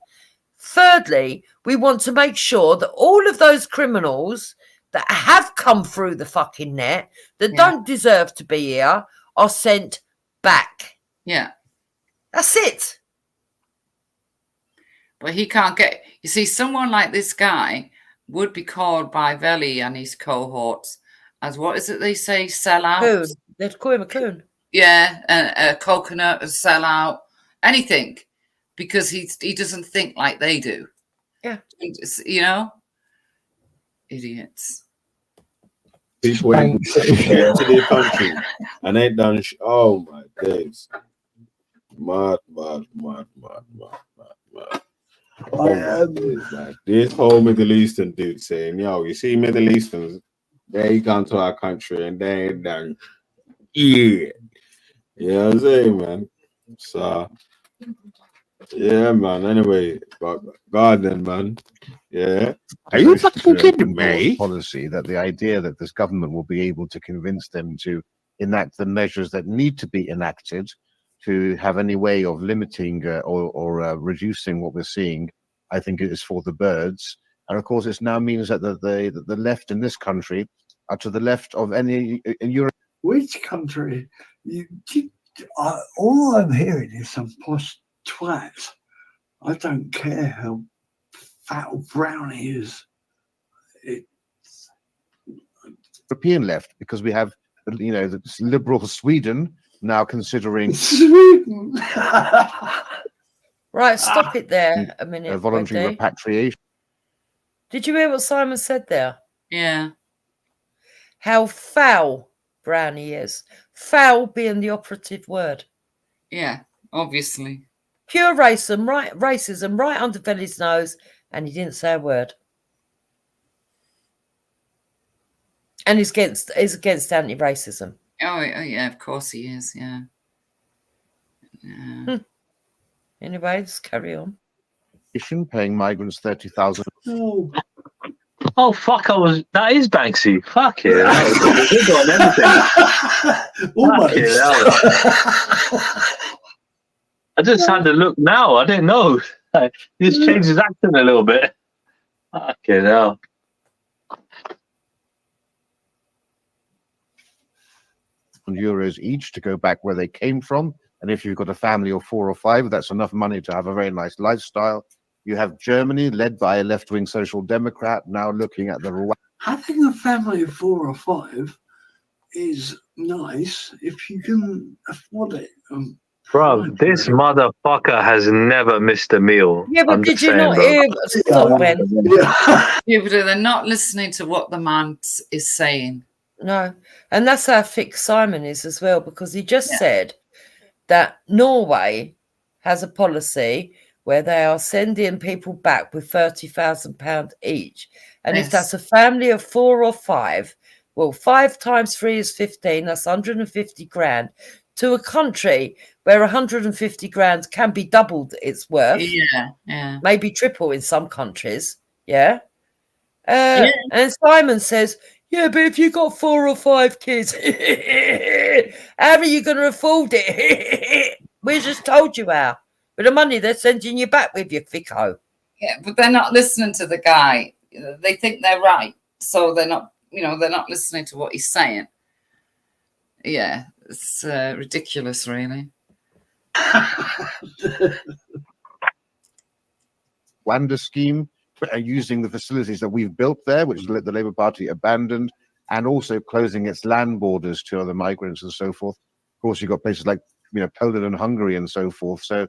Thirdly, we want to make sure that all of those criminals that have come through the fucking net, that don't deserve to be here, are sent back. Yeah. That's it. But he can't get... You see, someone like this guy would be called by Veli and his cohorts as, what is it they say, sellout? Coon. They'd call him a coon. Yeah, a coconut, a sellout, anything. Because he doesn't think like they do. Yeah. You know? Idiots. People ain't to their country and ain't done. Oh my days! Mad. Oh my days, man. This whole Middle Eastern dude saying, "Yo, you see, Middle Easterns, they come to our country and they ain't done." Yeah, you know what I'm saying, man. So, yeah, man. Anyway, garden, man. Yeah. Are you fucking kidding me? Policy that the idea that this government will be able to convince them to enact the measures that need to be enacted to have any way of limiting or reducing what we're seeing, I think it is for the birds. And of course, it now means that the left in this country are to the left of any in Europe. Which country? All I'm hearing is some posh twat. I don't care how fat or brown he is. European left, because we have, you know, the liberal Sweden now considering Sweden. Right, stop it there a minute. voluntary Wendy. repatriation. Did you hear what Simon said there? Yeah. How foul Brownie is. Foul being the operative word. Yeah, obviously. Pure racism right under Veli's nose, and he didn't say a word. And he's against anti-racism. Oh yeah, of course he is. Yeah. Yeah. Anyway, let's carry on. Paying migrants 30,000. Oh fuck! That is Banksy. Fuck it. I just had to look now. I didn't know. He just changed his accent a little bit. Fucking hell. €100 each to go back where they came from, and if you've got a family of 4 or 5, that's enough money to have a very nice lifestyle. You have Germany, led by a left-wing social democrat, now looking at the Having a family of 4 or 5 is nice if you can afford it. Bro, this motherfucker has never missed a meal. Yeah, but did you not hear? Yeah, but they're not listening to what the man is saying. No, and that's how thick Simon is as well, because he just said that Norway has a policy where they are sending people back with £30,000 each. And if that's a family of 4 or 5, well, 5 times 3 is 15, that's 150 grand, to a country where 150 grand can be doubled its worth. Yeah. Maybe triple in some countries. Yeah. And Simon says, yeah, but if you got 4 or 5 kids, how are you going to afford it? We just told you how. With the money they're sending you back with, you thicko. Yeah, but they're not listening to the guy. They think they're right, so they're not. They're not listening to what he's saying. Yeah, it's ridiculous, really. Rwanda scheme, using the facilities that we've built there, which the Labour Party abandoned, and also closing its land borders to other migrants and so forth. Of course, you've got places like Poland and Hungary and so forth. So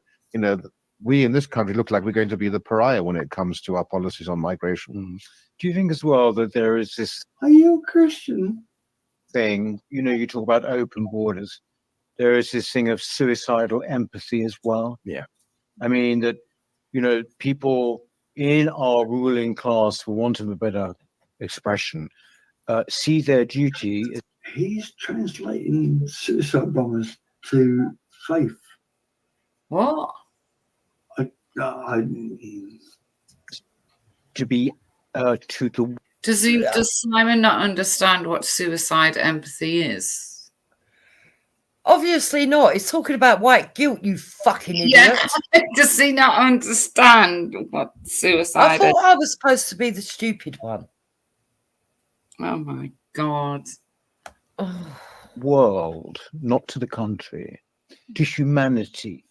we in this country look like we're going to be the pariah when it comes to our policies on migration. Do you think as well that there is this? Are you a Christian? Thing, you talk about open borders. There is this thing of suicidal empathy as well. Yeah, I mean that people in our ruling class, for want of a better expression, see their duty. He's translating suicide bombers to faith. What? To be to the. Does Simon not understand what suicide empathy is? Obviously not. He's talking about white guilt, you fucking idiot. Yeah. Does he not understand what suicide I thought I was supposed to be the stupid one. Oh my God. World, not to the country, to humanity.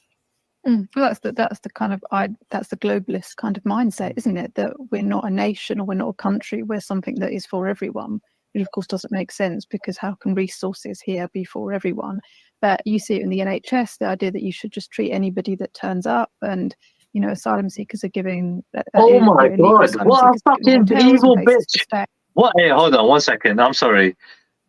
Well, that's the kind of that's the globalist kind of mindset, isn't it? That we're not a nation or we're not a country. We're something that is for everyone. It of course doesn't make sense, because how can resources here be for everyone? But you see it in the NHS, the idea that you should just treat anybody that turns up, and asylum seekers are giving. Oh my God! What a fucking evil bitch! What? Hey, hold on 1 second. I'm sorry.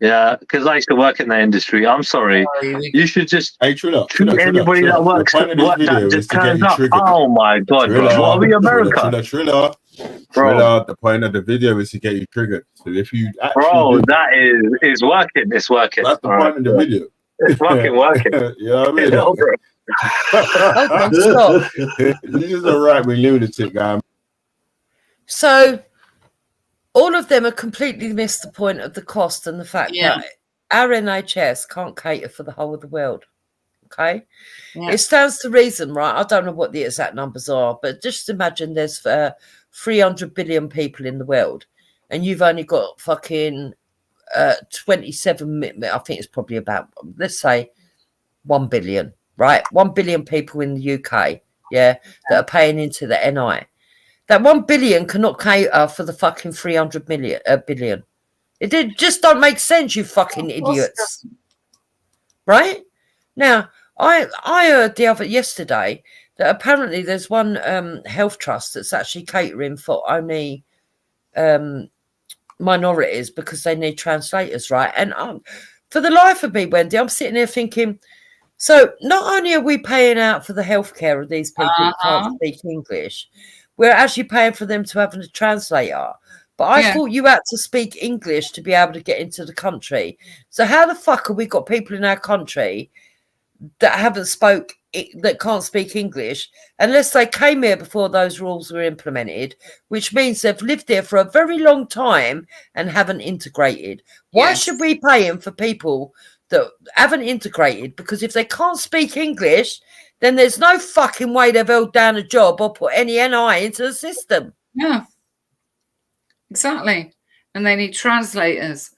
Yeah, because I used to work in the industry. I'm sorry. You should just treat anybody that works that just turns up. Oh my God, bro. What are we, America? Triller, the point of the video is to get you triggered. So if you that is working. It's working. That's the point of the video. It's working. You know what I mean? This is a right-wing lunatic guy. So all of them have completely missed the point of the cost and the fact that our NHS can't cater for the whole of the world. Okay. Yeah. It stands to reason, right? I don't know what the exact numbers are, but just imagine there's 300 billion people in the world, and you've only got fucking 27, I think it's probably about, let's say 1 billion, right? 1 billion people in the UK, yeah, that are paying into the NI. That 1 billion cannot cater for the fucking 300 billion. Just don't make sense, you fucking idiots. Right? Now, I heard yesterday that apparently there's one health trust that's actually catering for only minorities because they need translators, right? And for the life of me, Wendy, I'm sitting there thinking, so not only are we paying out for the healthcare of these people who can't speak English, we're actually paying for them to have a translator. But I thought you had to speak English to be able to get into the country. So how the fuck have we got people in our country that that can't speak English unless they came here before those rules were implemented, which means they've lived there for a very long time and haven't integrated? Why should we pay them for people that haven't integrated? Because if they can't speak English, then there's no fucking way they've held down a job or put any NI into the system. Yeah, exactly. And they need translators.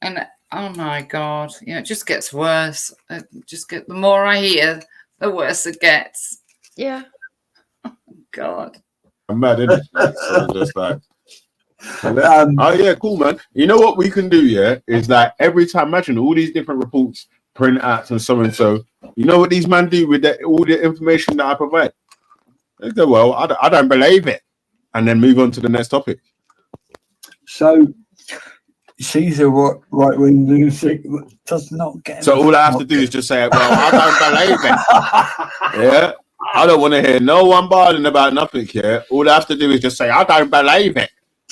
And oh my God, it just gets worse. The more I hear, the worse it gets. Yeah. Oh, God. I'm mad, isn't it? So just like, oh yeah, cool, man. You know what we can do, is like every time, imagine all these different reports, printouts and so and so. You know what these men do with all the information that I provide? They go, well, I don't believe it. And then move on to the next topic. So she's a right-wing lunatic that does not get. So all I have to do is just say, well, I don't believe it. Yeah. I don't want to hear no one barling about nothing here. All I have to do is just say, I don't believe it.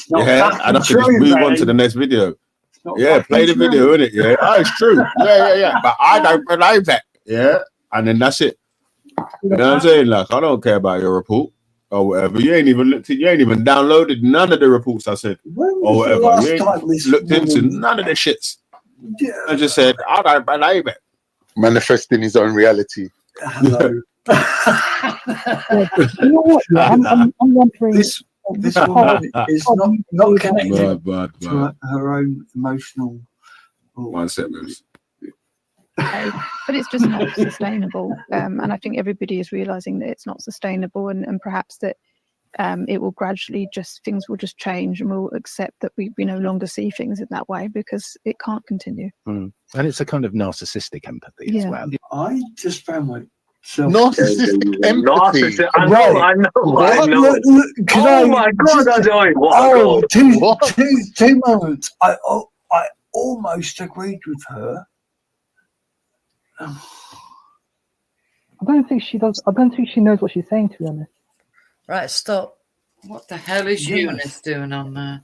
Yeah. And I can just move on to the next video. Yeah, play the video, innit? Yeah. Oh, it's true. Yeah. But I don't believe it. Yeah. And then that's it. You know what I'm saying? Like, I don't care about your report or whatever. You ain't even downloaded none of the reports I said or whatever. You ain't looked into none of the shits. Yeah. I just said, I don't believe it. Manifesting his own reality. Hello. You know what? Yeah, I'm wondering. This woman is not connected to her own emotional. One sentence. But it's just not sustainable, and I think everybody is realizing that it's not sustainable, and perhaps that it will gradually things will just change, and we'll accept that we no longer see things in that way because it can't continue. And it's a kind of narcissistic empathy as well. I just found myself narcissistic empathy. I know. Look, oh my God! I know. Two moments. I almost agreed with her. I don't think she does. I don't think she knows what she's saying, to be honest. Right, stop. What the hell is Eunice doing on there?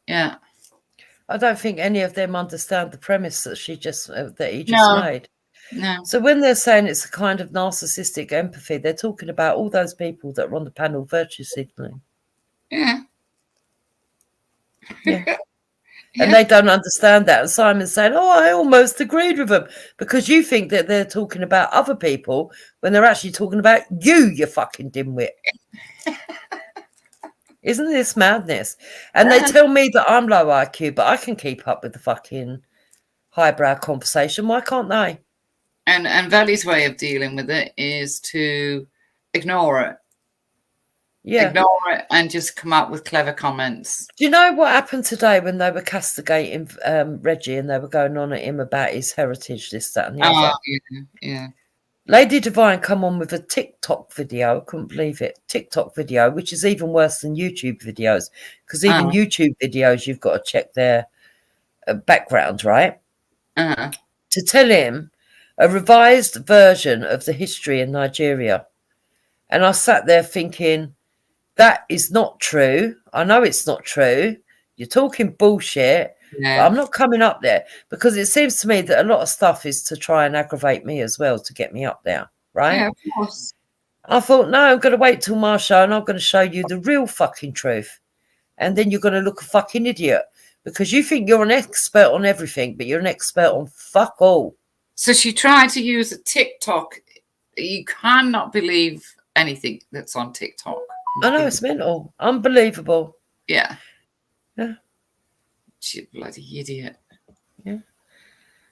Yeah. I don't think any of them understand the premise that he just made. No. So when they're saying it's a kind of narcissistic empathy, they're talking about all those people that were on the panel virtue signaling. Yeah. And they don't understand that. And Simon's saying, I almost agreed with them, because you think that they're talking about other people when they're actually talking about you fucking dimwit. Isn't this madness? And they tell me that I'm low IQ, but I can keep up with the fucking highbrow conversation. Why can't they? And Valley's way of dealing with it is to ignore it. Yeah. Ignore it and just come up with clever comments. Do you know what happened today when they were castigating Reggie and they were going on at him about his heritage, this, that, and the other? Yeah. Lady Divine come on with a TikTok video. I couldn't believe it. TikTok video, which is even worse than YouTube videos, because even YouTube videos, you've got to check their background, right? To tell him a revised version of the history in Nigeria. And I sat there thinking, that is not true. I know it's not true. You're talking bullshit. Yeah. But I'm not coming up there, because it seems to me that a lot of stuff is to try and aggravate me as well, to get me up there, right? Yeah, of course. I thought, no, I'm going to wait till my show and I'm going to show you the real fucking truth. And then you're going to look a fucking idiot, because you think you're an expert on everything, but you're an expert on fuck all. So she tried to use a TikTok. You cannot believe anything that's on TikTok. I know, it's mental. Unbelievable. Yeah. Yeah. She bloody idiot. Yeah.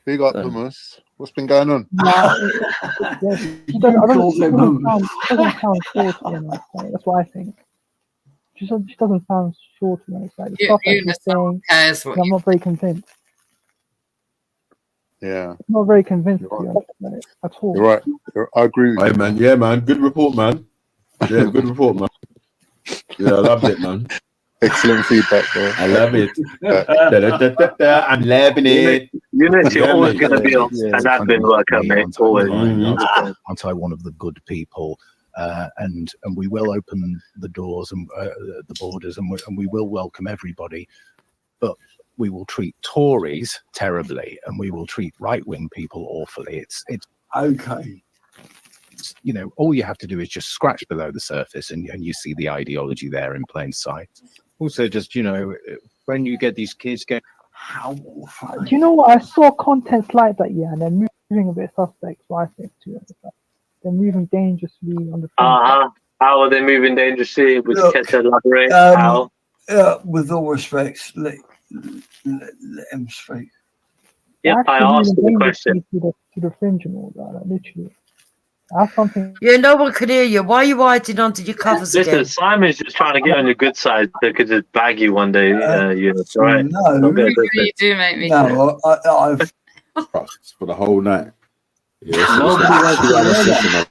Big up, Thomas. What's been going on? She doesn't sound sure to me. That's what I think. She doesn't sound sure to me. It's like the stuff that she's saying, I'm not very convinced. Yeah. I'm not very convinced to be honest about it at all. You're right. I agree with you. Hey, man. Yeah, man. Good report, man. Yeah, good report, man. Yeah, I loved it, man. Excellent feedback, bro. I love it. I'm loving it. You're always going to be on an admin worker, mate. Always. Aren't I one of the good people? And we will open the doors and the borders, and we will welcome everybody. But we will treat Tories terribly, and we will treat right-wing people awfully. It's okay. You know, all you have to do is just scratch below the surface, and you see the ideology there in plain sight. Also, just, you know, when you get these kids going, Do you know what? I saw content like that, yeah, and they're moving a bit suspect, so I think too. They're moving dangerously on the How are they moving dangerously? Would you care to elaborate? How? With all respect, let him speak. Yep, I asked the question. To the fringe and all that, like, literally. That's something. Yeah, no one can hear you. Why are you hiding under your covers Listen, again? Simon's just trying to get on your good side. They could just bag you one day. It's all right. No, you do make me. No, I've for the whole night. Yeah, Nobody wants to hear that.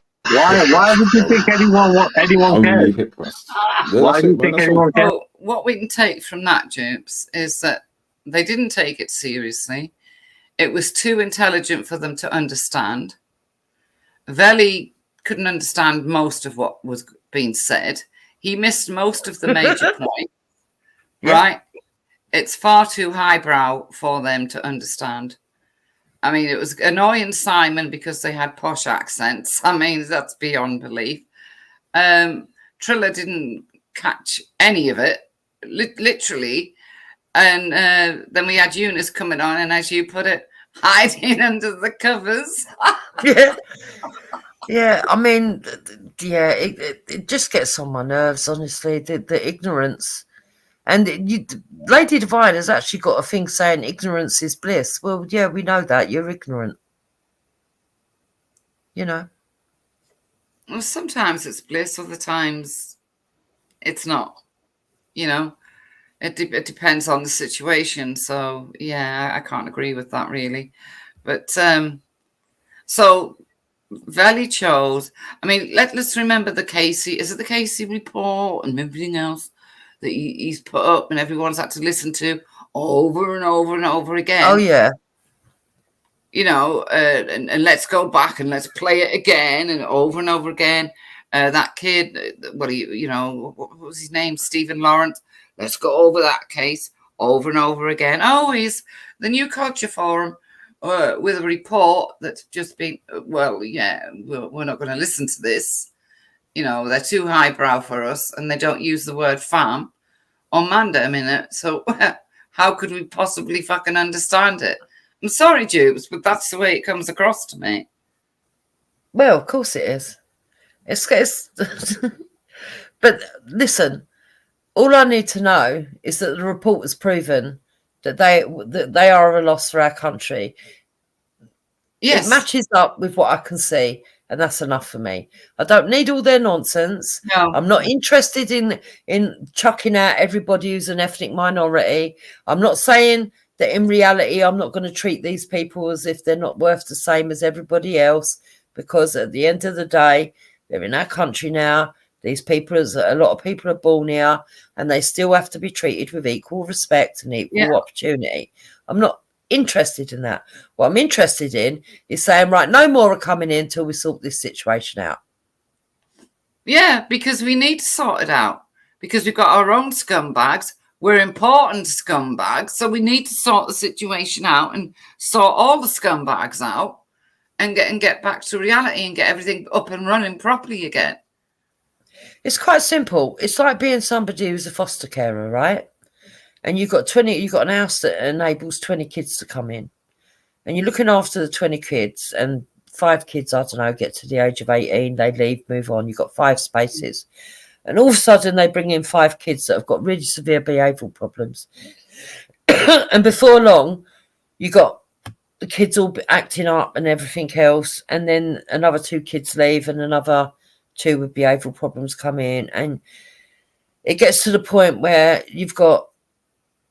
Why would you think anyone cares? Why do you think anyone cares? Well, what we can take from that, Jupes, is that they didn't take it seriously. It was too intelligent for them to understand. Veli couldn't understand most of what was being said. He missed most of the major point, right? It's far too highbrow for them to understand. I mean, it was annoying Simon because they had posh accents. I mean, that's beyond belief. Triller didn't catch any of it, literally. And then we had Eunice coming on, and as you put it, hiding under the covers. Yeah. Yeah, I mean, yeah, it just gets on my nerves, honestly, the ignorance. And Lady Divine has actually got a thing saying ignorance is bliss. Well, yeah, we know that. You're ignorant. You know. Well, sometimes it's bliss, other times it's not. You know, it depends on the situation. So, yeah, I can't agree with that, really. But, so Valley chose, I mean, let's remember the Casey, is it the Casey report and everything else that he's put up and everyone's had to listen to over and over and over again. Oh, yeah. You know, and let's go back and let's play it again and over again. That kid, what was his name? Stephen Lawrence. Let's go over that case over and over again. Oh, he's the New Culture Forum with a report that's just been, well, yeah, we're not going to listen to this. You know, they're too highbrow for us and they don't use the word fam or mandem in it. So how could we possibly fucking understand it? I'm sorry, Jubes, but that's the way it comes across to me. Well, of course it is. It's but listen, all I need to know is that the report has proven that they are a loss for our country. Yes. It matches up with what I can see, and that's enough for me. I don't need all their nonsense. No. I'm not interested in chucking out everybody who's an ethnic minority. I'm not saying that in reality I'm not going to treat these people as if they're not worth the same as everybody else, because at the end of the day, they're in our country now. These people, a lot of people are born here, and they still have to be treated with equal respect and equal opportunity. I'm not interested in that. What I'm interested in is saying, right, no more are coming in until we sort this situation out. Yeah, because we need to sort it out, because we've got our own scumbags. We're important scumbags, so we need to sort the situation out and sort all the scumbags out and get back to reality and get everything up and running properly again. It's quite simple. It's like being somebody who's a foster carer, right? And you've got an house that enables 20 kids to come in. and you're looking after the 20 kids, and 5 kids, I don't know, get to the age of 18, they leave, move on. You've got 5 spaces. And all of a sudden they bring in 5 kids that have got really severe behavioural problems. And before long, you got the kids all acting up and everything else. And then another 2 kids leave and another 2 with behavioural problems come in. And it gets to the point where you've got,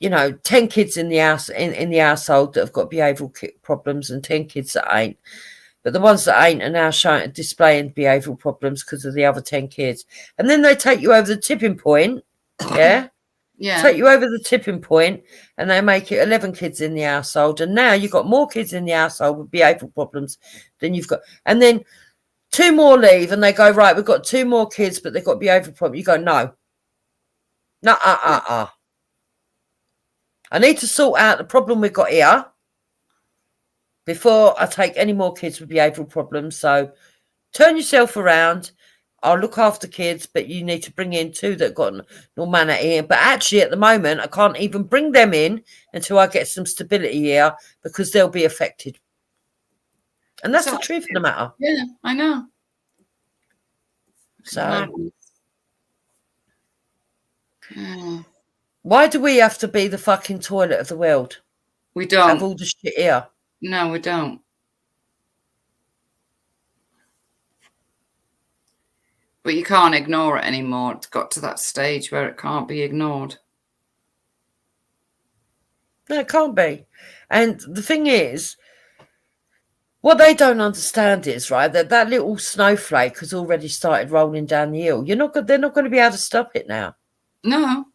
10 kids in the house in the household that have got behavioural problems and 10 kids that ain't. But the ones that ain't are now displaying behavioural problems because of the other 10 kids. And then they take you over the tipping point, yeah? Yeah. Take you over the tipping point, and they make it 11 kids in the household. And now you've got more kids in the household with behavioural problems than you've got. And then 2 more leave, and they go, right, we've got 2 more kids, but they've got behavioural problems. You go, no. No, I need to sort out the problem we've got here before I take any more kids with behavioural problems. So turn yourself around. I'll look after kids, but you need to bring in 2 that got normality. But actually, at the moment, I can't even bring them in until I get some stability here because they'll be affected. And that's the truth of the matter. Yeah, I know. So why do we have to be the fucking toilet of the world? We don't. Have all the shit here. No, we don't. But you can't ignore it anymore. It's got to that stage where it can't be ignored. No, it can't be. And the thing is, what they don't understand is, right, that little snowflake has already started rolling down the hill. They're not going to be able to stop it now. No.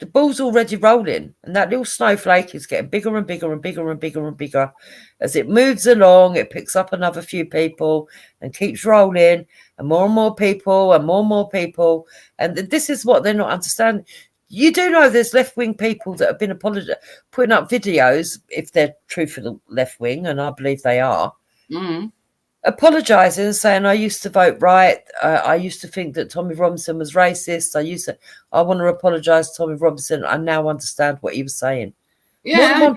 The ball's already rolling, and that little snowflake is getting bigger and bigger and bigger and bigger and bigger. As it moves along, it picks up another few people and keeps rolling, and more people and more people. And this is what they're not understanding. You do know there's left-wing people that have been putting up videos, if they're true for the left-wing, and I believe they are, apologising and saying, I used to vote right. I used to think that Tommy Robinson was racist. I want to apologise to Tommy Robinson. I now understand what he was saying. Yeah,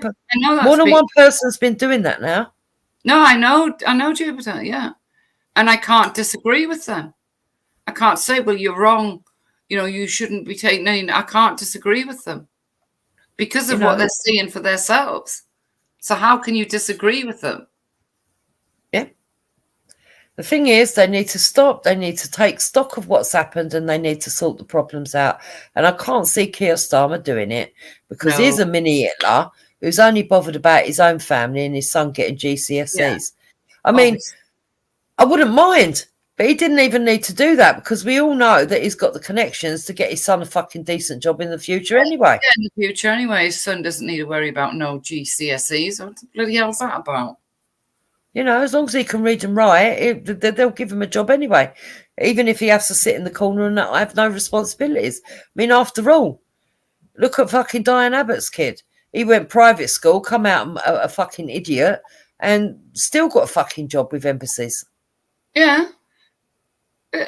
more than one person's been doing that now. No, I know, Jupiter, yeah. And I can't disagree with them. I can't say, well, you're wrong. You shouldn't be taking any. I can't disagree with them because of what they're seeing for themselves. So how can you disagree with them? Yeah. The thing is, they need to stop. They need to take stock of what's happened, and they need to sort the problems out. And I can't see Keir Starmer doing it because he's a mini Hitler who's only bothered about his own family and his son getting GCSEs. Yeah. I mean, I wouldn't mind. But he didn't even need to do that because we all know that he's got the connections to get his son a fucking decent job in the future anyway. Yeah, in the future anyway. His son doesn't need to worry about no GCSEs. What the bloody hell's that about? As long as he can read and write, they'll give him a job anyway. Even if he has to sit in the corner and have no responsibilities. I mean, after all, look at fucking Diane Abbott's kid. He went private school, come out a fucking idiot, and still got a fucking job with embassies. Yeah.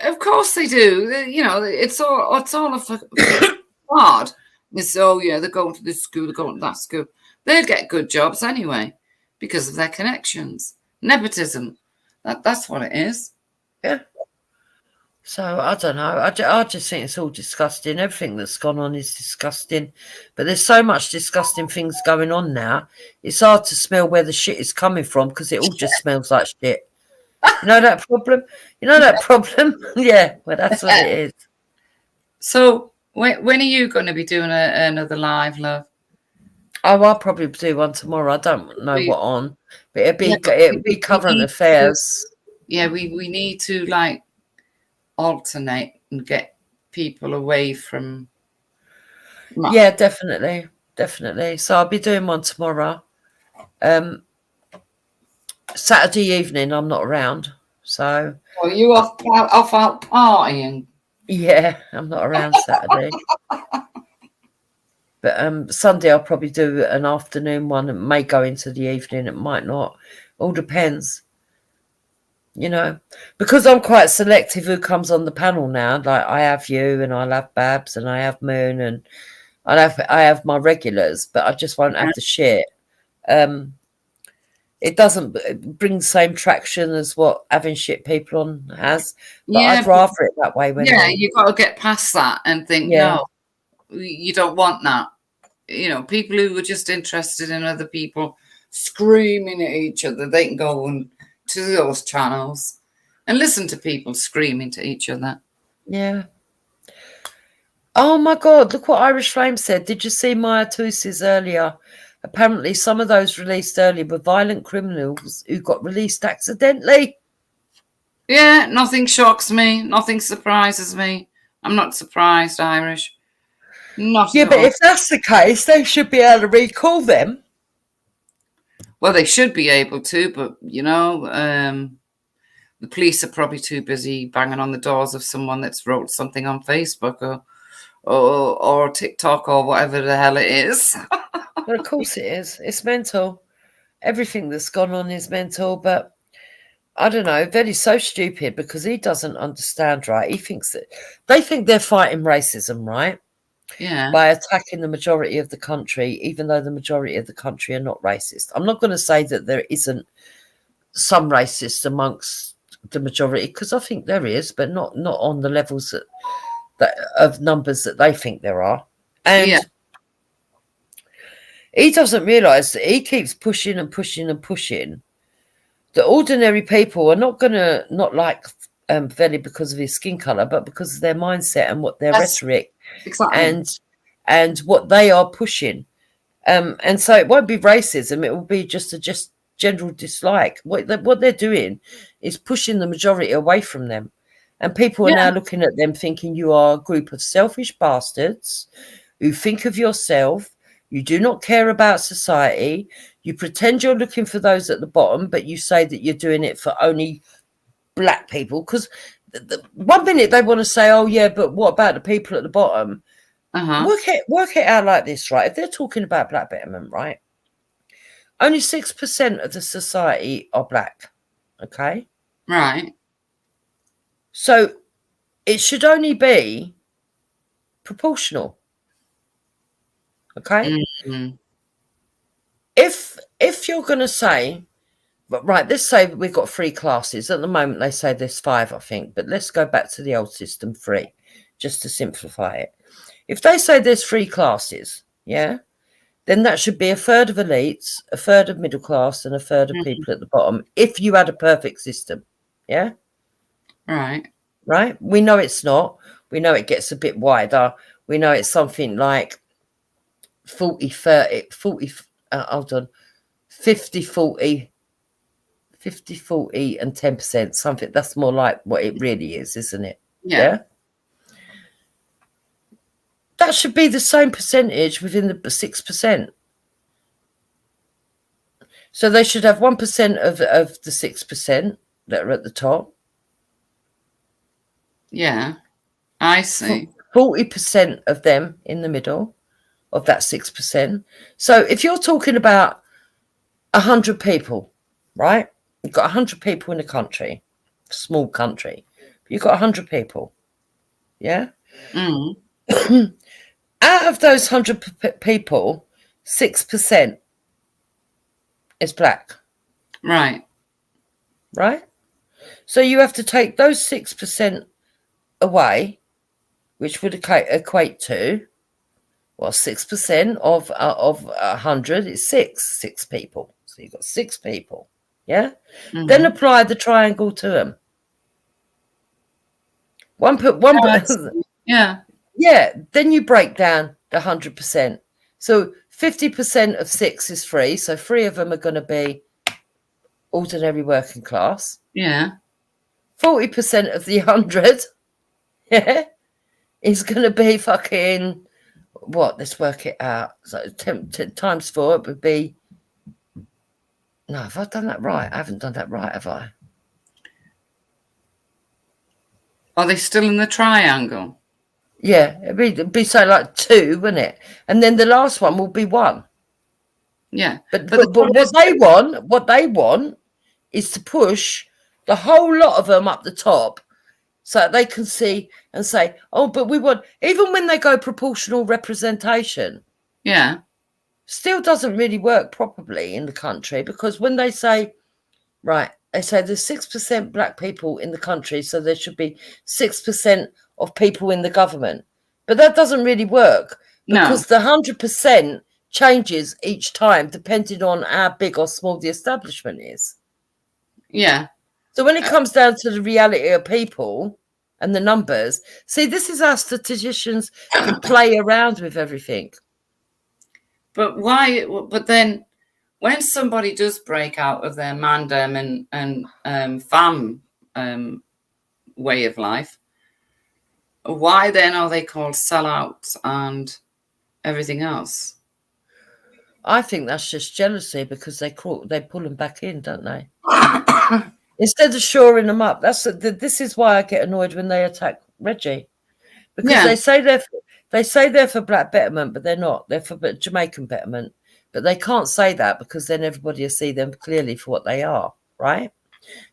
Of course they do. It's all a facade. It's they're going to this school, they're going to that school. They'll get good jobs anyway because of their connections. Nepotism. That's what it is. Yeah. So I don't know. I just think it's all disgusting. Everything that's gone on is disgusting. But there's so much disgusting things going on now. It's hard to smell where the shit is coming from because it all just smells like shit. You know that problem? Yeah, well, that's what it is. So when are you going to be doing another live, love? Oh, I'll probably do one tomorrow. I don't know what on, but it'll be current affairs. We need to alternate and get people away from. Yeah, definitely. So I'll be doing one tomorrow. Saturday evening, I'm not around. So. Well, you off out partying? Yeah, I'm not around Saturday. But Sunday I'll probably do an afternoon one. It may go into the evening. It might not. All depends. Because I'm quite selective who comes on the panel now. Like I have you, and I'll have Babs, and I have Moon, and I have my regulars, but I just won't have the shit. It doesn't bring the same traction as what having shit people on has. But Yeah, I'd rather it that way. When you've got to get past that and think, no, you don't want that. You know, people who are just interested in other people screaming at each other, they can go on to those channels and listen to people screaming to each other. Yeah. Oh my God, look what Irish Flame said. Did you see my atrocities earlier? Apparently some of those released earlier were violent criminals who got released accidentally. Yeah, nothing shocks me. Nothing surprises me. I'm not surprised, Irish. Not yeah, but if that's the case, they should be able to recall them. Well, they should be able to, but, you know, the police are probably too busy banging on the doors of someone that's wrote something on Facebook or TikTok or whatever the hell it is. Well, of course it is. It's mental. Everything that's gone on is mental, but I don't know. Veli's so stupid because he doesn't understand, right? He thinks that they think they're fighting racism, right? Yeah. By attacking the majority of the country, even though the majority of the country are not racist. I'm not going to say that there isn't some racists amongst the majority, because I think there is, but not on the levels that of numbers that they think there are. And he doesn't realise that he keeps pushing and pushing and pushing. The ordinary people are not going to not like Veli because of his skin colour, but because of their mindset and what their rhetoric and what they are pushing. And so it won't be racism. It will be just a general dislike. What they're doing is pushing the majority away from them. And people are now looking at them thinking you are a group of selfish bastards who think of yourself. You do not care about society. You pretend you're looking for those at the bottom, but you say that you're doing it for only black people. Because one minute they want to say, oh, yeah, but what about the people at the bottom? Work it out like this, right? If they're talking about black betterment, right? Only 6% of the society are black, okay? Right. So it should only be proportional. Okay. Mm-hmm. If you're going to say, right, let's say we've got 3 classes. At the moment, they say there's 5, I think. But let's go back to the old system, 3, just to simplify it. If they say there's 3 classes, yeah, then that should be a third of elites, a third of middle class, and a third of people at the bottom, if you had a perfect system. Yeah? Right. Right? We know it's not. We know it gets a bit wider. We know it's something like 50, 40, and 10%, something that's more like what it really is, isn't it? Yeah. That should be the same percentage within the 6%. So they should have 1% of the 6% that are at the top. Yeah, I see. 40% of them in the middle of that 6%. So if you're talking about 100 people, right? You've got 100 people in a country, small country. You've got 100 people. Yeah? Mm. Out of those 100 people, 6% is black. Right. Right? So you have to take those 6% away, which would equate to, well, 6% of 100 is 6 people. So you've got 6 people. Yeah? Mm-hmm. Then apply the triangle to them. Yeah. Yeah, then you break down the 100%. So 50% of 6 is 3. So 3 of them are going to be ordinary working class. Yeah. 40% of the 100, yeah, is going to be fucking, what? Let's work it out. So 10 times 4, it would be, no, have I done that right? I haven't done that right, have I? Are they still in the triangle? Yeah, it'd be so like 2, wouldn't it? And then the last one will be 1. Yeah. But what they want is to push the whole lot of them up the top so they can see and say, oh, but we want, even when they go proportional representation. Yeah. still doesn't really work properly in the country, because when they say, right, they say there's 6% black people in the country, so there should be 6% of people in the government. But that doesn't really work, because the 100% changes each time depending on how big or small the establishment is. Yeah. So when it comes down to the reality of people and the numbers, see, this is how statisticians can play around with everything. But why? But then, when somebody does break out of their mandem and fam way of life, why then are they called sellouts and everything else? I think that's just jealousy, because they pull them back in, don't they? Instead of shoring them up. This is why I get annoyed when they attack Reggie, because they say they're for black betterment, but they're not. They're for Jamaican betterment, but they can't say that, because then everybody will see them clearly for what they are, right?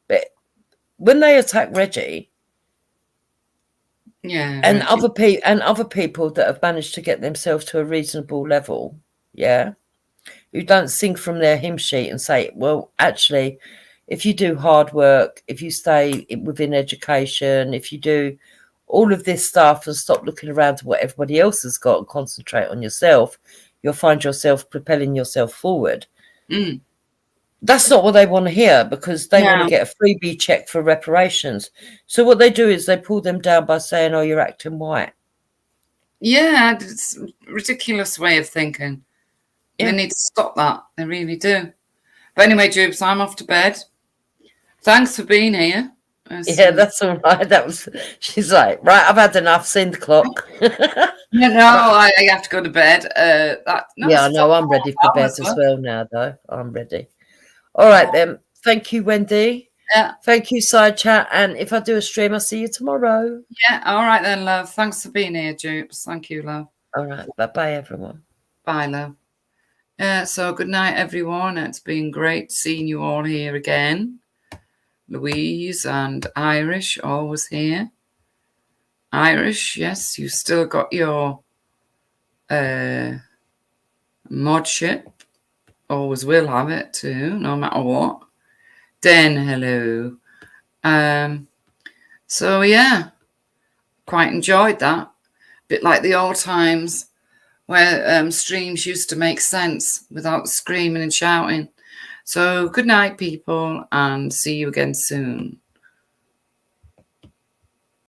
But when they attack Reggie, and other people that have managed to get themselves to a reasonable level, who don't sing from their hymn sheet and say, well, actually, if you do hard work, if you stay within education, if you do all of this stuff and stop looking around to what everybody else has got and concentrate on yourself, you'll find yourself propelling yourself forward. That's not what they want to hear, because they want to get a freebie check for reparations. So what they do is they pull them down by saying, oh, you're acting white. Yeah, it's a ridiculous way of thinking. They need to stop that. They really do. But anyway, Jubes, I'm off to bed. Thanks for being here. That's all right. She's like, right, I've had enough. Seen the clock. I have to go to bed. I'm ready for bed as well now, though. I'm ready. All right, then. Thank you, Wendy. Yeah. Thank you, Side Chat. And if I do a stream, I'll see you tomorrow. Yeah. All right, then, love. Thanks for being here, Jubes. Thank you, love. All right. Bye-bye, everyone. Bye, love. So good night, everyone. It's been great seeing you all here again. Louise and Irish, always here. Irish, yes, you still got your mod ship. Always will have it too, no matter what. Den, hello. So yeah, quite enjoyed that. Bit like the old times where streams used to make sense without screaming and shouting. So good night, people, and see you again soon.